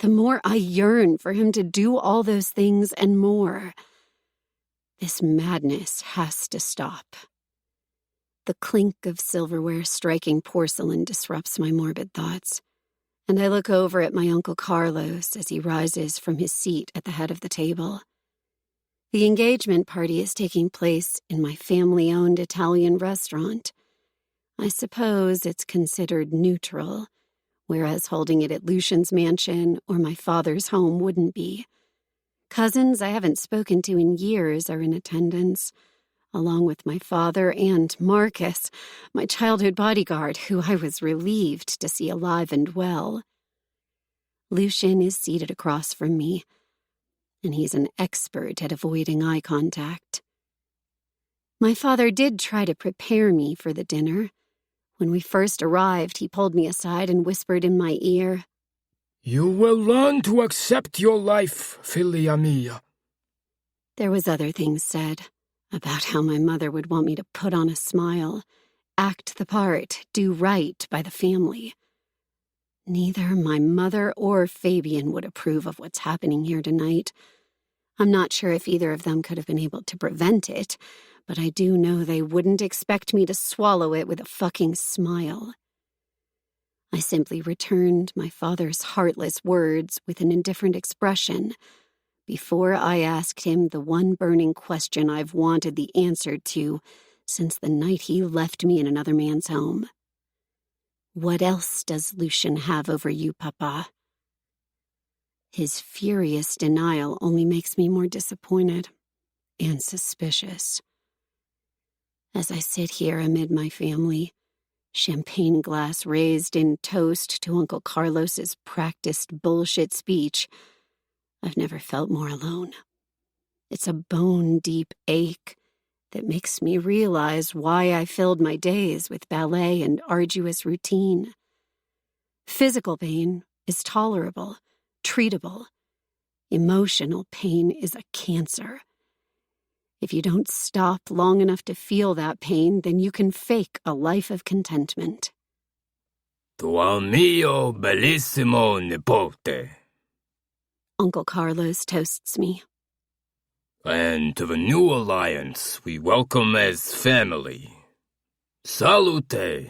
the more I yearn for him to do all those things and more. This madness has to stop. The clink of silverware striking porcelain disrupts my morbid thoughts, and I look over at my Uncle Carlos as he rises from his seat at the head of the table. The engagement party is taking place in my family-owned Italian restaurant. I suppose it's considered neutral, whereas holding it at Lucian's mansion or my father's home wouldn't be. Cousins I haven't spoken to in years are in attendance, along with my father and Marcus, my childhood bodyguard, who I was relieved to see alive and well. Lucian is seated across from me, and he's an expert at avoiding eye contact. My father did try to prepare me for the dinner. When we first arrived, he pulled me aside and whispered in my ear, "You will learn to accept your life, figlia mia." There was other things said about how my mother would want me to put on a smile, act the part, do right by the family. Neither my mother or Fabian would approve of what's happening here tonight. I'm not sure if either of them could have been able to prevent it, but I do know they wouldn't expect me to swallow it with a fucking smile. I simply returned my father's heartless words with an indifferent expression before I asked him the one burning question I've wanted the answer to since the night he left me in another man's home. What else does Lucian have over you, Papa? His furious denial only makes me more disappointed and suspicious. As I sit here amid my family, champagne glass raised in toast to Uncle Carlos's practiced bullshit speech, I've never felt more alone. It's a bone-deep ache that makes me realize why I filled my days with ballet and arduous routine. Physical pain is tolerable, treatable. Emotional pain is a cancer. If you don't stop long enough to feel that pain, then you can fake a life of contentment. Tuo mio bellissimo nipote. Uncle Carlos toasts me. And to the new alliance we welcome as family. Salute!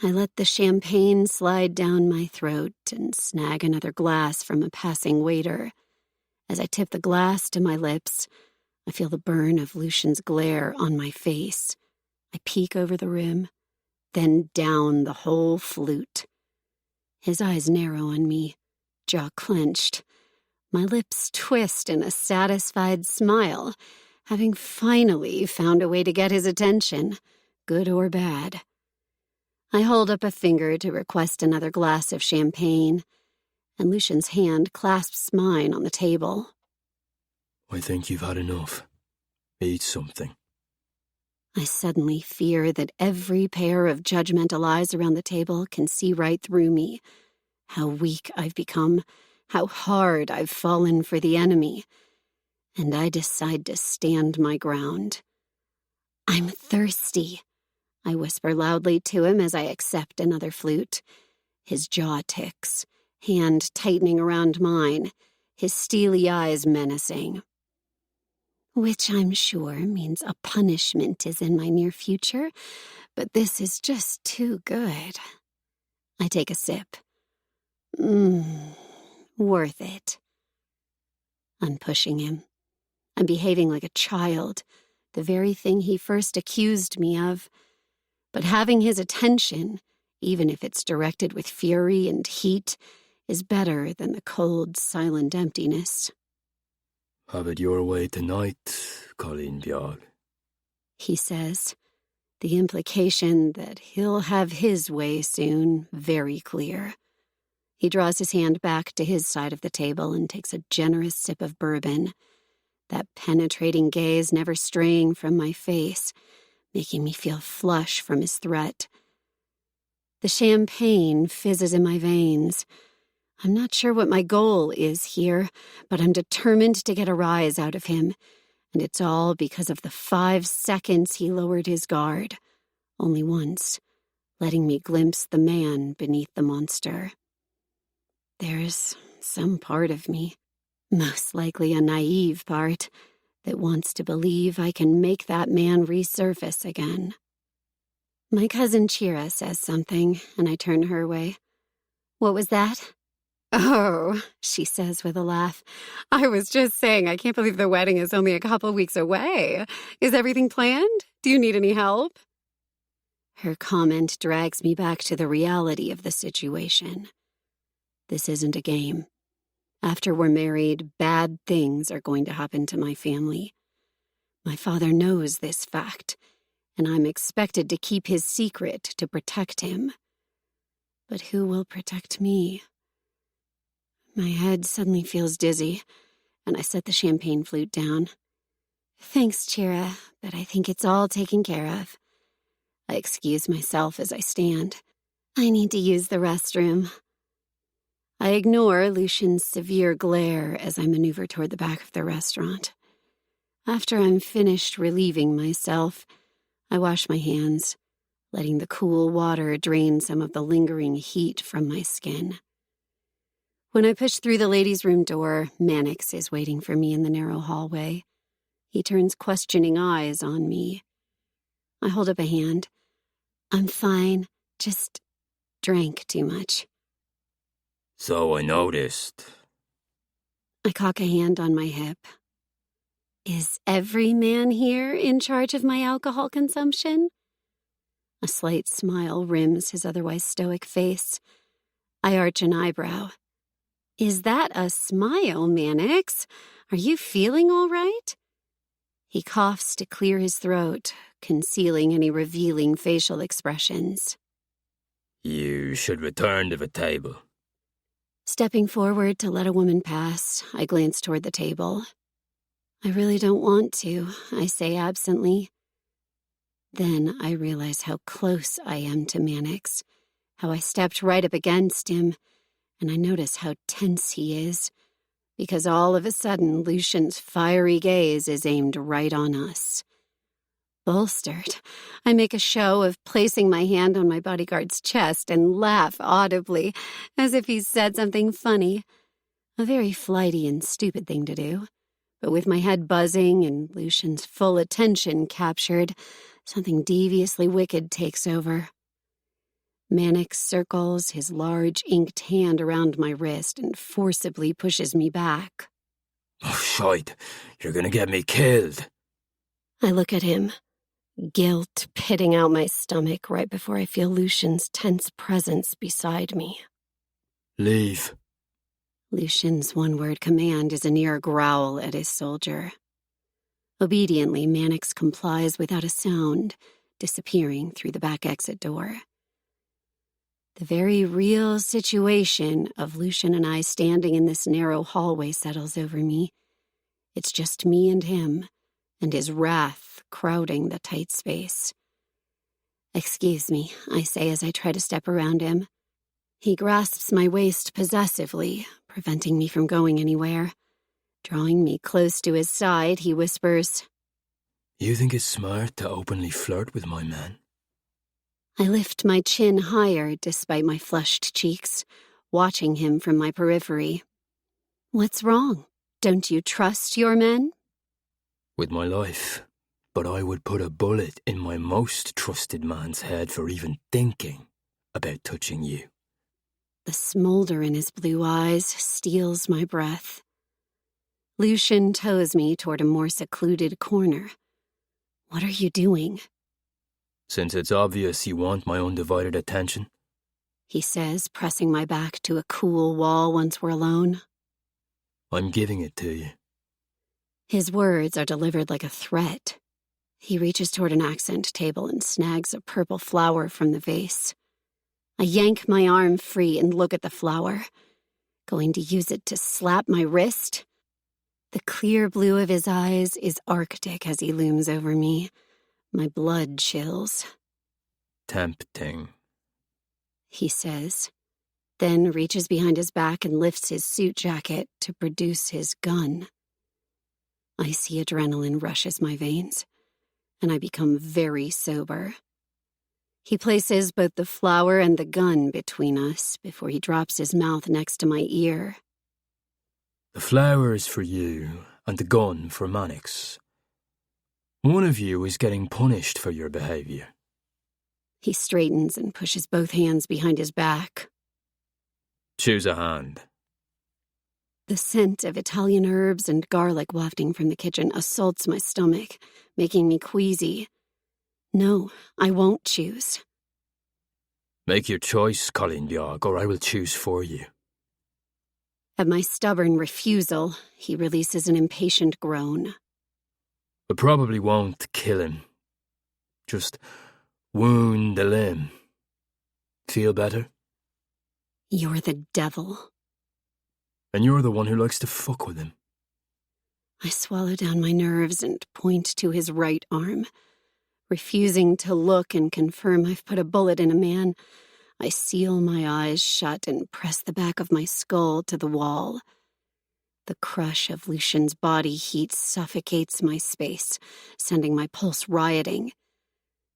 I let the champagne slide down my throat and snag another glass from a passing waiter. As I tip the glass to my lips, I feel the burn of Lucian's glare on my face. I peek over the rim, then down the whole flute. His eyes narrow on me, jaw clenched. My lips twist in a satisfied smile, having finally found a way to get his attention, good or bad. I hold up a finger to request another glass of champagne, and Lucian's hand clasps mine on the table. "I think you've had enough. Eat something." I suddenly fear that every pair of judgmental eyes around the table can see right through me, how weak I've become, how hard I've fallen for the enemy, and I decide to stand my ground. "I'm thirsty," I whisper loudly to him as I accept another flute. His jaw ticks, hand tightening around mine, his steely eyes menacing. Which I'm sure means a punishment is in my near future, but this is just too good. I take a sip. Worth it. I'm pushing him. I'm behaving like a child, the very thing he first accused me of. But having his attention, even if it's directed with fury and heat, is better than the cold, silent emptiness. "Have it your way tonight, Colleen Bjarg," he says, the implication that he'll have his way soon very clear. He draws his hand back to his side of the table and takes a generous sip of bourbon, that penetrating gaze never straying from my face, making me feel flush from his threat. The champagne fizzes in my veins. I'm not sure what my goal is here, but I'm determined to get a rise out of him, and it's all because of the 5 seconds he lowered his guard, only once, letting me glimpse the man beneath the monster. There's some part of me, most likely a naive part, that wants to believe I can make that man resurface again. My cousin Chira says something, and I turn her way. What was that? Oh, she says with a laugh. I was just saying I can't believe the wedding is only a couple weeks away. Is everything planned? Do you need any help? Her comment drags me back to the reality of the situation. This isn't a game. After we're married, bad things are going to happen to my family. My father knows this fact, and I'm expected to keep his secret to protect him. But who will protect me? My head suddenly feels dizzy, and I set the champagne flute down. Thanks, Chira, but I think it's all taken care of. I excuse myself as I stand. I need to use the restroom. I ignore Lucian's severe glare as I maneuver toward the back of the restaurant. After I'm finished relieving myself, I wash my hands, letting the cool water drain some of the lingering heat from my skin. When I push through the ladies' room door, Mannix is waiting for me in the narrow hallway. He turns questioning eyes on me. I hold up a hand. I'm fine, just drank too much. So I noticed. I cock a hand on my hip. Is every man here in charge of my alcohol consumption? A slight smile rims his otherwise stoic face. I arch an eyebrow. Is that a smile, Mannix? Are you feeling all right? He coughs to clear his throat, concealing any revealing facial expressions. You should return to the table. Stepping forward to let a woman pass, I glance toward the table. I really don't want to, I say absently. Then I realize how close I am to Mannix, how I stepped right up against him, and I notice how tense he is, because all of a sudden Lucian's fiery gaze is aimed right on us. Bolstered, I make a show of placing my hand on my bodyguard's chest and laugh audibly, as if he's said something funny. A very flighty and stupid thing to do. But with my head buzzing and Lucian's full attention captured, something deviously wicked takes over. Mannix circles his large inked hand around my wrist and forcibly pushes me back. Oh, shite. You're gonna get me killed. I look at him, guilt pitting out my stomach right before I feel Lucian's tense presence beside me. Leave. Lucian's one-word command is a near growl at his soldier. Obediently, Mannix complies without a sound, disappearing through the back exit door. The very real situation of Lucian and I standing in this narrow hallway settles over me. It's just me and him, and his wrath crowding the tight space. Excuse me, I say as I try to step around him. He grasps my waist possessively, preventing me from going anywhere. Drawing me close to his side, he whispers, You think it's smart to openly flirt with my man? I lift my chin higher despite my flushed cheeks, watching him from my periphery. What's wrong? Don't you trust your men? With my life. But I would put a bullet in my most trusted man's head for even thinking about touching you. The smolder in his blue eyes steals my breath. Lucian tows me toward a more secluded corner. What are you doing? Since it's obvious you want my undivided attention, He says, pressing my back to a cool wall once we're alone. I'm giving it to you. His words are delivered like a threat. He reaches toward an accent table and snags a purple flower from the vase. I yank my arm free and look at the flower. Going to use it to slap my wrist? The clear blue of his eyes is arctic as he looms over me. My blood chills. Tempting. He says, then reaches behind his back and lifts his suit jacket to produce his gun. Icy adrenaline rushes my veins, and I become very sober. He places both the flower and the gun between us before he drops his mouth next to my ear. The flower is for you, and the gun for Mannix. One of you is getting punished for your behavior. He straightens and pushes both hands behind his back. Choose a hand. The scent of Italian herbs and garlic wafting from the kitchen assaults my stomach, making me queasy. No, I won't choose. Make your choice, Colin Diog, or I will choose for you. At my stubborn refusal, he releases an impatient groan. I probably won't kill him. Just wound the limb. Feel better? You're the devil. And you're the one who likes to fuck with him. I swallow down my nerves and point to his right arm. Refusing to look and confirm I've put a bullet in a man, I seal my eyes shut and press the back of my skull to the wall. The crush of Lucian's body heat suffocates my space, sending my pulse rioting.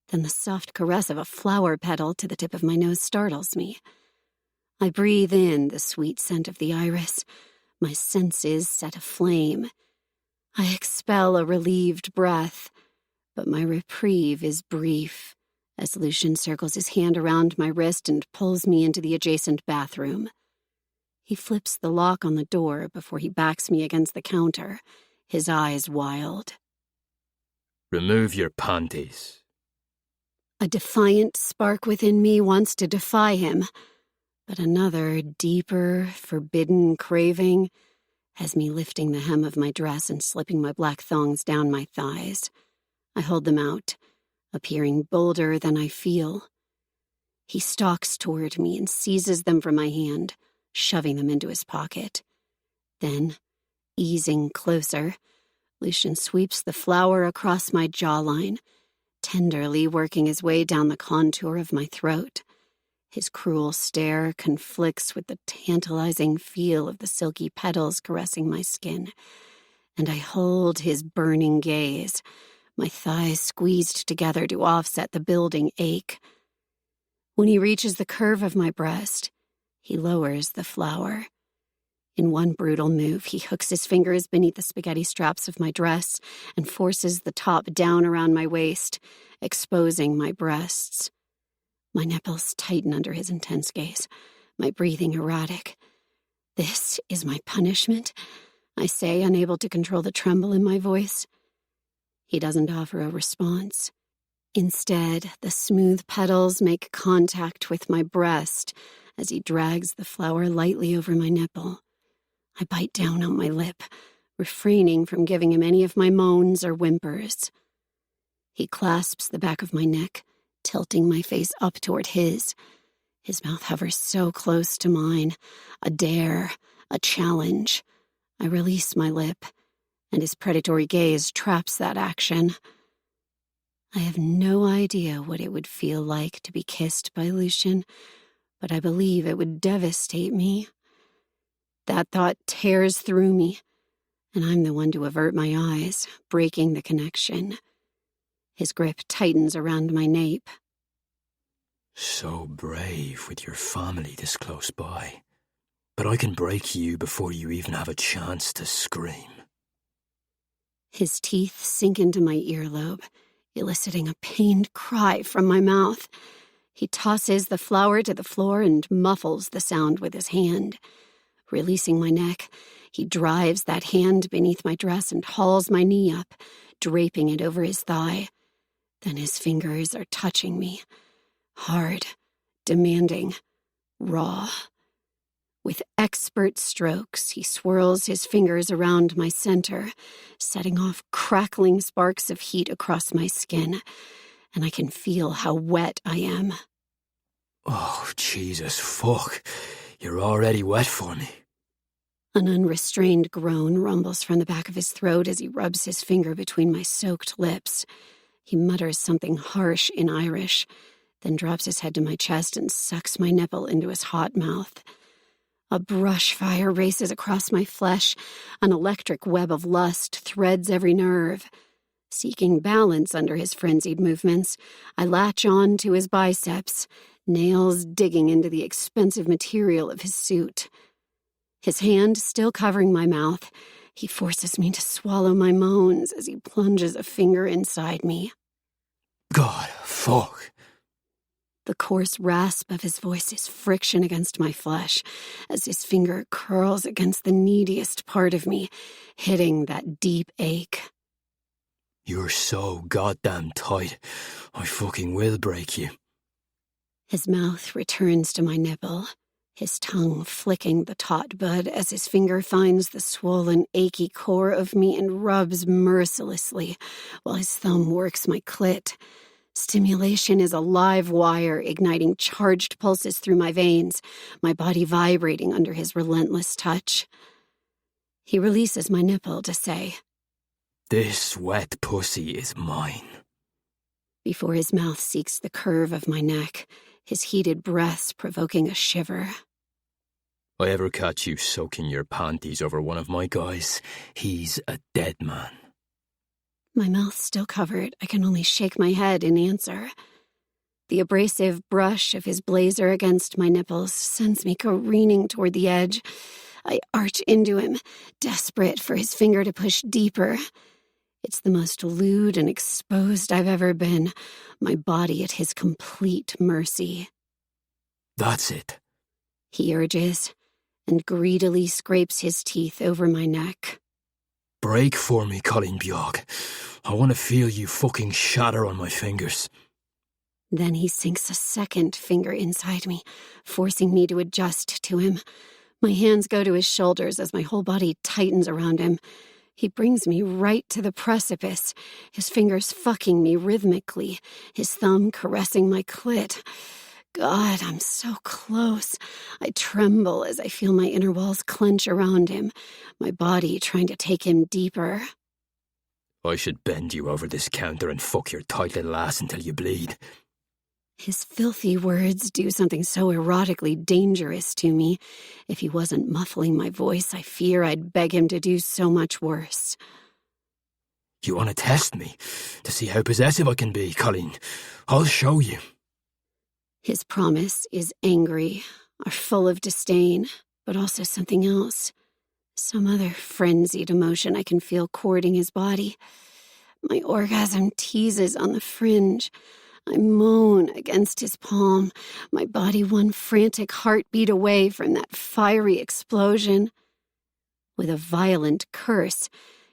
Then the soft caress of a flower petal to the tip of my nose startles me. I breathe in the sweet scent of the iris, my senses set aflame. I expel a relieved breath, but my reprieve is brief as Lucian circles his hand around my wrist and pulls me into the adjacent bathroom. He flips the lock on the door before he backs me against the counter, his eyes wild. Remove your panties. A defiant spark within me wants to defy him, but another, deeper, forbidden craving has me lifting the hem of my dress and slipping my black thongs down my thighs. I hold them out, appearing bolder than I feel. He stalks toward me and seizes them from my hand, shoving them into his pocket. Then, easing closer, Lucian sweeps the flower across my jawline, tenderly working his way down the contour of my throat. His cruel stare conflicts with the tantalizing feel of the silky petals caressing my skin, and I hold his burning gaze, my thighs squeezed together to offset the building ache. When he reaches the curve of my breast, he lowers the flower. In one brutal move, he hooks his fingers beneath the spaghetti straps of my dress and forces the top down around my waist, exposing my breasts. My nipples tighten under his intense gaze, my breathing erratic. This is my punishment, I say, unable to control the tremble in my voice. He doesn't offer a response. Instead, the smooth petals make contact with my breast as he drags the flower lightly over my nipple. I bite down on my lip, refraining from giving him any of my moans or whimpers. He clasps the back of my neck, tilting my face up toward his. His mouth hovers so close to mine. A dare, a challenge. I release my lip, and his predatory gaze traps that action. I have no idea what it would feel like to be kissed by Lucian, but I believe it would devastate me. That thought tears through me, and I'm the one to avert my eyes, breaking the connection. His grip tightens around my nape. So brave with your family this close by, but I can break you before you even have a chance to scream. His teeth sink into my earlobe, eliciting a pained cry from my mouth. He tosses the flower to the floor and muffles the sound with his hand. Releasing my neck, he drives that hand beneath my dress and hauls my knee up, draping it over his thigh. Then his fingers are touching me. Hard, demanding, raw. With expert strokes, he swirls his fingers around my center, setting off crackling sparks of heat across my skin, and I can feel how wet I am. Oh, Jesus, fuck. You're already wet for me. An unrestrained groan rumbles from the back of his throat as he rubs his finger between my soaked lips. He mutters something harsh in Irish, then drops his head to my chest and sucks my nipple into his hot mouth. A brush fire races across my flesh. An electric web of lust threads every nerve. Seeking balance under his frenzied movements, I latch on to his biceps, nails digging into the expensive material of his suit. His hand still covering my mouth, he forces me to swallow my moans as he plunges a finger inside me. God, fuck. The coarse rasp of his voice is friction against my flesh as his finger curls against the neediest part of me, hitting that deep ache. You're so goddamn tight. I fucking will break you. His mouth returns to my nipple, his tongue flicking the taut bud as his finger finds the swollen, achy core of me and rubs mercilessly while his thumb works my clit. Stimulation is a live wire igniting charged pulses through my veins, my body vibrating under his relentless touch. He releases my nipple to say, "This wet pussy is mine." Before his mouth seeks the curve of my neck, his heated breaths provoking a shiver. I ever catch you soaking your panties over one of my guys, he's a dead man. My mouth still covered, I can only shake my head in answer. The abrasive brush of his blazer against my nipples sends me careening toward the edge. I arch into him, desperate for his finger to push deeper. It's the most lewd and exposed I've ever been, my body at his complete mercy. That's it, he urges, and greedily scrapes his teeth over my neck. Break for me, Colin Bjork. I want to feel you fucking shatter on my fingers. Then he sinks a second finger inside me, forcing me to adjust to him. My hands go to his shoulders as my whole body tightens around him. He brings me right to the precipice, his fingers fucking me rhythmically, his thumb caressing my clit. God, I'm so close. I tremble as I feel my inner walls clench around him, my body trying to take him deeper. I should bend you over this counter and fuck your tight little ass until you bleed. His filthy words do something so erotically dangerous to me. If he wasn't muffling my voice, I fear I'd beg him to do so much worse. You want to test me? To see how possessive I can be, Colleen? I'll show you. His promise is angry, or full of disdain, but also something else. Some other frenzied emotion I can feel courting his body. My orgasm teases on the fringe. I moan against his palm, my body one frantic heartbeat away from that fiery explosion. With a violent curse,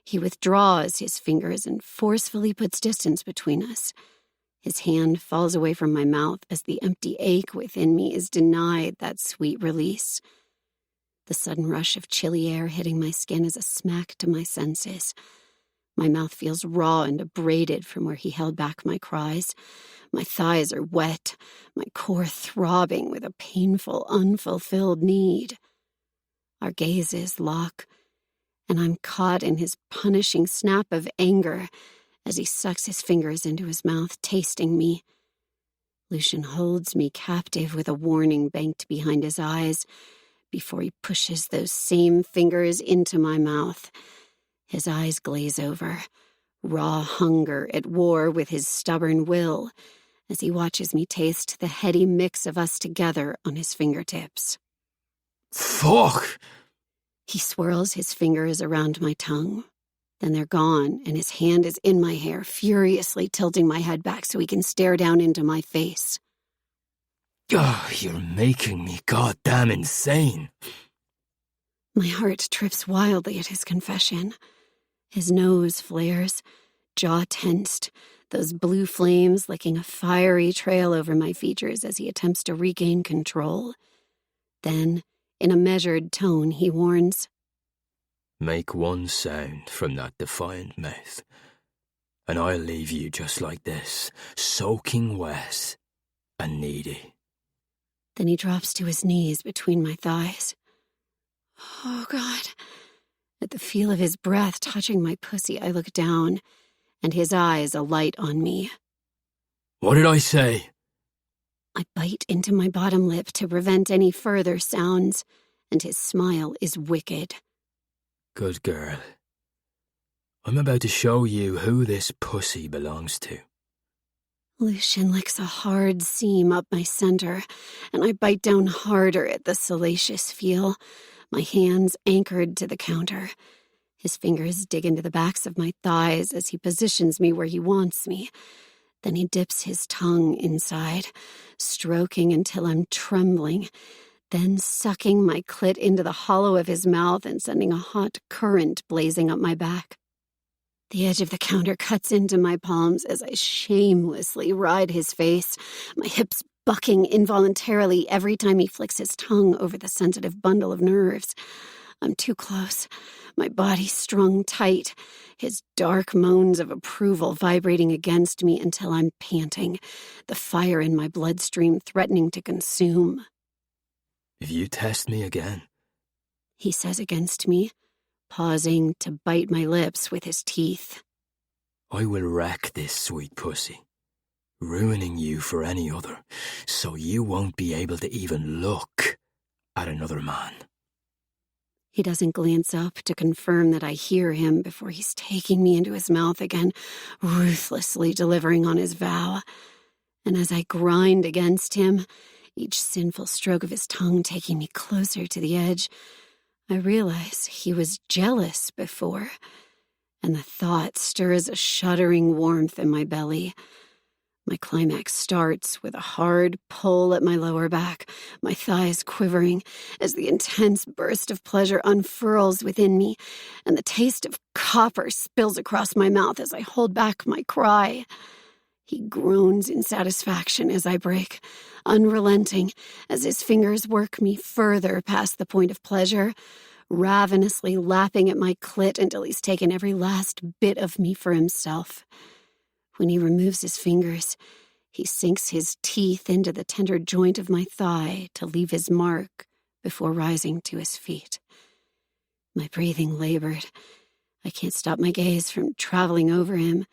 he withdraws his fingers and forcefully puts distance between us. His hand falls away from my mouth as the empty ache within me is denied that sweet release. The sudden rush of chilly air hitting my skin is a smack to my senses. My mouth feels raw and abraded from where he held back my cries. My thighs are wet, my core throbbing with a painful, unfulfilled need. Our gazes lock, and I'm caught in his punishing snap of anger as he sucks his fingers into his mouth, tasting me. Lucian holds me captive with a warning banked behind his eyes before he pushes those same fingers into my mouth. His eyes glaze over, raw hunger at war with his stubborn will, as he watches me taste the heady mix of us together on his fingertips. Fuck! He swirls his fingers around my tongue. Then they're gone, and his hand is in my hair, furiously tilting my head back so he can stare down into my face. You're making me goddamn insane. My heart trips wildly at his confession. His nose flares, jaw tensed, those blue flames licking a fiery trail over my features as he attempts to regain control. Then, in a measured tone, he warns, Make one sound from that defiant mouth, and I'll leave you just like this, soaking wet and needy. Then he drops to his knees between my thighs. Oh, God. At the feel of his breath touching my pussy, I look down, and his eyes alight on me. What did I say? I bite into my bottom lip to prevent any further sounds, and his smile is wicked. Good girl. I'm about to show you who this pussy belongs to. Lucian licks a hard seam up my center, and I bite down harder at the salacious feel, my hands anchored to the counter. His fingers dig into the backs of my thighs as he positions me where he wants me. Then he dips his tongue inside, stroking until I'm trembling, then sucking my clit into the hollow of his mouth and sending a hot current blazing up my back. The edge of the counter cuts into my palms as I shamelessly ride his face, my hips bucking involuntarily every time he flicks his tongue over the sensitive bundle of nerves. I'm too close, my body strung tight, his dark moans of approval vibrating against me until I'm panting, the fire in my bloodstream threatening to consume. If you test me again, he says against me, pausing to bite my lips with his teeth. I will wreck this sweet pussy, ruining you for any other, so you won't be able to even look at another man. He doesn't glance up to confirm that I hear him before he's taking me into his mouth again, ruthlessly delivering on his vow. And as I grind against him, each sinful stroke of his tongue taking me closer to the edge, I realize he was jealous before, and the thought stirs a shuddering warmth in my belly. My climax starts with a hard pull at my lower back, my thighs quivering as the intense burst of pleasure unfurls within me, and the taste of copper spills across my mouth as I hold back my cry. He groans in satisfaction as I break, unrelenting as his fingers work me further past the point of pleasure, ravenously lapping at my clit until he's taken every last bit of me for himself. When he removes his fingers, he sinks his teeth into the tender joint of my thigh to leave his mark before rising to his feet. My breathing labored. I can't stop my gaze from traveling over him,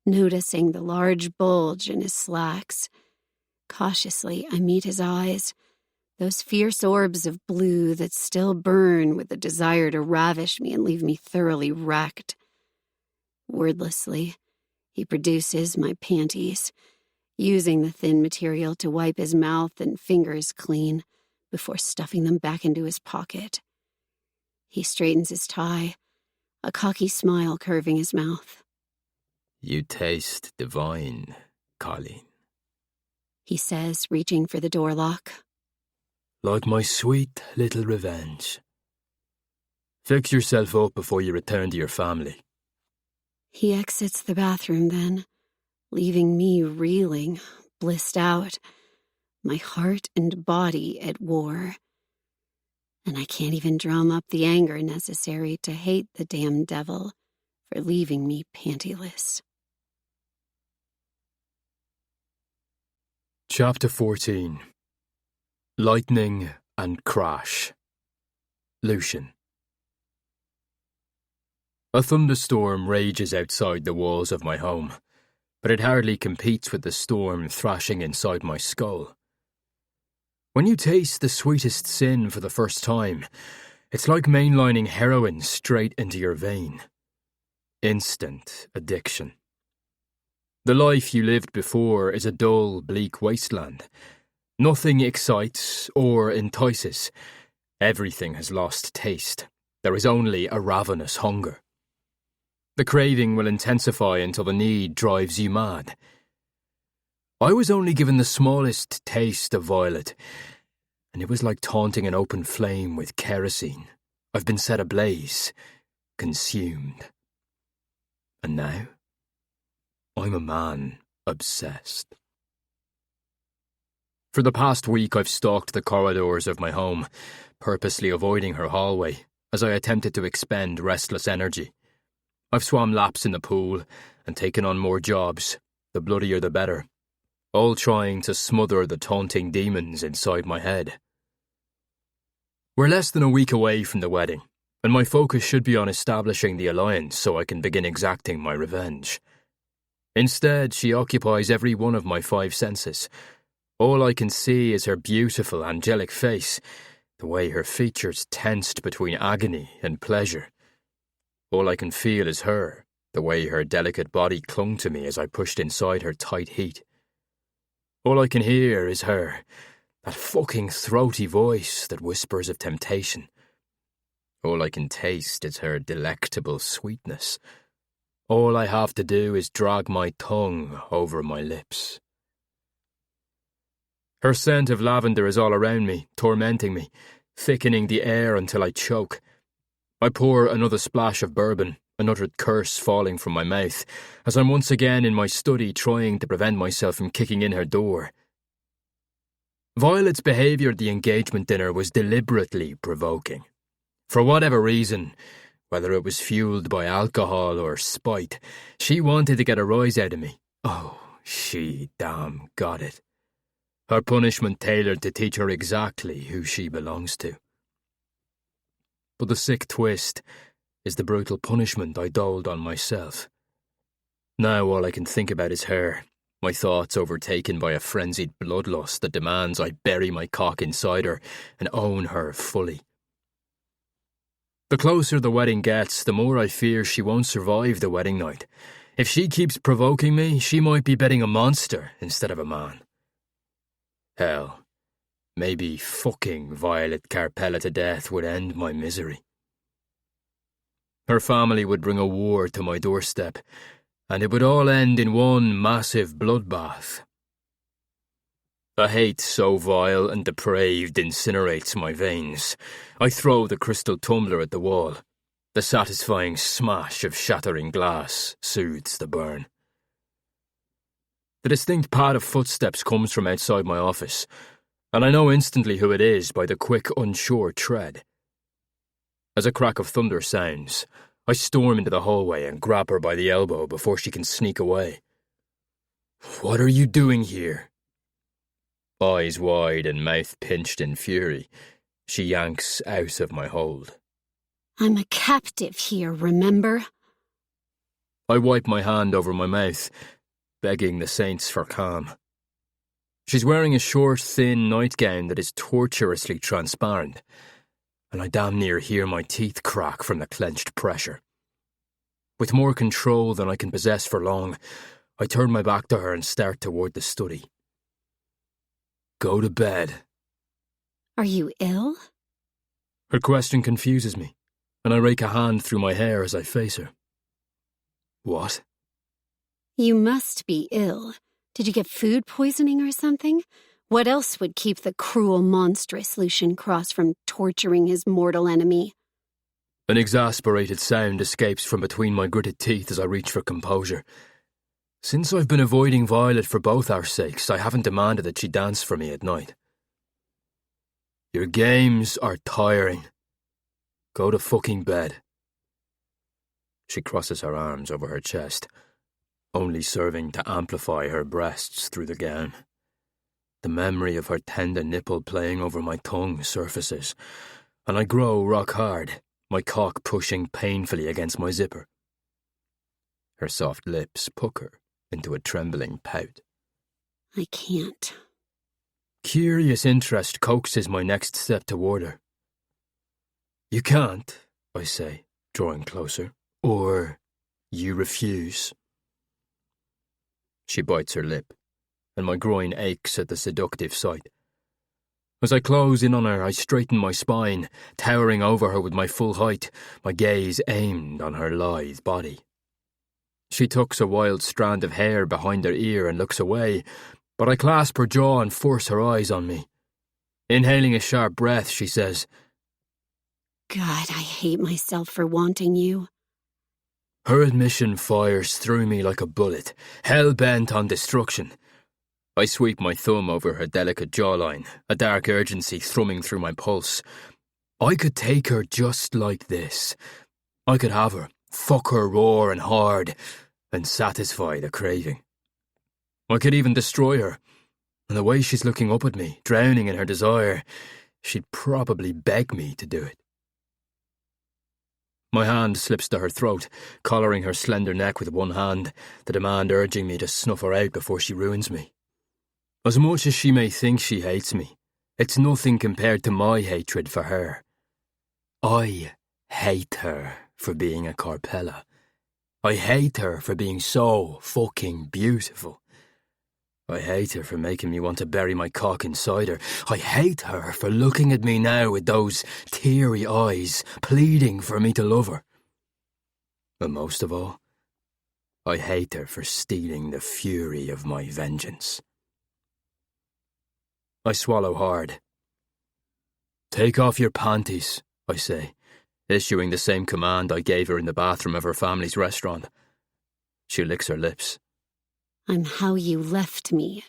noticing the large bulge in his slacks. Cautiously, I meet his eyes, those fierce orbs of blue that still burn with the desire to ravish me and leave me thoroughly wrecked. Wordlessly, he produces my panties, using the thin material to wipe his mouth and fingers clean before stuffing them back into his pocket. He straightens his tie, a cocky smile curving his mouth. You taste divine, Colleen, he says, reaching for the door lock. Like my sweet little revenge. Fix yourself up before you return to your family. He exits the bathroom then, leaving me reeling, blissed out, my heart and body at war. And I can't even drum up the anger necessary to hate the damn devil for leaving me pantyless. Chapter 14. Lightning and Crash. Lucian. A thunderstorm rages outside the walls of my home, but it hardly competes with the storm thrashing inside my skull. When you taste the sweetest sin for the first time, it's like mainlining heroin straight into your vein. Instant addiction. The life you lived before is a dull, bleak wasteland. Nothing excites or entices. Everything has lost taste. There is only a ravenous hunger. The craving will intensify until the need drives you mad. I was only given the smallest taste of violet, and it was like taunting an open flame with kerosene. I've been set ablaze, consumed. And now, I'm a man obsessed. For the past week, I've stalked the corridors of my home, purposely avoiding her hallway, as I attempted to expend restless energy. I've swam laps in the pool and taken on more jobs, the bloodier the better, all trying to smother the taunting demons inside my head. We're less than a week away from the wedding, and my focus should be on establishing the alliance so I can begin exacting my revenge. Instead, she occupies every one of my 5 senses. All I can see is her beautiful, angelic face, the way her features tensed between agony and pleasure. All I can feel is her, the way her delicate body clung to me as I pushed inside her tight heat. All I can hear is her, that fucking throaty voice that whispers of temptation. All I can taste is her delectable sweetness. All I have to do is drag my tongue over my lips. Her scent of lavender is all around me, tormenting me, thickening the air until I choke. I pour another splash of bourbon, an uttered curse falling from my mouth, as I'm once again in my study trying to prevent myself from kicking in her door. Violet's behaviour at the engagement dinner was deliberately provoking. For whatever reason, whether it was fuelled by alcohol or spite, she wanted to get a rise out of me. Oh, she damn got it. Her punishment tailored to teach her exactly who she belongs to. But the sick twist is the brutal punishment I doled on myself. Now all I can think about is her, my thoughts overtaken by a frenzied bloodlust that demands I bury my cock inside her and own her fully. The closer the wedding gets, the more I fear she won't survive the wedding night. If she keeps provoking me, she might be betting a monster instead of a man. Hell, maybe fucking Violet Carpella to death would end my misery. Her family would bring a war to my doorstep, and it would all end in one massive bloodbath. A hate so vile and depraved incinerates my veins. I throw the crystal tumbler at the wall. The satisfying smash of shattering glass soothes the burn. The distinct pad of footsteps comes from outside my office, and I know instantly who it is by the quick, unsure tread. As a crack of thunder sounds, I storm into the hallway and grab her by the elbow before she can sneak away. "What are you doing here?" Eyes wide and mouth pinched in fury, she yanks out of my hold. I'm a captive here, remember? I wipe my hand over my mouth, begging the saints for calm. She's wearing a short, thin nightgown that is tortuously transparent, and I damn near hear my teeth crack from the clenched pressure. With more control than I can possess for long, I turn my back to her and start toward the study. "Go to bed." Are you ill? Her question confuses me, and I rake a hand through my hair as I face her. "What?" You must be ill. Did you get food poisoning or something? What else would keep the cruel, monstrous Lucian Cross from torturing his mortal enemy? An exasperated sound escapes from between my gritted teeth as I reach for composure. Since I've been avoiding Violet for both our sakes, I haven't demanded that she dance for me at night. "Your games are tiring. Go to fucking bed." She crosses her arms over her chest, only serving to amplify her breasts through the gown. The memory of her tender nipple playing over my tongue surfaces, and I grow rock hard, my cock pushing painfully against my zipper. Her soft lips pucker into a trembling pout. I can't. Curious interest coaxes my next step toward her. "You can't," I say, drawing closer, "or you refuse." She bites her lip, and my groin aches at the seductive sight. As I close in on her, I straighten my spine, towering over her with my full height, my gaze aimed on her lithe body. She tucks a wild strand of hair behind her ear and looks away, but I clasp her jaw and force her eyes on me. Inhaling a sharp breath, she says, God, I hate myself for wanting you. Her admission fires through me like a bullet, hell-bent on destruction. I sweep my thumb over her delicate jawline, a dark urgency thrumming through my pulse. I could take her just like this. I could have her, fuck her raw and hard, and satisfy the craving. I could even destroy her, and the way she's looking up at me, drowning in her desire, she'd probably beg me to do it. My hand slips to her throat, collaring her slender neck with one hand, the demand urging me to snuff her out before she ruins me. As much as she may think she hates me, it's nothing compared to my hatred for her. I hate her for being a Carpella, I hate her for being so fucking beautiful. I hate her for making me want to bury my cock inside her. I hate her for looking at me now with those teary eyes, pleading for me to love her. But most of all, I hate her for stealing the fury of my vengeance. I swallow hard. "Take off your panties," I say, issuing the same command I gave her in the bathroom of her family's restaurant. She licks her lips. "I'm how you left me,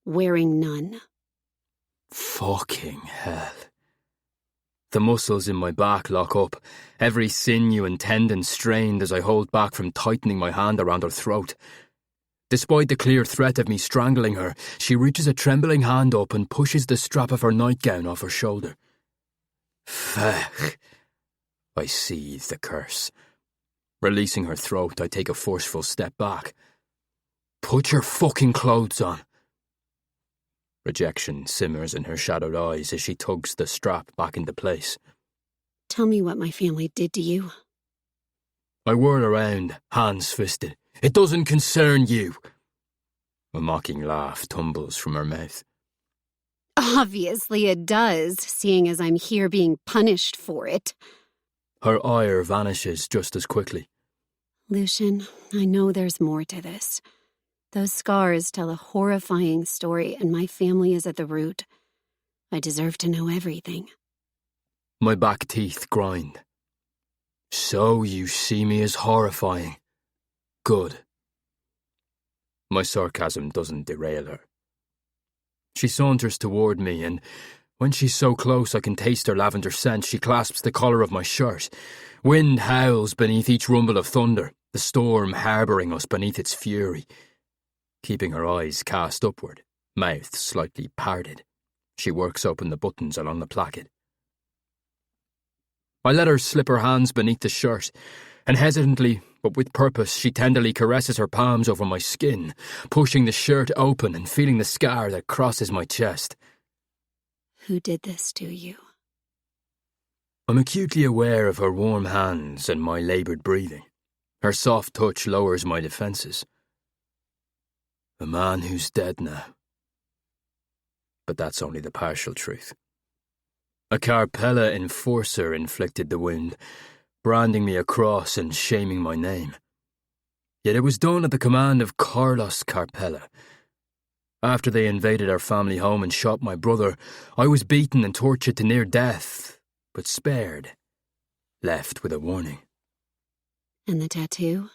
wearing none." Fucking hell. The muscles in my back lock up, every sinew and tendon strained as I hold back from tightening my hand around her throat. Despite the clear threat of me strangling her, she reaches a trembling hand up and pushes the strap of her nightgown off her shoulder. Fuck. I seethe the curse. Releasing her throat, I take a forceful step back. "Put your fucking clothes on." Rejection simmers in her shadowed eyes as she tugs the strap back into place. "Tell me what my family did to you." I whirl around, hands fisted. "It doesn't concern you." A mocking laugh tumbles from her mouth. "Obviously it does, seeing as I'm here being punished for it." Her ire vanishes just as quickly. "Lucian, I know there's more to this. Those scars tell a horrifying story, and my family is at the root. I deserve to know everything." My back teeth grind. "So you see me as horrifying. Good." My sarcasm doesn't derail her. She saunters toward me, and when she's so close I can taste her lavender scent, she clasps the collar of my shirt. Wind howls beneath each rumble of thunder, the storm harbouring us beneath its fury. Keeping her eyes cast upward, mouth slightly parted, she works open the buttons along the placket. I let her slip her hands beneath the shirt, and hesitantly, but with purpose, she tenderly caresses her palms over my skin, pushing the shirt open and feeling the scar that crosses my chest. "Who did this to you?" I'm acutely aware of her warm hands and my laboured breathing. Her soft touch lowers my defences. "A man who's dead now." But that's only the partial truth. A Carpella enforcer inflicted the wound, branding me a cross and shaming my name. Yet it was done at the command of Carlos Carpella. After they invaded our family home and shot my brother, I was beaten and tortured to near death, but spared, left with a warning. "And the tattoo?"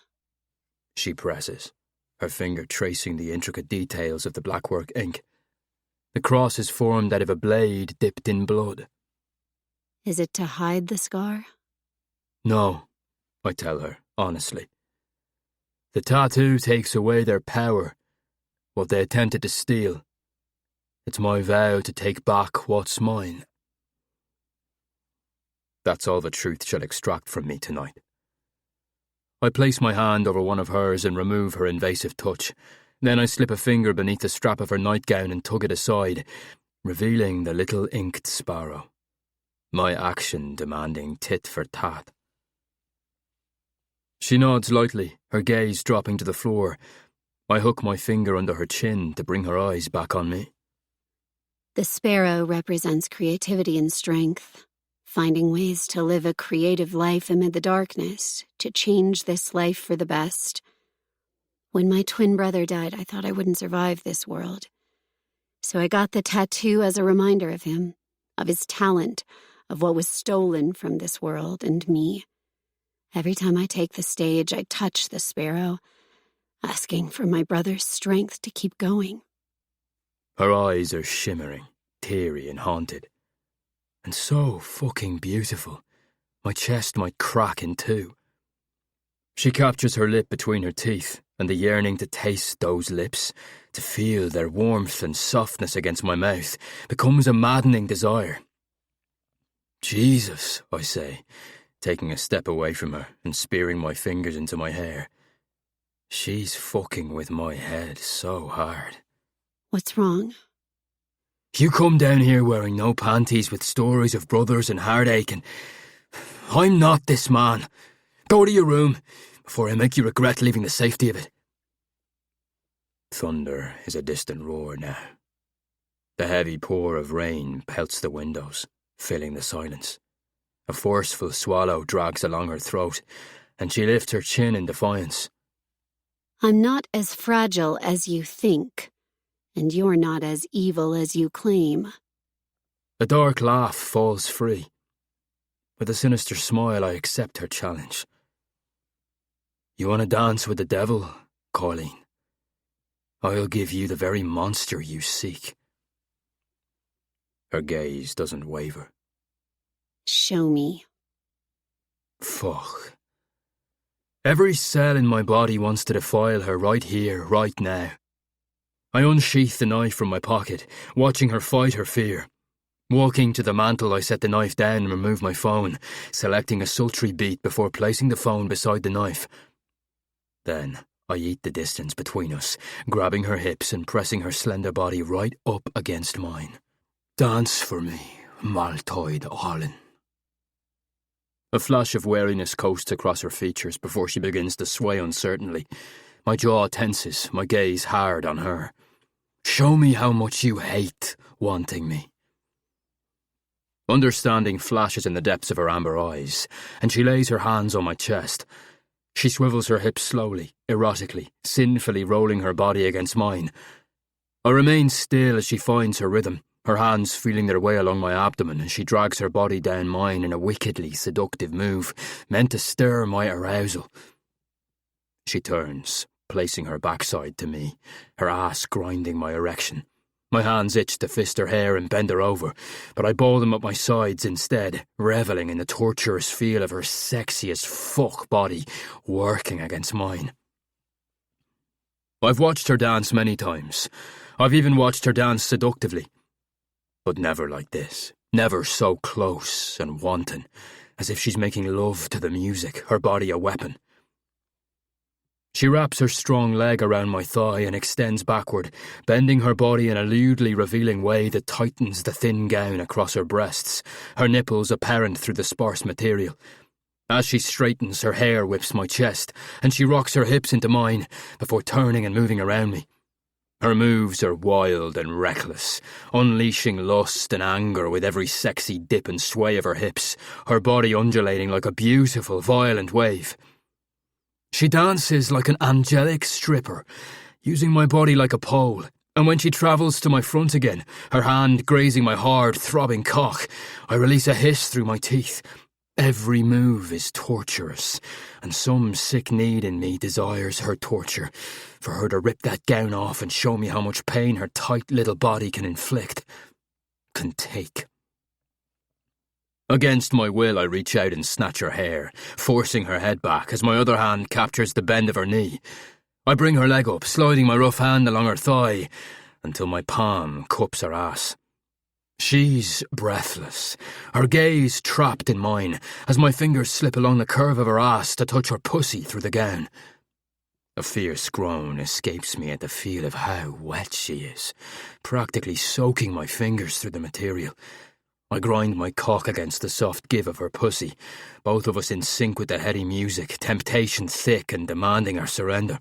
She presses, her finger tracing the intricate details of the blackwork ink. The cross is formed out of a blade dipped in blood. "Is it to hide the scar?" "No," I tell her, honestly. "The tattoo takes away their power, what they attempted to steal. It's my vow to take back what's mine." That's all the truth she'll extract from me tonight. I place my hand over one of hers and remove her invasive touch. Then I slip a finger beneath the strap of her nightgown and tug it aside, revealing the little inked sparrow. My action demanding tit for tat. She nods lightly, her gaze dropping to the floor. I hook my finger under her chin to bring her eyes back on me. "The sparrow represents creativity and strength. Finding ways to live a creative life amid the darkness, to change this life for the best. When my twin brother died, I thought I wouldn't survive this world. So I got the tattoo as a reminder of him, of his talent, of what was stolen from this world and me. Every time I take the stage, I touch the sparrow, asking for my brother's strength to keep going." Her eyes are shimmering, teary and haunted. And so fucking beautiful. My chest might crack in two. She captures her lip between her teeth, and the yearning to taste those lips, to feel their warmth and softness against my mouth, becomes a maddening desire. "Jesus," I say, taking a step away from her and spearing my fingers into my hair. She's fucking with my head so hard. "What's wrong?" "You come down here wearing no panties with stories of brothers and heartache, and I'm not this man. Go to your room. before I make you regret leaving the safety of it. Thunder is a distant roar now. The heavy pour of rain pelts the windows, filling the silence. A forceful swallow drags along her throat, and she lifts her chin in defiance. I'm not as fragile as you think, and you're not as evil as you claim. A dark laugh falls free. With a sinister smile, I accept her challenge. You want to dance with the devil, Colleen? I'll give you the very monster you seek. Her gaze doesn't waver. Show me. Fuck. Every cell in my body wants to defile her right here, right now. I unsheath the knife from my pocket, watching her fight her fear. Walking to the mantel, I set the knife down and remove my phone, selecting a sultry beat before placing the phone beside the knife. Then I eat the distance between us, grabbing her hips and pressing her slender body right up against mine. Dance for me, Maltoid Arlen. A flash of wariness coasts across her features before she begins to sway uncertainly. My jaw tenses, my gaze hard on her. Show me how much you hate wanting me. Understanding flashes in the depths of her amber eyes, and she lays her hands on my chest. She swivels her hips slowly, erotically, sinfully rolling her body against mine. I remain still as she finds her rhythm, her hands feeling their way along my abdomen as she drags her body down mine in a wickedly seductive move, meant to stir my arousal. She turns, placing her backside to me, her ass grinding my erection. My hands itch to fist her hair and bend her over, but I ball them up my sides instead, revelling in the torturous feel of her sexy as fuck body working against mine. I've watched her dance many times. I've even watched her dance seductively. But never like this. Never so close and wanton, as if she's making love to the music, her body a weapon. She wraps her strong leg around my thigh and extends backward, bending her body in a lewdly revealing way that tightens the thin gown across her breasts, her nipples apparent through the sparse material. As she straightens, her hair whips my chest, and she rocks her hips into mine before turning and moving around me. Her moves are wild and reckless, unleashing lust and anger with every sexy dip and sway of her hips, her body undulating like a beautiful, violent wave. She dances like an angelic stripper, using my body like a pole, and when she travels to my front again, her hand grazing my hard, throbbing cock, I release a hiss through my teeth. Every move is torturous, and some sick need in me desires her torture, for her to rip that gown off and show me how much pain her tight little body can inflict, can take. Against my will, I reach out and snatch her hair, forcing her head back as my other hand captures the bend of her knee. I bring her leg up, sliding my rough hand along her thigh, until my palm cups her ass. She's breathless, her gaze trapped in mine, as my fingers slip along the curve of her ass to touch her pussy through the gown. A fierce groan escapes me at the feel of how wet she is, practically soaking my fingers through the material. I grind my cock against the soft give of her pussy, both of us in sync with the heady music, temptation thick and demanding our surrender.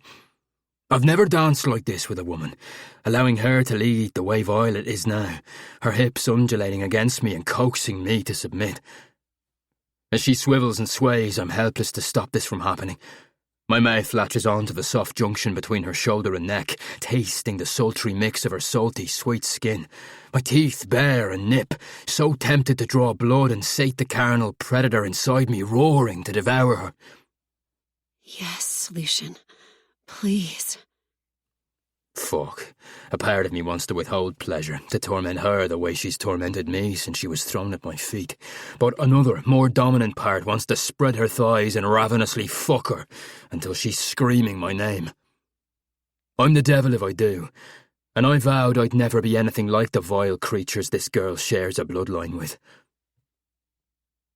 I've never danced like this with a woman, allowing her to lead the way Violet is now, her hips undulating against me and coaxing me to submit. As she swivels and sways, I'm helpless to stop this from happening. My mouth latches onto the soft junction between her shoulder and neck, tasting the sultry mix of her salty, sweet skin. My teeth bare and nip, so tempted to draw blood and sate the carnal predator inside me, roaring to devour her. Yes, Lucian. Please. Fuck. A part of me wants to withhold pleasure, to torment her the way she's tormented me since she was thrown at my feet. But another, more dominant part wants to spread her thighs and ravenously fuck her until she's screaming my name. I'm the devil if I do, and I vowed I'd never be anything like the vile creatures this girl shares a bloodline with.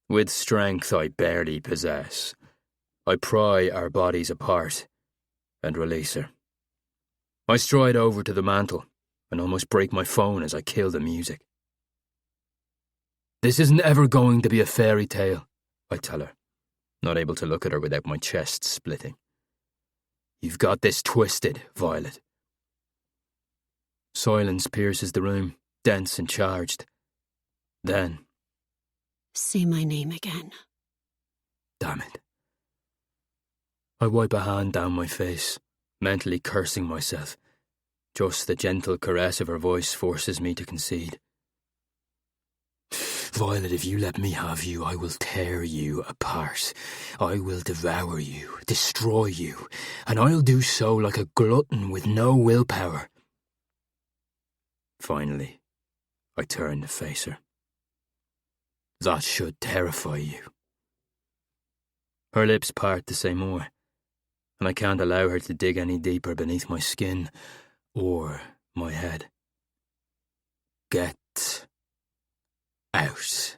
With strength I barely possess, I pry our bodies apart and release her. I stride over to the mantel and almost break my phone as I kill the music. This isn't ever going to be a fairy tale, I tell her. not able to look at her without my chest splitting. You've got this twisted, Violet. Silence pierces the room, dense and charged. Then, Say my name again. damn it. I wipe a hand down my face, mentally cursing myself. Just the gentle caress of her voice forces me to concede. Violet, if you let me have you, I will tear you apart. I will devour you, destroy you, and I'll do so like a glutton with no willpower. Finally, I turn to face her. That should terrify you. Her lips part to say more, and I can't allow her to dig any deeper beneath my skin or my head. Get out.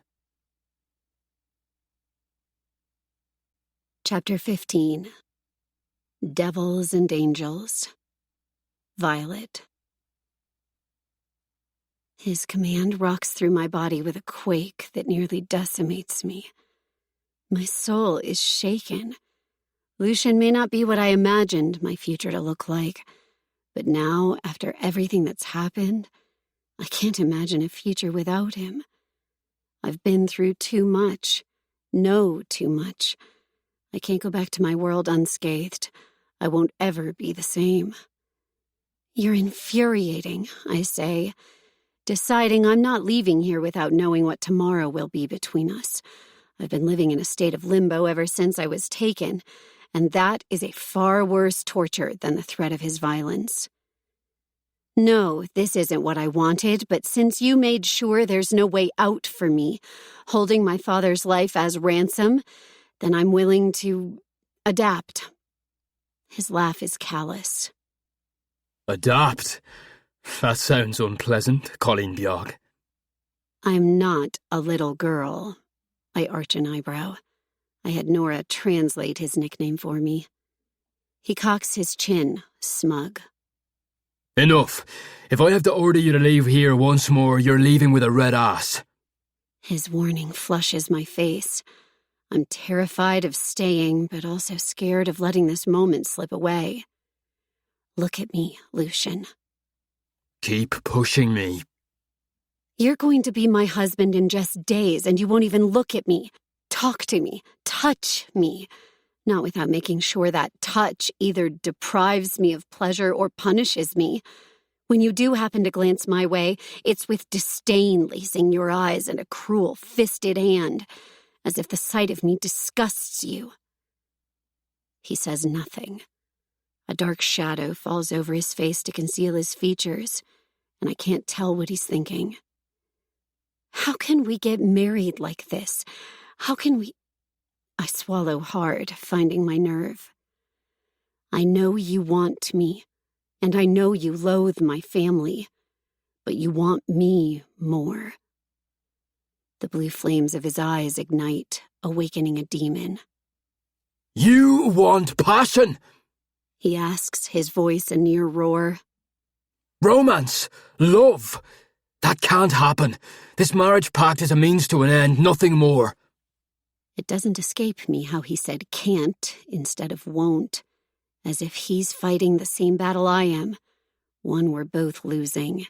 Chapter 15. Devils and Angels. Violet. His command rocks through my body with a quake that nearly decimates me. My soul is shaken. Lucian may not be what I imagined my future to look like, but now, after everything that's happened, I can't imagine a future without him. I've been through too much, know too much. I can't go back to my world unscathed. I won't ever be the same. You're infuriating, I say, deciding I'm not leaving here without knowing what tomorrow will be between us. I've been living in a state of limbo ever since I was taken, and that is a far worse torture than the threat of his violence. No, this isn't what I wanted, but since you made sure there's no way out for me, holding my father's life as ransom, then I'm willing to adapt. His laugh is callous. Adapt? That sounds unpleasant, Colleen Bjork. I'm not a little girl. I arch an eyebrow. I had Nora translate his nickname for me. He cocks his chin, smug. Enough. If I have to order you to leave here once more, you're leaving with a red ass. His warning flushes my face. I'm terrified of staying, but also scared of letting this moment slip away. Look at me, Lucian. Keep pushing me. You're going to be my husband in just days, and you won't even look at me, talk to me, touch me. Not without making sure that touch either deprives me of pleasure or punishes me. When you do happen to glance my way, it's with disdain lacing your eyes and a cruel, fisted hand, as if the sight of me disgusts you. He says nothing. A dark shadow falls over his face to conceal his features, and I can't tell what he's thinking. How can we get married like this? How can we... I swallow hard, finding my nerve. I know you want me, and I know you loathe my family, but you want me more. The blue flames of his eyes ignite, awakening a demon. You want passion? He asks, his voice a near roar. Romance? Love? That can't happen. This marriage pact is a means to an end, nothing more. It doesn't escape me how he said can't instead of won't, as if he's fighting the same battle I am, one we're both losing.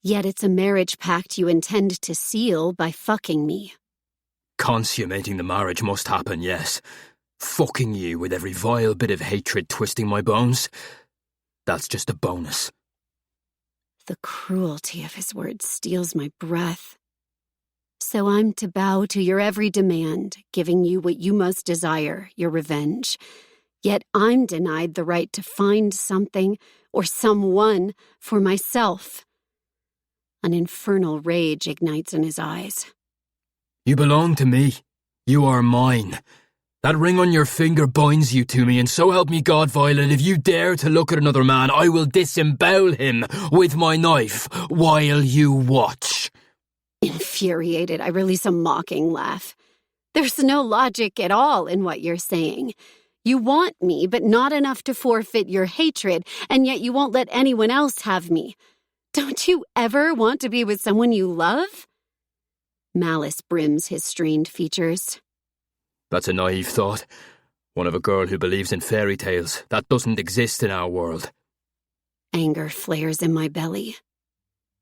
Yet it's a marriage pact you intend to seal by fucking me. Consummating the marriage must happen, yes. Fucking you with every vile bit of hatred twisting my bones. That's just a bonus. The cruelty of his words steals my breath. So I'm to bow to your every demand, giving you what you most desire, your revenge. Yet I'm denied the right to find something or someone for myself. An infernal rage ignites in his eyes. You belong to me. You are mine. That ring on your finger binds you to me, and so help me God, Violet, if you dare to look at another man, I will disembowel him with my knife while you watch. Infuriated, I release a mocking laugh. There's no logic at all in what you're saying. You want me, but not enough to forfeit your hatred, and yet you won't let anyone else have me. Don't you ever want to be with someone you love? Malice brims his strained features. That's a naive thought. One of a girl who believes in fairy tales. That doesn't exist in our world. Anger flares in my belly.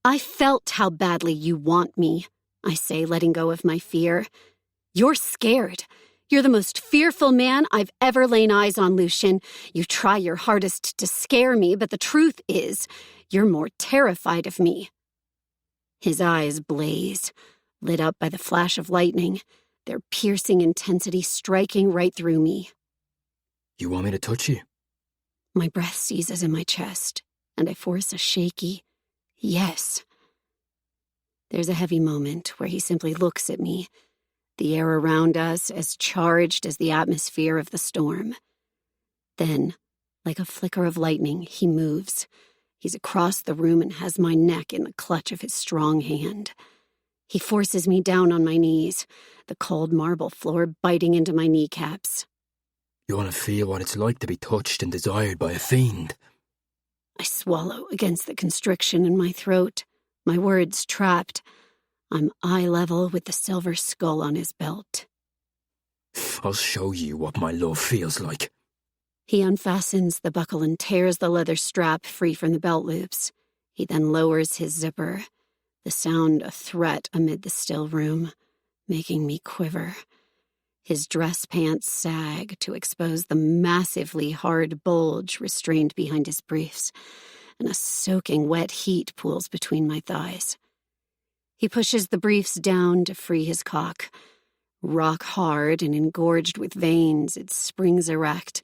I felt how badly you want me, I say, letting go of my fear. You're scared. You're the most fearful man I've ever laid eyes on, Lucian. You try your hardest to scare me, but the truth is, you're more terrified of me. His eyes blaze, lit up by the flash of lightning, their piercing intensity striking right through me. You want me to touch you? My breath seizes in my chest, and I force a shaky yes. There's a heavy moment where he simply looks at me, the air around us as charged as the atmosphere of the storm. Then, like a flicker of lightning, he moves. He's across the room and has my neck in the clutch of his strong hand. He forces me down on my knees, the cold marble floor biting into my kneecaps. You want to feel what it's like to be touched and desired by a fiend? I swallow against the constriction in my throat, my words trapped. I'm eye level with the silver skull on his belt. I'll show you what my love feels like. He unfastens the buckle and tears the leather strap free from the belt loops. He then lowers his zipper, the sound a threat amid the still room, making me quiver. His dress pants sag to expose the massively hard bulge restrained behind his briefs, and a soaking wet heat pools between my thighs. He pushes the briefs down to free his cock. Rock hard and engorged with veins, it springs erect,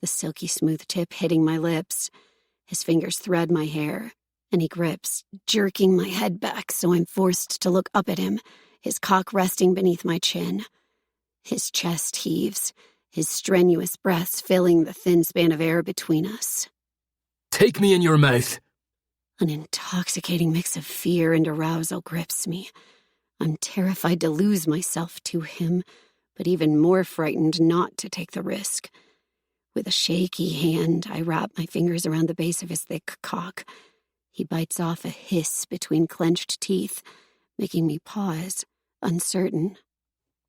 the silky smooth tip hitting my lips. His fingers thread my hair, and he grips, jerking my head back so I'm forced to look up at him, his cock resting beneath my chin. His chest heaves, his strenuous breaths filling the thin span of air between us. Take me in your mouth! An intoxicating mix of fear and arousal grips me. I'm terrified to lose myself to him, but even more frightened not to take the risk. With a shaky hand, I wrap my fingers around the base of his thick cock. He bites off a hiss between clenched teeth, making me pause, uncertain.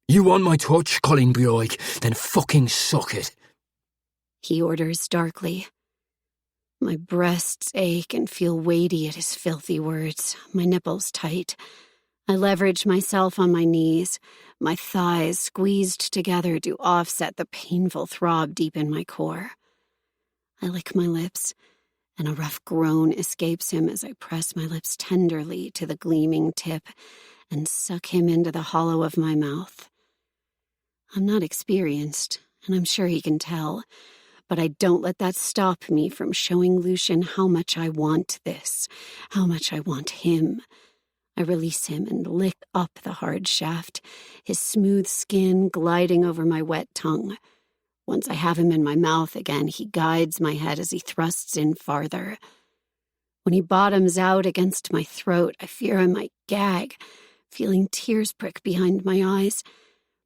You want my touch, Colin Bioig? Then fucking suck it. He orders darkly. My breasts ache and feel weighty at his filthy words, my nipples tight. I leverage myself on my knees, my thighs squeezed together to offset the painful throb deep in my core. I lick my lips, and a rough groan escapes him as I press my lips tenderly to the gleaming tip and suck him into the hollow of my mouth. I'm not experienced, and I'm sure he can tell, but I don't let that stop me from showing Lucian how much I want this, how much I want him. I release him and lick up the hard shaft, his smooth skin gliding over my wet tongue. Once I have him in my mouth again, he guides my head as he thrusts in farther. When he bottoms out against my throat, I fear I might gag, feeling tears prick behind my eyes.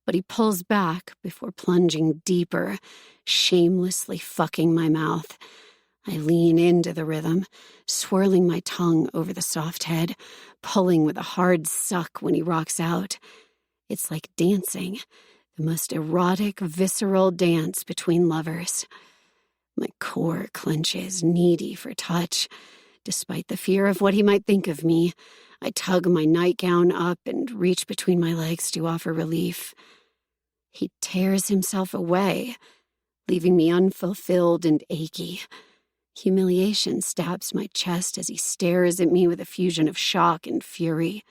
But he pulls back before plunging deeper, shamelessly fucking my mouth. I lean into the rhythm, swirling my tongue over the soft head, pulling with a hard suck when he rocks out. It's like dancing, the most erotic, visceral dance between lovers. My core clenches, needy for touch. Despite the fear of what he might think of me, I tug my nightgown up and reach between my legs to offer relief. He tears himself away, leaving me unfulfilled and achy. Humiliation stabs my chest as he stares at me with a fusion of shock and fury.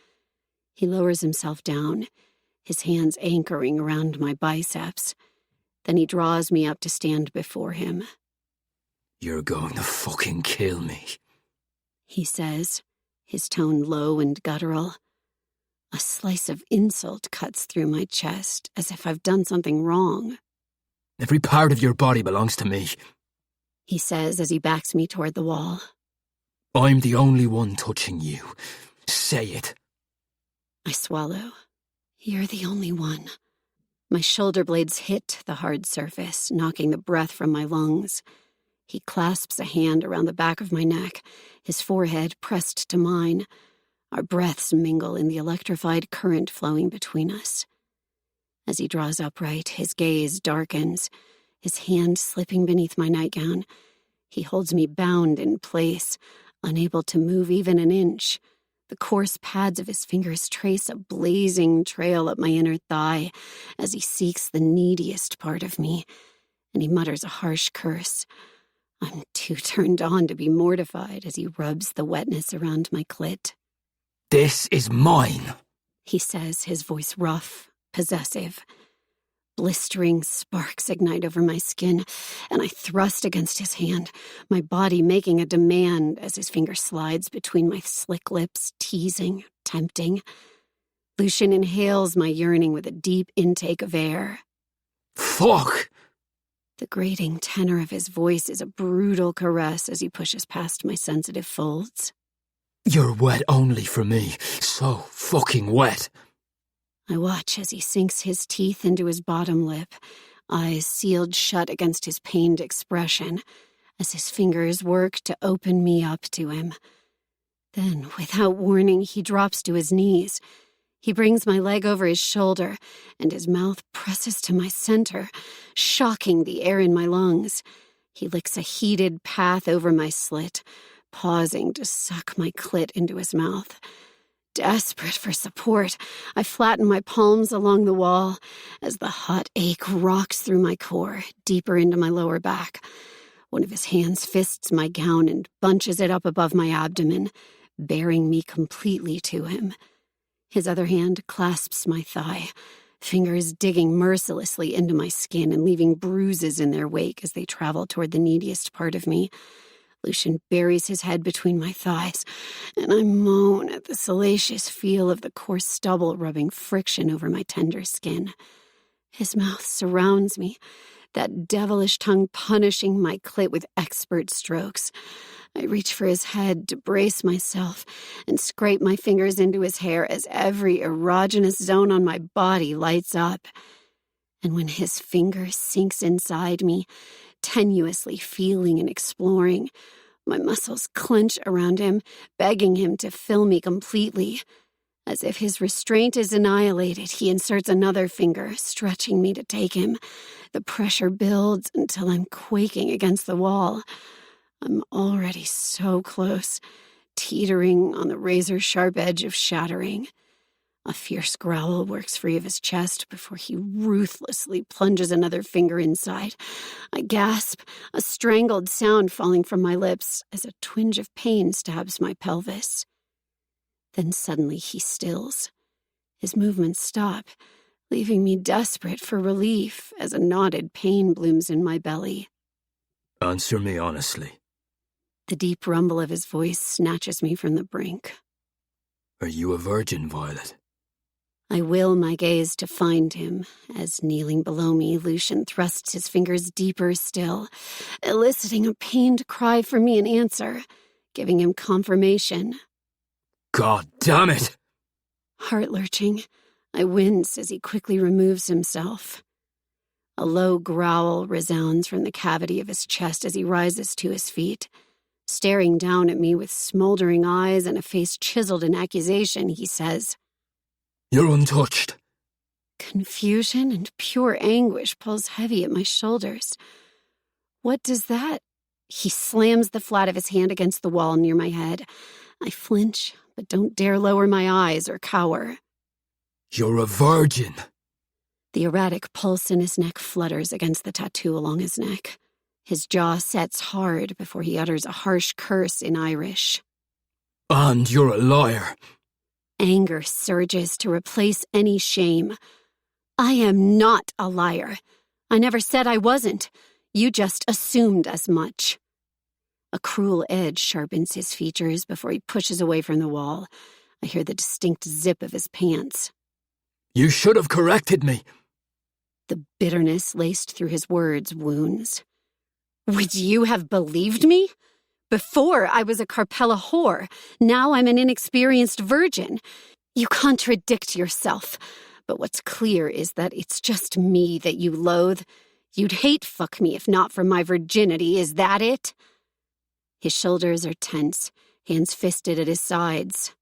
He lowers himself down, his hands anchoring around my biceps. Then he draws me up to stand before him. You're going to fucking kill me, he says, his tone low and guttural. A slice of insult cuts through my chest, as if I've done something wrong. Every part of your body belongs to me, he says as he backs me toward the wall. I'm the only one touching you. Say it. I swallow. You're the only one. My shoulder blades hit the hard surface, knocking the breath from my lungs. He clasps a hand around the back of my neck, his forehead pressed to mine. Our breaths mingle in the electrified current flowing between us. As he draws upright, his gaze darkens, his hand slipping beneath my nightgown. He holds me bound in place, unable to move even an inch. The coarse pads of his fingers trace a blazing trail up my inner thigh as he seeks the neediest part of me, and he mutters a harsh curse. I'm too turned on to be mortified as he rubs the wetness around my clit. "This is mine," he says, his voice rough, possessive. Blistering sparks ignite over my skin, and I thrust against his hand, my body making a demand as his finger slides between my slick lips, teasing, tempting. Lucian inhales my yearning with a deep intake of air. "Fuck!" The grating tenor of his voice is a brutal caress as he pushes past my sensitive folds. "You're wet only for me. So fucking wet." I watch as he sinks his teeth into his bottom lip, eyes sealed shut against his pained expression, as his fingers work to open me up to him. Then, without warning, he drops to his knees. He brings my leg over his shoulder, and his mouth presses to my center, shocking the air in my lungs. He licks a heated path over my slit, pausing to suck my clit into his mouth. Desperate for support, I flatten my palms along the wall as the hot ache rocks through my core, deeper into my lower back. One of his hands fists my gown and bunches it up above my abdomen, bearing me completely to him. His other hand clasps my thigh, fingers digging mercilessly into my skin and leaving bruises in their wake as they travel toward the neediest part of me. Lucian buries his head between my thighs, and I moan at the salacious feel of the coarse stubble rubbing friction over my tender skin. His mouth surrounds me, that devilish tongue punishing my clit with expert strokes. I reach for his head to brace myself and scrape my fingers into his hair as every erogenous zone on my body lights up. And when his finger sinks inside me, tenuously feeling and exploring, my muscles clench around him, begging him to fill me completely. As if his restraint is annihilated, he inserts another finger, stretching me to take him. The pressure builds until I'm quaking against the wall. I'm already so close, teetering on the razor-sharp edge of shattering. A fierce growl works free of his chest before he ruthlessly plunges another finger inside. I gasp, a strangled sound falling from my lips as a twinge of pain stabs my pelvis. Then suddenly he stills. His movements stop, leaving me desperate for relief as a knotted pain blooms in my belly. "Answer me honestly. The deep rumble of his voice snatches me from the brink. Are you a virgin, Violet?" I will my gaze to find him, as kneeling below me, Lucian thrusts his fingers deeper still, eliciting a pained cry from me in answer, giving him confirmation. "God damn it!" Heart-lurching, I wince as he quickly removes himself. A low growl resounds from the cavity of his chest as he rises to his feet. Staring down at me with smoldering eyes and a face chiseled in accusation, he says, "You're untouched." Confusion and pure anguish pulls heavy at my shoulders. What does that? He slams the flat of his hand against the wall near my head. I flinch, but don't dare lower my eyes or cower. "You're a virgin." The erratic pulse in his neck flutters against the tattoo along his neck. His jaw sets hard before he utters a harsh curse in Irish. "And you're a liar." Anger surges to replace any shame. I am not a liar. I never said I wasn't. You just assumed as much. A cruel edge sharpens his features before he pushes away from the wall. I hear the distinct zip of his pants. "You should have corrected me." The bitterness laced through his words wounds. Would you have believed me? Before, I was a Carpella whore. Now I'm an inexperienced virgin. You contradict yourself. But what's clear is that it's just me that you loathe. You'd hate fuck me if not for my virginity. Is that it? His shoulders are tense, hands fisted at his sides.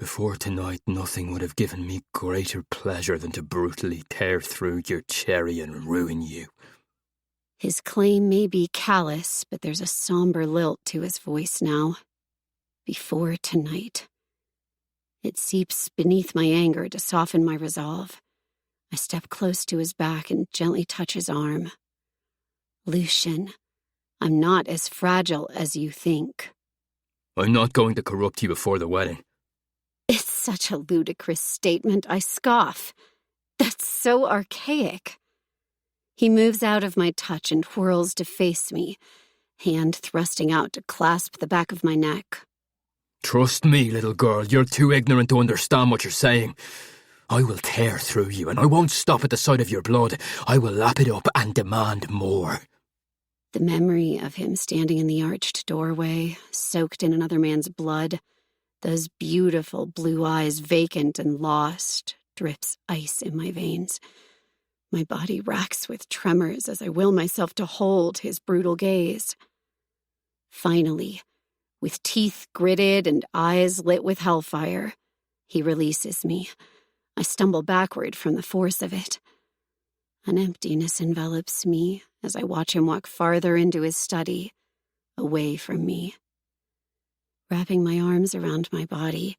Before tonight, nothing would have given me greater pleasure than to brutally tear through your cherry and ruin you. His claim may be callous, but there's a somber lilt to his voice now. Before tonight. It seeps beneath my anger to soften my resolve. I step close to his back and gently touch his arm. Lucian, I'm not as fragile as you think. I'm not going to corrupt you before the wedding. It's such a ludicrous statement, I scoff. That's so archaic. He moves out of my touch and whirls to face me, hand thrusting out to clasp the back of my neck. Trust me, little girl, you're too ignorant to understand what you're saying. I will tear through you, and I won't stop at the sight of your blood. I will lap it up and demand more. The memory of him standing in the arched doorway, soaked in another man's blood, those beautiful blue eyes vacant and lost, drips ice in my veins. My body racks with tremors as I will myself to hold his brutal gaze. Finally, with teeth gritted and eyes lit with hellfire, he releases me. I stumble backward from the force of it. An emptiness envelops me as I watch him walk farther into his study, away from me. Wrapping my arms around my body,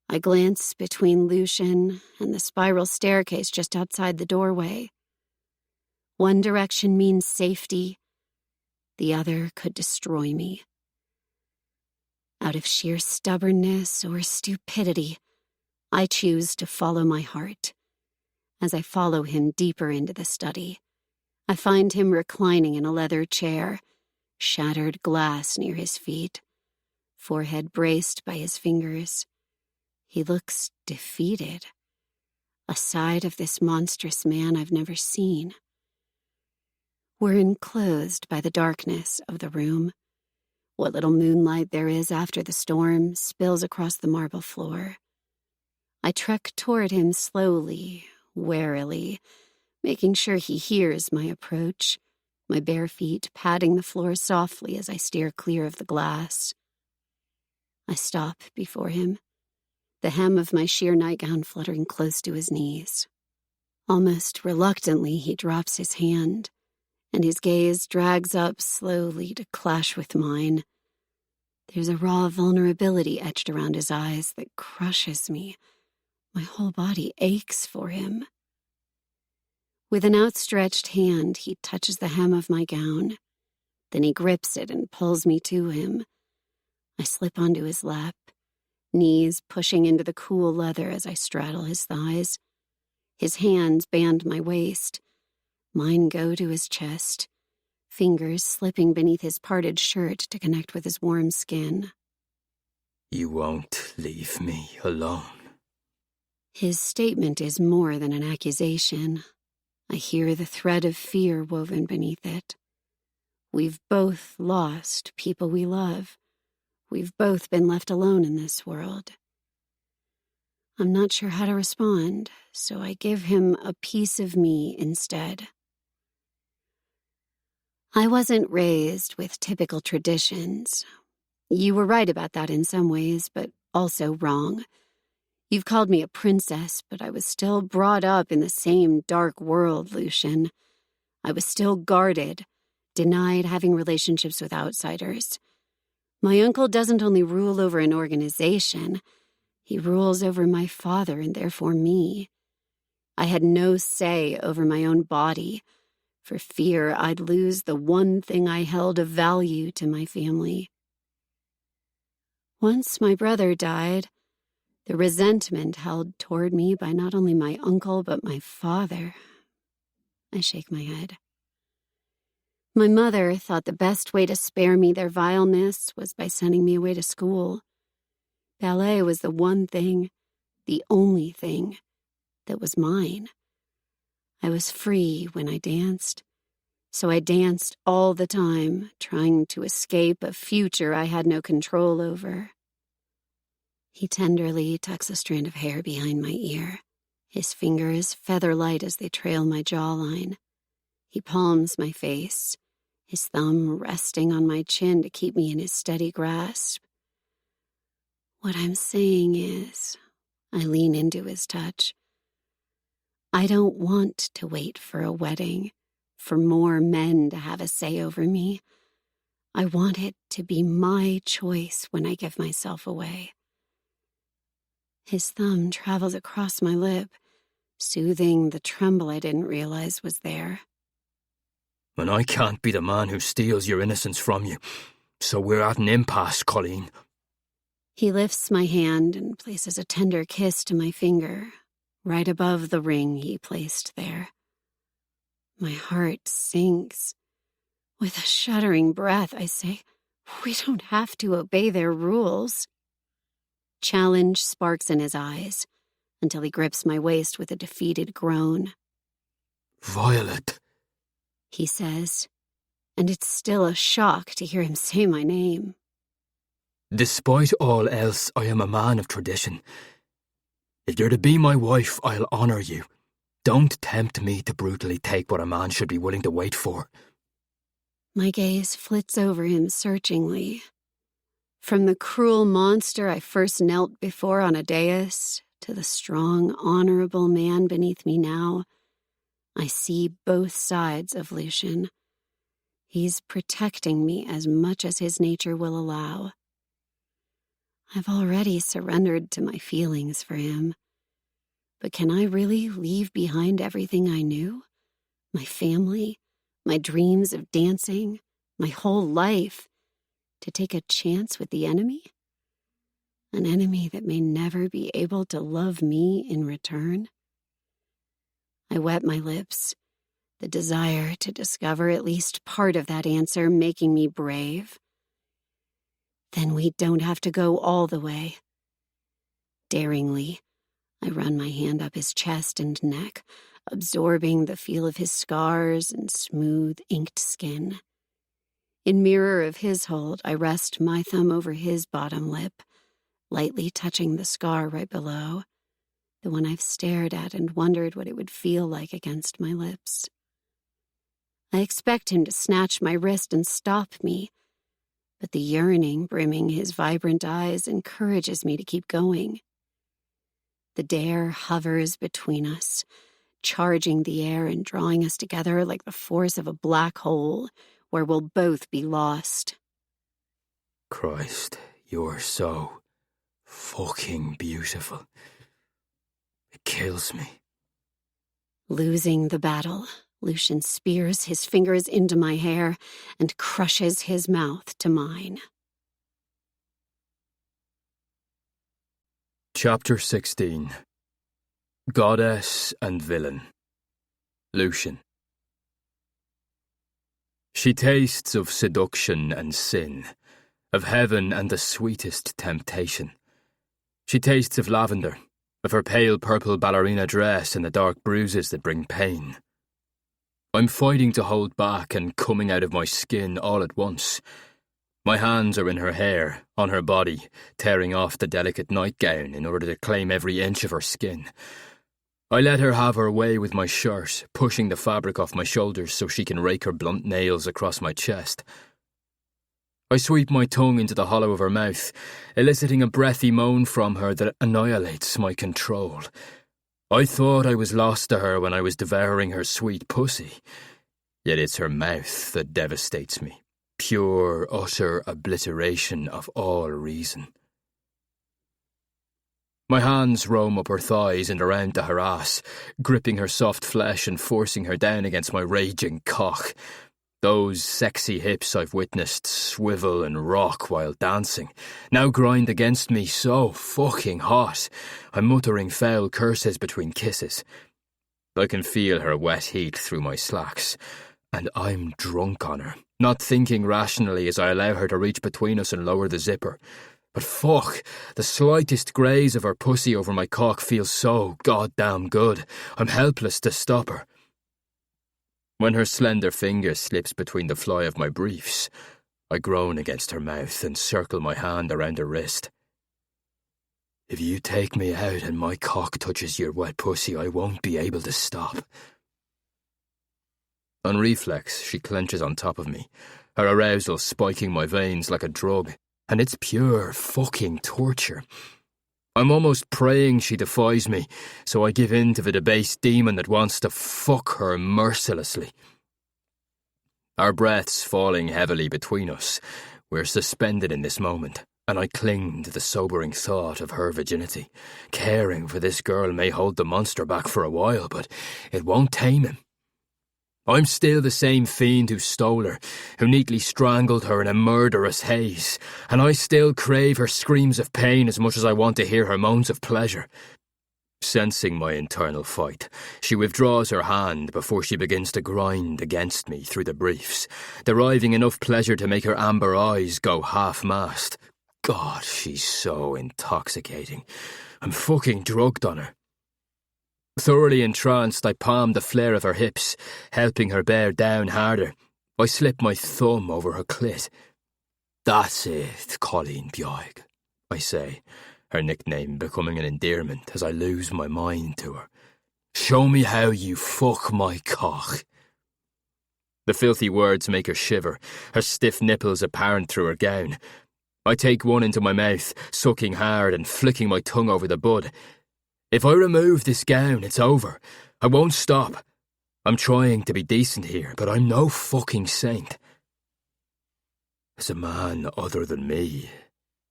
I glance between Lucian and the spiral staircase just outside the doorway. One direction means safety, the other could destroy me. Out of sheer stubbornness or stupidity, I choose to follow my heart. As I follow him deeper into the study, I find him reclining in a leather chair, shattered glass near his feet, forehead braced by his fingers. He looks defeated, a side of this monstrous man I've never seen. We're enclosed by the darkness of the room. What little moonlight there is after the storm spills across the marble floor. I trek toward him slowly, warily, making sure he hears my approach, my bare feet patting the floor softly as I steer clear of the glass. I stop before him, the hem of my sheer nightgown fluttering close to his knees. Almost reluctantly, he drops his hand, and his gaze drags up slowly to clash with mine. There's a raw vulnerability etched around his eyes that crushes me. My whole body aches for him. With an outstretched hand, he touches the hem of my gown. Then he grips it and pulls me to him. I slip onto his lap, knees pushing into the cool leather as I straddle his thighs. His hands band my waist. Mine go to his chest, fingers slipping beneath his parted shirt to connect with his warm skin. You won't leave me alone. His statement is more than an accusation. I hear the thread of fear woven beneath it. We've both lost people we love. We've both been left alone in this world. I'm not sure how to respond, so I give him a piece of me instead. I wasn't raised with typical traditions. You were right about that in some ways, but also wrong. You've called me a princess, but I was still brought up in the same dark world, Lucian. I was still guarded, denied having relationships with outsiders. My uncle doesn't only rule over an organization, he rules over my father and therefore me. I had no say over my own body, for fear I'd lose the one thing I held of value to my family. Once my brother died, the resentment held toward me by not only my uncle but my father. I shake my head. My mother thought the best way to spare me their vileness was by sending me away to school. Ballet was the one thing, the only thing, that was mine. I was free when I danced, so I danced all the time, trying to escape a future I had no control over. He tenderly tucks a strand of hair behind my ear, his fingers feather-light as they trail my jawline. He palms my face, his thumb resting on my chin to keep me in his steady grasp. What I'm saying is, I lean into his touch. I don't want to wait for a wedding, for more men to have a say over me. I want it to be my choice when I give myself away. His thumb travels across my lip, soothing the tremble I didn't realize was there. And I can't be the man who steals your innocence from you, so we're at an impasse, Colleen. He lifts my hand and places a tender kiss to my finger, right above the ring he placed there. My heart sinks. With a shuddering breath, I say, "We don't have to obey their rules." Challenge sparks in his eyes until he grips my waist with a defeated groan. Violet, He says, and it's still a shock to hear him say my name. despite all else, I am a man of tradition. If you're to be my wife, I'll honour you. Don't tempt me to brutally take what a man should be willing to wait for. My gaze flits over him searchingly. From the cruel monster I first knelt before on a dais to the strong, honorable man beneath me now, I see both sides of Lucian. He's protecting me as much as his nature will allow. I've already surrendered to my feelings for him. But can I really leave behind everything I knew? My family, my dreams of dancing, my whole life, to take a chance with the enemy? An enemy that may never be able to love me in return? I wet my lips, the desire to discover at least part of that answer making me brave. Then we don't have to go all the way. Daringly, I run my hand up his chest and neck, absorbing the feel of his scars and smooth, inked skin. In mirror of his hold, I rest my thumb over his bottom lip, lightly touching the scar right below, the one I've stared at and wondered what it would feel like against my lips. I expect him to snatch my wrist and stop me, but the yearning brimming his vibrant eyes encourages me to keep going. The dare hovers between us, charging the air and drawing us together like the force of a black hole, where we'll both be lost. Christ, you're so fucking beautiful. It kills me. Losing the battle, Lucian spears his fingers into my hair and crushes his mouth to mine. Chapter 16. Goddess and Villain. Lucian. She tastes of seduction and sin, of heaven and the sweetest temptation. She tastes of lavender, of her pale purple ballerina dress and the dark bruises that bring pain. I'm fighting to hold back and coming out of my skin all at once. My hands are in her hair, on her body, tearing off the delicate nightgown in order to claim every inch of her skin. I let her have her way with my shirt, pushing the fabric off my shoulders so she can rake her blunt nails across my chest. I sweep my tongue into the hollow of her mouth, eliciting a breathy moan from her that annihilates my control. I thought I was lost to her when I was devouring her sweet pussy, yet it's her mouth that devastates me. Pure, utter obliteration of all reason. My hands roam up her thighs and around to her ass, gripping her soft flesh and forcing her down against my raging cock. Those sexy hips I've witnessed swivel and rock while dancing now grind against me so fucking hot. I'm muttering foul curses between kisses. I can feel her wet heat through my slacks, and I'm drunk on her, not thinking rationally as I allow her to reach between us and lower the zipper. But fuck, the slightest graze of her pussy over my cock feels so goddamn good. I'm helpless to stop her. When her slender finger slips between the fly of my briefs, I groan against her mouth and circle my hand around her wrist. If you take me out and my cock touches your wet pussy, I won't be able to stop. On reflex, she clenches on top of me, her arousal spiking my veins like a drug, and it's pure fucking torture. I'm almost praying she defies me, so I give in to the debased demon that wants to fuck her mercilessly. Our breaths falling heavily between us, we're suspended in this moment, and I cling to the sobering thought of her virginity. Caring for this girl may hold the monster back for a while, but it won't tame him. I'm still the same fiend who stole her, who neatly strangled her in a murderous haze, and I still crave her screams of pain as much as I want to hear her moans of pleasure. Sensing my internal fight, she withdraws her hand before she begins to grind against me through the briefs, deriving enough pleasure to make her amber eyes go half-mast. God, she's so intoxicating. I'm fucking drugged on her. Thoroughly entranced, I palmed the flare of her hips, helping her bear down harder. I slip my thumb over her clit. "That's it, Colleen Bjoig," I say, her nickname becoming an endearment as I lose my mind to her. "Show me how you fuck my cock." The filthy words make her shiver, her stiff nipples apparent through her gown. I take one into my mouth, sucking hard and flicking my tongue over the bud. If I remove this gown, it's over. I won't stop. I'm trying to be decent here, but I'm no fucking saint. "Has a man other than me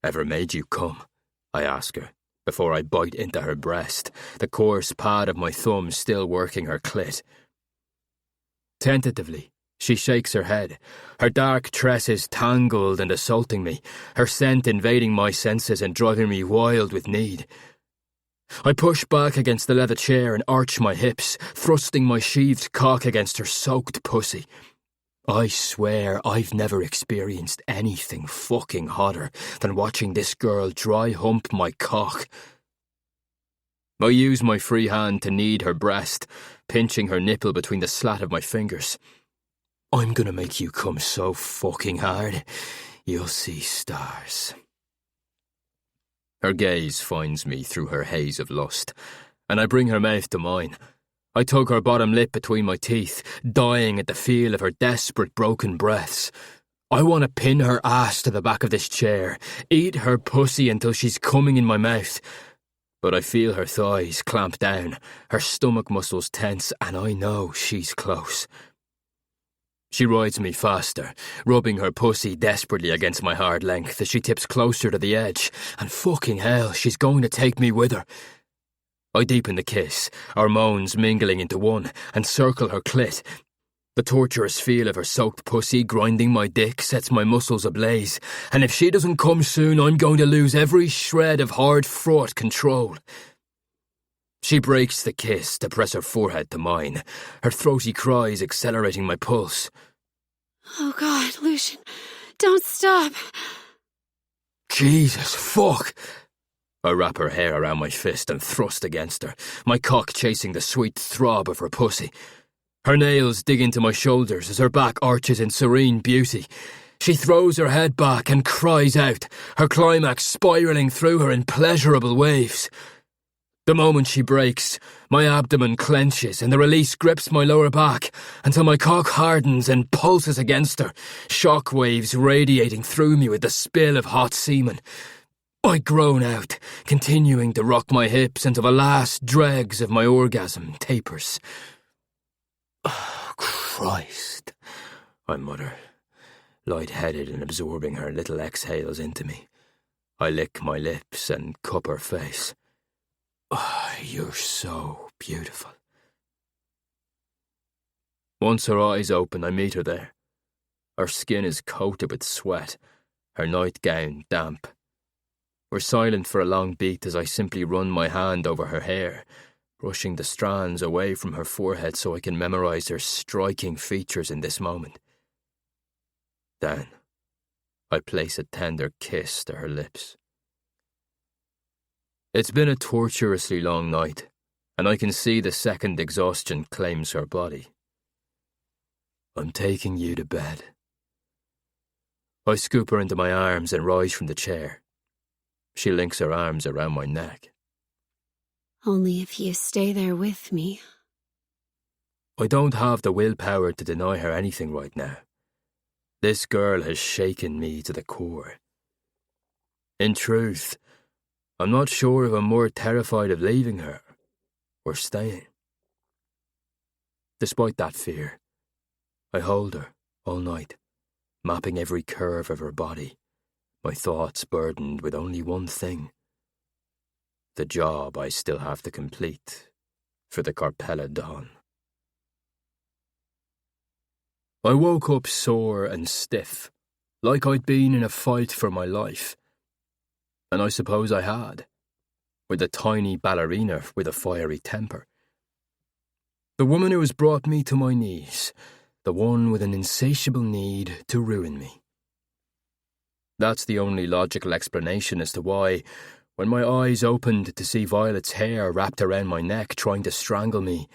ever made you come?" I ask her, before I bite into her breast, the coarse pad of my thumb still working her clit. Tentatively, she shakes her head, her dark tresses tangled and assaulting me, her scent invading my senses and driving me wild with need. I push back against the leather chair and arch my hips, thrusting my sheathed cock against her soaked pussy. I swear I've never experienced anything fucking hotter than watching this girl dry hump my cock. I use my free hand to knead her breast, pinching her nipple between the slat of my fingers. "I'm gonna make you come so fucking hard, you'll see stars." Her gaze finds me through her haze of lust, and I bring her mouth to mine. I tug her bottom lip between my teeth, dying at the feel of her desperate broken breaths. I want to pin her ass to the back of this chair, eat her pussy until she's coming in my mouth. But I feel her thighs clamp down, her stomach muscles tense, and I know she's close. She rides me faster, rubbing her pussy desperately against my hard length as she tips closer to the edge, and fucking hell, she's going to take me with her. I deepen the kiss, our moans mingling into one, and circle her clit. The torturous feel of her soaked pussy grinding my dick sets my muscles ablaze, and if she doesn't come soon, I'm going to lose every shred of hard-fought control. She breaks the kiss to press her forehead to mine, her throaty cries accelerating my pulse. "Oh God, Lucian, don't stop." "Jesus, fuck!" I wrap her hair around my fist and thrust against her, my cock chasing the sweet throb of her pussy. Her nails dig into my shoulders as her back arches in serene beauty. She throws her head back and cries out, her climax spiralling through her in pleasurable waves. The moment she breaks, my abdomen clenches and the release grips my lower back until my cock hardens and pulses against her, shock waves radiating through me with the spill of hot semen. I groan out, continuing to rock my hips until the last dregs of my orgasm tapers. "Oh, Christ," I mutter, light-headed and absorbing her little exhales into me. I lick my lips and cup her face. "Oh, you're so beautiful." Once her eyes open, I meet her there. Her skin is coated with sweat, her nightgown damp. We're silent for a long beat as I simply run my hand over her hair, brushing the strands away from her forehead so I can memorize her striking features in this moment. Then, I place a tender kiss to her lips. It's been a torturously long night, and I can see the second exhaustion claims her body. "I'm taking you to bed." I scoop her into my arms and rise from the chair. She links her arms around my neck. "Only if you stay there with me." I don't have the willpower to deny her anything right now. This girl has shaken me to the core. In truth, I'm not sure if I'm more terrified of leaving her or staying. Despite that fear, I hold her all night, mapping every curve of her body, my thoughts burdened with only one thing: the job I still have to complete for the Carpella Dawn. I woke up sore and stiff, like I'd been in a fight for my life. And I suppose I had, with a tiny ballerina with a fiery temper. The woman who has brought me to my knees, the one with an insatiable need to ruin me. That's the only logical explanation as to why, when my eyes opened to see Violet's hair wrapped around my neck trying to strangle me,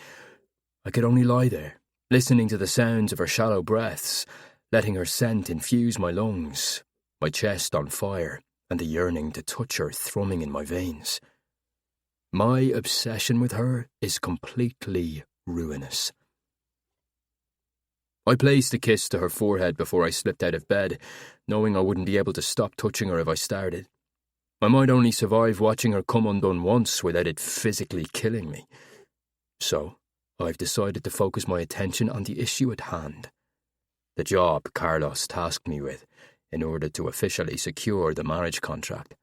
I could only lie there, listening to the sounds of her shallow breaths, letting her scent infuse my lungs, my chest on fire, and the yearning to touch her thrumming in my veins. My obsession with her is completely ruinous. I placed a kiss to her forehead before I slipped out of bed, knowing I wouldn't be able to stop touching her if I started. I might only survive watching her come undone once without it physically killing me. So, I've decided to focus my attention on the issue at hand, the job Carlos tasked me with in order to officially secure the marriage contract.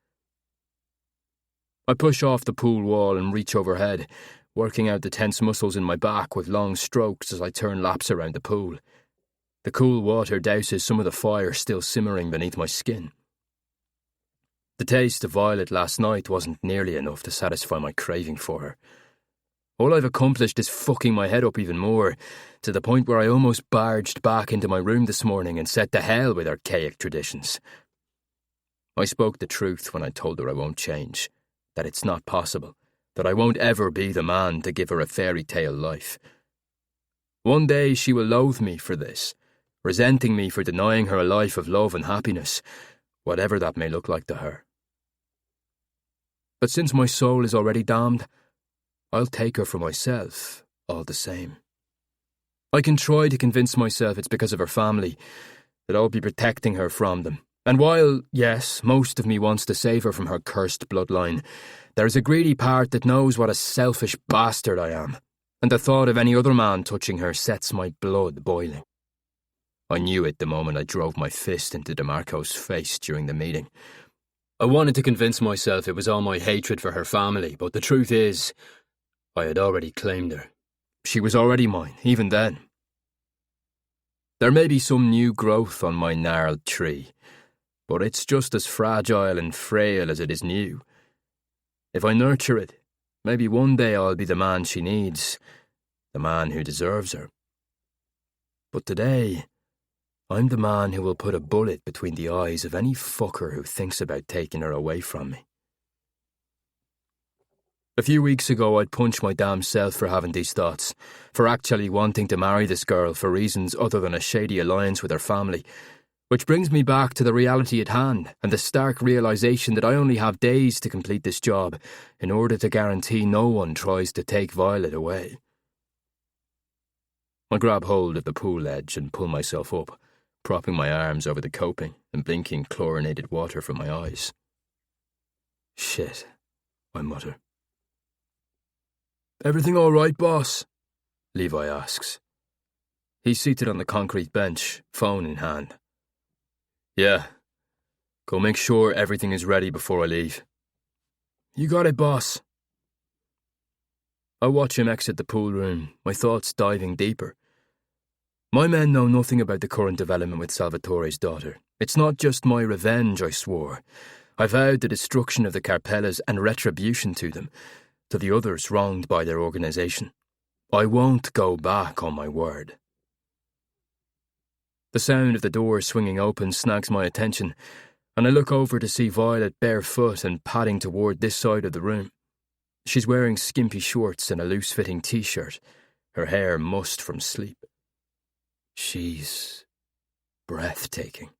I push off the pool wall and reach overhead, working out the tense muscles in my back with long strokes as I turn laps around the pool. The cool water douses some of the fire still simmering beneath my skin. The taste of Violet last night wasn't nearly enough to satisfy my craving for her. All I've accomplished is fucking my head up even more, to the point where I almost barged back into my room this morning and said to hell with archaic traditions. I spoke the truth when I told her I won't change, that it's not possible, that I won't ever be the man to give her a fairy tale life. One day she will loathe me for this, resenting me for denying her a life of love and happiness, whatever that may look like to her. But since my soul is already damned, I'll take her for myself, all the same. I can try to convince myself it's because of her family, that I'll be protecting her from them. And while, yes, most of me wants to save her from her cursed bloodline, there's a greedy part that knows what a selfish bastard I am, and the thought of any other man touching her sets my blood boiling. I knew it the moment I drove my fist into DeMarco's face during the meeting. I wanted to convince myself it was all my hatred for her family, but the truth is, I had already claimed her. She was already mine, even then. There may be some new growth on my gnarled tree, but it's just as fragile and frail as it is new. If I nurture it, maybe one day I'll be the man she needs, the man who deserves her. But today, I'm the man who will put a bullet between the eyes of any fucker who thinks about taking her away from me. A few weeks ago, I'd punched my damn self for having these thoughts, for actually wanting to marry this girl for reasons other than a shady alliance with her family, which brings me back to the reality at hand and the stark realisation that I only have days to complete this job in order to guarantee no one tries to take Violet away. I grab hold of the pool edge and pull myself up, propping my arms over the coping and blinking chlorinated water from my eyes. Shit, I mutter. "Everything all right, boss?" Levi asks. He's seated on the concrete bench, phone in hand. "Yeah. Go make sure everything is ready before I leave." "You got it, boss." I watch him exit the pool room, my thoughts diving deeper. My men know nothing about the current development with Salvatore's daughter. It's not just my revenge, I swore. I vowed the destruction of the Carpellas and retribution to them, to the others wronged by their organisation. I won't go back on my word. The sound of the door swinging open snags my attention, and I look over to see Violet barefoot and padding toward this side of the room. She's wearing skimpy shorts and a loose-fitting t-shirt, her hair mussed from sleep. She's breathtaking.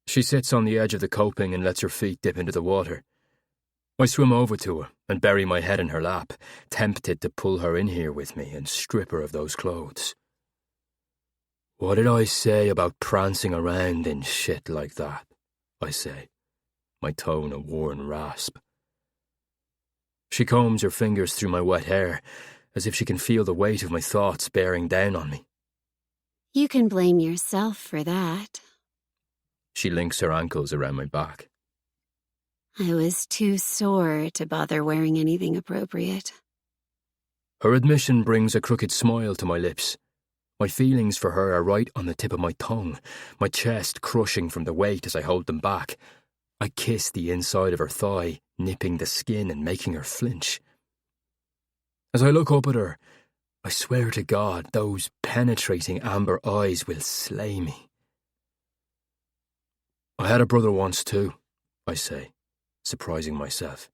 She sits on the edge of the coping and lets her feet dip into the water. I swim over to her and bury my head in her lap, tempted to pull her in here with me and strip her of those clothes. "What did I say about prancing around in shit like that?" I say. my tone a worn rasp. She combs her fingers through my wet hair, as if she can feel the weight of my thoughts bearing down on me. You can blame yourself for that. She links her ankles around my back. I was too sore to bother wearing anything appropriate. Her admission brings a crooked smile to my lips. My feelings for her are right on the tip of my tongue, my chest crushing from the weight as I hold them back. I kiss the inside of her thigh, nipping the skin and making her flinch. As I look up at her, I swear to God, those penetrating amber eyes will slay me. I had a brother once too, I say, surprising myself.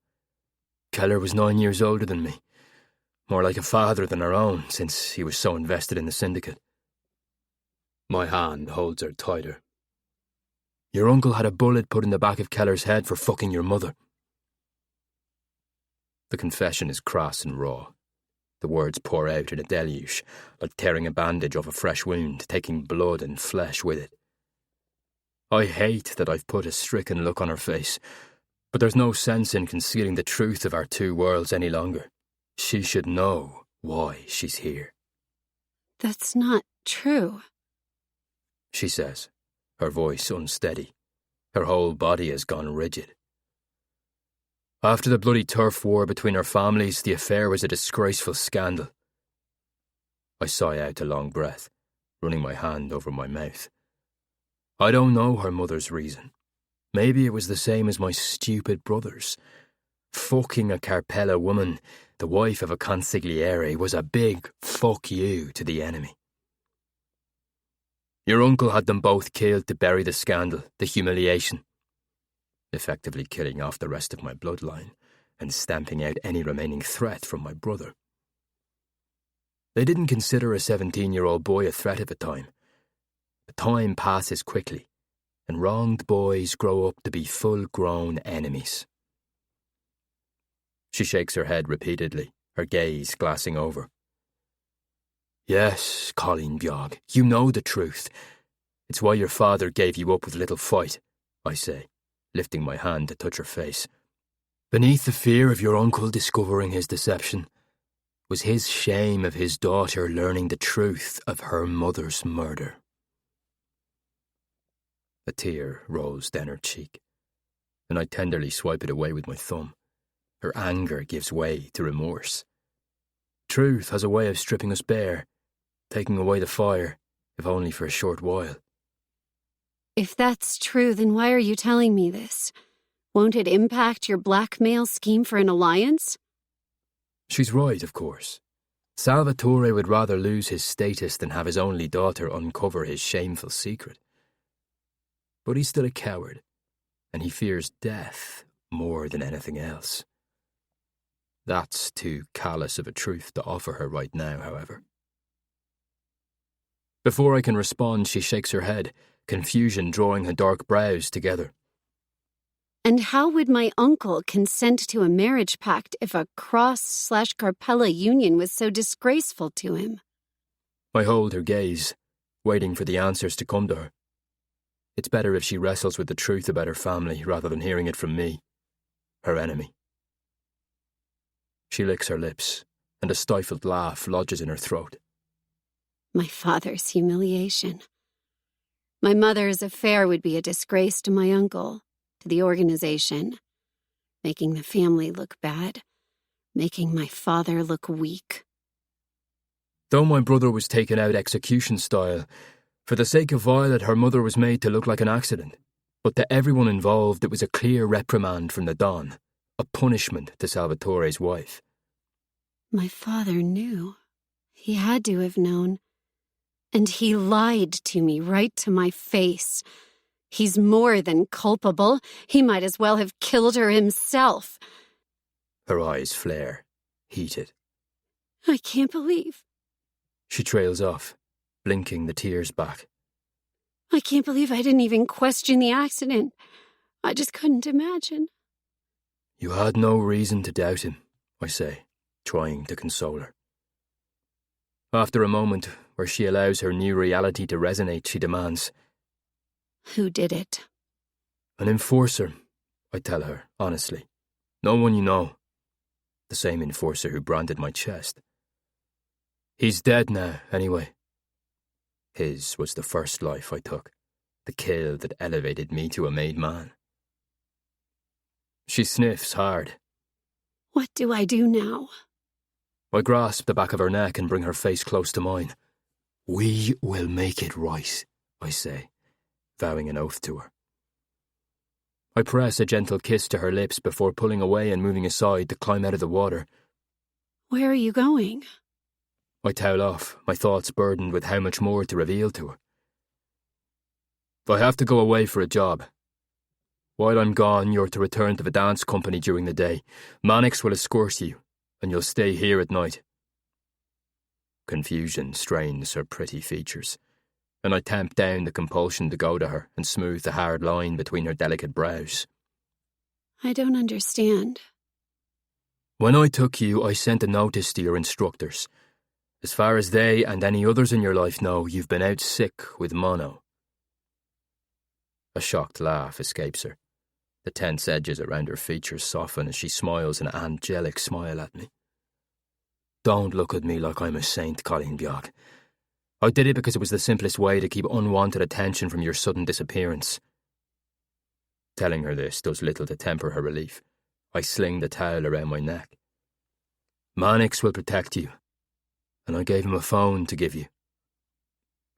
Keller was 9 years older than me, more like a father than our own, since he was so invested in the syndicate. My hand holds her tighter. Your uncle had a bullet put in the back of Keller's head for fucking your mother. The confession is crass and raw. The words pour out in a deluge, like tearing a bandage off a fresh wound, taking blood and flesh with it. I hate that I've put a stricken look on her face, but there's no sense in concealing the truth of our two worlds any longer. She should know why she's here. That's not true, she says, her voice unsteady. Her whole body has gone rigid. After the bloody turf war between our families, the affair was a disgraceful scandal. I sigh out a long breath, running my hand over my mouth. I don't know her mother's reason. Maybe it was the same as my stupid brother's. Fucking a Carpella woman, the wife of a consigliere, was a big fuck you to the enemy. Your uncle had them both killed to bury the scandal, the humiliation, effectively killing off the rest of my bloodline and stamping out any remaining threat from my brother. They didn't consider a 17-year-old boy a threat at the time. But time passes quickly, and wronged boys grow up to be full-grown enemies. She shakes her head repeatedly, her gaze glassing over. Yes, Colleen Bjog, you know the truth. It's why your father gave you up with little fight, I say, lifting my hand to touch her face. Beneath the fear of your uncle discovering his deception was his shame of his daughter learning the truth of her mother's murder. A tear rolls down her cheek, and I tenderly swipe it away with my thumb. Her anger gives way to remorse. Truth has a way of stripping us bare, taking away the fire, if only for a short while. If that's true, then why are you telling me this? Won't it impact your blackmail scheme for an alliance? She's right, of course. Salvatore would rather lose his status than have his only daughter uncover his shameful secret. But he's still a coward, and he fears death more than anything else. That's too callous of a truth to offer her right now, however. Before I can respond, she shakes her head, confusion drawing her dark brows together. And how would my uncle consent to a marriage pact if a Cross/Carpella union was so disgraceful to him? I hold her gaze, waiting for the answers to come to her. It's better if she wrestles with the truth about her family rather than hearing it from me, her enemy. She licks her lips, and a stifled laugh lodges in her throat. My father's humiliation. My mother's affair would be a disgrace to my uncle, to the organization, making the family look bad, making my father look weak. Though my brother was taken out execution style, for the sake of Violet, her mother was made to look like an accident. But to everyone involved, it was a clear reprimand from the Don, a punishment to Salvatore's wife. My father knew. He had to have known. And he lied to me right to my face. He's more than culpable. He might as well have killed her himself. Her eyes flare, heated. I can't believe. She trails off, blinking the tears back. I can't believe I didn't even question the accident. I just couldn't imagine. You had no reason to doubt him, I say, trying to console her. After a moment where she allows her new reality to resonate, she demands, Who did it? An enforcer, I tell her, honestly. No one you know. The same enforcer who branded my chest. He's dead now, anyway. His was the first life I took, the kill that elevated me to a made man. She sniffs hard. What do I do now? I grasp the back of her neck and bring her face close to mine. We will make it right, I say, vowing an oath to her. I press a gentle kiss to her lips before pulling away and moving aside to climb out of the water. Where are you going? I towel off, my thoughts burdened with how much more to reveal to her. I have to go away for a job. While I'm gone, you're to return to the dance company during the day. Mannix will escort you, and you'll stay here at night. Confusion strains her pretty features, and I tamp down the compulsion to go to her and smooth the hard line between her delicate brows. I don't understand. When I took you, I sent a notice to your instructors. As far as they and any others in your life know, you've been out sick with mono. A shocked laugh escapes her. The tense edges around her features soften as she smiles an angelic smile at me. Don't look at me like I'm a saint, Colleen Bjork. I did it because it was the simplest way to keep unwanted attention from your sudden disappearance. Telling her this does little to temper her relief. I sling the towel around my neck. Mannix will protect you, and I gave him a phone to give you,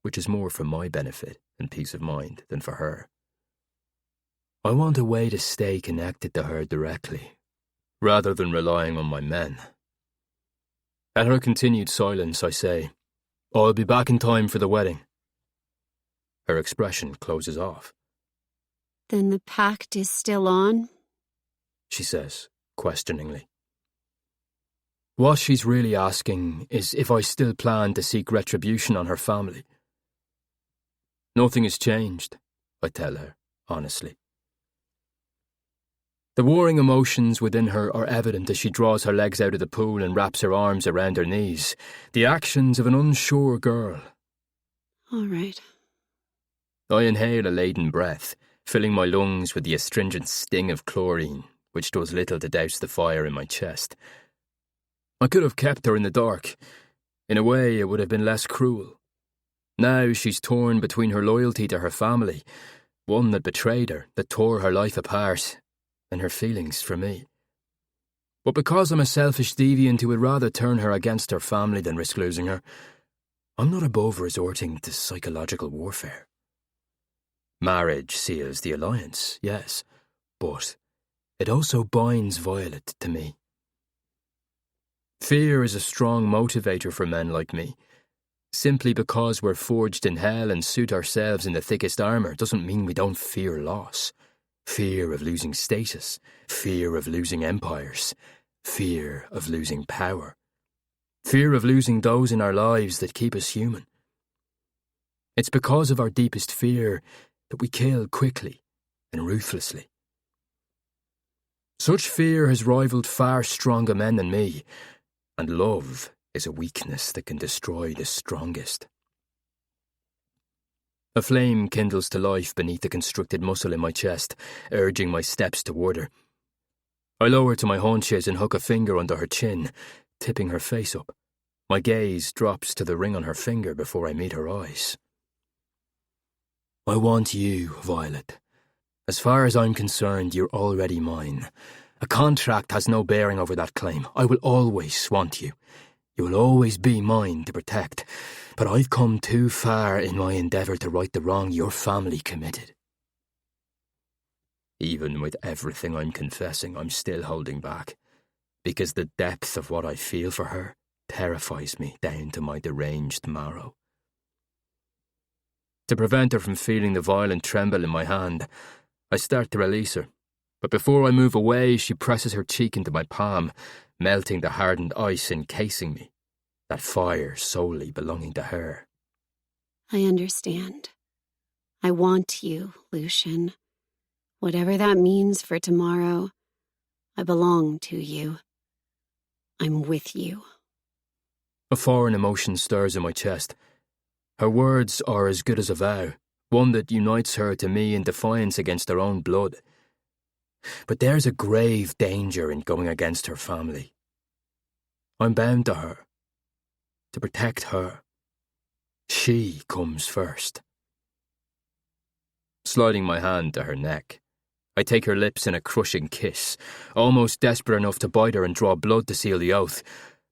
which is more for my benefit and peace of mind than for her. I want a way to stay connected to her directly, rather than relying on my men. At her continued silence, I say, I'll be back in time for the wedding. Her expression closes off. Then the pact is still on? She says, questioningly. What she's really asking is if I still plan to seek retribution on her family. Nothing has changed, I tell her, honestly. The warring emotions within her are evident as she draws her legs out of the pool and wraps her arms around her knees, the actions of an unsure girl. All right. I inhale a laden breath, filling my lungs with the astringent sting of chlorine, which does little to douse the fire in my chest. I could have kept her in the dark. In a way, it would have been less cruel. Now she's torn between her loyalty to her family, one that betrayed her, that tore her life apart, and her feelings for me. But because I'm a selfish deviant who would rather turn her against her family than risk losing her, I'm not above resorting to psychological warfare. Marriage seals the alliance, yes, but it also binds Violet to me. Fear is a strong motivator for men like me. Simply because we're forged in hell and suit ourselves in the thickest armour doesn't mean we don't fear loss. Fear of losing status, fear of losing empires, fear of losing power, fear of losing those in our lives that keep us human. It's because of our deepest fear that we kill quickly and ruthlessly. Such fear has rivaled far stronger men than me, and love is a weakness that can destroy the strongest. A flame kindles to life beneath the constricted muscle in my chest, urging my steps toward her. I lower to my haunches and hook a finger under her chin, tipping her face up. My gaze drops to the ring on her finger before I meet her eyes. I want you, Violet. As far as I'm concerned, you're already mine. A contract has no bearing over that claim. I will always want you. You will always be mine to protect, but I've come too far in my endeavour to right the wrong your family committed. Even with everything I'm confessing, I'm still holding back, because the depth of what I feel for her terrifies me down to my deranged marrow. To prevent her from feeling the violent tremble in my hand, I start to release her, but before I move away, she presses her cheek into my palm, melting the hardened ice encasing me, that fire solely belonging to her. I understand. I want you, Lucian. Whatever that means for tomorrow, I belong to you. I'm with you. A foreign emotion stirs in my chest. Her words are as good as a vow, one that unites her to me in defiance against her own blood. but there's a grave danger in going against her family. I'm bound to her, to protect her. She comes first. Sliding my hand to her neck, I take her lips in a crushing kiss, almost desperate enough to bite her and draw blood to seal the oath,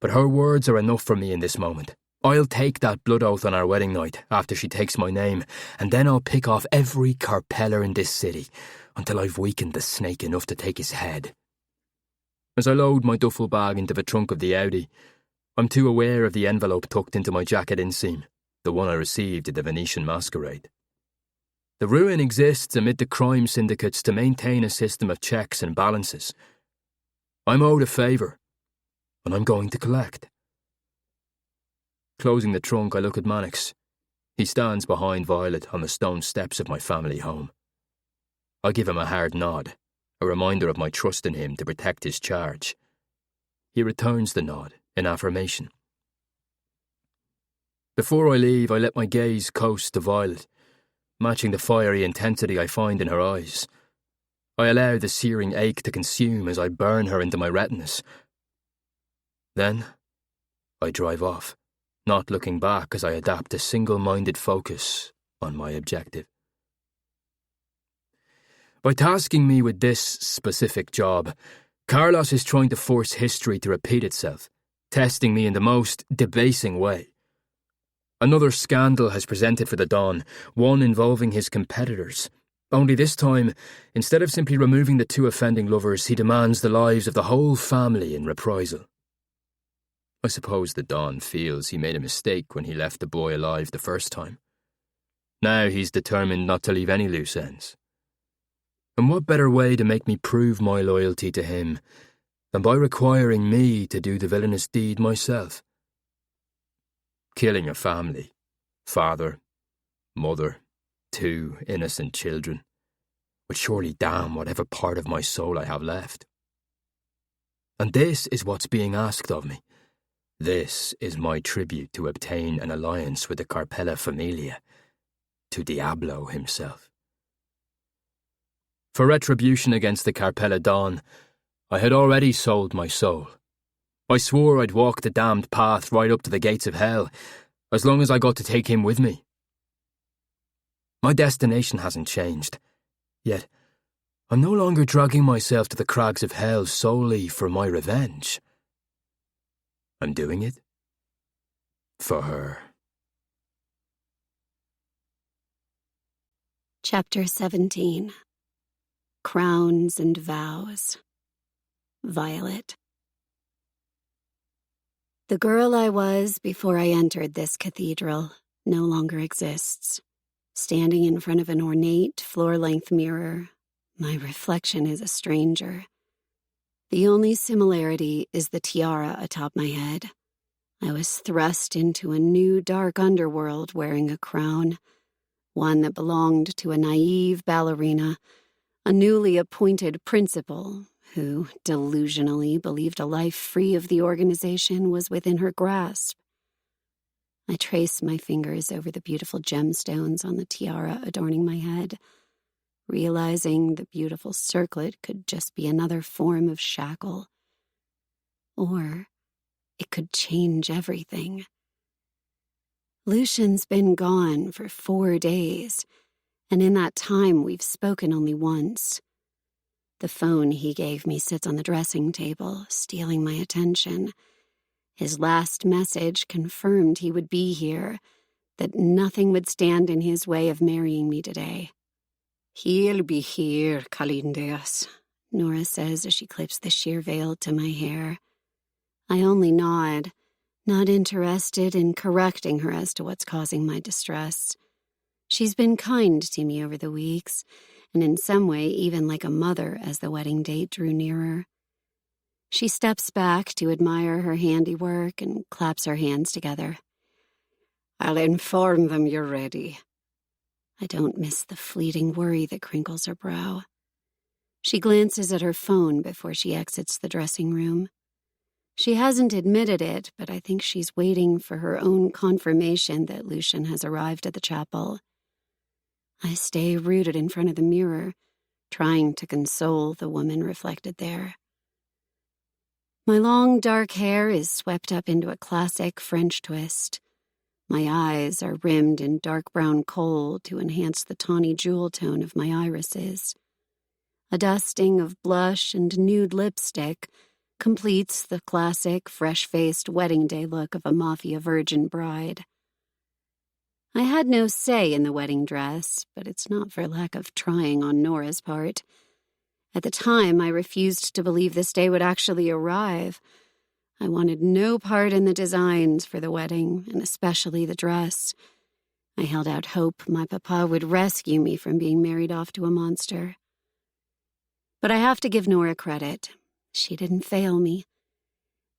but her words are enough for me in this moment. I'll take that blood oath on our wedding night after she takes my name, and then I'll pick off every carpeller in this city until I've weakened the snake enough to take his head. As I load my duffel bag into the trunk of the Audi, I'm too aware of the envelope tucked into my jacket inseam, the one I received at the Venetian masquerade. The ruin exists amid the crime syndicates to maintain a system of checks and balances. I'm owed a favour, and I'm going to collect. Closing the trunk, I look at Mannix. He stands behind Violet on the stone steps of my family home. I give him a hard nod, a reminder of my trust in him to protect his charge. He returns the nod in affirmation. Before I leave, I let my gaze coast to Violet, matching the fiery intensity I find in her eyes. I allow the searing ache to consume as I burn her into my retinas. Then, I drive off, not looking back as I adapt a single-minded focus on my objective. By tasking me with this specific job, Carlos is trying to force history to repeat itself, testing me in the most debasing way. Another scandal has presented for the Don, one involving his competitors. Only this time, instead of simply removing the two offending lovers, he demands the lives of the whole family in reprisal. I suppose the Don feels he made a mistake when he left the boy alive the first time. Now he's determined not to leave any loose ends. And what better way to make me prove my loyalty to him than by requiring me to do the villainous deed myself? Killing a family, father, mother, 2 innocent children, would surely damn whatever part of my soul I have left. And this is what's being asked of me. This is my tribute to obtain an alliance with the Carpella Familia, to Diablo himself. For retribution against the Carpella Don, I had already sold my soul. I swore I'd walk the damned path right up to the gates of hell, as long as I got to take him with me. My destination hasn't changed, yet I'm no longer dragging myself to the crags of hell solely for my revenge. I'm doing it for her. Chapter 17. Crowns and Vows. Violet. The girl I was before I entered this cathedral no longer exists. Standing in front of an ornate, floor-length mirror, my reflection is a stranger. The only similarity is the tiara atop my head. I was thrust into a new dark underworld wearing a crown, one that belonged to a naive ballerina, a newly appointed principal who delusionally believed a life free of the organization was within her grasp. I trace my fingers over the beautiful gemstones on the tiara adorning my head, realizing the beautiful circlet could just be another form of shackle. Or it could change everything. Lucian's been gone for 4 days, and in that time we've spoken only once. The phone he gave me sits on the dressing table, stealing my attention. His last message confirmed he would be here, that nothing would stand in his way of marrying me today. "He'll be here, Calindeas," Nora says as she clips the sheer veil to my hair. I only nod, not interested in correcting her as to what's causing my distress. She's been kind to me over the weeks, and in some way even like a mother as the wedding date drew nearer. She steps back to admire her handiwork and claps her hands together. "I'll inform them you're ready." I don't miss the fleeting worry that crinkles her brow. She glances at her phone before she exits the dressing room. She hasn't admitted it, but I think she's waiting for her own confirmation that Lucian has arrived at the chapel. I stay rooted in front of the mirror, trying to console the woman reflected there. My long, dark hair is swept up into a classic French twist. My eyes are rimmed in dark brown kohl to enhance the tawny jewel tone of my irises. A dusting of blush and nude lipstick completes the classic, fresh-faced wedding day look of a mafia virgin bride. I had no say in the wedding dress, but it's not for lack of trying on Nora's part. At the time, I refused to believe this day would actually arrive. I wanted no part in the designs for the wedding, and especially the dress. I held out hope my papa would rescue me from being married off to a monster. But I have to give Nora credit. She didn't fail me.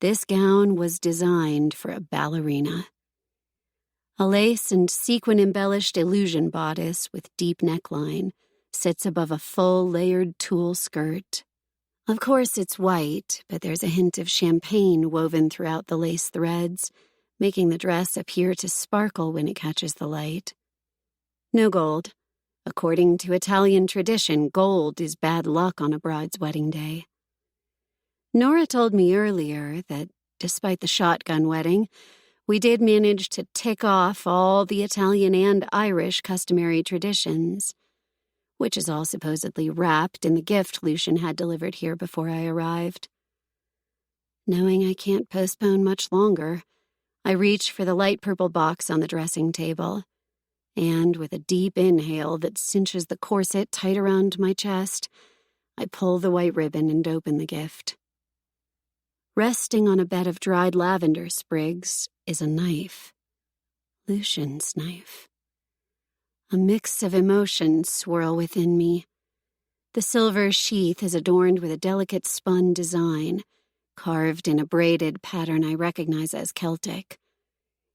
This gown was designed for a ballerina. A lace and sequin-embellished illusion bodice with deep neckline sits above a full layered tulle skirt. Of course it's white, but there's a hint of champagne woven throughout the lace threads, making the dress appear to sparkle when it catches the light. No gold. According to Italian tradition, gold is bad luck on a bride's wedding day. Nora told me earlier that, despite the shotgun wedding, we did manage to tick off all the Italian and Irish customary traditions, which is all supposedly wrapped in the gift Lucian had delivered here before I arrived. Knowing I can't postpone much longer, I reach for the light purple box on the dressing table, and with a deep inhale that cinches the corset tight around my chest, I pull the white ribbon and open the gift. Resting on a bed of dried lavender sprigs is a knife. Lucian's knife. A mix of emotions swirl within me. The silver sheath is adorned with a delicate spun design, carved in a braided pattern I recognize as Celtic.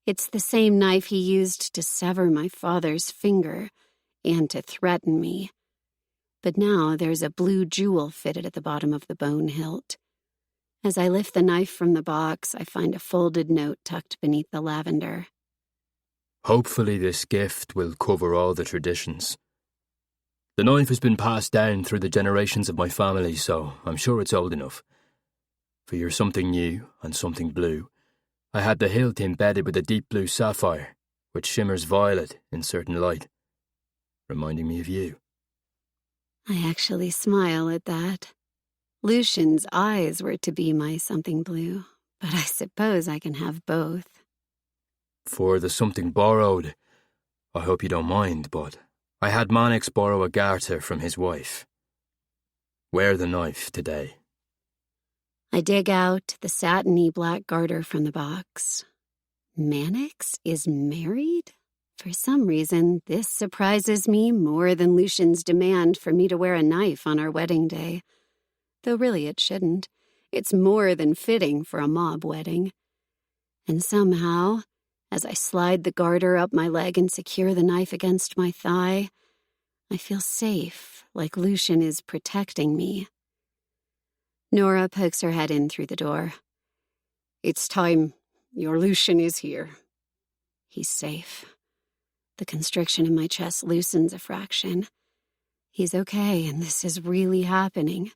It's the same knife he used to sever my father's finger and to threaten me. But now there's a blue jewel fitted at the bottom of the bone hilt. As I lift the knife from the box, I find a folded note tucked beneath the lavender. Hopefully this gift will cover all the traditions. The knife has been passed down through the generations of my family, so I'm sure it's old enough. For you're something new and something blue, I had the hilt embedded with a deep blue sapphire, which shimmers violet in certain light, reminding me of you. I actually smile at that. Lucian's eyes were to be my something blue, but I suppose I can have both. For the something borrowed, I hope you don't mind, but I had Mannix borrow a garter from his wife. Wear the knife today. I dig out the satiny black garter from the box. Mannix is married? For some reason, this surprises me more than Lucian's demand for me to wear a knife on our wedding day. Though really it shouldn't. It's more than fitting for a mob wedding. And somehow, as I slide the garter up my leg and secure the knife against my thigh, I feel safe, like Lucian is protecting me. Nora pokes her head in through the door. It's time. Your Lucian is here. He's safe. The constriction in my chest loosens a fraction. He's okay, and this is really happening.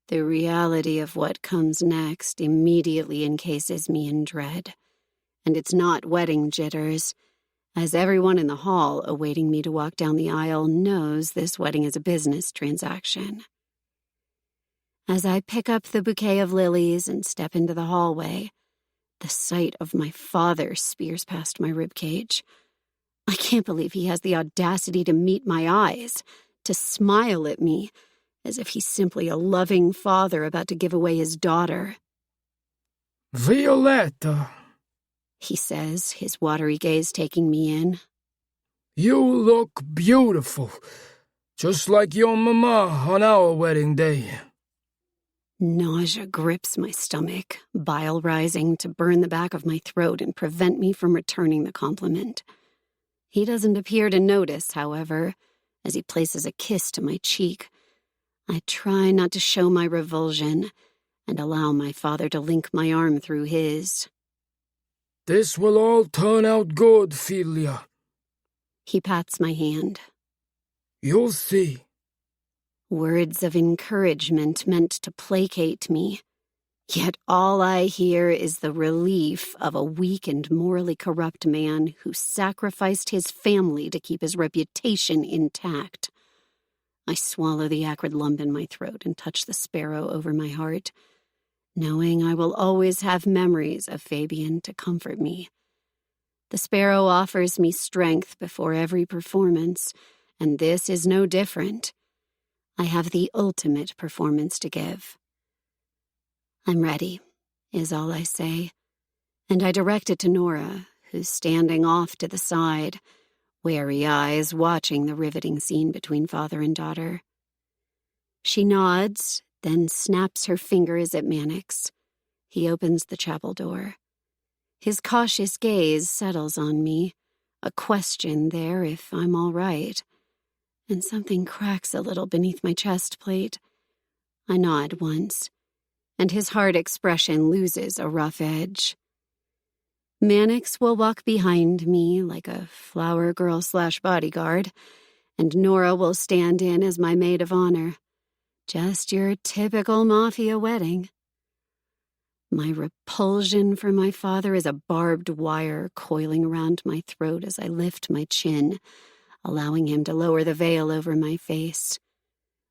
The reality of what comes next immediately encases me in dread. And it's not wedding jitters, as everyone in the hall awaiting me to walk down the aisle knows this wedding is a business transaction. As I pick up the bouquet of lilies and step into the hallway, the sight of my father spears past my ribcage. I can't believe he has the audacity to meet my eyes, to smile at me, as if he's simply a loving father about to give away his daughter. Violetta, he says, his watery gaze taking me in. you look beautiful, just like your mama on our wedding day. Nausea grips my stomach, bile rising to burn the back of my throat and prevent me from returning the compliment. He doesn't appear to notice, however, as he places a kiss to my cheek. I try not to show my revulsion and allow my father to link my arm through his. This will all turn out good, Filia. He pats my hand. You'll see. Words of encouragement meant to placate me. Yet all I hear is the relief of a weak and morally corrupt man who sacrificed his family to keep his reputation intact. I swallow the acrid lump in my throat and touch the sparrow over my heart, knowing I will always have memories of Fabian to comfort me. The sparrow offers me strength before every performance, and this is no different. I have the ultimate performance to give. I'm ready, is all I say, and I direct it to Nora, who's standing off to the side, wary eyes watching the riveting scene between father and daughter. She nods, then snaps her fingers at Mannix. He opens the chapel door. His cautious gaze settles on me, a question there if I'm all right, and something cracks a little beneath my chest plate. I nod once, and his hard expression loses a rough edge. Mannix will walk behind me like a flower girl/bodyguard, and Nora will stand in as my maid of honor. Just your typical mafia wedding. My repulsion for my father is a barbed wire coiling around my throat as I lift my chin, allowing him to lower the veil over my face.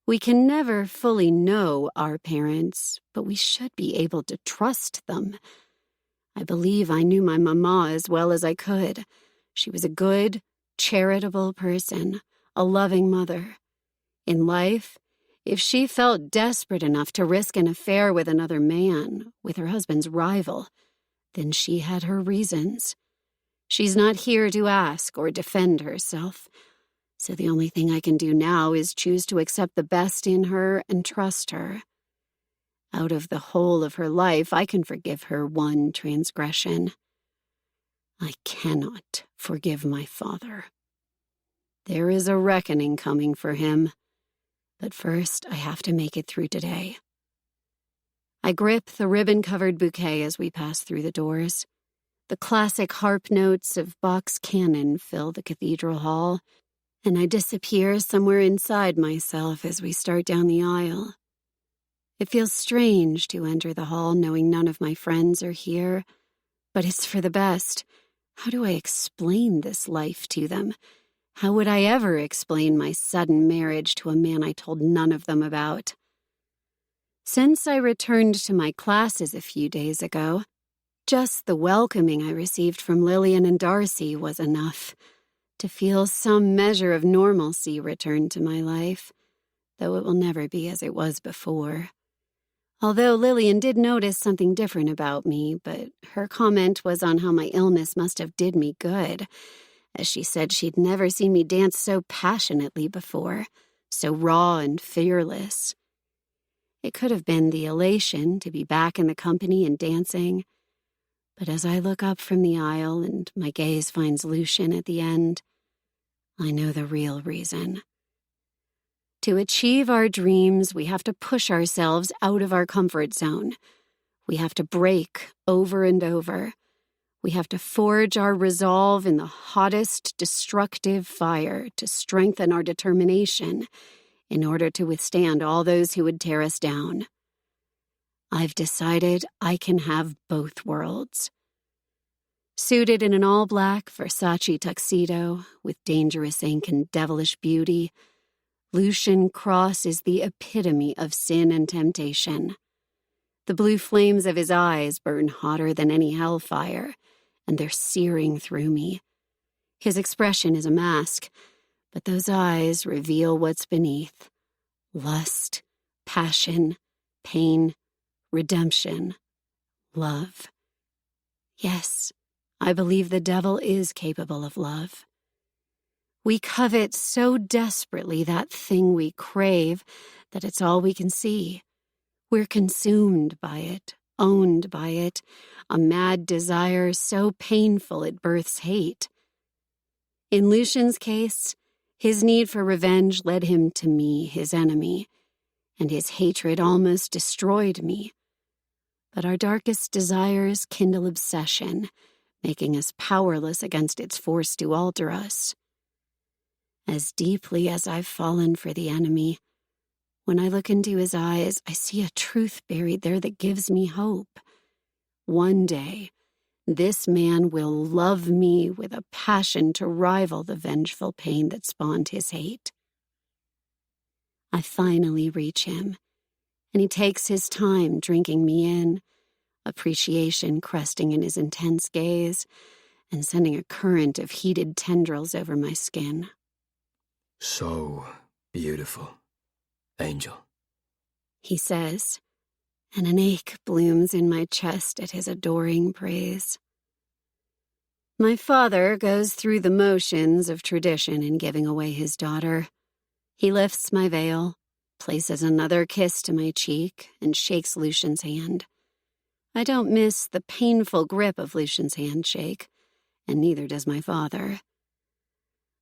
We can never fully know our parents, but we should be able to trust them. I believe I knew my mama as well as I could. She was a good, charitable person, a loving mother. In life, if she felt desperate enough to risk an affair with another man, with her husband's rival, then she had her reasons. She's not here to ask or defend herself. So the only thing I can do now is choose to accept the best in her and trust her. Out of the whole of her life, I can forgive her one transgression. I cannot forgive my father. There is a reckoning coming for him, but first I have to make it through today. I grip the ribbon-covered bouquet as we pass through the doors. The classic harp notes of Bach's canon fill the cathedral hall, and I disappear somewhere inside myself as we start down the aisle. It feels strange to enter the hall knowing none of my friends are here, but it's for the best. How do I explain this life to them? How would I ever explain my sudden marriage to a man I told none of them about? Since I returned to my classes a few days ago, just the welcoming I received from Lillian and Darcy was enough to feel some measure of normalcy return to my life, though it will never be as it was before. Although Lillian did notice something different about me, but her comment was on how my illness must have did me good, as she said she'd never seen me dance so passionately before, so raw and fearless. It could have been the elation to be back in the company and dancing, but as I look up from the aisle and my gaze finds Lucian at the end, I know the real reason. To achieve our dreams, we have to push ourselves out of our comfort zone. We have to break over and over. We have to forge our resolve in the hottest destructive fire to strengthen our determination in order to withstand all those who would tear us down. I've decided I can have both worlds. Suited in an all-black Versace tuxedo with dangerous ink and devilish beauty, Lucian Cross is the epitome of sin and temptation. The blue flames of his eyes burn hotter than any hellfire, and they're searing through me. His expression is a mask, but those eyes reveal what's beneath. Lust, passion, pain, redemption, love. Yes, I believe the devil is capable of love. We covet so desperately that thing we crave that it's all we can see. We're consumed by it, owned by it, a mad desire so painful it births hate. In Lucian's case, his need for revenge led him to me, his enemy, and his hatred almost destroyed me. But our darkest desires kindle obsession, making us powerless against its force to alter us. As deeply as I've fallen for the enemy, When I look into his eyes, I see a truth buried there that gives me hope. One day, this man will love me with a passion to rival the vengeful pain that spawned his hate. I finally reach him, and he takes his time drinking me in, appreciation cresting in his intense gaze and sending a current of heated tendrils over my skin. So beautiful, Angel, he says, and an ache blooms in my chest at his adoring praise. My father goes through the motions of tradition in giving away his daughter. He lifts my veil, places another kiss to my cheek, and shakes Lucian's hand. I don't miss the painful grip of Lucian's handshake, and neither does my father.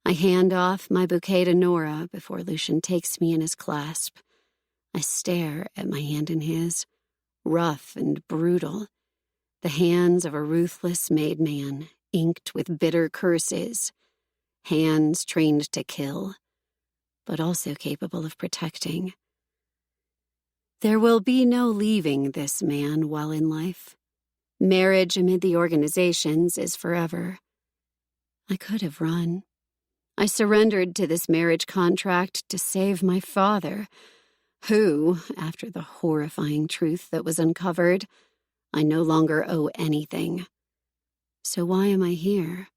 I hand off my bouquet to Nora before Lucian takes me in his clasp. I stare at my hand in his, rough and brutal, the hands of a ruthless made man, inked with bitter curses, hands trained to kill, but also capable of protecting. There will be no leaving this man while in life. Marriage amid the organizations is forever. I could have run. I surrendered to this marriage contract to save my father, who, after the horrifying truth that was uncovered, I no longer owe anything. So why am I here?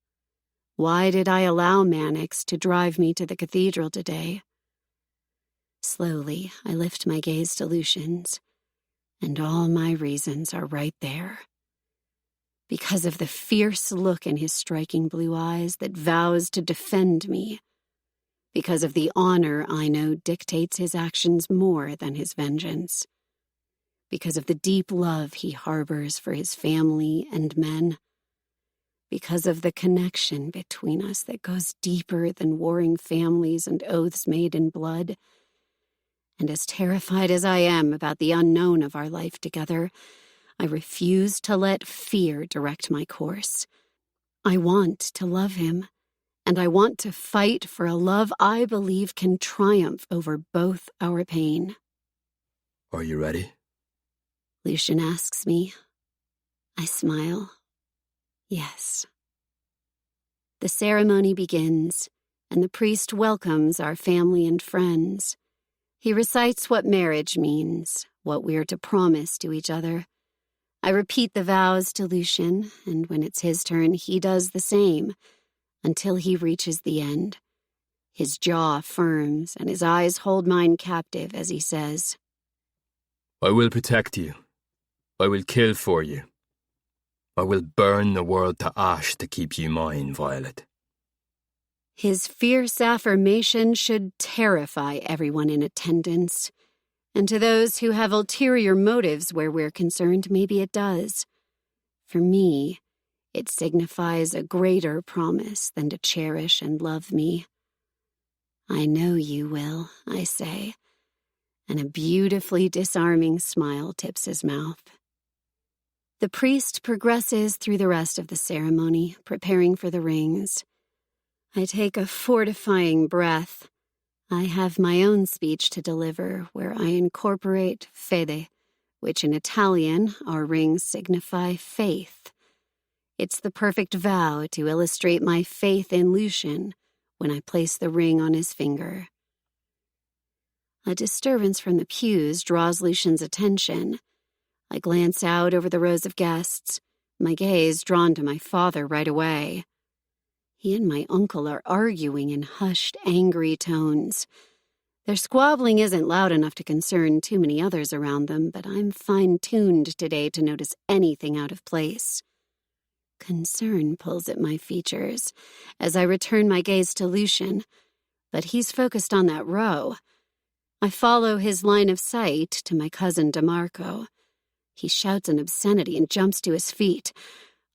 Why did I allow Mannix to drive me to the cathedral today? Slowly, I lift my gaze to Lucian's, and all my reasons are right there. Because of the fierce look in his striking blue eyes that vows to defend me. Because of the honor I know dictates his actions more than his vengeance. Because of the deep love he harbors for his family and men. Because of the connection between us that goes deeper than warring families and oaths made in blood. And as terrified as I am about the unknown of our life together, I refuse to let fear direct my course. I want to love him, and I want to fight for a love I believe can triumph over both our pain. are you ready? Lucian asks me. I smile. Yes. The ceremony begins, and the priest welcomes our family and friends. He recites what marriage means, what we're to promise to each other. I repeat the vows to Lucian, and when it's his turn, he does the same, until he reaches the end. His jaw firms, and his eyes hold mine captive as he says, I will protect you. I will kill for you. I will burn the world to ash to keep you mine, Violet. His fierce affirmation should terrify everyone in attendance. And to those who have ulterior motives where we're concerned, maybe it does. For me, it signifies a greater promise than to cherish and love me. I know you will, I say, and a beautifully disarming smile tips his mouth. The priest progresses through the rest of the ceremony, preparing for the rings. I take a fortifying breath. I have my own speech to deliver, where I incorporate fede, which in Italian our rings signify faith. It's the perfect vow to illustrate my faith in Lucian when I place the ring on his finger. A disturbance from the pews draws Lucian's attention. I glance out over the rows of guests, my gaze drawn to my father right away. He and my uncle are arguing in hushed, angry tones. Their squabbling isn't loud enough to concern too many others around them, but I'm fine-tuned today to notice anything out of place. Concern pulls at my features as I return my gaze to Lucian, but he's focused on that row. I follow his line of sight to my cousin DeMarco. He shouts an obscenity and jumps to his feet.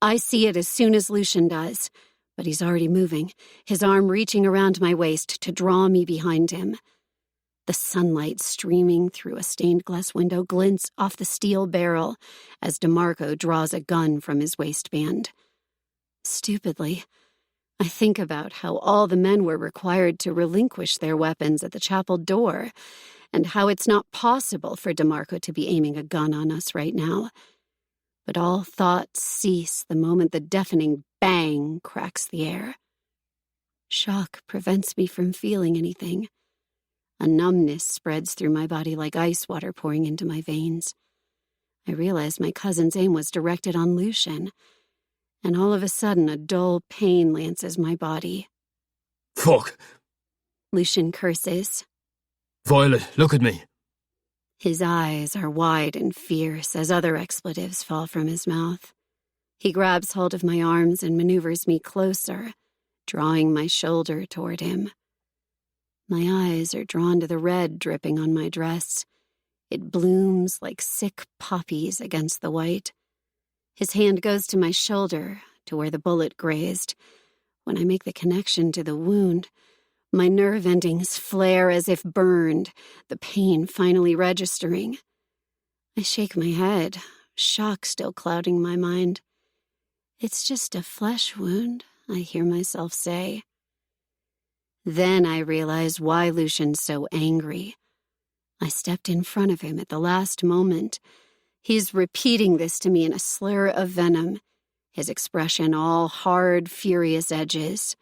I see it as soon as Lucian does, but he's already moving, his arm reaching around my waist to draw me behind him. The sunlight streaming through a stained glass window glints off the steel barrel as DeMarco draws a gun from his waistband. Stupidly, I think about how all the men were required to relinquish their weapons at the chapel door, and how it's not possible for DeMarco to be aiming a gun on us right now. But all thoughts cease the moment the deafening bang cracks the air. Shock prevents me from feeling anything. A numbness spreads through my body like ice water pouring into my veins. I realize my cousin's aim was directed on Lucian, and all of a sudden a dull pain lances my body. Fuck! Lucian curses. Violet, look at me. His eyes are wide and fierce as other expletives fall from his mouth. He grabs hold of my arms and maneuvers me closer, drawing my shoulder toward him. My eyes are drawn to the red dripping on my dress. It blooms like sick poppies against the white. His hand goes to my shoulder, to where the bullet grazed. When I make the connection to the wound, my nerve endings flare as if burned, the pain finally registering. I shake my head, shock still clouding my mind. It's just a flesh wound, I hear myself say. Then I realize why Lucian's so angry. I stepped in front of him at the last moment. He's repeating this to me in a slur of venom, his expression all hard, furious edges.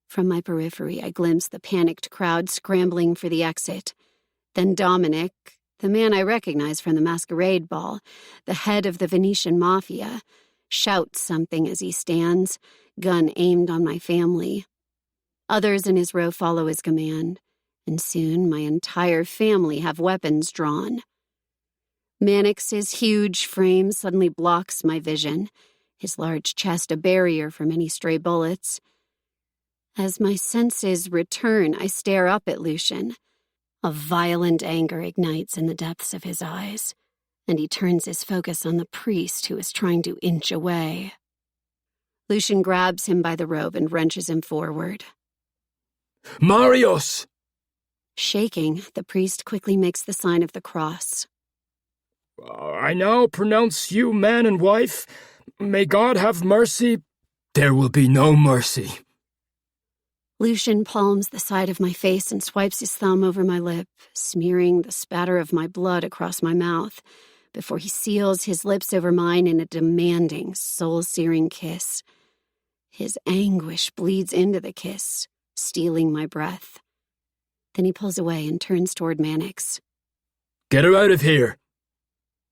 From my periphery, I glimpse the panicked crowd scrambling for the exit. Then Dominic, the man I recognize from the masquerade ball, the head of the Venetian Mafia, shouts something as he stands, gun aimed on my family. Others in his row follow his command, and soon my entire family have weapons drawn. Mannix's huge frame suddenly blocks my vision, his large chest a barrier from any stray bullets. As my senses return, I stare up at Lucian. A violent anger ignites in the depths of his eyes, and he turns his focus on the priest who is trying to inch away. Lucian grabs him by the robe and wrenches him forward. Marius! Shaking, the priest quickly makes the sign of the cross. I now pronounce you man and wife. May God have mercy. There will be no mercy. Lucian palms the side of my face and swipes his thumb over my lip, smearing the spatter of my blood across my mouth, before he seals his lips over mine in a demanding, soul-searing kiss. His anguish bleeds into the kiss, stealing my breath. Then he pulls away and turns toward Mannix. Get her out of here.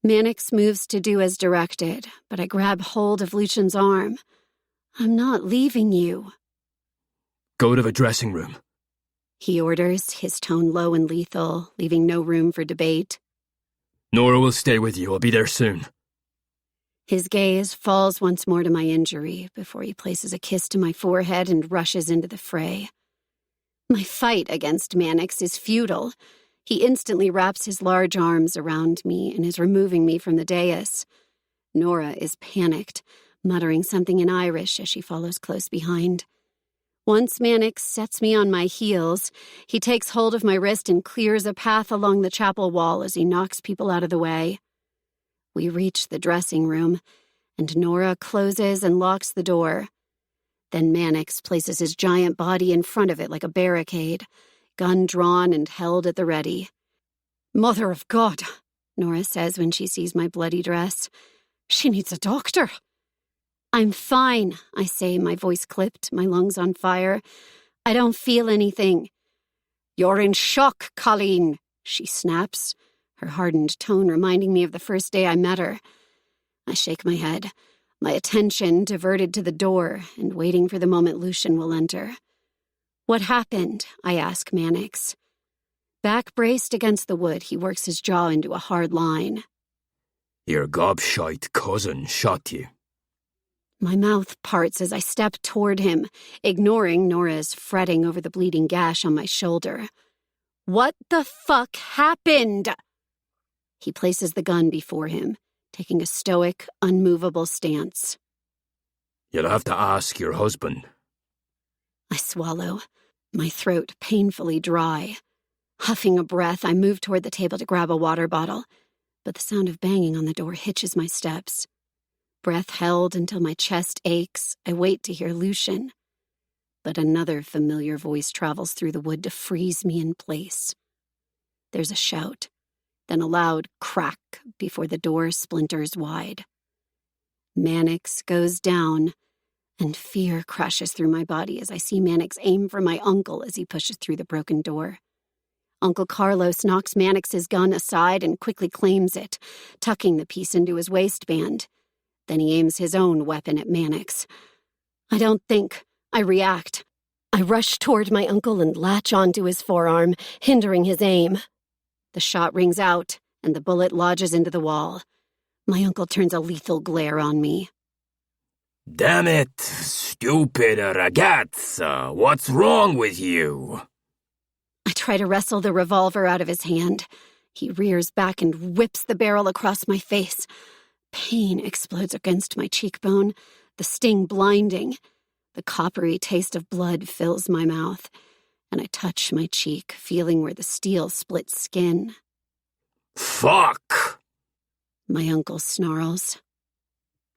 Mannix moves to do as directed, but I grab hold of Lucian's arm. I'm not leaving you. Go to the dressing room. He orders, his tone low and lethal, leaving no room for debate. Nora will stay with you. I'll be there soon. His gaze falls once more to my injury before he places a kiss to my forehead and rushes into the fray. My fight against Mannix is futile. He instantly wraps his large arms around me and is removing me from the dais. Nora is panicked, muttering something in Irish as she follows close behind. Once Mannix sets me on my heels, he takes hold of my wrist and clears a path along the chapel wall as he knocks people out of the way. We reach the dressing room, and Nora closes and locks the door. Then Mannix places his giant body in front of it like a barricade, gun drawn and held at the ready. "Mother of God," Nora says when she sees my bloody dress. "She needs a doctor." "I'm fine," I say, my voice clipped, my lungs on fire. "I don't feel anything." "You're in shock, Colleen," she snaps, her hardened tone reminding me of the first day I met her. I shake my head, my attention diverted to the door and waiting for the moment Lucian will enter. "What happened?" I ask Mannix. Back braced against the wood, he works his jaw into a hard line. Your gobshite cousin shot you. My mouth parts as I step toward him, ignoring Nora's fretting over the bleeding gash on my shoulder. "What the fuck happened?" He places the gun before him, taking a stoic, unmovable stance. You'll have to ask your husband. I swallow, my throat painfully dry. Huffing a breath, I move toward the table to grab a water bottle, but the sound of banging on the door hitches my steps. Breath held until my chest aches, I wait to hear Lucian. But another familiar voice travels through the wood to freeze me in place. There's a shout, then a loud crack before the door splinters wide. Mannix goes down, and fear crashes through my body as I see Mannix aim for my uncle as he pushes through the broken door. Uncle Carlos knocks Mannix's gun aside and quickly claims it, tucking the piece into his waistband. Then he aims his own weapon at Mannix. I don't think. I react. I rush toward my uncle and latch onto his forearm, hindering his aim. The shot rings out, and the bullet lodges into the wall. My uncle turns a lethal glare on me. Damn it, stupid ragazza, what's wrong with you? I try to wrestle the revolver out of his hand. He rears back and whips the barrel across my face. Pain explodes against my cheekbone, the sting blinding. The coppery taste of blood fills my mouth, and I touch my cheek, feeling where the steel splits skin. Fuck! My uncle snarls.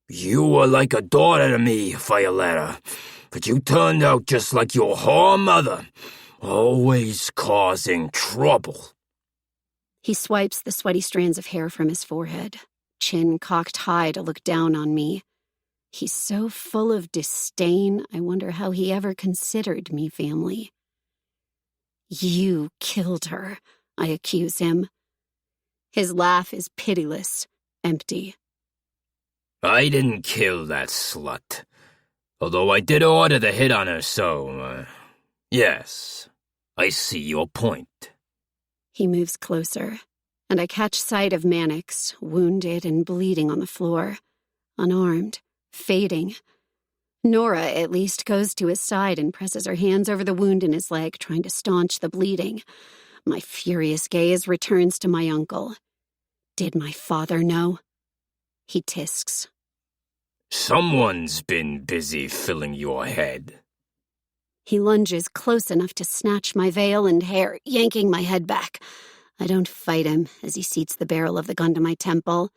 You were like a daughter to me, Violetta, but you turned out just like your whore mother, always causing trouble. He swipes the sweaty strands of hair from his forehead, chin cocked high to look down on me. He's so full of disdain, I wonder how he ever considered me family. You killed her, I accuse him. His laugh is pitiless, empty. I didn't kill that slut, although I did order the hit on her, so, yes, I see your point. He moves closer, and I catch sight of Mannix, wounded and bleeding on the floor, unarmed, fading. Nora at least goes to his side and presses her hands over the wound in his leg, trying to staunch the bleeding. My furious gaze returns to my uncle. Did my father know? He tisks. Someone's been busy filling your head. He lunges close enough to snatch my veil and hair, yanking my head back. I don't fight him as he seats the barrel of the gun to my temple.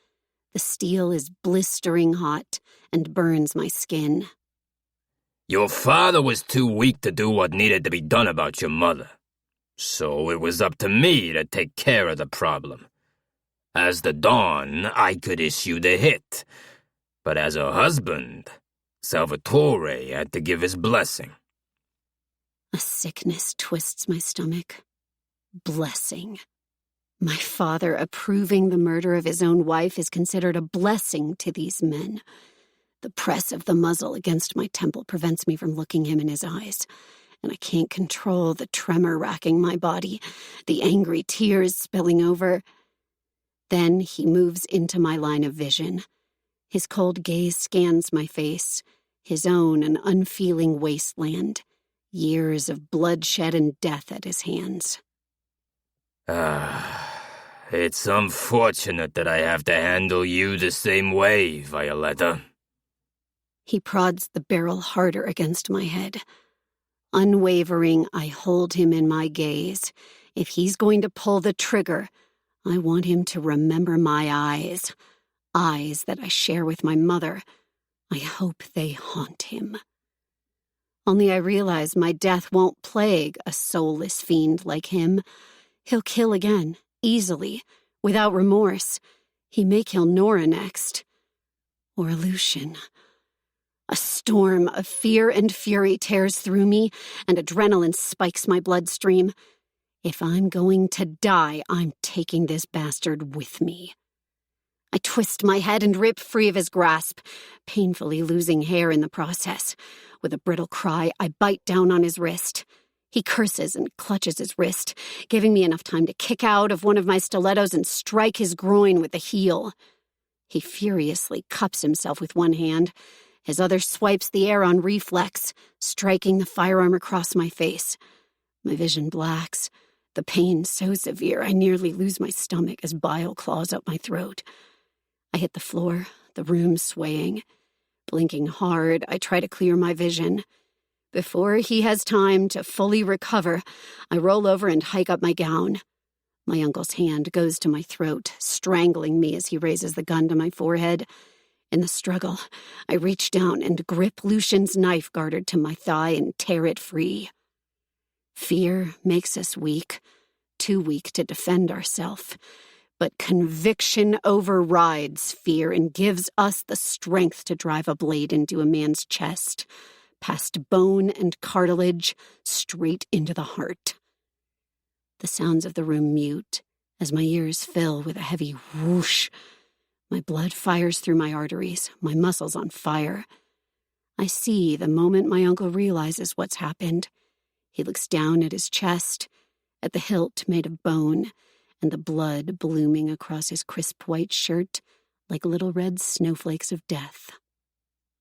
The steel is blistering hot and burns my skin. Your father was too weak to do what needed to be done about your mother, so it was up to me to take care of the problem. As the Don, I could issue the hit, but as a husband, Salvatore had to give his blessing. A sickness twists my stomach. Blessing. My father approving the murder of his own wife is considered a blessing to these men. The press of the muzzle against my temple prevents me from looking him in his eyes, and I can't control the tremor racking my body, the angry tears spilling over. Then he moves into my line of vision. His cold gaze scans my face, his own an unfeeling wasteland, years of bloodshed and death at his hands. It's unfortunate that I have to handle you the same way, Violetta. He prods the barrel harder against my head. Unwavering, I hold him in my gaze. If he's going to pull the trigger, I want him to remember my eyes. Eyes that I share with my mother. I hope they haunt him. Only I realize my death won't plague a soulless fiend like him. He'll kill again, easily, without remorse. He may kill Nora next. Or Lucian. A storm of fear and fury tears through me, and adrenaline spikes my bloodstream. If I'm going to die, I'm taking this bastard with me. I twist my head and rip free of his grasp, painfully losing hair in the process. With a brittle cry, I bite down on his wrist. He curses and clutches his wrist, giving me enough time to kick out of one of my stilettos and strike his groin with the heel. He furiously cups himself with one hand. His other swipes the air on reflex, striking the firearm across my face. My vision blacks, the pain so severe I nearly lose my stomach as bile claws up my throat. I hit the floor, the room swaying. Blinking hard, I try to clear my vision. Before he has time to fully recover, I roll over and hike up my gown. My uncle's hand goes to my throat, strangling me as he raises the gun to my forehead. In the struggle, I reach down and grip Lucian's knife gartered to my thigh and tear it free. Fear makes us weak. too weak to defend ourselves. But conviction overrides fear and gives us the strength to drive a blade into a man's chest, past bone and cartilage, straight into the heart. The sounds of the room mute as my ears fill with a heavy whoosh. My blood fires through my arteries, my muscles on fire. I see the moment my uncle realizes what's happened. He looks down at his chest, at the hilt made of bone, and the blood blooming across his crisp white shirt like little red snowflakes of death.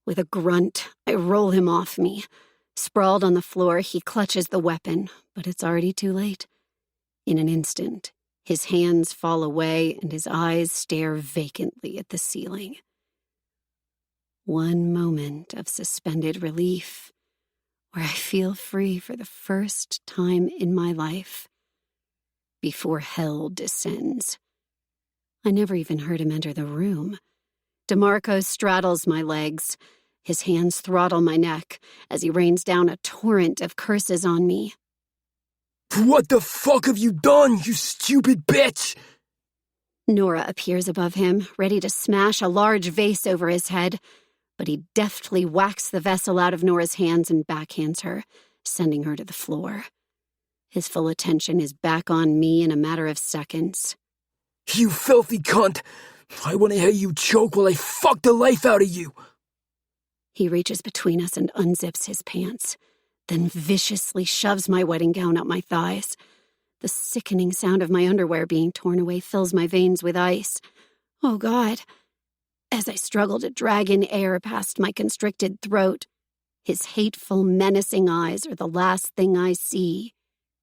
With a grunt, I roll him off me. Sprawled on the floor, he clutches the weapon, but it's already too late. In an instant, his hands fall away and his eyes stare vacantly at the ceiling. One moment of suspended relief, where I feel free for the first time in my life, before hell descends. I never even heard him enter the room. DeMarco straddles my legs. His hands throttle my neck as he rains down a torrent of curses on me. What the fuck have you done, you stupid bitch? Nora appears above him, ready to smash a large vase over his head, but he deftly whacks the vessel out of Nora's hands and backhands her, sending her to the floor. His full attention is back on me in a matter of seconds. You filthy cunt! I want to hear you choke while I fuck the life out of you! He reaches between us and unzips his pants, then viciously shoves my wedding gown up my thighs. The sickening sound of my underwear being torn away fills my veins with ice. Oh, God. As I struggle to drag in air past my constricted throat, his hateful, menacing eyes are the last thing I see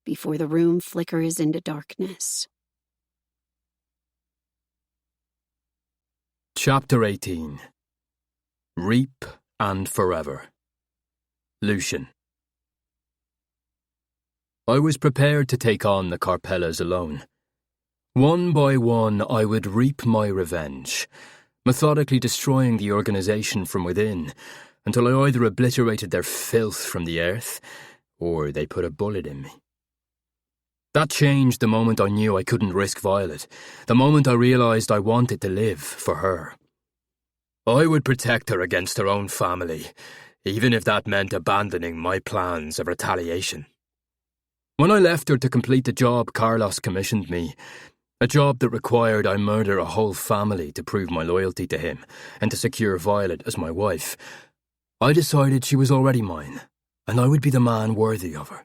before the room flickers into darkness. Chapter 18. Reap and Forever. Lucian. I was prepared to take on the Carpellas alone. One by one, I would reap my revenge, methodically destroying the organization from within, until I either obliterated their filth from the earth, or they put a bullet in me. That changed the moment I knew I couldn't risk Violet, the moment I realized I wanted to live for her. I would protect her against her own family, even if that meant abandoning my plans of retaliation. When I left her to complete the job Carlos commissioned me, a job that required I murder a whole family to prove my loyalty to him and to secure Violet as my wife, I decided she was already mine, and I would be the man worthy of her.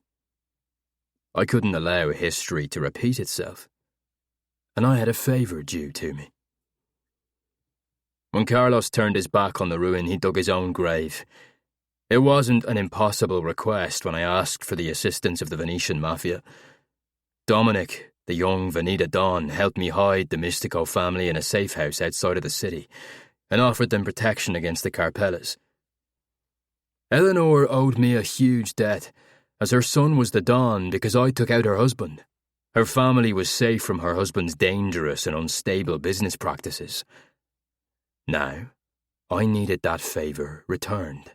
I couldn't allow history to repeat itself, and I had a favour due to me. When Carlos turned his back on the ruin, he dug his own grave. It wasn't an impossible request when I asked for the assistance of the Venetian Mafia. Dominic, the young Veneta Don, helped me hide the Mystico family in a safe house outside of the city and offered them protection against the Carpellas. Eleanor owed me a huge debt, as her son was the Don because I took out her husband. Her family was safe from her husband's dangerous and unstable business practices. Now, I needed that favour returned.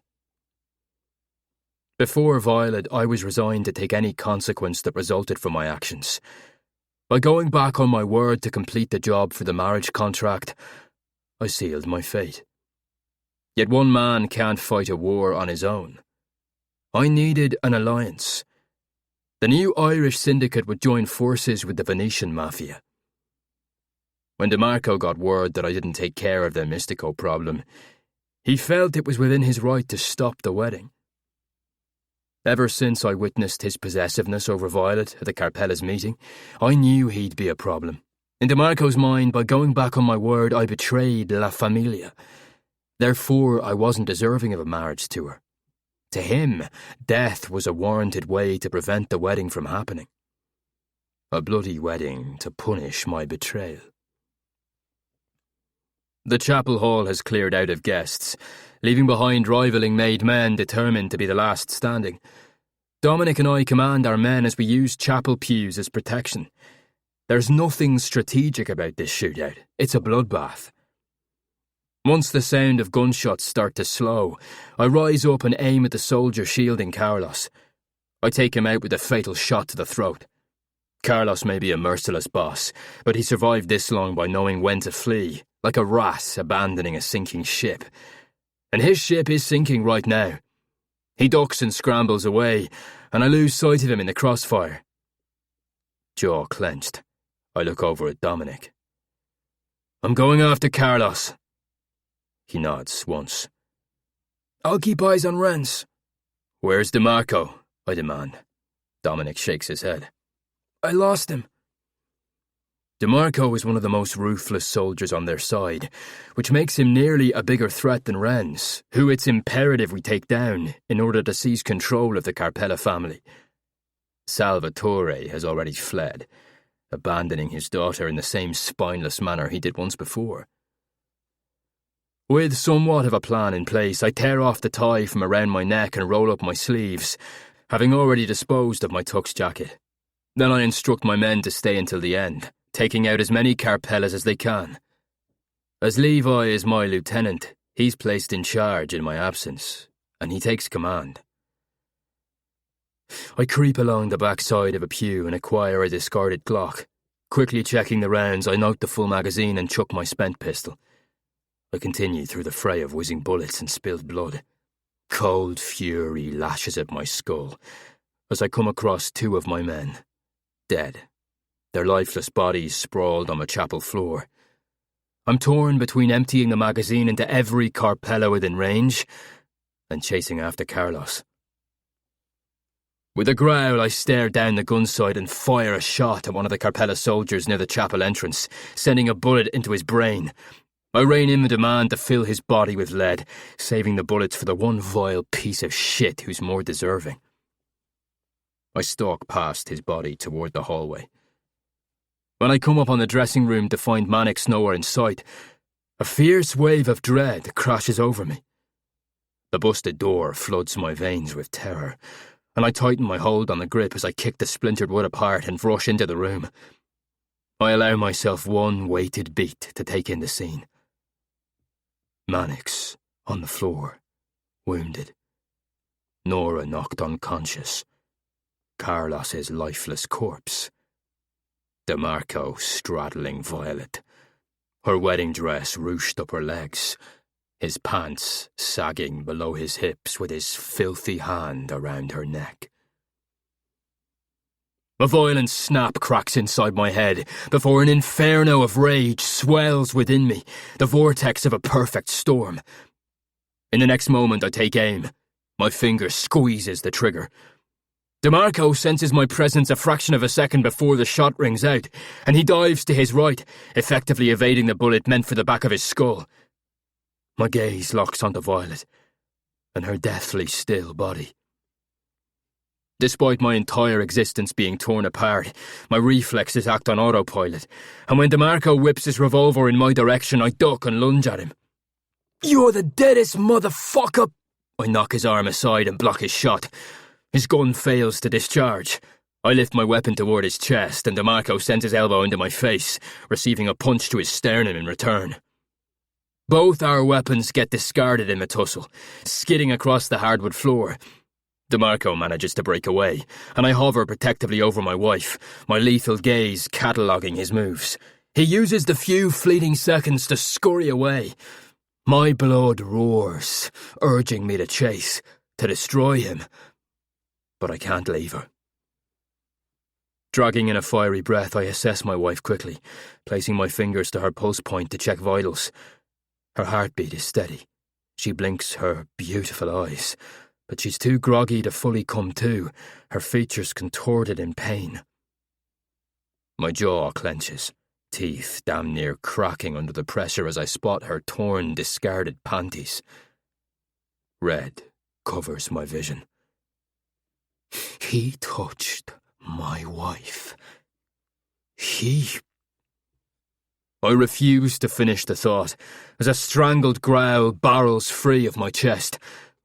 Before Violet, I was resigned to take any consequence that resulted from my actions. By going back on my word to complete the job for the marriage contract, I sealed my fate. Yet one man can't fight a war on his own. I needed an alliance. The new Irish syndicate would join forces with the Venetian Mafia. When DeMarco got word that I didn't take care of the Mystico problem, he felt it was within his right to stop the wedding. Ever since I witnessed his possessiveness over Violet at the Carpella's meeting, I knew he'd be a problem. In DeMarco's mind, by going back on my word, I betrayed La Familia. Therefore, I wasn't deserving of a marriage to her. To him, death was a warranted way to prevent the wedding from happening. A bloody wedding to punish my betrayal. The chapel hall has cleared out of guests, leaving behind rivaling made men determined to be the last standing. Dominic and I command our men as we use chapel pews as protection. There's nothing strategic about this shootout. It's a bloodbath. Once the sound of gunshots start to slow, I rise up and aim at the soldier shielding Carlos. I take him out with a fatal shot to the throat. Carlos may be a merciless boss, but he survived this long by knowing when to flee, like a rat abandoning a sinking ship. And his ship is sinking right now. He ducks and scrambles away, and I lose sight of him in the crossfire. Jaw clenched. I look over at Dominic. "I'm going after Carlos." He nods once. "I'll keep eyes on Renz." "Where's DeMarco?" I demand. Dominic shakes his head. "I lost him." DeMarco is one of the most ruthless soldiers on their side, which makes him nearly a bigger threat than Renz, who it's imperative we take down in order to seize control of the Carpella family. Salvatore has already fled, abandoning his daughter in the same spineless manner he did once before. With somewhat of a plan in place, I tear off the tie from around my neck and roll up my sleeves, having already disposed of my tux jacket. Then I instruct my men to stay until the end, taking out as many Carpellas as they can. As Levi is my lieutenant, he's placed in charge in my absence, and he takes command. I creep along the back side of a pew and acquire a discarded Glock. Quickly checking the rounds, I note the full magazine and chuck my spent pistol. I continue through the fray of whizzing bullets and spilled blood. Cold fury lashes at my skull as I come across two of my men, dead, their lifeless bodies sprawled on the chapel floor. I'm torn between emptying the magazine into every Carpella within range and chasing after Carlos. With a growl, I stare down the gun sight and fire a shot at one of the Carpella soldiers near the chapel entrance, sending a bullet into his brain. I rein in the demand to fill his body with lead, saving the bullets for the one vile piece of shit who's more deserving. I stalk past his body toward the hallway. When I come up on the dressing room to find Mannix nowhere in sight, a fierce wave of dread crashes over me. The busted door floods my veins with terror, and I tighten my hold on the grip as I kick the splintered wood apart and rush into the room. I allow myself one weighted beat to take in the scene. Mannix, on the floor, wounded. Nora knocked unconscious. Carlos's lifeless corpse. DeMarco straddling Violet. Her wedding dress ruched up her legs, his pants sagging below his hips with his filthy hand around her neck. A violent snap cracks inside my head before an inferno of rage swells within me, the vortex of a perfect storm. In the next moment I take aim. My finger squeezes the trigger. DeMarco senses my presence a fraction of a second before the shot rings out, and he dives to his right, effectively evading the bullet meant for the back of his skull. My gaze locks onto Violet, and her deathly still body. Despite my entire existence being torn apart, my reflexes act on autopilot, and when DeMarco whips his revolver in my direction, I duck and lunge at him. "You're the deadest motherfucker!" I knock his arm aside and block his shot. His gun fails to discharge. I lift my weapon toward his chest, and DeMarco sends his elbow into my face, receiving a punch to his sternum in return. Both our weapons get discarded in the tussle, skidding across the hardwood floor. DeMarco manages to break away, and I hover protectively over my wife, my lethal gaze cataloguing his moves. He uses the few fleeting seconds to scurry away. My blood roars, urging me to chase, to destroy him. But I can't leave her. Dragging in a fiery breath, I assess my wife quickly, placing my fingers to her pulse point to check vitals. Her heartbeat is steady. She blinks her beautiful eyes, but she's too groggy to fully come to, her features contorted in pain. My jaw clenches, teeth damn near cracking under the pressure as I spot her torn, discarded panties. Red covers my vision. He touched my wife. I refuse to finish the thought, as a strangled growl barrels free of my chest.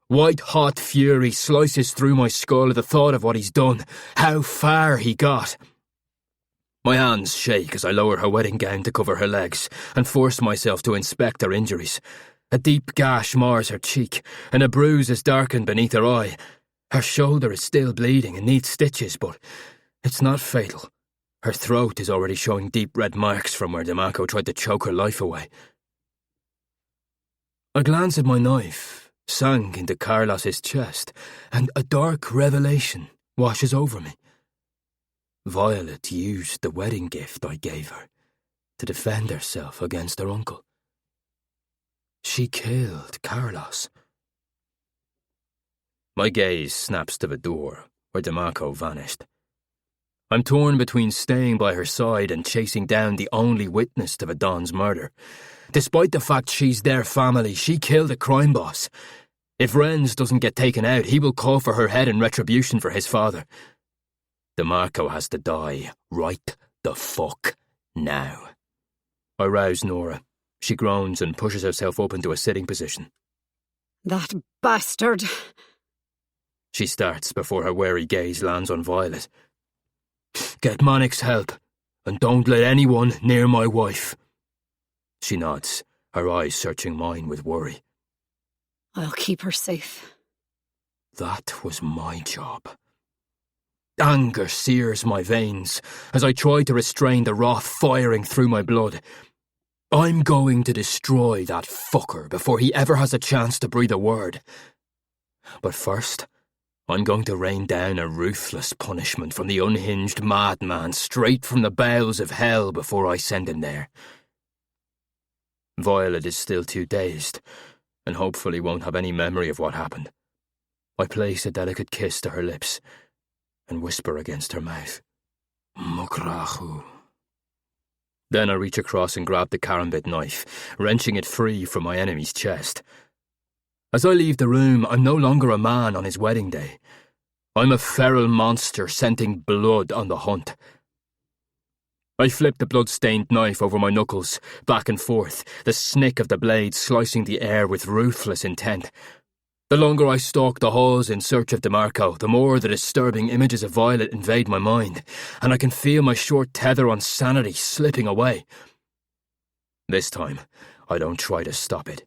White-hot fury slices through my skull at the thought of what he's done, how far he got. My hands shake as I lower her wedding gown to cover her legs and force myself to inspect her injuries. A deep gash mars her cheek, and a bruise is darkened beneath her eye. Her shoulder is still bleeding and needs stitches, but it's not fatal. Her throat is already showing deep red marks from where Damaco tried to choke her life away. I glance at my knife, sank into Carlos's chest, and a dark revelation washes over me. Violet used the wedding gift I gave her to defend herself against her uncle. She killed Carlos. My gaze snaps to the door, where Damaco vanished. I'm torn between staying by her side and chasing down the only witness to the Don's murder. Despite the fact she's their family, she killed a crime boss. If Renz doesn't get taken out, he will call for her head in retribution for his father. Damaco has to die right the fuck now. I rouse Nora. She groans and pushes herself up into a sitting position. That bastard! She starts before her wary gaze lands on Violet. Get Manic's help, and don't let anyone near my wife. She nods, her eyes searching mine with worry. I'll keep her safe. That was my job. Anger sears my veins as I try to restrain the wrath firing through my blood. I'm going to destroy that fucker before he ever has a chance to breathe a word. But first, I'm going to rain down a ruthless punishment from the unhinged madman straight from the bowels of hell before I send him there. Violet is still too dazed, and hopefully won't have any memory of what happened. I place a delicate kiss to her lips and whisper against her mouth. Mukrahu. Then I reach across and grab the karambit knife, wrenching it free from my enemy's chest. As I leave the room, I'm no longer a man on his wedding day. I'm a feral monster scenting blood on the hunt. I flip the blood-stained knife over my knuckles, back and forth, the snick of the blade slicing the air with ruthless intent. The longer I stalk the halls in search of Damaco, the more the disturbing images of Violet invade my mind, and I can feel my short tether on sanity slipping away. This time, I don't try to stop it.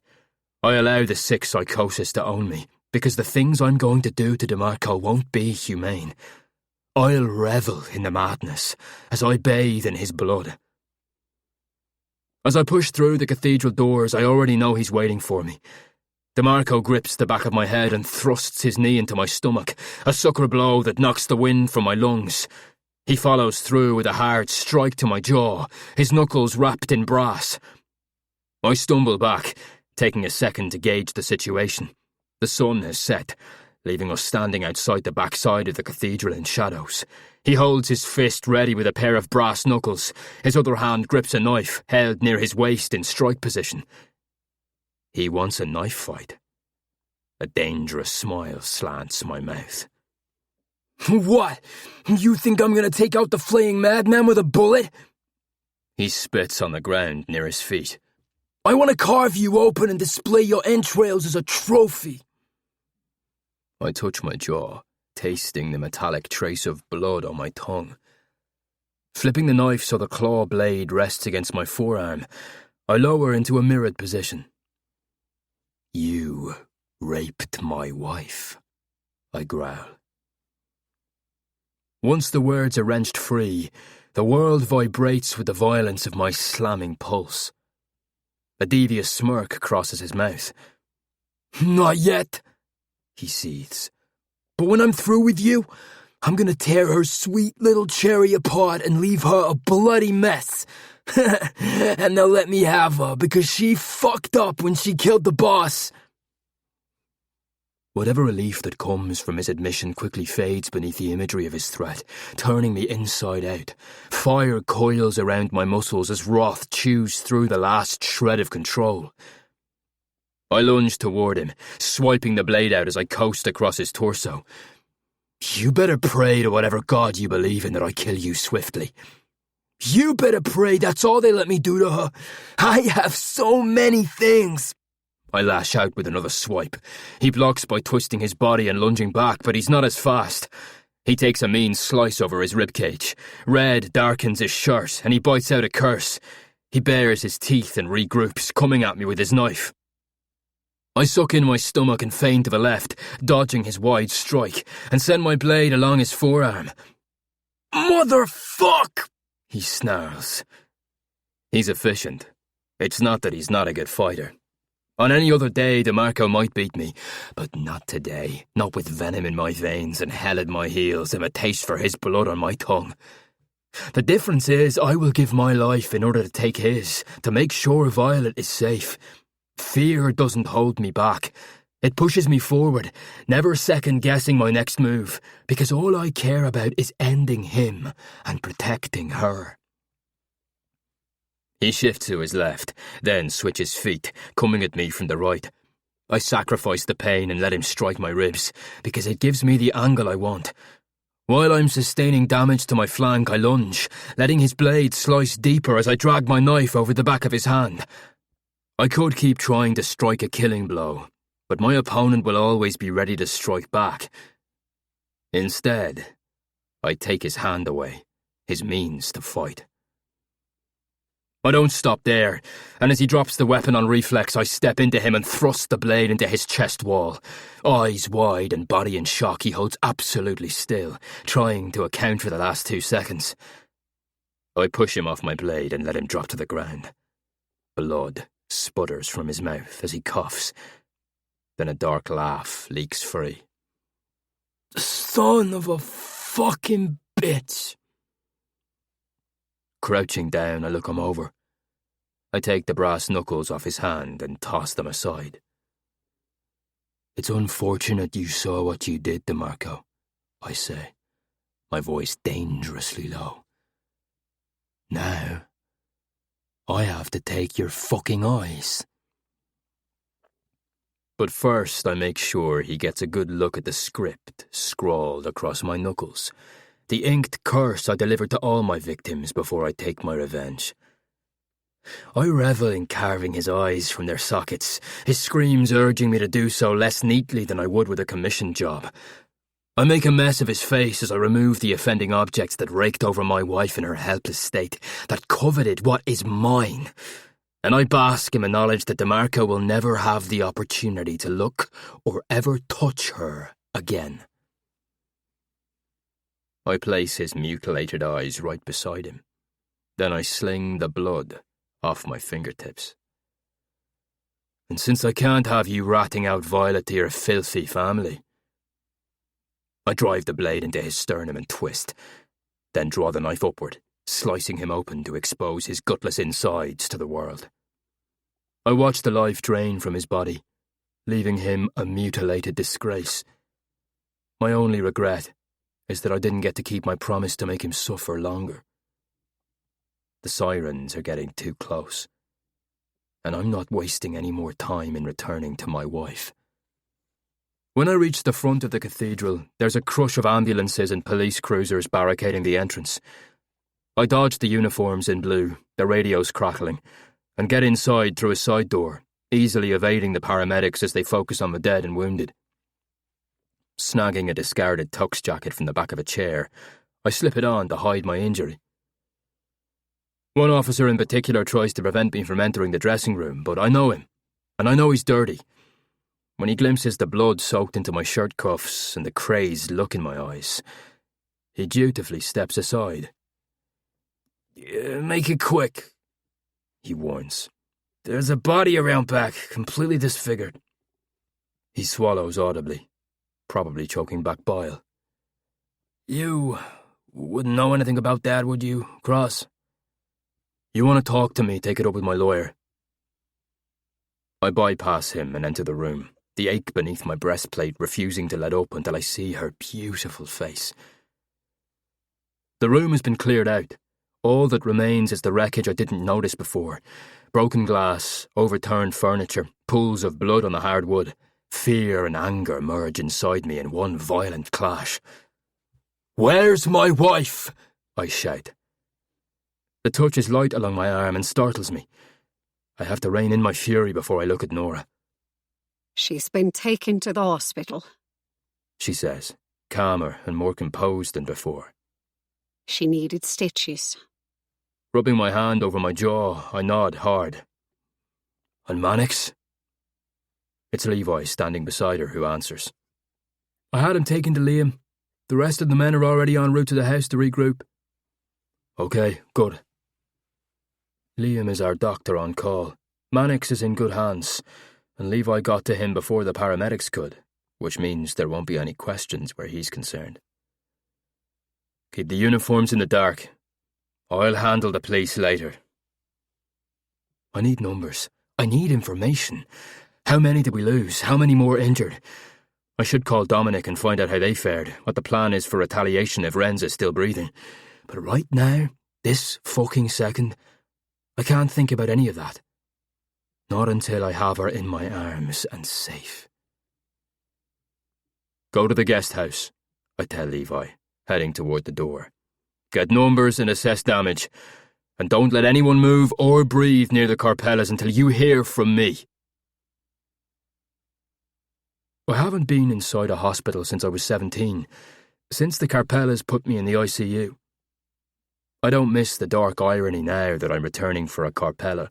I allow the sick psychosis to own me, because the things I'm going to do to Damaco won't be humane. I'll revel in the madness as I bathe in his blood. As I push through the cathedral doors, I already know he's waiting for me. Damaco grips the back of my head and thrusts his knee into my stomach, a sucker blow that knocks the wind from my lungs. He follows through with a hard strike to my jaw, his knuckles wrapped in brass. I stumble back, taking a second to gauge the situation. The sun has set, leaving us standing outside the backside of the cathedral in shadows. He holds his fist ready with a pair of brass knuckles. His other hand grips a knife, held near his waist in strike position. He wants a knife fight. A dangerous smile slants my mouth. What? You think I'm going to take out the fleeing madman with a bullet? He spits on the ground near his feet. I want to carve you open and display your entrails as a trophy. I touch my jaw, tasting the metallic trace of blood on my tongue. Flipping the knife so the claw blade rests against my forearm, I lower into a mirrored position. You raped my wife, I growl. Once the words are wrenched free, the world vibrates with the violence of my slamming pulse. A devious smirk crosses his mouth. Not yet, he seethes. But when I'm through with you, I'm gonna tear her sweet little cherry apart and leave her a bloody mess. And they'll let me have her because she fucked up when she killed the boss. Whatever relief that comes from his admission quickly fades beneath the imagery of his threat, turning me inside out. Fire coils around my muscles as wrath chews through the last shred of control. I lunge toward him, swiping the blade out as I coast across his torso. You better pray to whatever god you believe in that I kill you swiftly. You better pray that's all they let me do to her. I have so many things. I lash out with another swipe. He blocks by twisting his body and lunging back, but he's not as fast. He takes a mean slice over his ribcage. Red darkens his shirt, and he bites out a curse. He bares his teeth and regroups, coming at me with his knife. I suck in my stomach and feint to the left, dodging his wide strike, and send my blade along his forearm. Motherfuck! he snarls. He's efficient. It's not that he's not a good fighter. On any other day, DeMarco might beat me, but not today. Not with venom in my veins and hell at my heels and a taste for his blood on my tongue. The difference is I will give my life in order to take his, to make sure Violet is safe. Fear doesn't hold me back. It pushes me forward, never second-guessing my next move, because all I care about is ending him and protecting her. He shifts to his left, then switches feet, coming at me from the right. I sacrifice the pain and let him strike my ribs, because it gives me the angle I want. While I'm sustaining damage to my flank, I lunge, letting his blade slice deeper as I drag my knife over the back of his hand. I could keep trying to strike a killing blow, but my opponent will always be ready to strike back. Instead, I take his hand away, his means to fight. I don't stop there, and as he drops the weapon on reflex, I step into him and thrust the blade into his chest wall. Eyes wide and body in shock, he holds absolutely still, trying to account for the last 2 seconds. I push him off my blade and let him drop to the ground. Blood sputters from his mouth as he coughs. Then a dark laugh leaks free. Son of a fucking bitch! Crouching down, I look him over. I take the brass knuckles off his hand and toss them aside. It's unfortunate you saw what you did, DeMarco, I say, my voice dangerously low. Now, I have to take your fucking eyes. But first I make sure he gets a good look at the script scrawled across my knuckles, the inked curse I deliver to all my victims before I take my revenge. I revel in carving his eyes from their sockets, his screams urging me to do so less neatly than I would with a commission job. I make a mess of his face as I remove the offending objects that raked over my wife in her helpless state, that coveted what is mine. And I bask in the knowledge that DeMarco will never have the opportunity to look or ever touch her again. I place his mutilated eyes right beside him. Then I sling the blood off my fingertips. And since I can't have you ratting out Violet to your filthy family, I drive the blade into his sternum and twist, then draw the knife upward, slicing him open to expose his gutless insides to the world. I watch the life drain from his body, leaving him a mutilated disgrace. My only regret is that I didn't get to keep my promise to make him suffer longer. The sirens are getting too close, and I'm not wasting any more time in returning to my wife. When I reach the front of the cathedral, there's a crush of ambulances and police cruisers barricading the entrance. I dodge the uniforms in blue, their radios crackling, and get inside through a side door, easily evading the paramedics as they focus on the dead and wounded. Snagging a discarded tux jacket from the back of a chair, I slip it on to hide my injury. One officer in particular tries to prevent me from entering the dressing room, but I know him, and I know he's dirty. When he glimpses the blood soaked into my shirt cuffs and the crazed look in my eyes, he dutifully steps aside. Make it quick, he warns. There's a body around back, completely disfigured. He swallows audibly, probably choking back bile. You wouldn't know anything about that, would you, Cross? You want to talk to me, take it up with my lawyer. I bypass him and enter the room, the ache beneath my breastplate refusing to let up until I see her beautiful face. The room has been cleared out. All that remains is the wreckage I didn't notice before. Broken glass, overturned furniture, pools of blood on the hard wood. Fear and anger merge inside me in one violent clash. "Where's my wife?" I shout. The touch is light along my arm and startles me. I have to rein in my fury before I look at Nora. She's been taken to the hospital, she says, calmer and more composed than before. She needed stitches. Rubbing my hand over my jaw, I nod hard. "And Mannix?" It's Levi standing beside her who answers. "I had him taken to Liam. The rest of the men are already en route to the house to regroup." Okay, good. Liam is our doctor on call. Mannix is in good hands, and Levi got to him before the paramedics could, which means there won't be any questions where he's concerned. Keep the uniforms in the dark. I'll handle the police later. I need numbers. I need information. How many did we lose? How many more injured? I should call Dominic and find out how they fared, what the plan is for retaliation if Ren's is still breathing. But right now, this fucking second, I can't think about any of that. Not until I have her in my arms and safe. Go to the guest house, I tell Levi, heading toward the door. Get numbers and assess damage, and don't let anyone move or breathe near the Carpellas until you hear from me. I haven't been inside a hospital since I was 17, since the Carpellas put me in the ICU. I don't miss the dark irony now that I'm returning for a Carpella,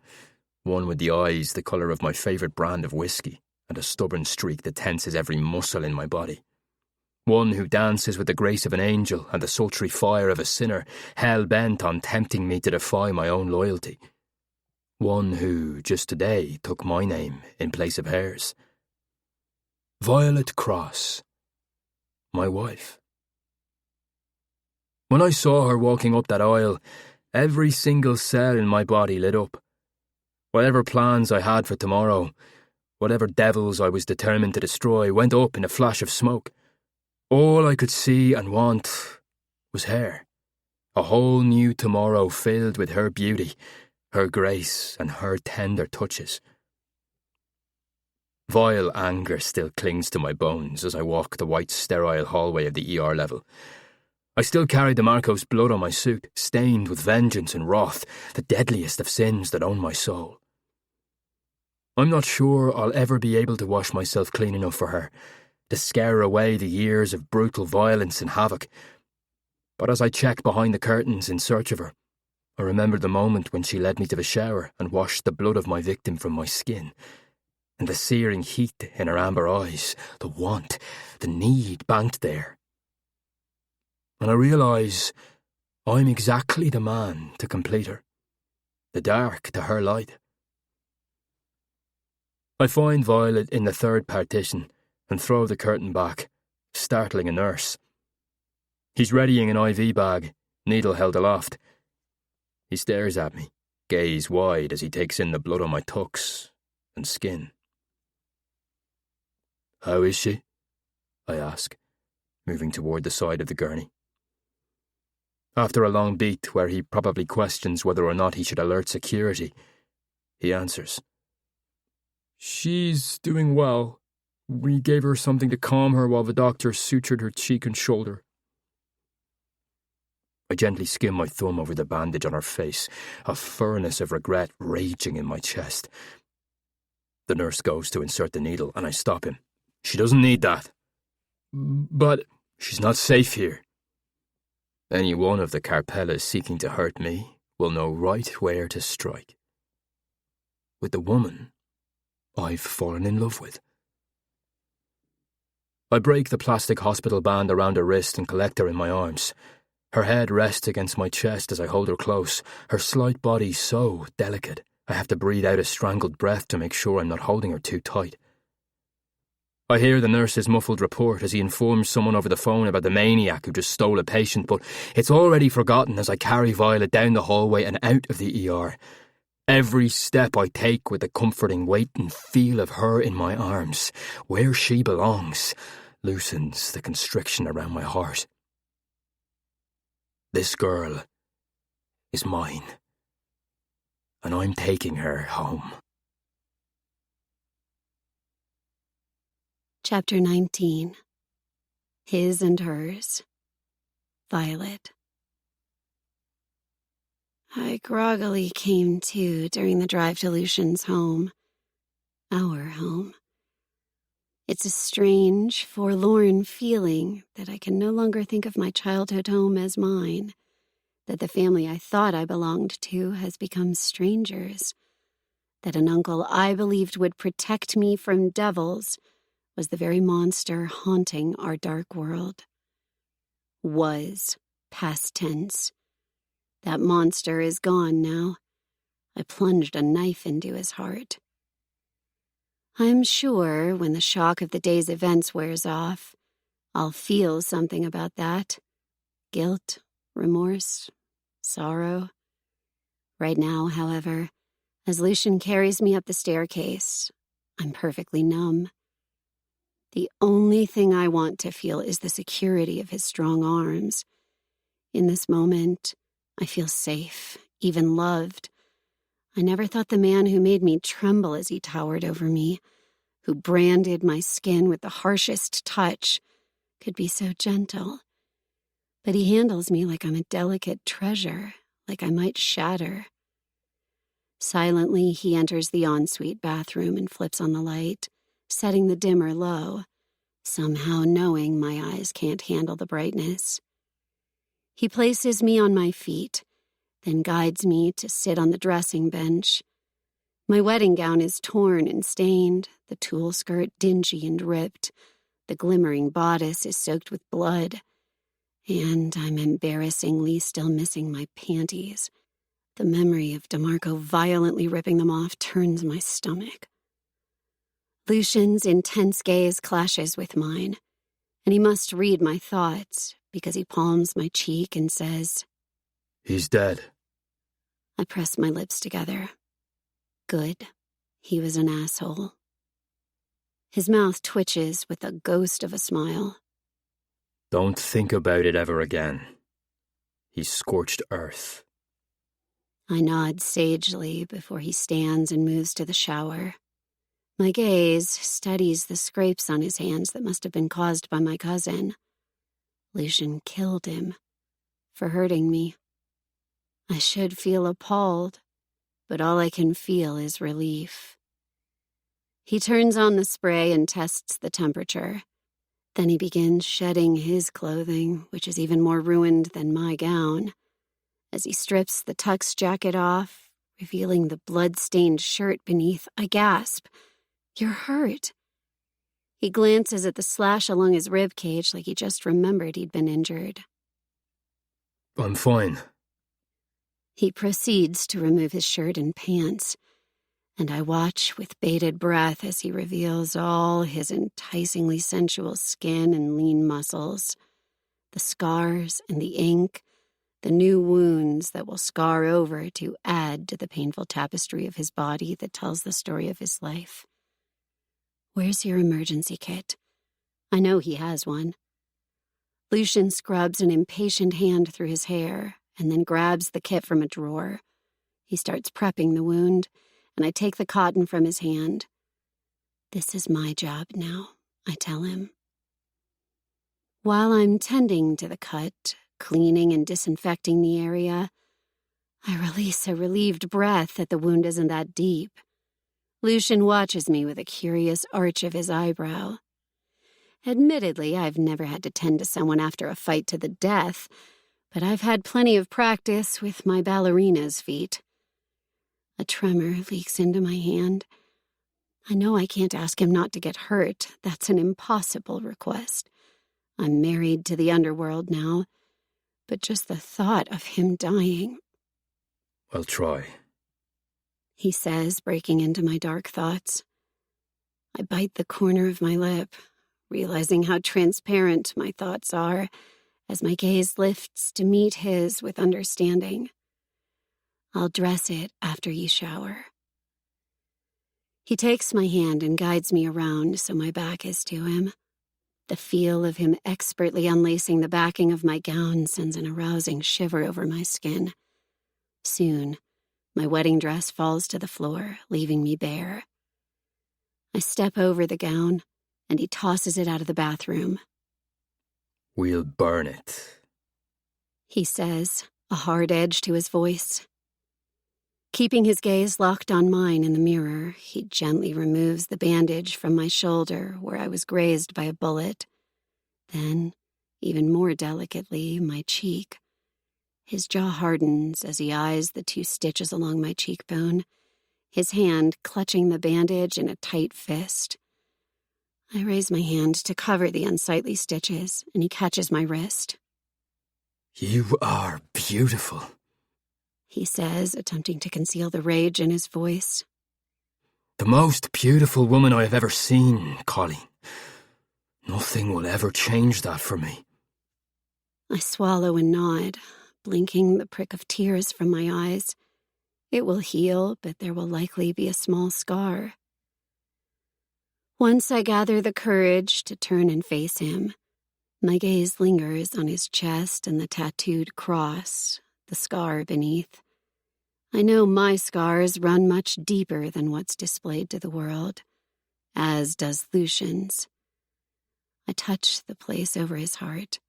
one with the eyes the colour of my favourite brand of whiskey and a stubborn streak that tenses every muscle in my body. One who dances with the grace of an angel and the sultry fire of a sinner, hell-bent on tempting me to defy my own loyalty. One who, just today, took my name in place of hers. Violet Cross. My wife. When I saw her walking up that aisle, every single cell in my body lit up. Whatever plans I had for tomorrow, whatever devils I was determined to destroy, went up in a flash of smoke. All I could see and want was her. A whole new tomorrow filled with her beauty, her grace, and her tender touches. Vile anger still clings to my bones as I walk the white sterile hallway of the ER level. I still carry DeMarco's blood on my suit, stained with vengeance and wrath, the deadliest of sins that own my soul. I'm not sure I'll ever be able to wash myself clean enough for her, to scare away the years of brutal violence and havoc. But as I check behind the curtains in search of her, I remember the moment when she led me to the shower and washed the blood of my victim from my skin, and the searing heat in her amber eyes, the want, the need banked there. And I realise I'm exactly the man to complete her, the dark to her light. I find Violet in the third partition and throw the curtain back, startling a nurse. He's readying an IV bag, needle held aloft. He stares at me, gaze wide as he takes in the blood on my tucks and skin. How is she? I ask, moving toward the side of the gurney. After a long beat where he probably questions whether or not he should alert security, he answers. She's doing well. We gave her something to calm her while the doctor sutured her cheek and shoulder. I gently skim my thumb over the bandage on her face, a furnace of regret raging in my chest. The nurse goes to insert the needle, and I stop him. She doesn't need that. But she's not safe here. Any one of the Carpellas seeking to hurt me will know right where to strike. With the woman I've fallen in love with. I break the plastic hospital band around her wrist and collect her in my arms. Her head rests against my chest as I hold her close, her slight body so delicate I have to breathe out a strangled breath to make sure I'm not holding her too tight. I hear the nurse's muffled report as he informs someone over the phone about the maniac who just stole a patient, but it's already forgotten as I carry Violet down the hallway and out of the ER. Every step I take with the comforting weight and feel of her in my arms, where she belongs, loosens the constriction around my heart. This girl is mine, and I'm taking her home. Chapter 19. His and Hers. Violet. I groggily came to during the drive to Lucian's home. Our home. It's a strange, forlorn feeling that I can no longer think of my childhood home as mine, that the family I thought I belonged to has become strangers, that an uncle I believed would protect me from devils was the very monster haunting our dark world. Was, past tense. That monster is gone now. I plunged a knife into his heart. I'm sure when the shock of the day's events wears off, I'll feel something about that. Guilt, remorse, sorrow. Right now, however, as Lucian carries me up the staircase, I'm perfectly numb. The only thing I want to feel is the security of his strong arms. In this moment, I feel safe, even loved. I never thought the man who made me tremble as he towered over me, who branded my skin with the harshest touch, could be so gentle. But he handles me like I'm a delicate treasure, like I might shatter. Silently, he enters the ensuite bathroom and flips on the light, setting the dimmer low, somehow knowing my eyes can't handle the brightness. He places me on my feet, then guides me to sit on the dressing bench. My wedding gown is torn and stained, the tulle skirt dingy and ripped, the glimmering bodice is soaked with blood, and I'm embarrassingly still missing my panties. The memory of DeMarco violently ripping them off turns my stomach. Lucian's intense gaze clashes with mine, and he must read my thoughts because he palms my cheek and says, He's dead. I press my lips together. Good. He was an asshole. His mouth twitches with a ghost of a smile. Don't think about it ever again. He's scorched earth. I nod sagely before he stands and moves to the shower. My gaze studies the scrapes on his hands that must have been caused by my cousin. Lucian killed him for hurting me. I should feel appalled, but all I can feel is relief. He turns on the spray and tests the temperature. Then he begins shedding his clothing, which is even more ruined than my gown. As he strips the tux jacket off, revealing the blood-stained shirt beneath, I gasp. You're hurt. He glances at the slash along his rib cage like he just remembered he'd been injured. I'm fine. He proceeds to remove his shirt and pants, and I watch with bated breath as he reveals all his enticingly sensual skin and lean muscles, the scars and the ink, the new wounds that will scar over to add to the painful tapestry of his body that tells the story of his life. Where's your emergency kit? I know he has one. Lucian scrubs an impatient hand through his hair and then grabs the kit from a drawer. He starts prepping the wound, and I take the cotton from his hand. This is my job now, I tell him. While I'm tending to the cut, cleaning and disinfecting the area, I release a relieved breath that the wound isn't that deep. Lucian watches me with a curious arch of his eyebrow. Admittedly, I've never had to tend to someone after a fight to the death, but I've had plenty of practice with my ballerina's feet. A tremor leaks into my hand. I know I can't ask him not to get hurt. That's an impossible request. I'm married to the underworld now, but just the thought of him dying. I'll try, he says, breaking into my dark thoughts. I bite the corner of my lip, realizing how transparent my thoughts are as my gaze lifts to meet his with understanding. I'll dress it after you shower. He takes my hand and guides me around so my back is to him. The feel of him expertly unlacing the backing of my gown sends an arousing shiver over my skin. Soon, my wedding dress falls to the floor, leaving me bare. I step over the gown, and he tosses it out of the bathroom. We'll burn it, he says, a hard edge to his voice. Keeping his gaze locked on mine in the mirror, he gently removes the bandage from my shoulder where I was grazed by a bullet. Then, even more delicately, my cheek. His jaw hardens as he eyes the 2 stitches along my cheekbone, his hand clutching the bandage in a tight fist. I raise my hand to cover the unsightly stitches, and he catches my wrist. You are beautiful, he says, attempting to conceal the rage in his voice. The most beautiful woman I have ever seen, Colleen. Nothing will ever change that for me. I swallow and nod, blinking the prick of tears from my eyes. It will heal, but there will likely be a small scar. Once I gather the courage to turn and face him, my gaze lingers on his chest and the tattooed cross, the scar beneath. I know my scars run much deeper than what's displayed to the world, as does Lucian's. I touch the place over his heart,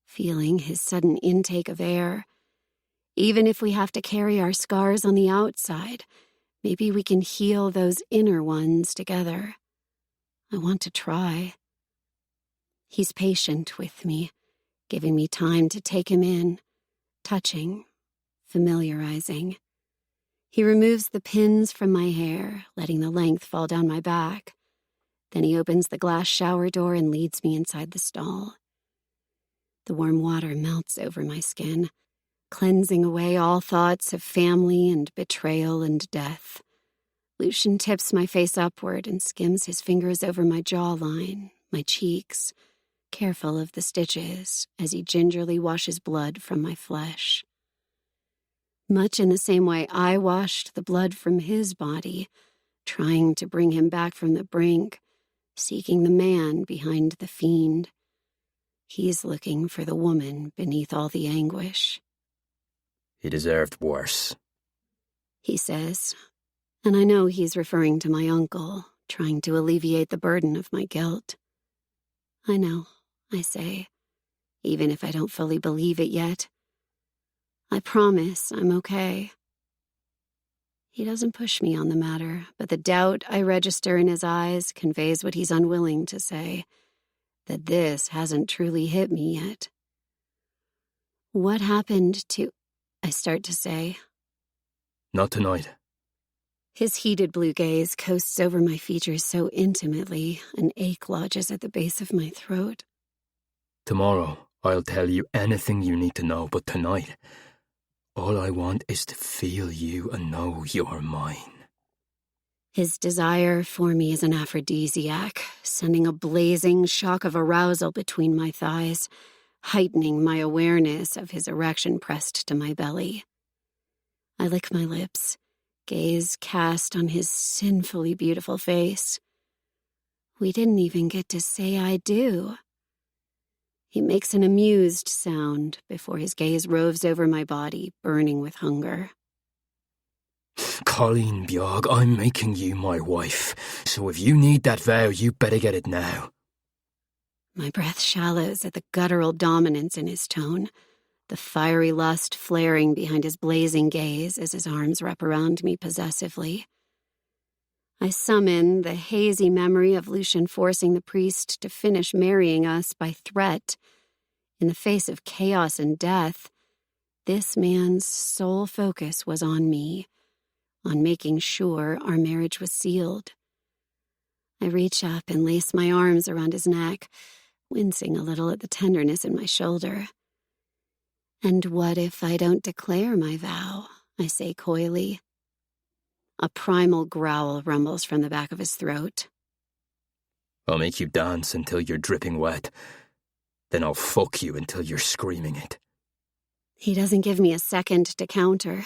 feeling his sudden intake of air. Even if we have to carry our scars on the outside, maybe we can heal those inner ones together. I want to try. He's patient with me, giving me time to take him in, touching, familiarizing. He removes the pins from my hair, letting the length fall down my back. Then he opens the glass shower door and leads me inside the stall. The warm water melts over my skin, cleansing away all thoughts of family and betrayal and death. Lucian tips my face upward and skims his fingers over my jawline, my cheeks, careful of the stitches as he gingerly washes blood from my flesh. Much in the same way I washed the blood from his body, trying to bring him back from the brink, seeking the man behind the fiend. He's looking for the woman beneath all the anguish. He deserved worse, he says, and I know he's referring to my uncle, trying to alleviate the burden of my guilt. I know, I say, even if I don't fully believe it yet. I promise I'm okay. He doesn't push me on the matter, but the doubt I register in his eyes conveys what he's unwilling to say, that this hasn't truly hit me yet. What happened to... I start to say. Not tonight. His heated blue gaze coasts over my features so intimately, an ache lodges at the base of my throat. Tomorrow, I'll tell you anything you need to know, but tonight, all I want is to feel you and know you're mine. His desire for me is an aphrodisiac, sending a blazing shock of arousal between my thighs, heightening my awareness of his erection pressed to my belly. I lick my lips, gaze cast on his sinfully beautiful face. We didn't even get to say I do. He makes an amused sound before his gaze roves over my body, burning with hunger. Colleen Bjorg, I'm making you my wife, so if you need that vow, you better get it now. My breath shallows at the guttural dominance in his tone, the fiery lust flaring behind his blazing gaze as his arms wrap around me possessively. I summon the hazy memory of Lucian forcing the priest to finish marrying us by threat. In the face of chaos and death, this man's sole focus was on me, on making sure our marriage was sealed. I reach up and lace my arms around his neck, wincing a little at the tenderness in my shoulder. And what if I don't declare my vow? I say coyly. A primal growl rumbles from the back of his throat. I'll make you dance until you're dripping wet. Then I'll fuck you until you're screaming it. He doesn't give me a second to counter.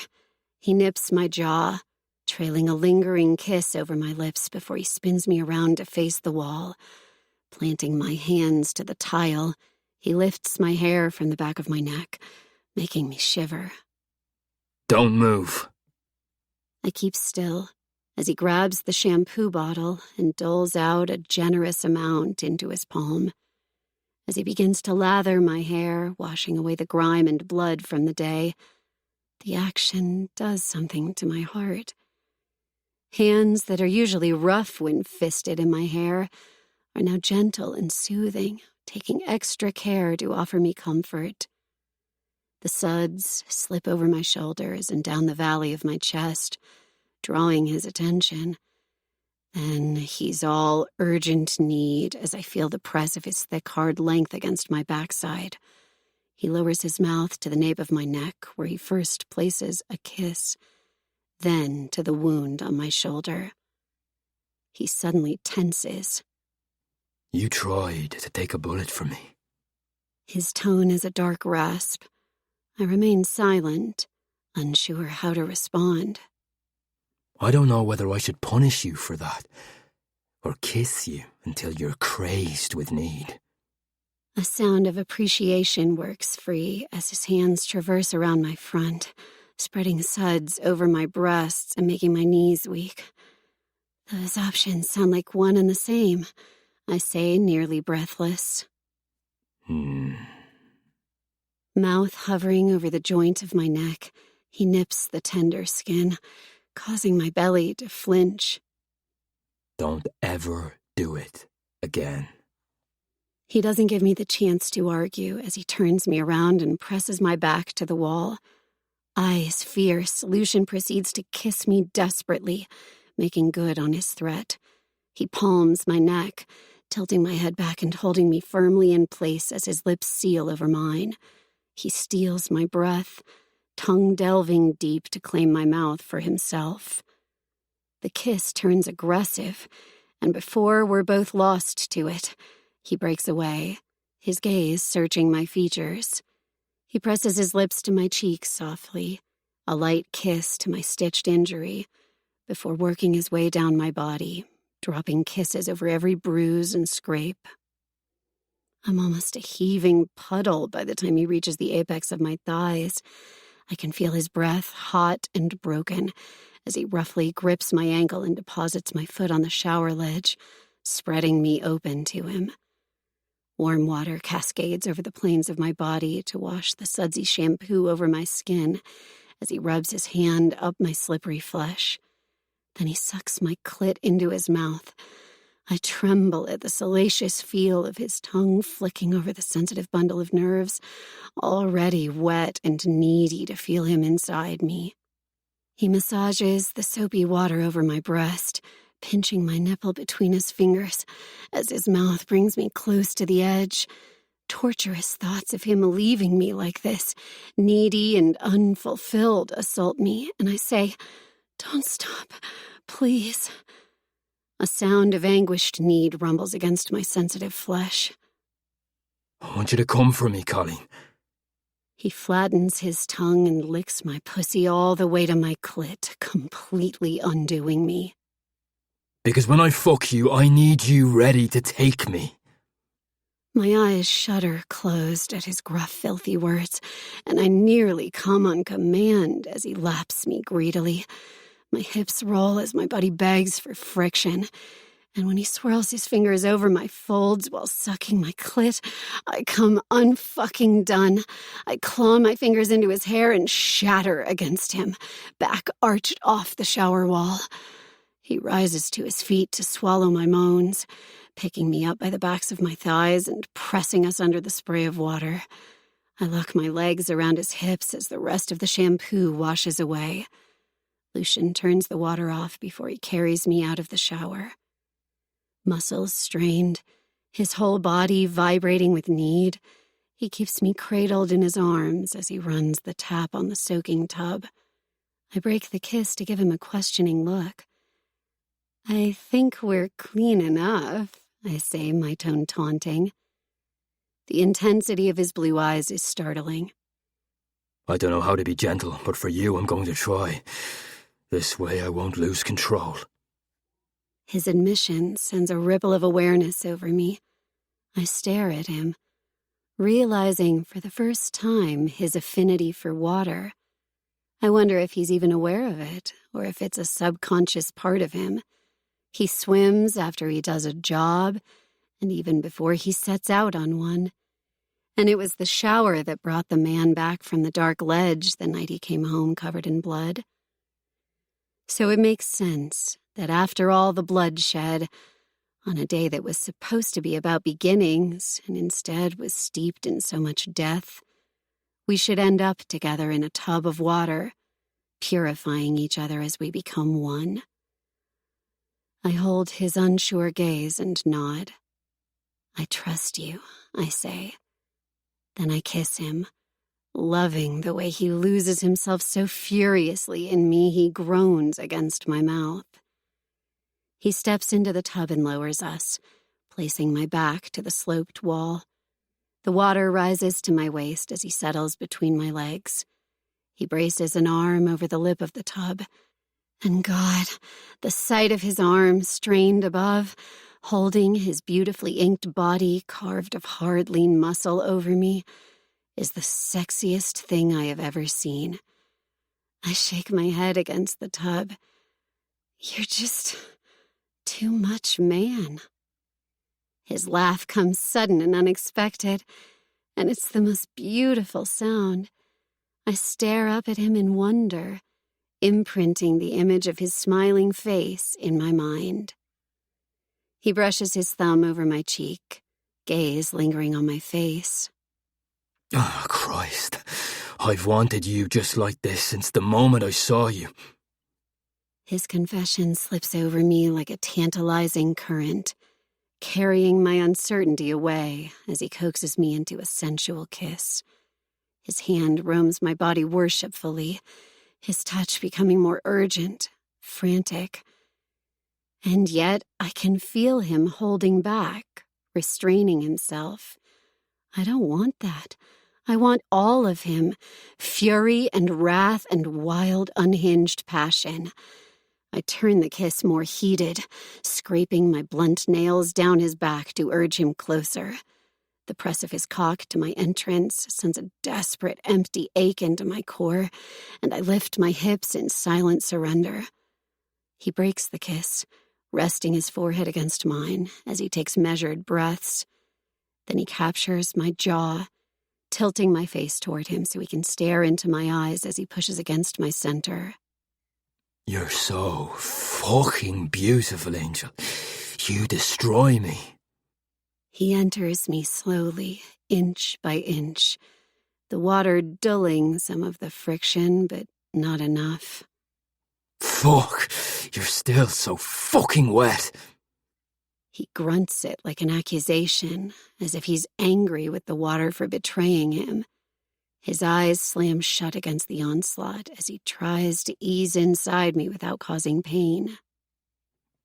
He nips my jaw, trailing a lingering kiss over my lips before he spins me around to face the wall. Planting my hands to the tile, he lifts my hair from the back of my neck, making me shiver. Don't move. I keep still as he grabs the shampoo bottle and doles out a generous amount into his palm. As he begins to lather my hair, washing away the grime and blood from the day, the action does something to my heart. Hands that are usually rough when fisted in my hair are now gentle and soothing, taking extra care to offer me comfort. The suds slip over my shoulders and down the valley of my chest, drawing his attention. Then he's all urgent need as I feel the press of his thick, hard length against my backside. He lowers his mouth to the nape of my neck, where he first places a kiss, then to the wound on my shoulder. He suddenly tenses. You tried to take a bullet from me. His tone is a dark rasp. I remain silent, unsure how to respond. I don't know whether I should punish you for that, or kiss you until you're crazed with need. A sound of appreciation works free as his hands traverse around my front, spreading suds over my breasts and making my knees weak. Those options sound like one and the same, I say, nearly breathless. Mouth hovering over the joint of my neck, he nips the tender skin, causing my belly to flinch. Don't ever do it again. He doesn't give me the chance to argue as he turns me around and presses my back to the wall. Eyes fierce, Lucian proceeds to kiss me desperately, making good on his threat. He palms my neck, tilting my head back and holding me firmly in place as his lips seal over mine. He steals my breath, tongue delving deep to claim my mouth for himself. The kiss turns aggressive, and before we're both lost to it, he breaks away, his gaze searching my features. He presses his lips to my cheeks softly, a light kiss to my stitched injury, before working his way down my body, dropping kisses over every bruise and scrape. I'm almost a heaving puddle by the time he reaches the apex of my thighs. I can feel his breath, hot and broken, as he roughly grips my ankle and deposits my foot on the shower ledge, spreading me open to him. Warm water cascades over the planes of my body to wash the sudsy shampoo over my skin as he rubs his hand up my slippery flesh. Then he sucks my clit into his mouth. I tremble at the salacious feel of his tongue flicking over the sensitive bundle of nerves, already wet and needy to feel him inside me. He massages the soapy water over my breast, pinching my nipple between his fingers as his mouth brings me close to the edge. Torturous thoughts of him leaving me like this, needy and unfulfilled, assault me, and I say, "Don't stop, please." A sound of anguished need rumbles against my sensitive flesh. I want you to come for me, Colleen. He flattens his tongue and licks my pussy all the way to my clit, completely undoing me. Because when I fuck you, I need you ready to take me. My eyes shudder closed at his gruff, filthy words, and I nearly come on command as he laps me greedily. My hips roll as my body begs for friction, and when he swirls his fingers over my folds while sucking my clit, I come unfucking done. I claw my fingers into his hair and shatter against him, back arched off the shower wall. He rises to his feet to swallow my moans, picking me up by the backs of my thighs and pressing us under the spray of water. I lock my legs around his hips as the rest of the shampoo washes away. Lucian turns the water off before he carries me out of the shower. Muscles strained, his whole body vibrating with need, he keeps me cradled in his arms as he runs the tap on the soaking tub. I break the kiss to give him a questioning look. "I think we're clean enough," I say, my tone taunting. The intensity of his blue eyes is startling. I don't know how to be gentle, but for you I'm going to try. This way I won't lose control. His admission sends a ripple of awareness over me. I stare at him, realizing for the first time his affinity for water. I wonder if he's even aware of it, or if it's a subconscious part of him. He swims after he does a job, and even before he sets out on one. And it was the shower that brought the man back from the dark ledge the night he came home covered in blood. So it makes sense that after all the bloodshed, on a day that was supposed to be about beginnings and instead was steeped in so much death, we should end up together in a tub of water, purifying each other as we become one. I hold his unsure gaze and nod. "I trust you," I say. Then I kiss him, loving the way he loses himself so furiously in me he groans against my mouth. He steps into the tub and lowers us, placing my back to the sloped wall. The water rises to my waist as he settles between my legs. He braces an arm over the lip of the tub. And God, the sight of his arm strained above, holding his beautifully inked body carved of hard, lean muscle over me, is the sexiest thing I have ever seen. I shake my head against the tub. You're just too much man. His laugh comes sudden and unexpected, and it's the most beautiful sound. I stare up at him in wonder, imprinting the image of his smiling face in my mind. He brushes his thumb over my cheek, gaze lingering on my face. Oh, Christ. I've wanted you just like this since the moment I saw you. His confession slips over me like a tantalizing current, carrying my uncertainty away as he coaxes me into a sensual kiss. His hand roams my body worshipfully, his touch becoming more urgent, frantic. And yet I can feel him holding back, restraining himself. I don't want that. I want all of him, fury and wrath and wild, unhinged passion. I turn the kiss more heated, scraping my blunt nails down his back to urge him closer. The press of his cock to my entrance sends a desperate, empty ache into my core, and I lift my hips in silent surrender. He breaks the kiss, resting his forehead against mine as he takes measured breaths. Then he captures my jaw, tilting my face toward him so he can stare into my eyes as he pushes against my center. You're so fucking beautiful, Angel. You destroy me. He enters me slowly, inch by inch, the water dulling some of the friction, but not enough. Fuck, you're still so fucking wet. He grunts it like an accusation, as if he's angry with the water for betraying him. His eyes slam shut against the onslaught as he tries to ease inside me without causing pain.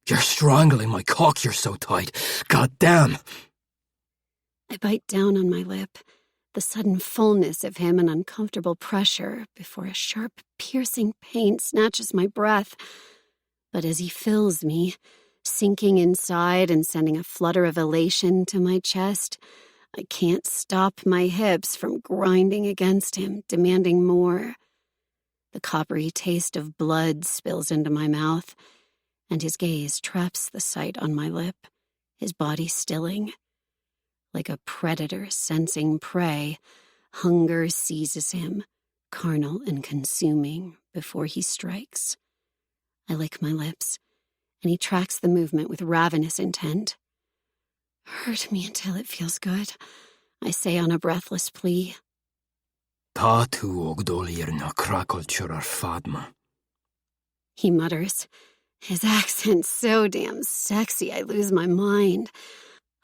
You're strangling my cock, you're so tight. God damn. I bite down on my lip, the sudden fullness of him an uncomfortable pressure before a sharp, piercing pain snatches my breath. But as he fills me, sinking inside and sending a flutter of elation to my chest, I can't stop my hips from grinding against him, demanding more. The coppery taste of blood spills into my mouth, and his gaze traps the sight on my lip, his body stilling. Like a predator sensing prey, hunger seizes him, carnal and consuming, before he strikes. I lick my lips, and he tracks the movement with ravenous intent. Hurt me until it feels good, I say on a breathless plea. Tá tú og dóir na craculture ar fadma. He mutters, his accent so damn sexy I lose my mind.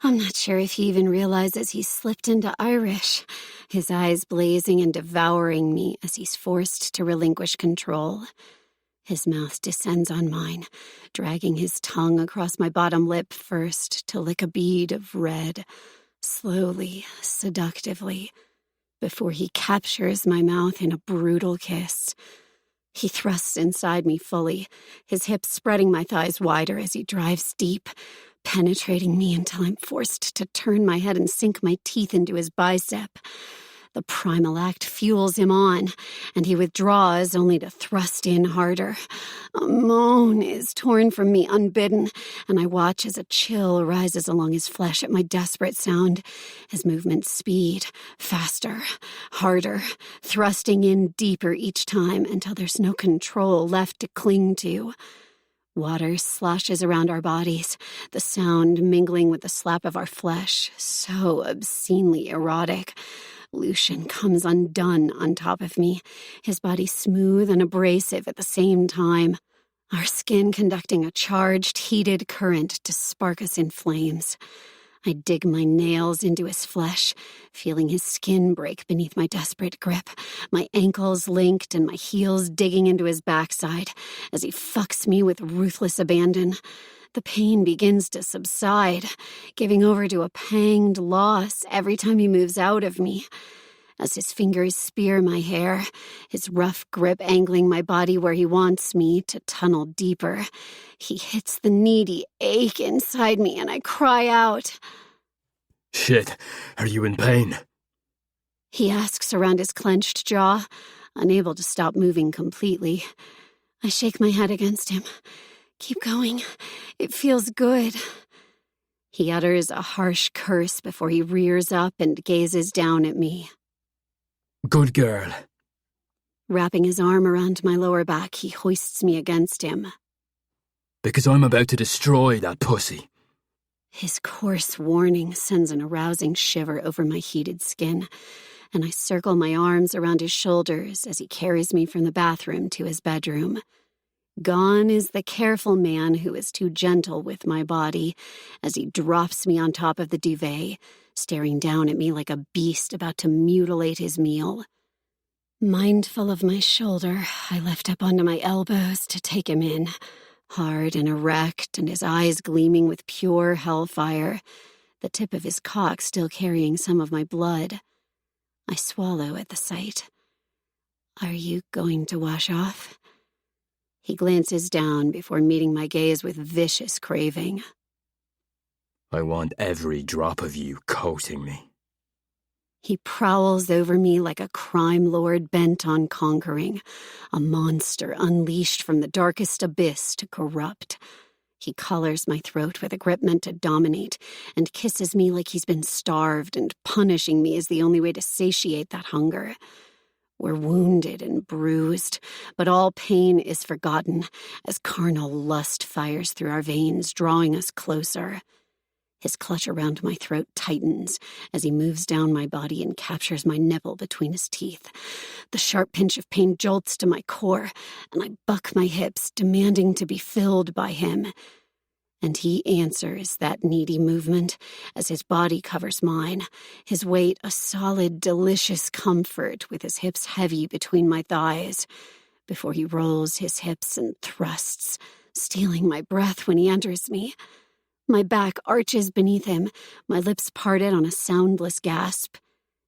I'm not sure if he even realizes he's slipped into Irish, his eyes blazing and devouring me as he's forced to relinquish control. His mouth descends on mine, dragging his tongue across my bottom lip first to lick a bead of red, slowly, seductively, before he captures my mouth in a brutal kiss. He thrusts inside me fully, his hips spreading my thighs wider as he drives deep, penetrating me until I'm forced to turn my head and sink my teeth into his bicep. The primal act fuels him on, and he withdraws only to thrust in harder. A moan is torn from me unbidden, and I watch as a chill rises along his flesh at my desperate sound. His movements speed, faster, harder, thrusting in deeper each time until there's no control left to cling to. Water sloshes around our bodies, the sound mingling with the slap of our flesh, so obscenely erotic. Lucian comes undone on top of me, his body smooth and abrasive at the same time, our skin conducting a charged, heated current to spark us in flames. I dig my nails into his flesh, feeling his skin break beneath my desperate grip, my ankles linked and my heels digging into his backside as he fucks me with ruthless abandon. The pain begins to subside, giving over to a panged loss every time he moves out of me. As his fingers spear my hair, his rough grip angling my body where he wants me to tunnel deeper, he hits the needy ache inside me and I cry out. Shit, are you in pain? He asks around his clenched jaw, unable to stop moving completely. I shake my head against him. Keep going. It feels good. He utters a harsh curse before he rears up and gazes down at me. Good girl. Wrapping his arm around my lower back, he hoists me against him. Because I'm about to destroy that pussy. His coarse warning sends an arousing shiver over my heated skin, and I circle my arms around his shoulders as he carries me from the bathroom to his bedroom. Gone is the careful man who is too gentle with my body as he drops me on top of the duvet, staring down at me like a beast about to mutilate his meal. Mindful of my shoulder, I lift up onto my elbows to take him in, hard and erect and his eyes gleaming with pure hellfire, the tip of his cock still carrying some of my blood. I swallow at the sight. Are you going to wash off? He glances down before meeting my gaze with vicious craving. I want every drop of you coating me. He prowls over me like a crime lord bent on conquering, a monster unleashed from the darkest abyss to corrupt. He collars my throat with a grip meant to dominate and kisses me like he's been starved, and punishing me is the only way to satiate that hunger. We're wounded and bruised, but all pain is forgotten as carnal lust fires through our veins, drawing us closer. His clutch around my throat tightens as he moves down my body and captures my nipple between his teeth. The sharp pinch of pain jolts to my core, and I buck my hips, demanding to be filled by him. And he answers that needy movement as his body covers mine, his weight a solid, delicious comfort with his hips heavy between my thighs, before he rolls his hips and thrusts, stealing my breath when he enters me. My back arches beneath him, my lips parted on a soundless gasp.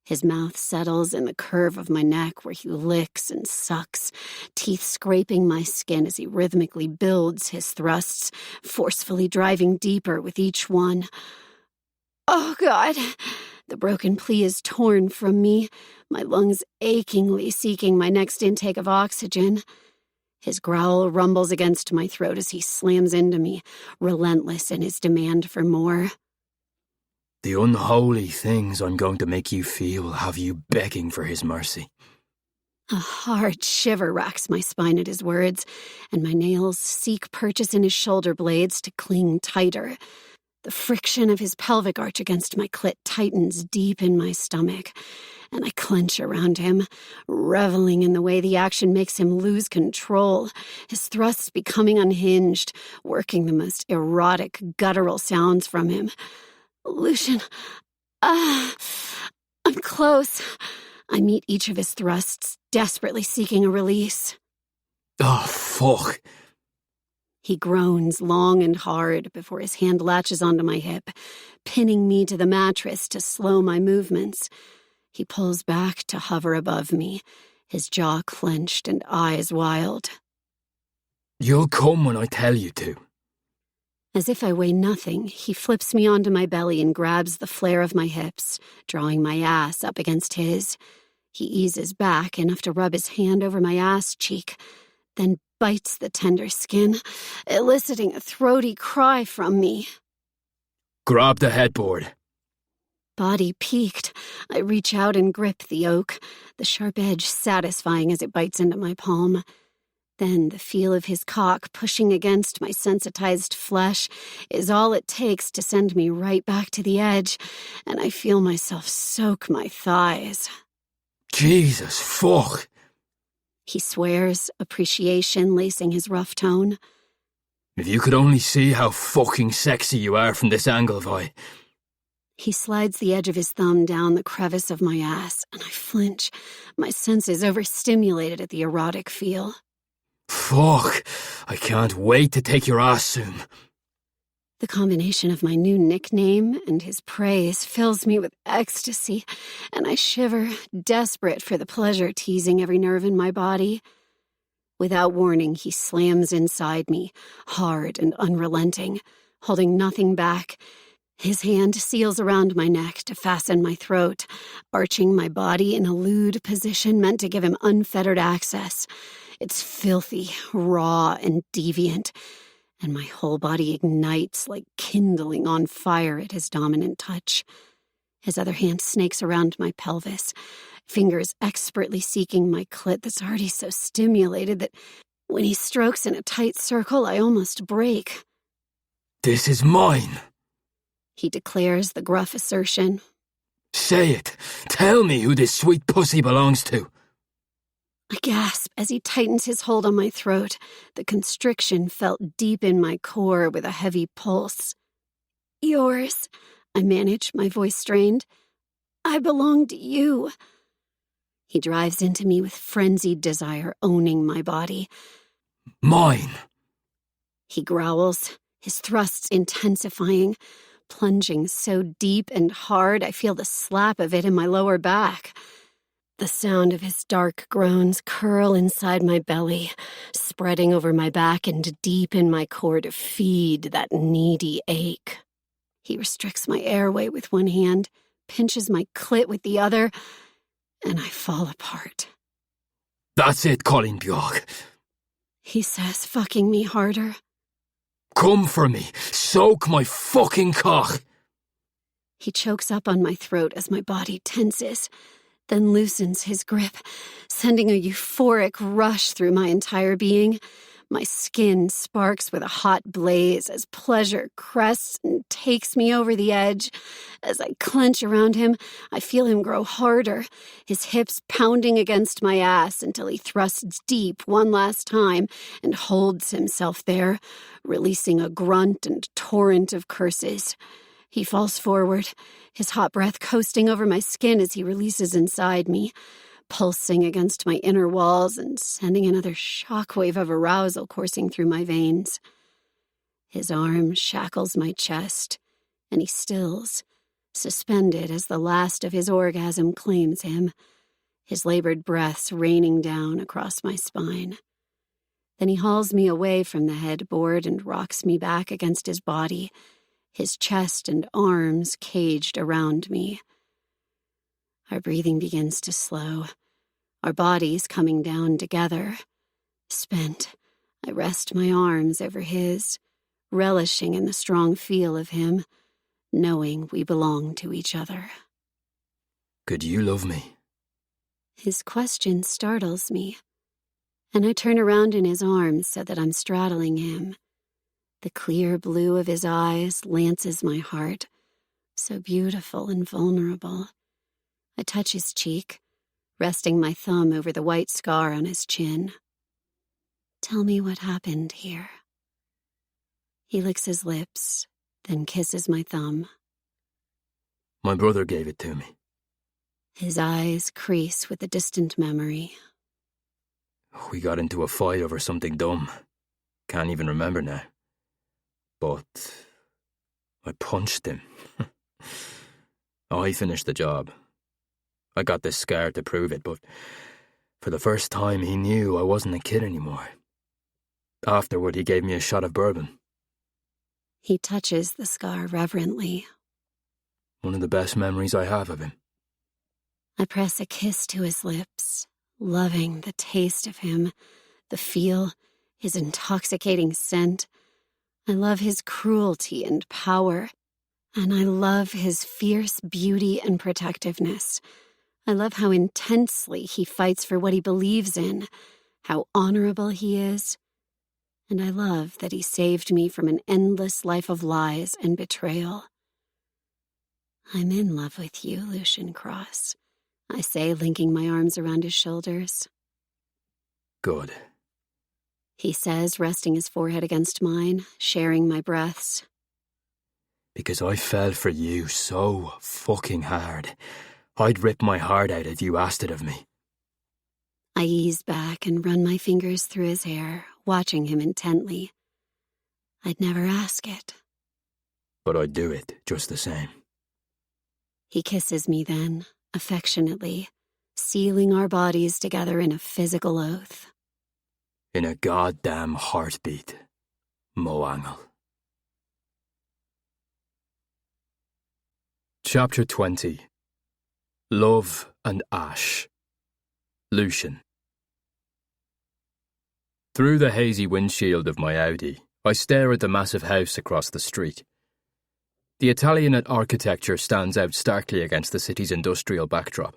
His mouth settles in the curve of my neck where he licks and sucks, teeth scraping my skin as he rhythmically builds his thrusts, forcefully driving deeper with each one. Oh, God! The broken plea is torn from me, my lungs achingly seeking my next intake of oxygen. His growl rumbles against my throat as he slams into me, relentless in his demand for more. The unholy things I'm going to make you feel have you begging for his mercy. A hard shiver racks my spine at his words, and my nails seek purchase in his shoulder blades to cling tighter. The friction of his pelvic arch against my clit tightens deep in my stomach, and I clench around him, reveling in the way the action makes him lose control, his thrusts becoming unhinged, working the most erotic, guttural sounds from him. Lucian, I'm close. I meet each of his thrusts, desperately seeking a release. Oh, fuck. He groans long and hard before his hand latches onto my hip, pinning me to the mattress to slow my movements. He pulls back to hover above me, his jaw clenched and eyes wild. You'll come when I tell you to. As if I weigh nothing, he flips me onto my belly and grabs the flare of my hips, drawing my ass up against his. He eases back enough to rub his hand over my ass cheek, then bites the tender skin, eliciting a throaty cry from me. Grab the headboard. Body peaked, I reach out and grip the oak, the sharp edge satisfying as it bites into my palm. Then the feel of his cock pushing against my sensitized flesh is all it takes to send me right back to the edge, and I feel myself soak my thighs. Jesus, fuck. He swears, appreciation lacing his rough tone. If you could only see how fucking sexy you are from this angle, Vi. He slides the edge of his thumb down the crevice of my ass, and I flinch, my senses overstimulated at the erotic feel. Fuck! I can't wait to take your ass soon. The combination of my new nickname and his praise fills me with ecstasy, and I shiver, desperate for the pleasure teasing every nerve in my body. Without warning, he slams inside me, hard and unrelenting, holding nothing back. His hand seals around my neck to fasten my throat, arching my body in a lewd position meant to give him unfettered access. It's filthy, raw, and deviant, and my whole body ignites like kindling on fire at his dominant touch. His other hand snakes around my pelvis, fingers expertly seeking my clit that's already so stimulated that when he strokes in a tight circle, I almost break. This is mine, he declares the gruff assertion. Say it. Tell me who this sweet pussy belongs to. I gasp as he tightens his hold on my throat. The constriction felt deep in my core with a heavy pulse. Yours, I manage, my voice strained. I belong to you. He drives into me with frenzied desire, owning my body. Mine, he growls, his thrusts intensifying, plunging so deep and hard I feel the slap of it in my lower back. The sound of his dark groans curl inside my belly, spreading over my back and deep in my core to feed that needy ache. He restricts my airway with one hand, pinches my clit with the other, and I fall apart. That's it, Colin Bjork. He says, fucking me harder. Come for me. Soak my fucking cock. He chokes up on my throat as my body tenses, then loosens his grip, sending a euphoric rush through my entire being. My skin sparks with a hot blaze as pleasure crests and takes me over the edge. As I clench around him, I feel him grow harder, his hips pounding against my ass until he thrusts deep one last time and holds himself there, releasing a grunt and torrent of curses. He falls forward, his hot breath coasting over my skin as he releases inside me, pulsing against my inner walls and sending another shockwave of arousal coursing through my veins. His arm shackles my chest, and he stills, suspended as the last of his orgasm claims him, his labored breaths raining down across my spine. Then he hauls me away from the headboard and rocks me back against his body, his chest and arms caged around me. Our breathing begins to slow, our bodies coming down together. Spent, I rest my arms over his, relishing in the strong feel of him, knowing we belong to each other. Could you love me? His question startles me, and I turn around in his arms so that I'm straddling him. The clear blue of his eyes lances my heart, so beautiful and vulnerable. I touch his cheek, resting my thumb over the white scar on his chin. Tell me what happened here. He licks his lips, then kisses my thumb. My brother gave it to me. His eyes crease with a distant memory. We got into a fight over something dumb. Can't even remember now. But I punched him. I finished the job. I got this scar to prove it, but for the first time he knew I wasn't a kid anymore. Afterward, he gave me a shot of bourbon. He touches the scar reverently. One of the best memories I have of him. I press a kiss to his lips, loving the taste of him, the feel, his intoxicating scent. I love his cruelty and power, and I love his fierce beauty and protectiveness. I love how intensely he fights for what he believes in, how honorable he is, and I love that he saved me from an endless life of lies and betrayal. I'm in love with you, Lucian Cross, I say, linking my arms around his shoulders. Good. He says, resting his forehead against mine, sharing my breaths. Because I fell for you so fucking hard. I'd rip my heart out if you asked it of me. I ease back and run my fingers through his hair, watching him intently. I'd never ask it. But I'd do it just the same. He kisses me then, affectionately, sealing our bodies together in a physical oath. In a goddamn heartbeat, Moangel. Chapter 20. Love and Ash. Lucian. Through the hazy windshield of my Audi, I stare at the massive house across the street. The Italianate architecture stands out starkly against the city's industrial backdrop.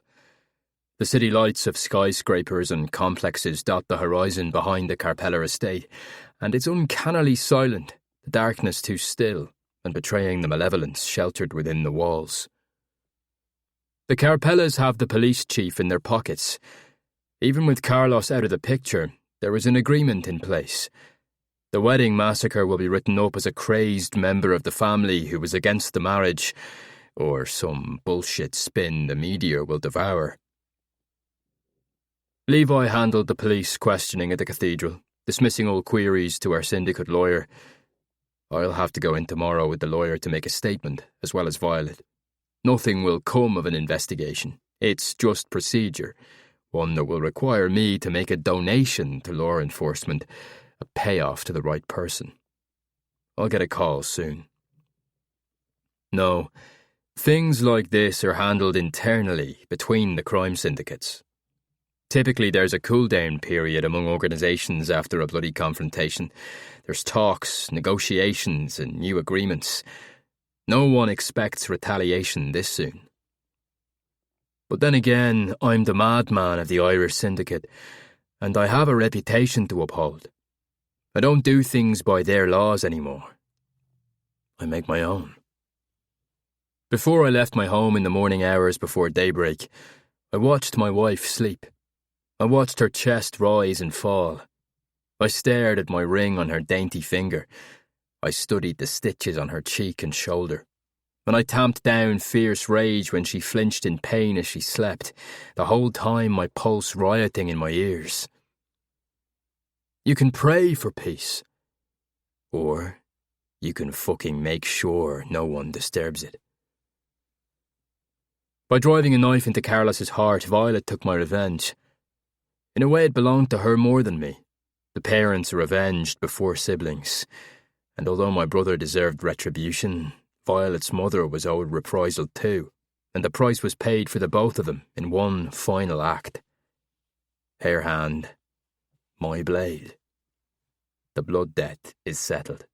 The city lights of skyscrapers and complexes dot the horizon behind the Carpella estate, and it's uncannily silent, the darkness too still, and betraying the malevolence sheltered within the walls. The Carpellas have the police chief in their pockets. Even with Carlos out of the picture, there is an agreement in place. The wedding massacre will be written up as a crazed member of the family who was against the marriage, or some bullshit spin the media will devour. Levi handled the police questioning at the cathedral, dismissing all queries to our syndicate lawyer. I'll have to go in tomorrow with the lawyer to make a statement, as well as Violet. Nothing will come of an investigation. It's just procedure, one that will require me to make a donation to law enforcement, a payoff to the right person. I'll get a call soon. No, things like this are handled internally between the crime syndicates. Typically there's a cool-down period among organisations after a bloody confrontation. There's talks, negotiations and new agreements. No one expects retaliation this soon. But then again, I'm the madman of the Irish syndicate, and I have a reputation to uphold. I don't do things by their laws anymore. I make my own. Before I left my home in the morning hours before daybreak, I watched my wife sleep. I watched her chest rise and fall. I stared at my ring on her dainty finger. I studied the stitches on her cheek and shoulder. And I tamped down fierce rage when she flinched in pain as she slept, the whole time my pulse rioting in my ears. You can pray for peace. Or you can fucking make sure no one disturbs it. By driving a knife into Carlos's heart, Violet took my revenge. In a way, it belonged to her more than me. The parents are avenged before siblings, and although my brother deserved retribution, Violet's mother was owed reprisal too, and the price was paid for the both of them in one final act. Her hand, my blade. The blood debt is settled.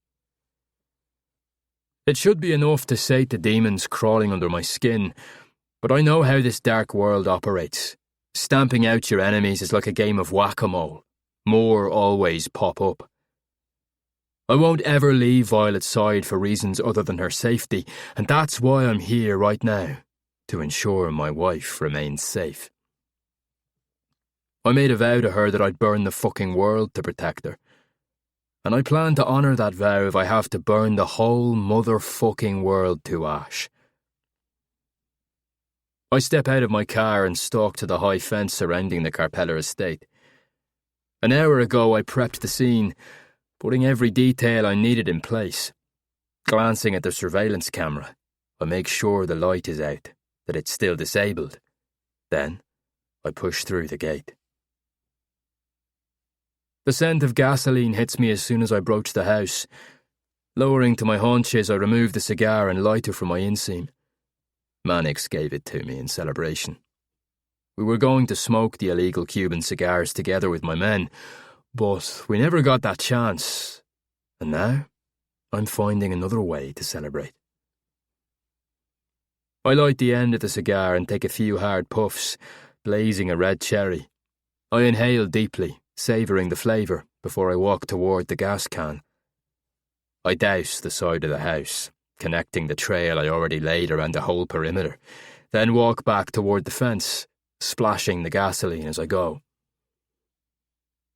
It should be enough to sate the demons crawling under my skin, but I know how this dark world operates. Stamping out your enemies is like a game of whack-a-mole. More always pop up. I won't ever leave Violet's side for reasons other than her safety, and that's why I'm here right now, to ensure my wife remains safe. I made a vow to her that I'd burn the fucking world to protect her, and I plan to honour that vow if I have to burn the whole motherfucking world to ash. I step out of my car and stalk to the high fence surrounding the Carpella estate. An hour ago I prepped the scene, putting every detail I needed in place. Glancing at the surveillance camera, I make sure the light is out, that it's still disabled. Then, I push through the gate. The scent of gasoline hits me as soon as I broach the house. Lowering to my haunches, I remove the cigar and lighter from my inseam. Mannix gave it to me in celebration. We were going to smoke the illegal Cuban cigars together with my men, but we never got that chance. And now, I'm finding another way to celebrate. I light the end of the cigar and take a few hard puffs, blazing a red cherry. I inhale deeply, savouring the flavour, before I walk toward the gas can. I douse the side of the house, connecting the trail I already laid around the whole perimeter, then walk back toward the fence, splashing the gasoline as I go.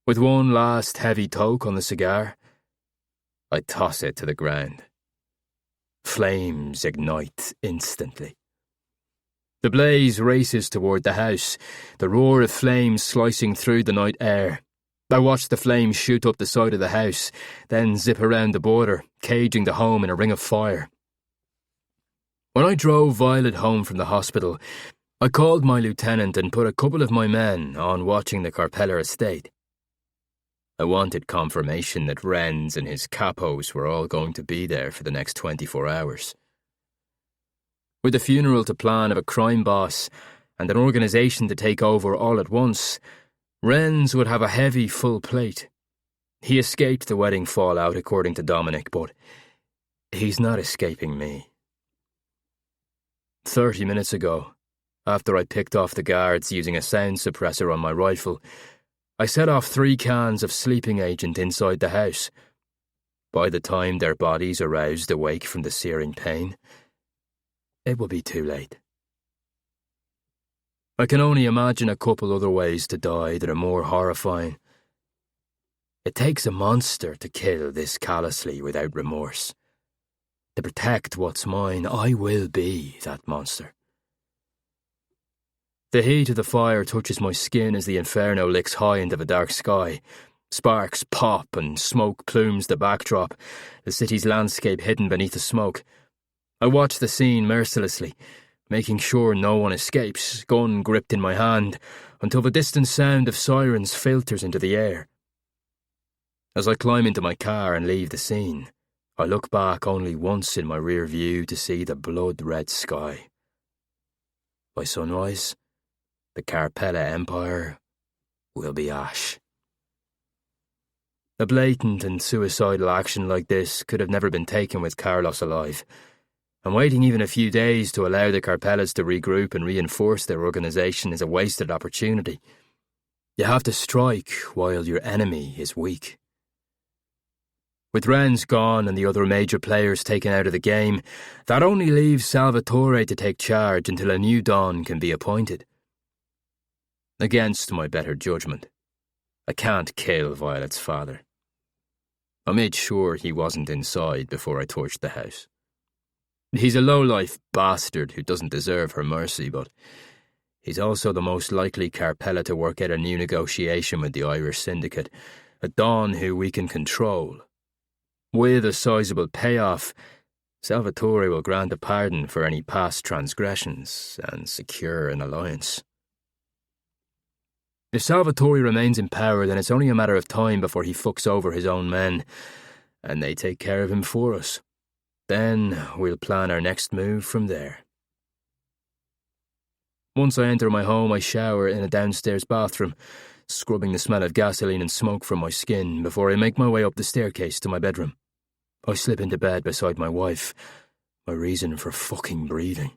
With one last heavy toke on the cigar, I toss it to the ground. Flames ignite instantly. The blaze races toward the house, the roar of flames slicing through the night air. I watch the flames shoot up the side of the house, then zip around the border, caging the home in a ring of fire. When I drove Violet home from the hospital, I called my lieutenant and put a couple of my men on watching the Carpella estate. I wanted confirmation that Renz and his capos were all going to be there for the next 24 hours. With a funeral to plan of a crime boss and an organisation to take over all at once, Renz would have a heavy, full plate. He escaped the wedding fallout, according to Dominic, but he's not escaping me. 30 minutes ago, after I picked off the guards using a sound suppressor on my rifle, I set off 3 cans of sleeping agent inside the house. By the time their bodies are roused awake from the searing pain, it will be too late. I can only imagine a couple other ways to die that are more horrifying. It takes a monster to kill this callously without remorse. To protect what's mine, I will be that monster. The heat of the fire touches my skin as the inferno licks high into the dark sky. Sparks pop and smoke plumes the backdrop, the city's landscape hidden beneath the smoke. I watch the scene mercilessly, making sure no one escapes, gun gripped in my hand, until the distant sound of sirens filters into the air. As I climb into my car and leave the scene, I look back only once in my rear view to see the blood-red sky. By sunrise, the Carpella Empire will be ash. A blatant and suicidal action like this could have never been taken with Carlos alive, and waiting even a few days to allow the Carpellas to regroup and reinforce their organisation is a wasted opportunity. You have to strike while your enemy is weak. With Renz gone and the other major players taken out of the game, that only leaves Salvatore to take charge until a new Don can be appointed. Against my better judgment, I can't kill Violet's father. I made sure he wasn't inside before I torched the house. He's a low-life bastard who doesn't deserve her mercy, but he's also the most likely Carpella to work out a new negotiation with the Irish Syndicate, a Don who we can control. With a sizable payoff, Salvatore will grant a pardon for any past transgressions and secure an alliance. If Salvatore remains in power, then it's only a matter of time before he fucks over his own men, and they take care of him for us. Then we'll plan our next move from there. Once I enter my home, I shower in a downstairs bathroom, scrubbing the smell of gasoline and smoke from my skin before I make my way up the staircase to my bedroom. I slip into bed beside my wife, my reason for fucking breathing,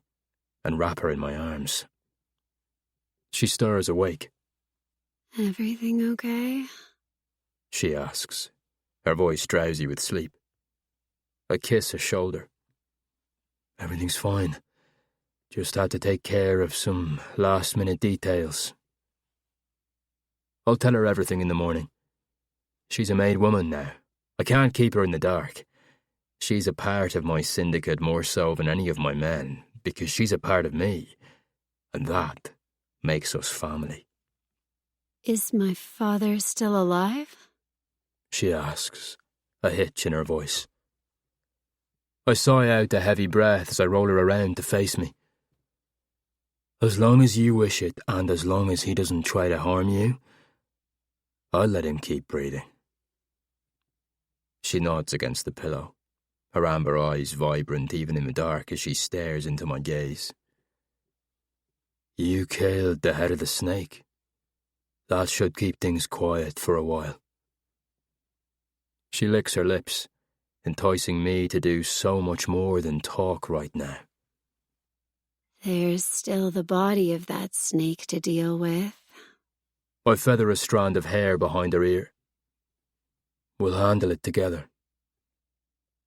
and wrap her in my arms. She stirs awake. Everything okay? She asks, her voice drowsy with sleep. I kiss her shoulder. Everything's fine. Just had to take care of some last-minute details. I'll tell her everything in the morning. She's a made woman now. I can't keep her in the dark. She's a part of my syndicate more so than any of my men, because she's a part of me, and that makes us family. Is my father still alive? She asks, a hitch in her voice. I sigh out a heavy breath as I roll her around to face me. As long as you wish it, and as long as he doesn't try to harm you, I'll let him keep breathing. She nods against the pillow, her amber eyes vibrant even in the dark as she stares into my gaze. You killed the head of the snake. That should keep things quiet for a while. She licks her lips, enticing me to do so much more than talk right now. There's still the body of that snake to deal with. I feather a strand of hair behind her ear. We'll handle it together.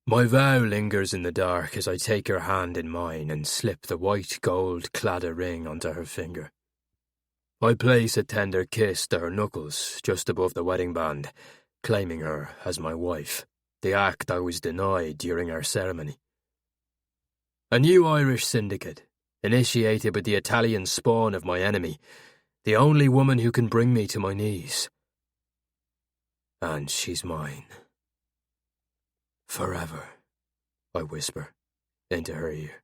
My vow lingers in the dark as I take her hand in mine and slip the white gold cladded ring onto her finger. I place a tender kiss to her knuckles just above the wedding band, claiming her as my wife, the act I was denied during our ceremony. A new Irish syndicate, initiated with the Italian spawn of my enemy, the only woman who can bring me to my knees. And she's mine. Forever, I whisper into her ear.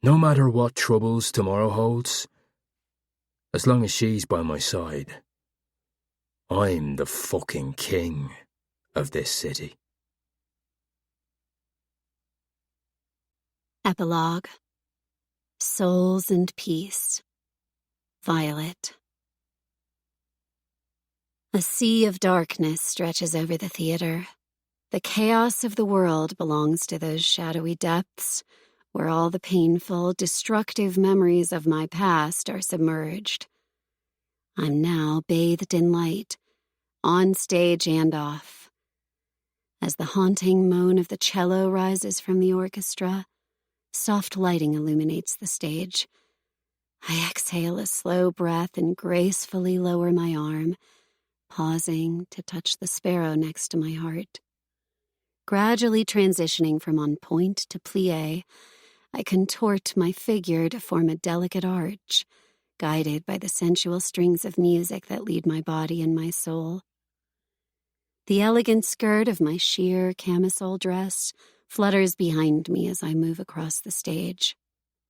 No matter what troubles tomorrow holds, as long as she's by my side, I'm the fucking king of this city. Epilogue. Souls and Peace. Violet. A sea of darkness stretches over the theater. The chaos of the world belongs to those shadowy depths where all the painful, destructive memories of my past are submerged. I'm now bathed in light, on stage and off. As the haunting moan of the cello rises from the orchestra, soft lighting illuminates the stage. I exhale a slow breath and gracefully lower my arm, pausing to touch the sparrow next to my heart. Gradually transitioning from on point to plie, I contort my figure to form a delicate arch, guided by the sensual strings of music that lead my body and my soul. The elegant skirt of my sheer camisole dress flutters behind me as I move across the stage.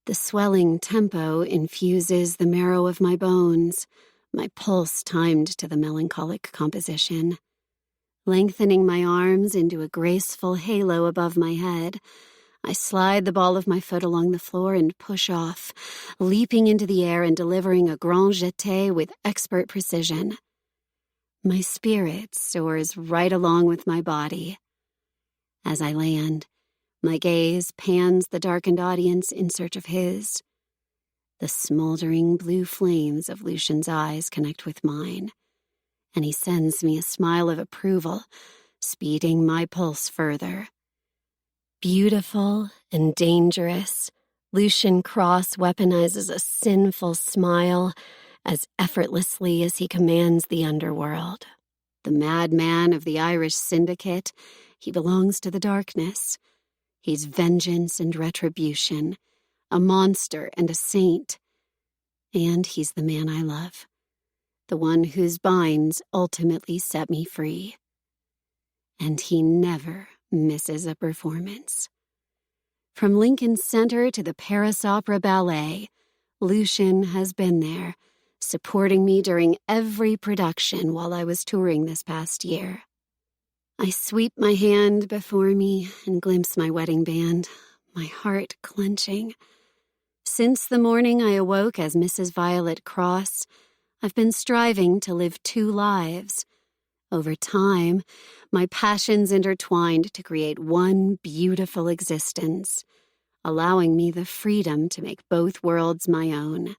The swelling tempo infuses the marrow of my bones, my pulse timed to the melancholic composition. Lengthening my arms into a graceful halo above my head, I slide the ball of my foot along the floor and push off, leaping into the air and delivering a grand jeté with expert precision. My spirit soars right along with my body. As I land, my gaze pans the darkened audience in search of his. The smoldering blue flames of Lucian's eyes connect with mine, and he sends me a smile of approval, speeding my pulse further. Beautiful and dangerous, Lucian Cross weaponizes a sinful smile as effortlessly as he commands the underworld. The madman of the Irish syndicate, he belongs to the darkness. He's vengeance and retribution, a monster and a saint. And he's the man I love, the one whose binds ultimately set me free. And he never misses a performance. From Lincoln Center to the Paris Opera Ballet, Lucian has been there, supporting me during every production while I was touring this past year. I sweep my hand before me and glimpse my wedding band, my heart clenching. Since the morning I awoke as Mrs. Violet Cross, I've been striving to live two lives. Over time, my passions intertwined to create one beautiful existence, allowing me the freedom to make both worlds my own.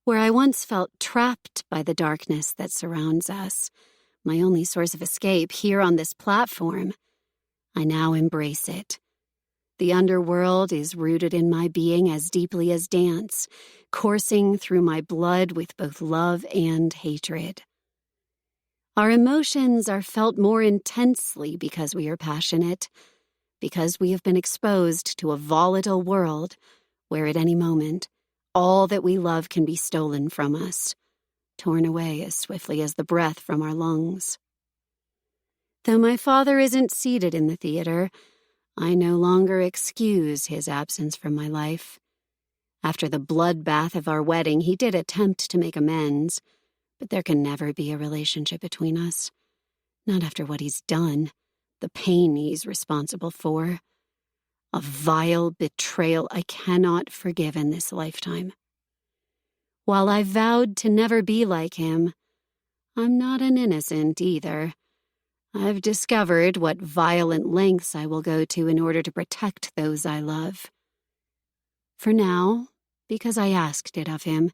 Where I once felt trapped by the darkness that surrounds us, my only source of escape here on this platform, I now embrace it. The underworld is rooted in my being as deeply as dance, coursing through my blood with both love and hatred. Our emotions are felt more intensely because we are passionate, because we have been exposed to a volatile world where at any moment, all that we love can be stolen from us, torn away as swiftly as the breath from our lungs. Though my father isn't seated in the theater, I no longer excuse his absence from my life. After the bloodbath of our wedding, he did attempt to make amends, but there can never be a relationship between us. Not after what he's done, the pain he's responsible for. A vile betrayal I cannot forgive in this lifetime. While I vowed to never be like him, I'm not an innocent either. I've discovered what violent lengths I will go to in order to protect those I love. For now, because I asked it of him,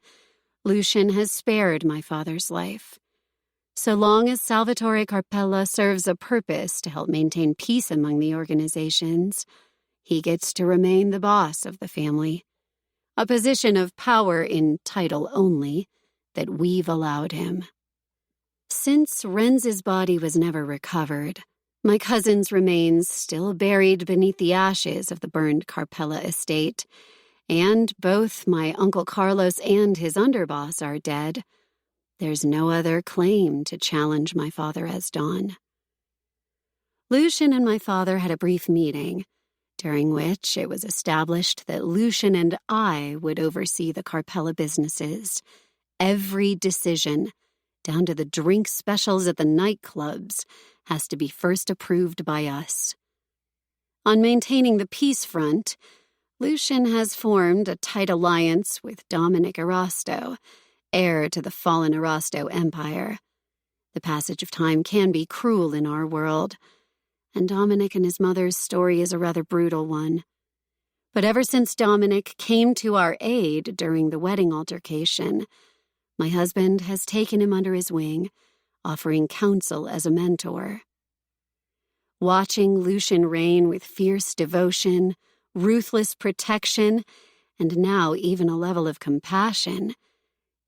Lucian has spared my father's life. So long as Salvatore Carpella serves a purpose to help maintain peace among the organizations, he gets to remain the boss of the family, a position of power in title only that we've allowed him. Since Renz's body was never recovered, My cousin's remains still buried beneath the ashes of the burned Carpella estate, and both my Uncle Carlos and his underboss are dead. There's no other claim to challenge my father as Don. Lucian and my father had a brief meeting, during which it was established that Lucian and I would oversee the Carpella businesses. Every decision, down to the drink specials at the nightclubs, has to be first approved by us. On maintaining the peace front, Lucian has formed a tight alliance with Dominic Erasto, heir to the fallen Erasto Empire. The passage of time can be cruel in our world, and Dominic and his mother's story is a rather brutal one. But ever since Dominic came to our aid during the wedding altercation, my husband has taken him under his wing, offering counsel as a mentor. Watching Lucian reign with fierce devotion, ruthless protection, and now even a level of compassion,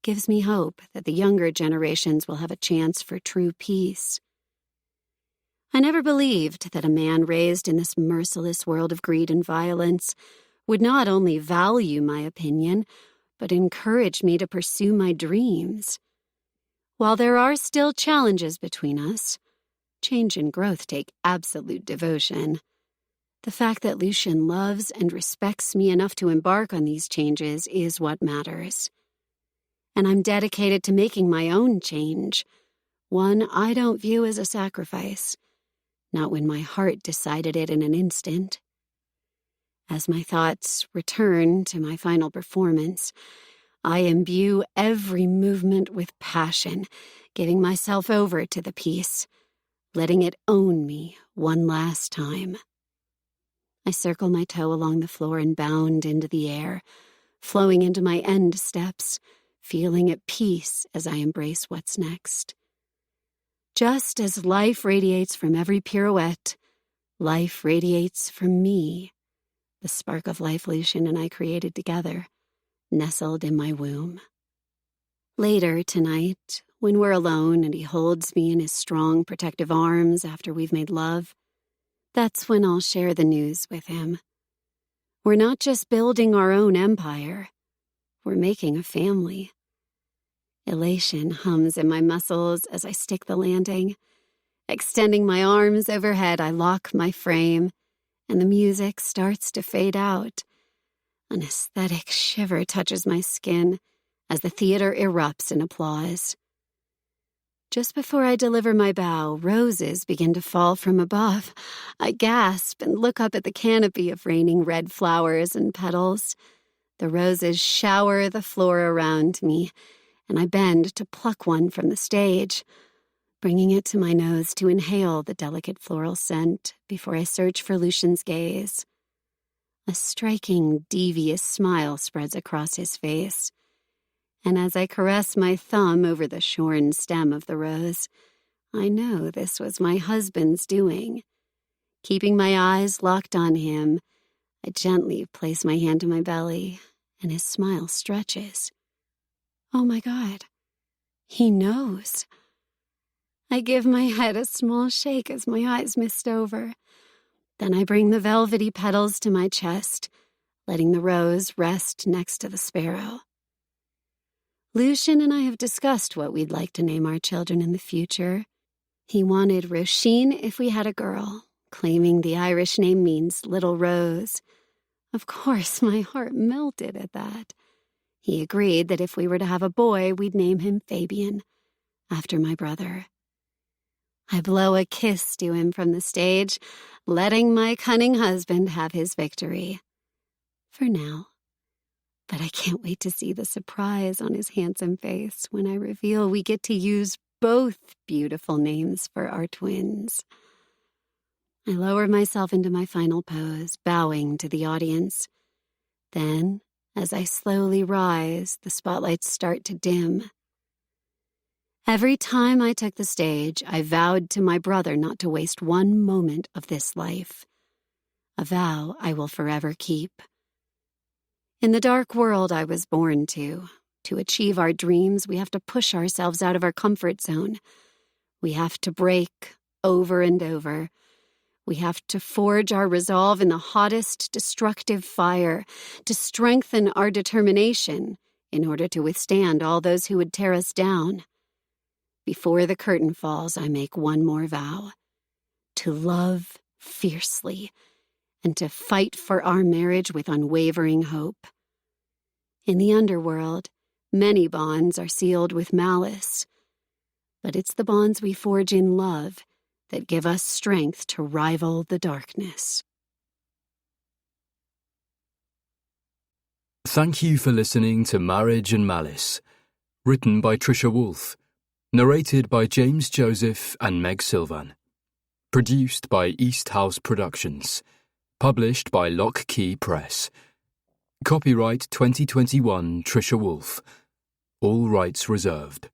gives me hope that the younger generations will have a chance for true peace. I never believed that a man raised in this merciless world of greed and violence would not only value my opinion, but encourage me to pursue my dreams. While there are still challenges between us, change and growth take absolute devotion. The fact that Lucian loves and respects me enough to embark on these changes is what matters. And I'm dedicated to making my own change, one I don't view as a sacrifice, not when my heart decided it in an instant. As my thoughts return to my final performance, I imbue every movement with passion, giving myself over to the piece, letting it own me one last time. I circle my toe along the floor and bound into the air, flowing into my end steps, feeling at peace as I embrace what's next. Just as life radiates from every pirouette, life radiates from me, the spark of life Lucian and I created together, nestled in my womb. Later tonight, when we're alone and he holds me in his strong, protective arms after we've made love, that's when I'll share the news with him. We're not just building our own empire, we're making a family. Elation hums in my muscles as I stick the landing. Extending my arms overhead, I lock my frame, and the music starts to fade out. An aesthetic shiver touches my skin as the theater erupts in applause. Just before I deliver my bow, roses begin to fall from above. I gasp and look up at the canopy of raining red flowers and petals. The roses shower the floor around me, and I bend to pluck one from the stage, bringing it to my nose to inhale the delicate floral scent before I search for Lucian's gaze. A striking, devious smile spreads across his face, and as I caress my thumb over the shorn stem of the rose, I know this was my husband's doing. Keeping my eyes locked on him, I gently place my hand to my belly, and his smile stretches. Oh my God, he knows. I give my head a small shake as my eyes mist over. Then I bring the velvety petals to my chest, letting the rose rest next to the sparrow. Lucian and I have discussed what we'd like to name our children in the future. He wanted Roisin if we had a girl, claiming the Irish name means little rose. Of course, my heart melted at that. He agreed that if we were to have a boy, we'd name him Fabian, after my brother. I blow a kiss to him from the stage, letting my cunning husband have his victory. For now. But I can't wait to see the surprise on his handsome face when I reveal we get to use both beautiful names for our twins. I lower myself into my final pose, bowing to the audience. Then, as I slowly rise, the spotlights start to dim. Every time I took the stage, I vowed to my brother not to waste one moment of this life. A vow I will forever keep. In the dark world I was born to achieve our dreams, we have to push ourselves out of our comfort zone. We have to break over and over, We have to forge our resolve in the hottest destructive fire, to strengthen our determination in order to withstand all those who would tear us down. Before the curtain falls, I make one more vow: to love fiercely and to fight for our marriage with unwavering hope. In the underworld, many bonds are sealed with malice, but it's the bonds we forge in love that give us strength to rival the darkness. Thank you for listening to Marriage and Malice, written by Trisha Wolfe, narrated by James Joseph and Meg Sylvan, produced by East House Productions, published by Lock Key Press. Copyright 2021 Trisha Wolfe. All rights reserved.